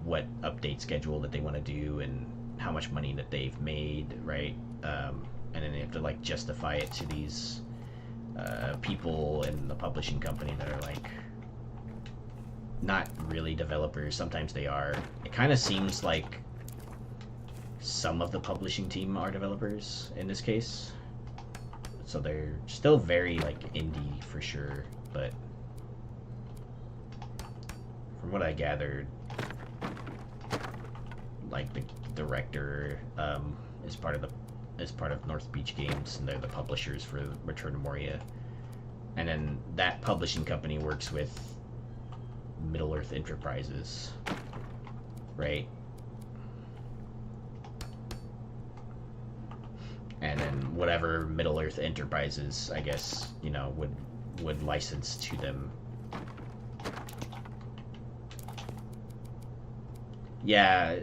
what update schedule that they want to do and how much money that they've made, right? And then they have to like justify it to these people in the publishing company that are like not really developers. Sometimes they are. It kind of seems like some of the publishing team are developers in this case, so they're still very like indie for sure, but from what I gathered, like the director is part of North Beach Games, and they're the publishers for Return to Moria. And then that publishing company works with Middle Earth Enterprises, right? And then whatever Middle Earth Enterprises, I guess, you know, would license to them. Yeah,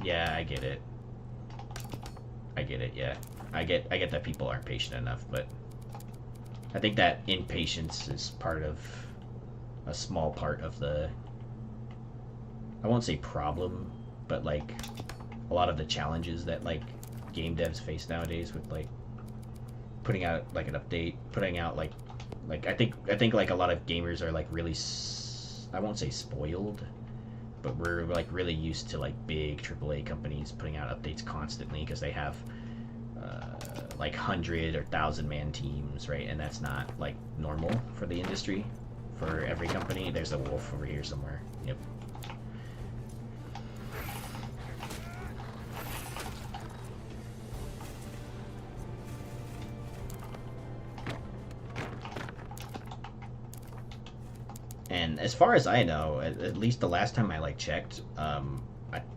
I get it. Yeah, I get that people aren't patient enough, but I think that impatience is a small part of the, I won't say problem, but like a lot of the challenges that like game devs face nowadays with like putting out like an update, putting out like I think like a lot of gamers are like really I won't say spoiled, but we're like really used to like big AAA companies putting out updates constantly because they have like 100 or 1,000 man teams, right? And that's not like normal for the industry. For every company, there's a wolf over here somewhere. Yep. And as far as I know, at least the last time I like checked,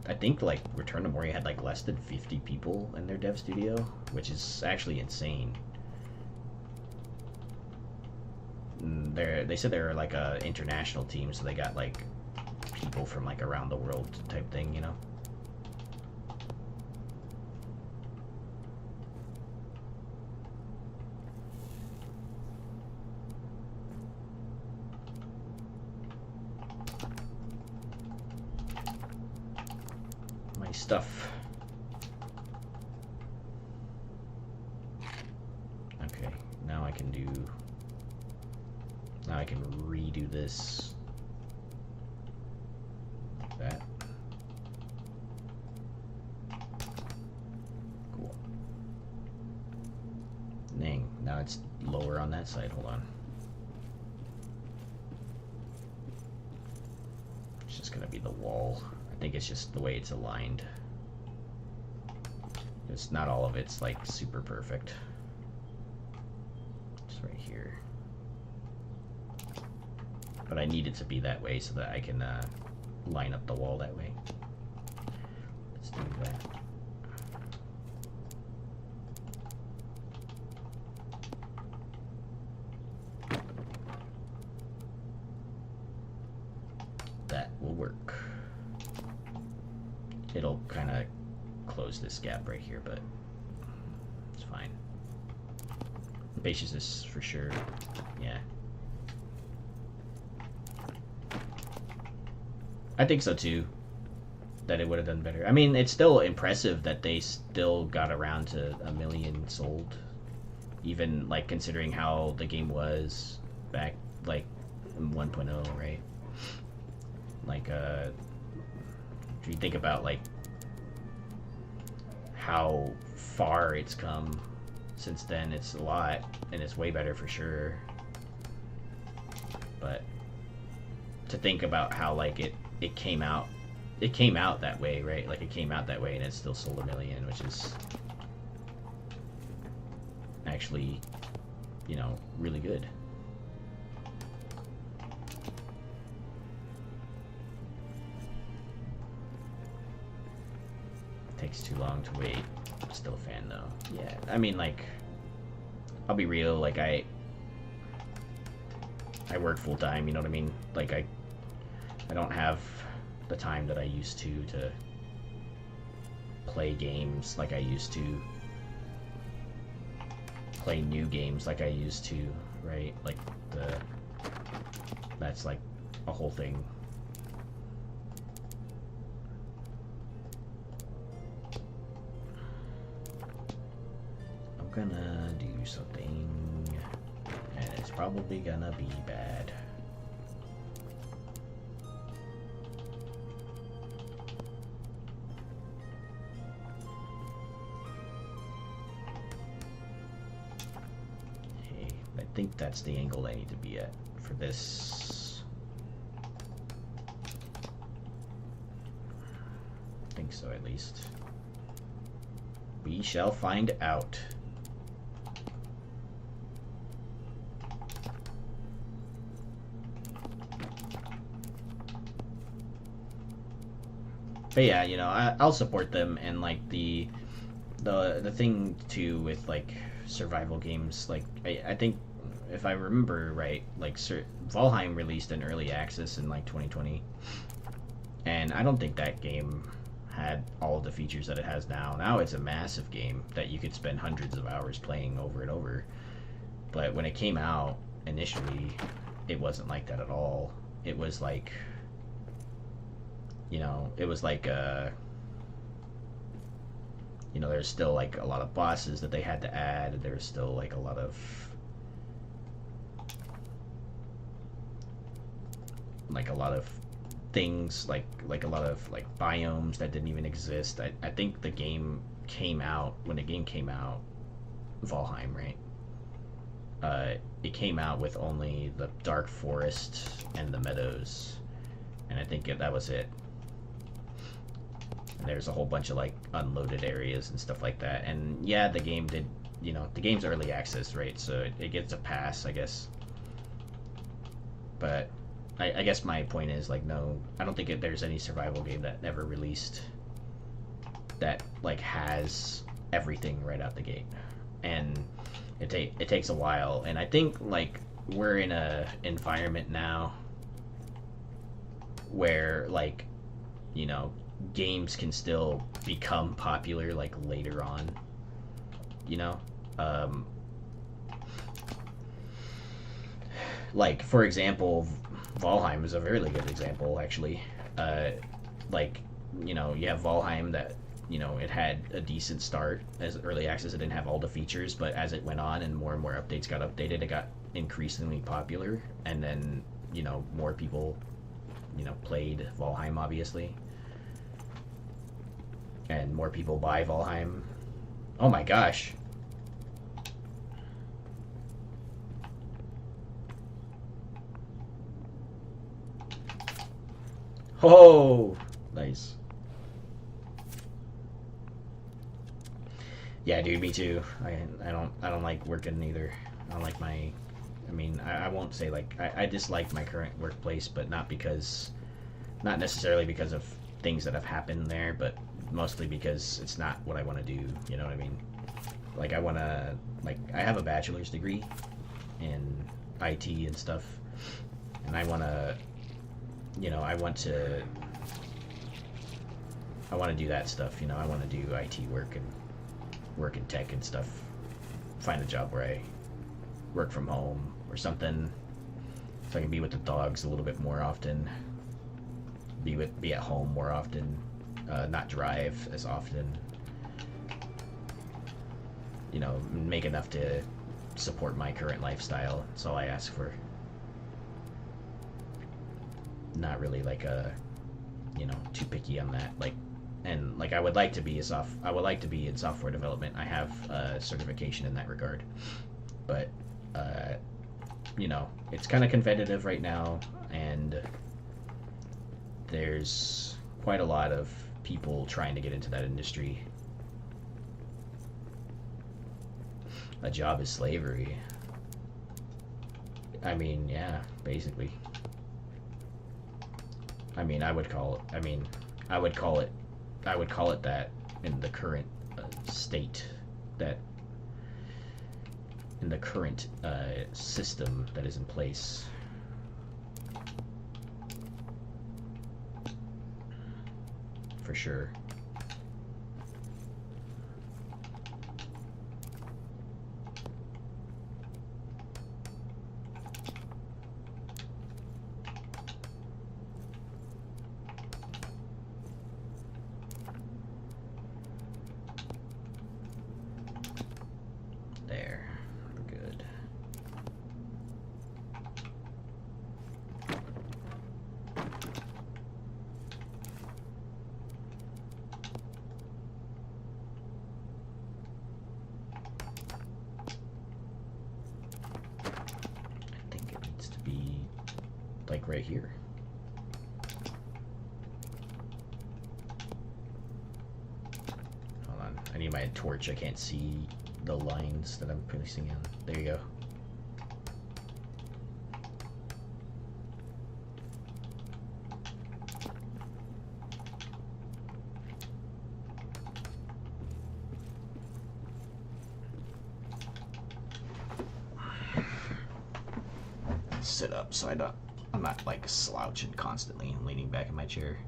I think like Return to Moria had like less than 50 people in their dev studio, which is actually insane. They said they're like a international team, so they got like people from like around the world type thing, you know. Stuff. Okay, now I can redo this like that. Cool. Dang, now it's lower on that side. Hold on. It's just gonna be the wall. I think it's just the way it's aligned. It's not all of it's like super perfect. Just right here. But I need it to be that way so that I can line up the wall that way. Let's do that. That will work. It'll kind of close this gap right here, but it's fine. Spaciousness for sure. Yeah. I think so too. That it would have done better. I mean, it's still impressive that they still got around to 1 million sold, even like considering how the game was back like in 1.0, right? Like if you think about like how far it's come since then, it's a lot, and it's way better for sure. But to think about how like it came out that way, right? Like it came out that way and it still sold 1 million, which is actually, you know, really good. Takes too long to wait. Still a fan though. Yeah, I mean like I'll be real, like I work full time, you know what I mean? Like I don't have the time that I used to play games like I used to, play new games like I used to, right? Like that's like a whole thing. I'm gonna do something, and it's probably gonna be bad. Hey, I think that's the angle I need to be at for this. I think so, at least. We shall find out. But yeah, you know, I'll support them, and like the thing too with like survival games, like I think if I remember right, like Valheim released an early access in like 2020, and I don't think that game had all of the features that it has now. Now it's a massive game that you could spend hundreds of hours playing over and over. But when it came out initially, it wasn't like that at all. It was like, you know, it was like you know, there's still like a lot of bosses that they had to add. There's still like a lot of things, like a lot of like biomes that didn't even exist. I think the game came out, when the game came out, Valheim, right? It came out with only the dark forest and the meadows, and I think that was it. And there's a whole bunch of like unloaded areas and stuff like that. And yeah, the game did, you know, the game's early access, right? So it gets a pass, I guess. But I guess my point is, like, no, I don't think there's any survival game that never released that like has everything right out the gate, and it takes a while. And I think like we're in a environment now where, like, you know, games can still become popular like later on, you know. Like, for example, Valheim is a really good example, actually. Like, you know, you have Valheim that, you know, it had a decent start as early access. It didn't have all the features, but as it went on and more updates got updated, it got increasingly popular. And then, you know, more people, you know, played Valheim, obviously. And more people buy Valheim. Oh my gosh. Oh, nice. Yeah, dude, me too. I don't like working either. I don't like my, I mean, I won't say like, I dislike my current workplace, but not necessarily because of things that have happened there, but mostly because it's not what I want to do, you know what I mean? Like, I want to, like, I have a bachelor's degree in IT and stuff, and I want to, you know, I want to do that stuff, you know. I want to do IT work and work in tech and stuff. Find a job where I work from home or something, so I can be with the dogs a little bit more often, be at home more often, not drive as often, you know, make enough to support my current lifestyle. That's all I ask for. Not really like you know, too picky on that. Like, and like I would like to be in software development. I have a certification in that regard, but you know, it's kind of competitive right now, and there's quite a lot of people trying to get into that industry. A job is slavery. I mean, yeah, basically. I mean, I would call it that in the current state that in the current system that is in place. For sure. There, we're good. I think it needs to be like right here. Hold on, I need my torch. I can't see the lines that I'm placing in. There you go. Sit up so I'm not like slouching constantly and leaning back in my chair.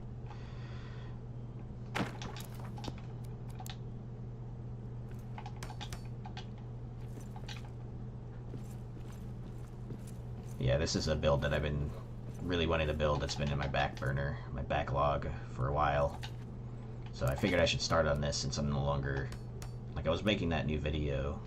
Yeah, this is a build that I've been really wanting to build. That's been in my back burner, my backlog for a while. So I figured I should start on this since I'm no longer, like, I was making that new video.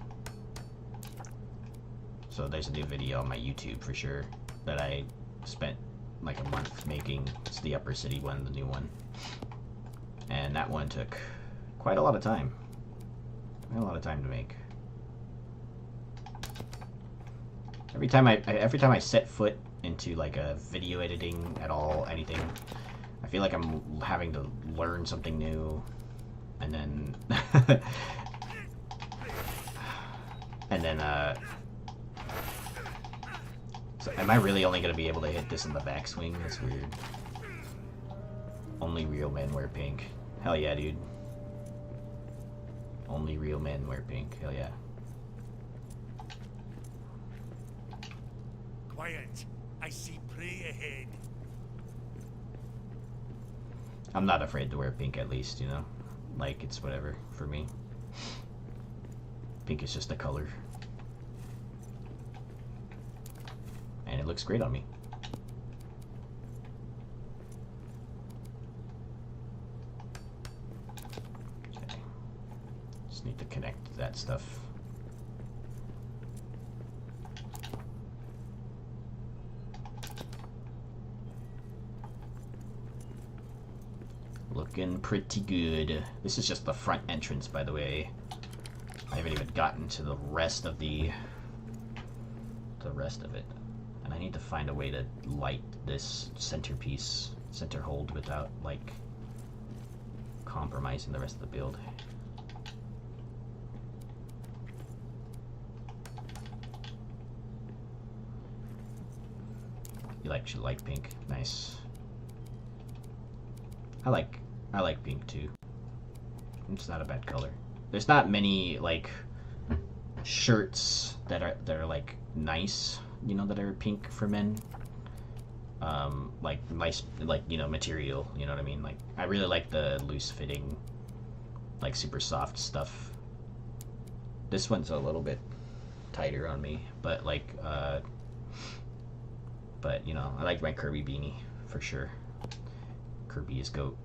So there's a new video on my YouTube for sure that I spent like a month making. It's the Upper City one, the new one. And that one took quite a lot of time. Quite a lot of time to make. Every time I set foot into like a video editing at all, anything, I feel like I'm having to learn something new, and then so am I really only gonna be able to hit this in the backswing? That's weird. Only real men wear pink. Hell yeah, dude. Only real men wear pink. Hell yeah. Quiet. I see prey ahead. I'm not afraid to wear pink, at least, you know? Like, it's whatever for me. Pink is just a color. And it looks great on me. Okay. Just need to connect that stuff. Looking pretty good. This is just the front entrance, by the way. I haven't even gotten to the rest of it. And I need to find a way to light this centerpiece, center hold, without, like, compromising the rest of the build. You should like pink. Nice. I like pink too. It's not a bad color. There's not many like shirts that are like nice, you know, that are pink for men. Like nice, like, you know, material, you know what I mean? Like, I really like the loose fitting, like super soft stuff. This one's a little bit tighter on me, but like but you know, I like my Kirby beanie for sure. Kirby is GOAT.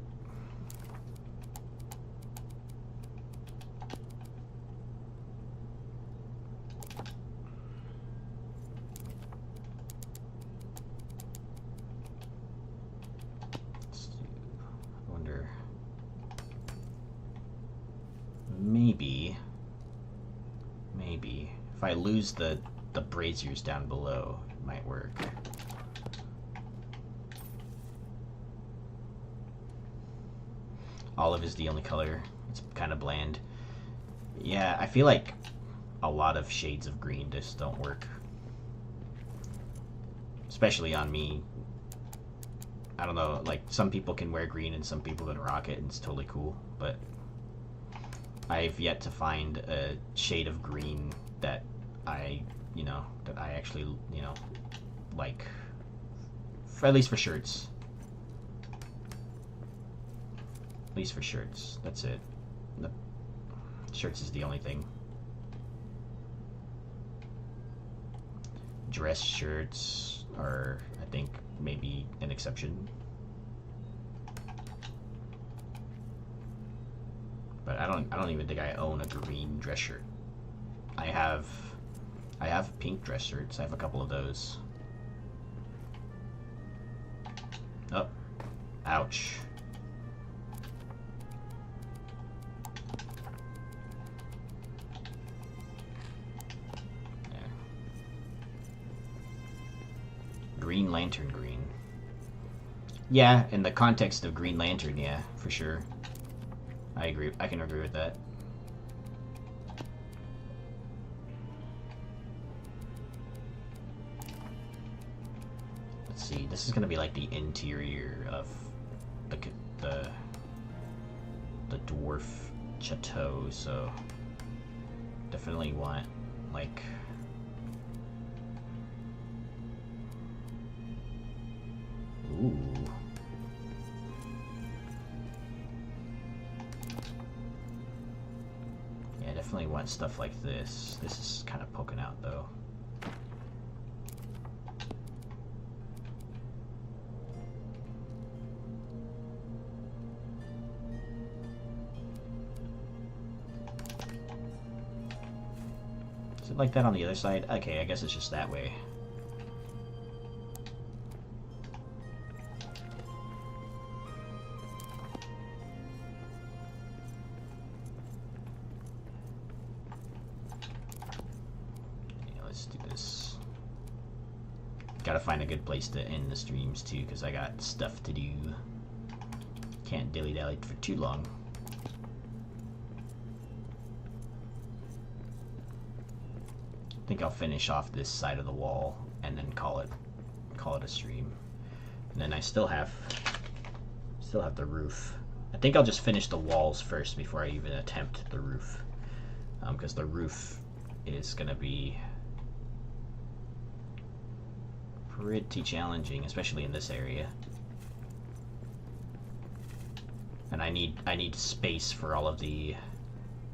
I wonder, maybe if I lose the braziers down below, it might work. Olive is the only color. It's kind of bland. Yeah, I feel like a lot of shades of green just don't work. Especially on me. I don't know, like, some people can wear green and some people can rock it, and it's totally cool, but I've yet to find a shade of green that that I actually, like, at least for shirts. At least for shirts. That's it. The shirts is the only thing. Dress shirts are, I think, maybe an exception. But I don't even think I own a green dress shirt. I have pink dress shirts. I have a couple of those. Oh. Ouch. There. Green Lantern green. Yeah, in the context of Green Lantern, yeah, for sure. I agree. I can agree with that. Let's see. This is gonna be like the interior of the dwarf chateau, so definitely want like. Ooh. Yeah, definitely want stuff like this. This is kind of poking out though. Is it like that on the other side? Okay, I guess it's just that way. Gotta find a good place to end the streams too, because I got stuff to do. Can't dilly-dally for too long. I think I'll finish off this side of the wall and then call it a stream. And then I still have the roof. I think I'll just finish the walls first before I even attempt the roof, because the roof is gonna be pretty challenging, especially in this area. And I need space for all of the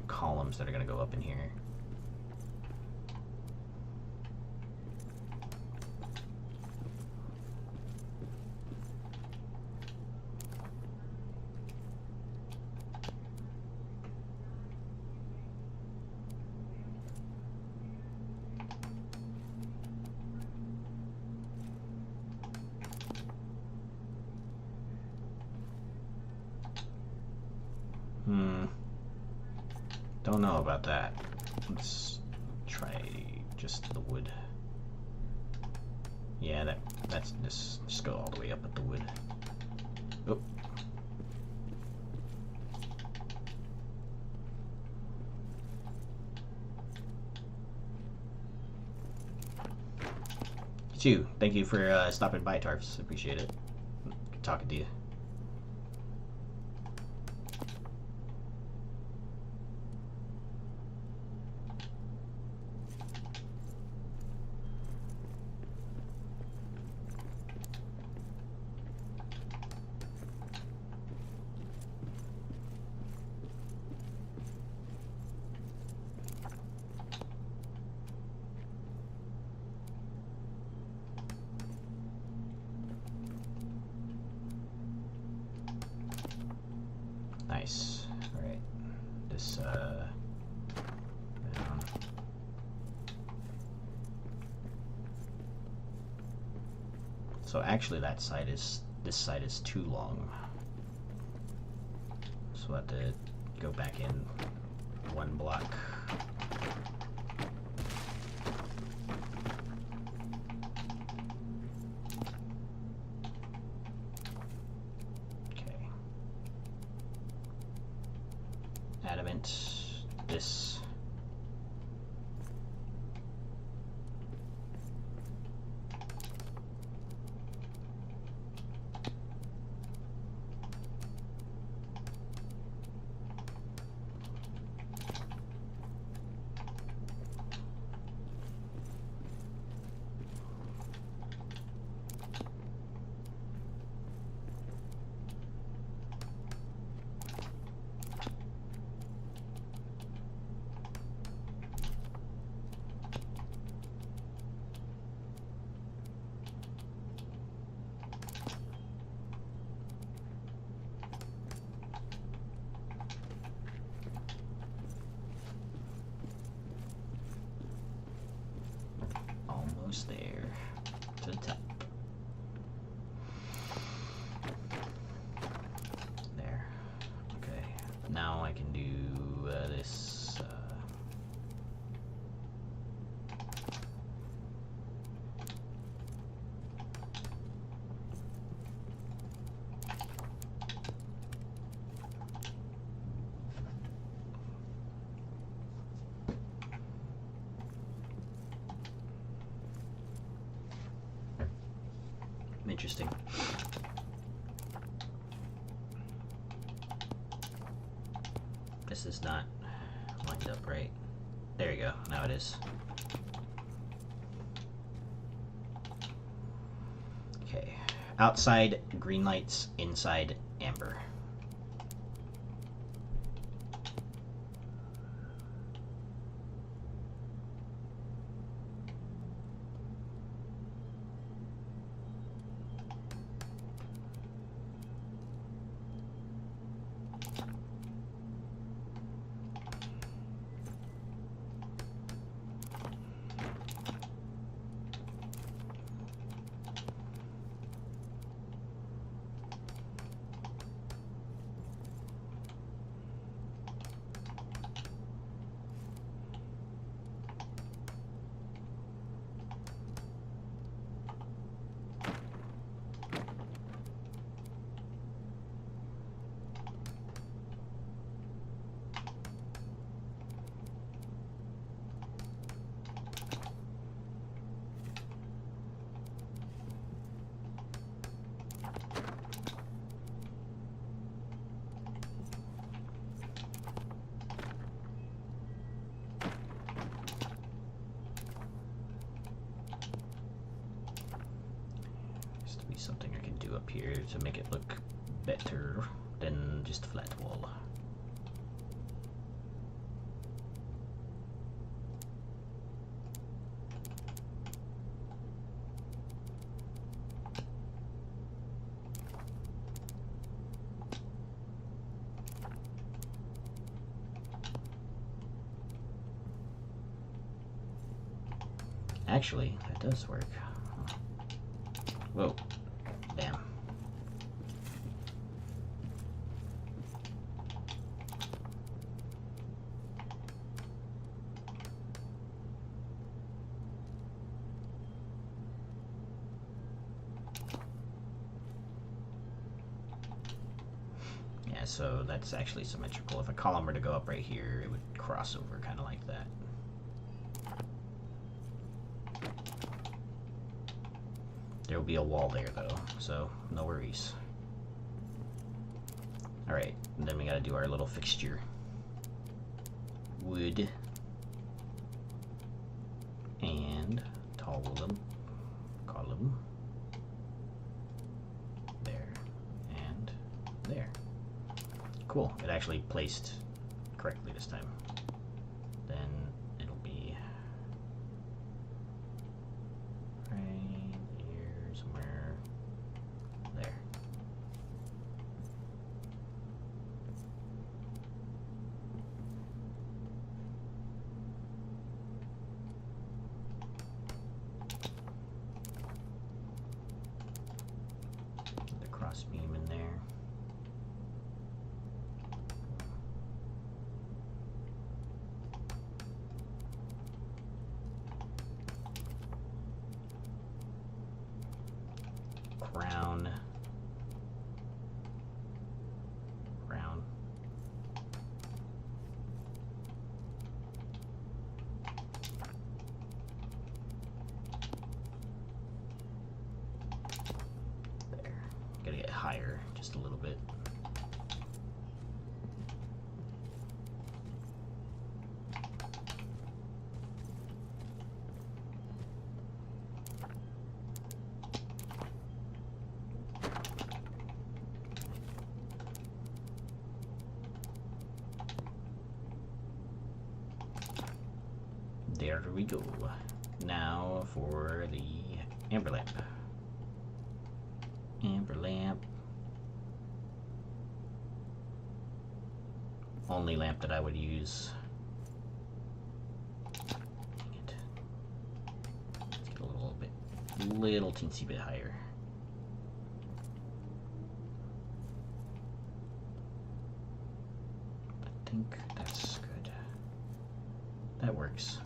columns that are gonna go up in here. Don't know about that. Let's try just the wood. Yeah, that's just go all the way up with the wood. Oh. You. Thank you for stopping by, Tarfs. Appreciate it. Good talking to you. Nice. Alright. This, down. So actually this side is too long. So we'll have to go back in one block. Adamant, this. Interesting. This is not lined up right. There you go. Now it is. Okay. Outside green lights, inside amber. Something I can do up here to make it look better than just a flat wall. Actually, that does work. Whoa. Damn. Yeah, so that's actually symmetrical. If a column were to go up right here, it would cross over kind of like that. There will be a wall there though, so no worries. Alright, then we gotta do our little fixture. Wood. And column. There. And there. Cool, it actually placed correctly this time. Then it'll be right here somewhere. There. The cross beam in there. Crown. Crown. There. Gotta get higher just a little bit. There we go. Now for the amber lamp. Amber lamp. Only lamp that I would use. Dang it. Let's get a little teensy bit higher. I think that's good. That works.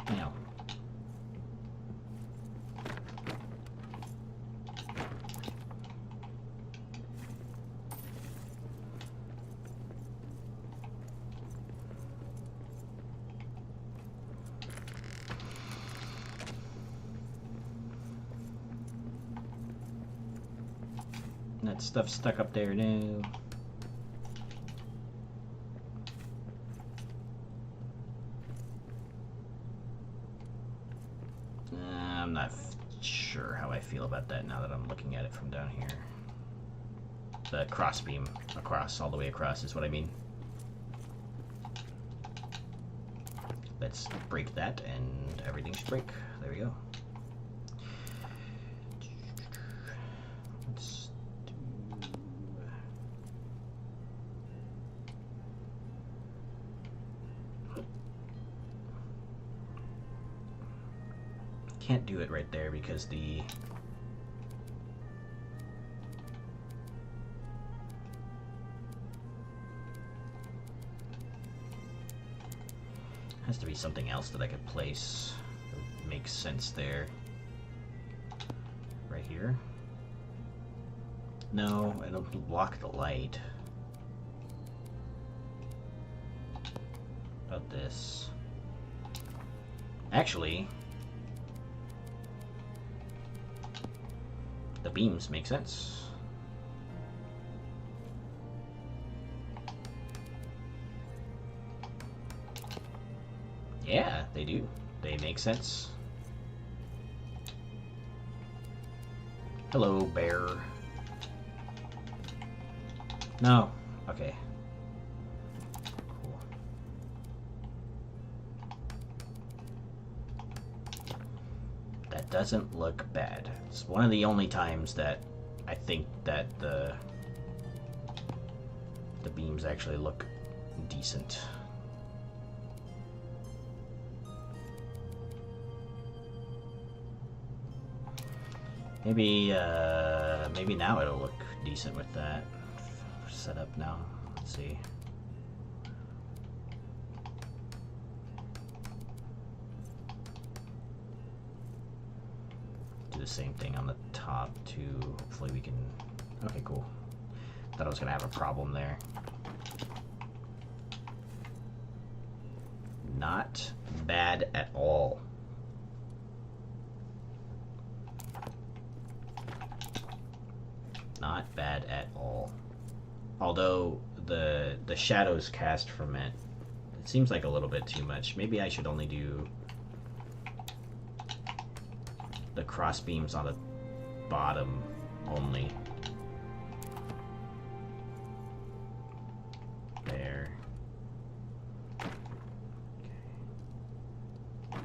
Now, That stuff stuck up there now. I'm not sure how I feel about that now that I'm looking at it from down here. The crossbeam across, all the way across is what I mean. Let's break that and everything should break. There we go. Let's do... Can't do it right there because the... Has to be something else that I could place. It makes sense there. Right here? No, it'll block the light. About this. Actually, the beams make sense. Yeah, they do. They make sense. Hello, bear. No. Okay. Cool. That doesn't look bad. It's one of the only times that I think that the beams actually look decent. Maybe now it'll look decent with that set up now. Let's see. Do the same thing on the top too. Hopefully we can... Okay, cool. Thought I was gonna have a problem there. Not bad at all. Not bad at all. Although the shadows cast from it seems like a little bit too much. Maybe I should only do the cross beams on the bottom only. There. Okay.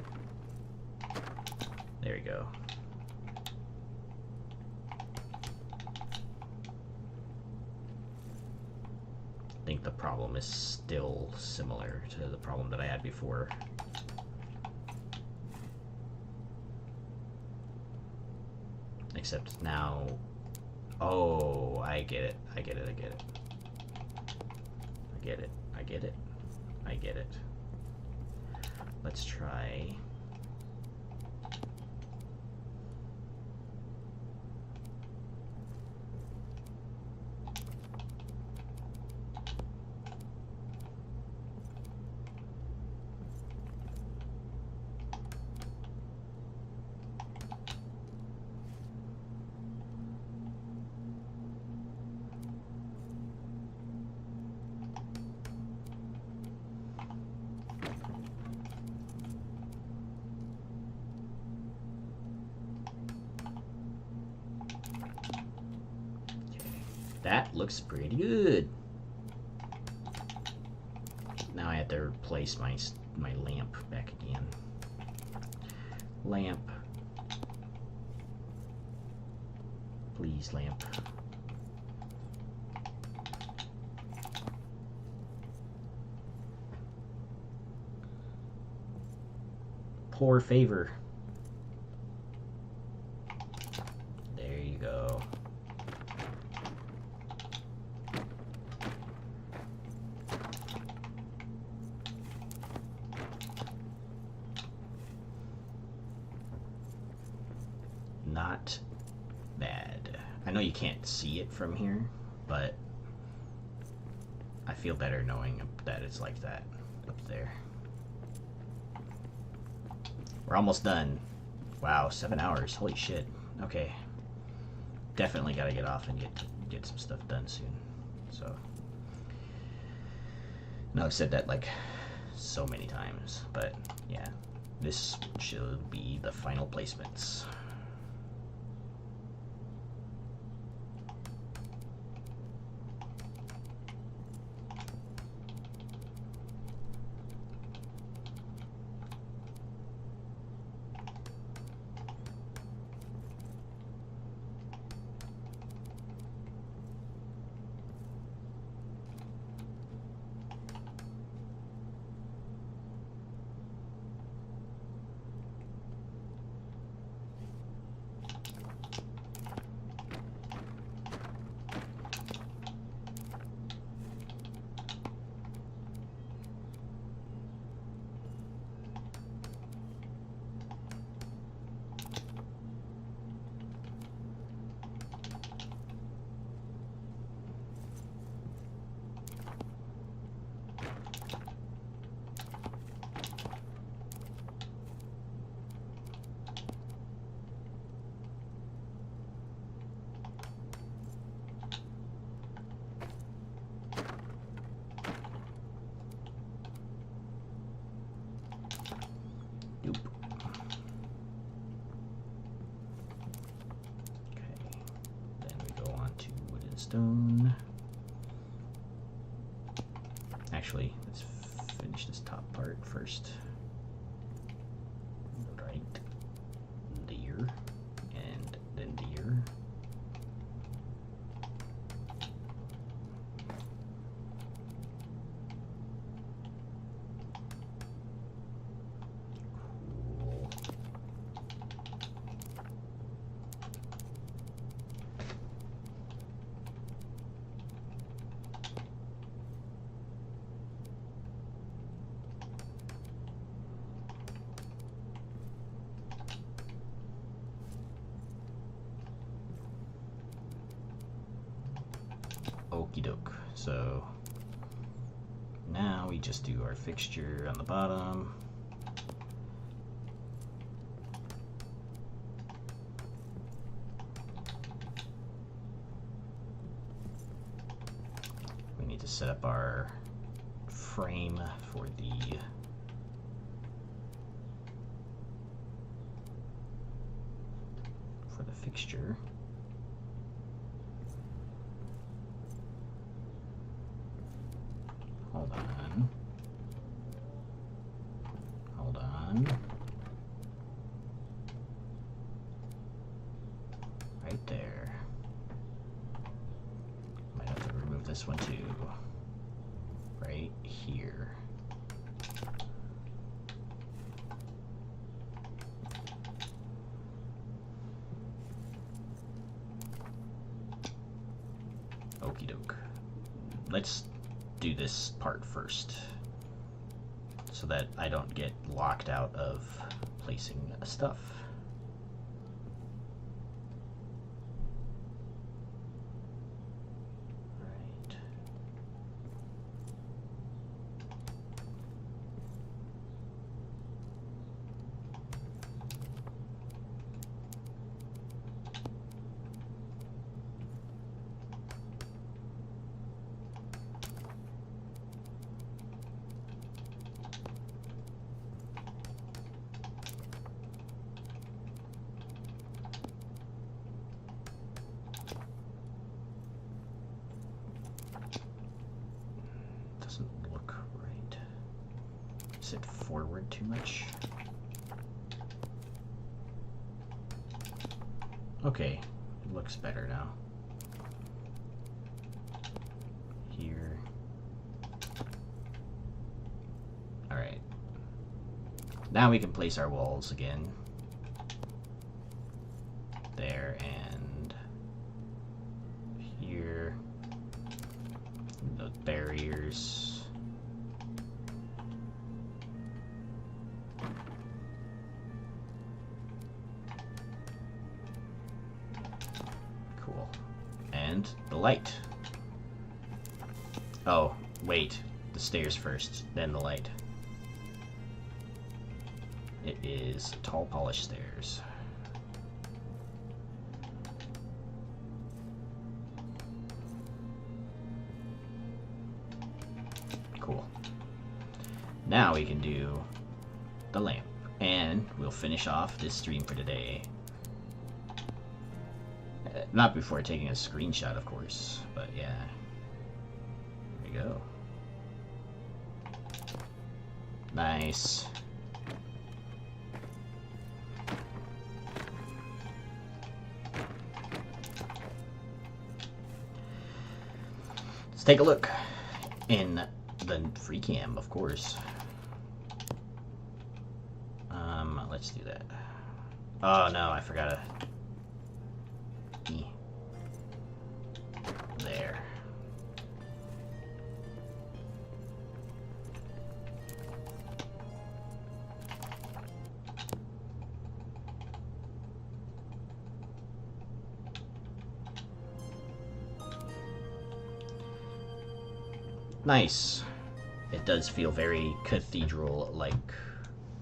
There we go. I think the problem is still similar to the problem that I had before. Except now... Oh, I get it. I get it. I get it. I get it. I get it. I get it. Let's try... That looks pretty good. Now I have to replace my lamp back again. Lamp. Please, lamp. Poor favor. There you go. Not bad. I know you can't see it from here, but I feel better knowing that it's like that up there. We're almost done. Wow, 7 hours. Holy shit. Okay. Definitely gotta get off and get get some stuff done soon. So, no, I've said that like so many times, but yeah, this should be the final placements. Nope. Okay, then we go on to wood and stone. Actually, let's finish this top part first. Right, deer, and then deer. Okie doke. So now we just do our fixture on the bottom. We need to set up our frame for the fixture. Hold on. Hold on. Right there. Might have to remove this one too. Right here. Okie doke. Let's do this part first so that I don't get locked out of placing stuff. Right. Doesn't look right. Is it forward too much? Okay, it looks better now. Here. Alright. Now we can place our walls again. There and here. The barriers. Cool. And the light. Oh, wait. The stairs first, then the light. It is tall, polished stairs. Now we can do the lamp. And we'll finish off this stream for today. Not before taking a screenshot, of course, but yeah. There we go. Nice. Let's take a look in the free cam, of course. Let's do that. Oh no, I forgot to. There. Nice. It does feel very cathedral-like,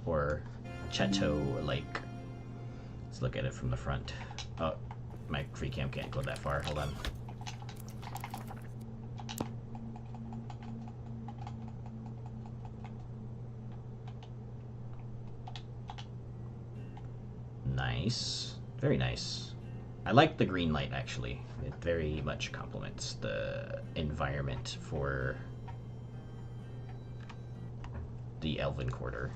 or chateau-like. Let's look at it from the front. Oh, my free cam can't go that far. Hold on. Nice. Very nice. I like the green light, actually. It very much complements the environment for the Elven Quarter.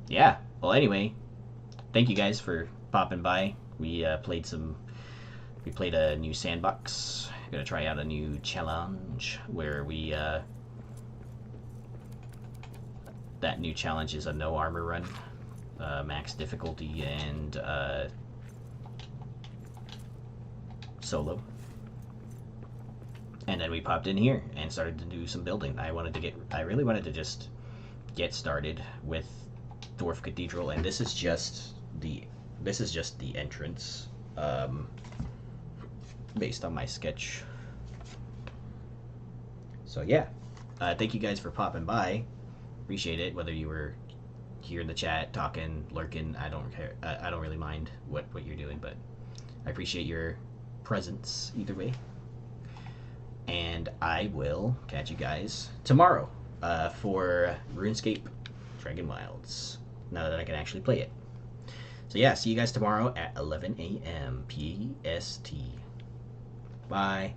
Yeah. Well, anyway, thank you guys for popping by. We played a new sandbox. Gonna try out a new challenge where we that new challenge is a no armor run, max difficulty, and solo. And then we popped in here and started to do some building. I really wanted to just get started with Dwarf Cathedral, and this is just the entrance, based on my sketch. So yeah, thank you guys for popping by. Appreciate it. Whether you were here in the chat, talking, lurking, I don't care. I don't really mind what you're doing, but I appreciate your presence either way. And I will catch you guys tomorrow for RuneScape Dragon Wilds, now that I can actually play it. So yeah, see you guys tomorrow at 11 a.m. PST. Bye.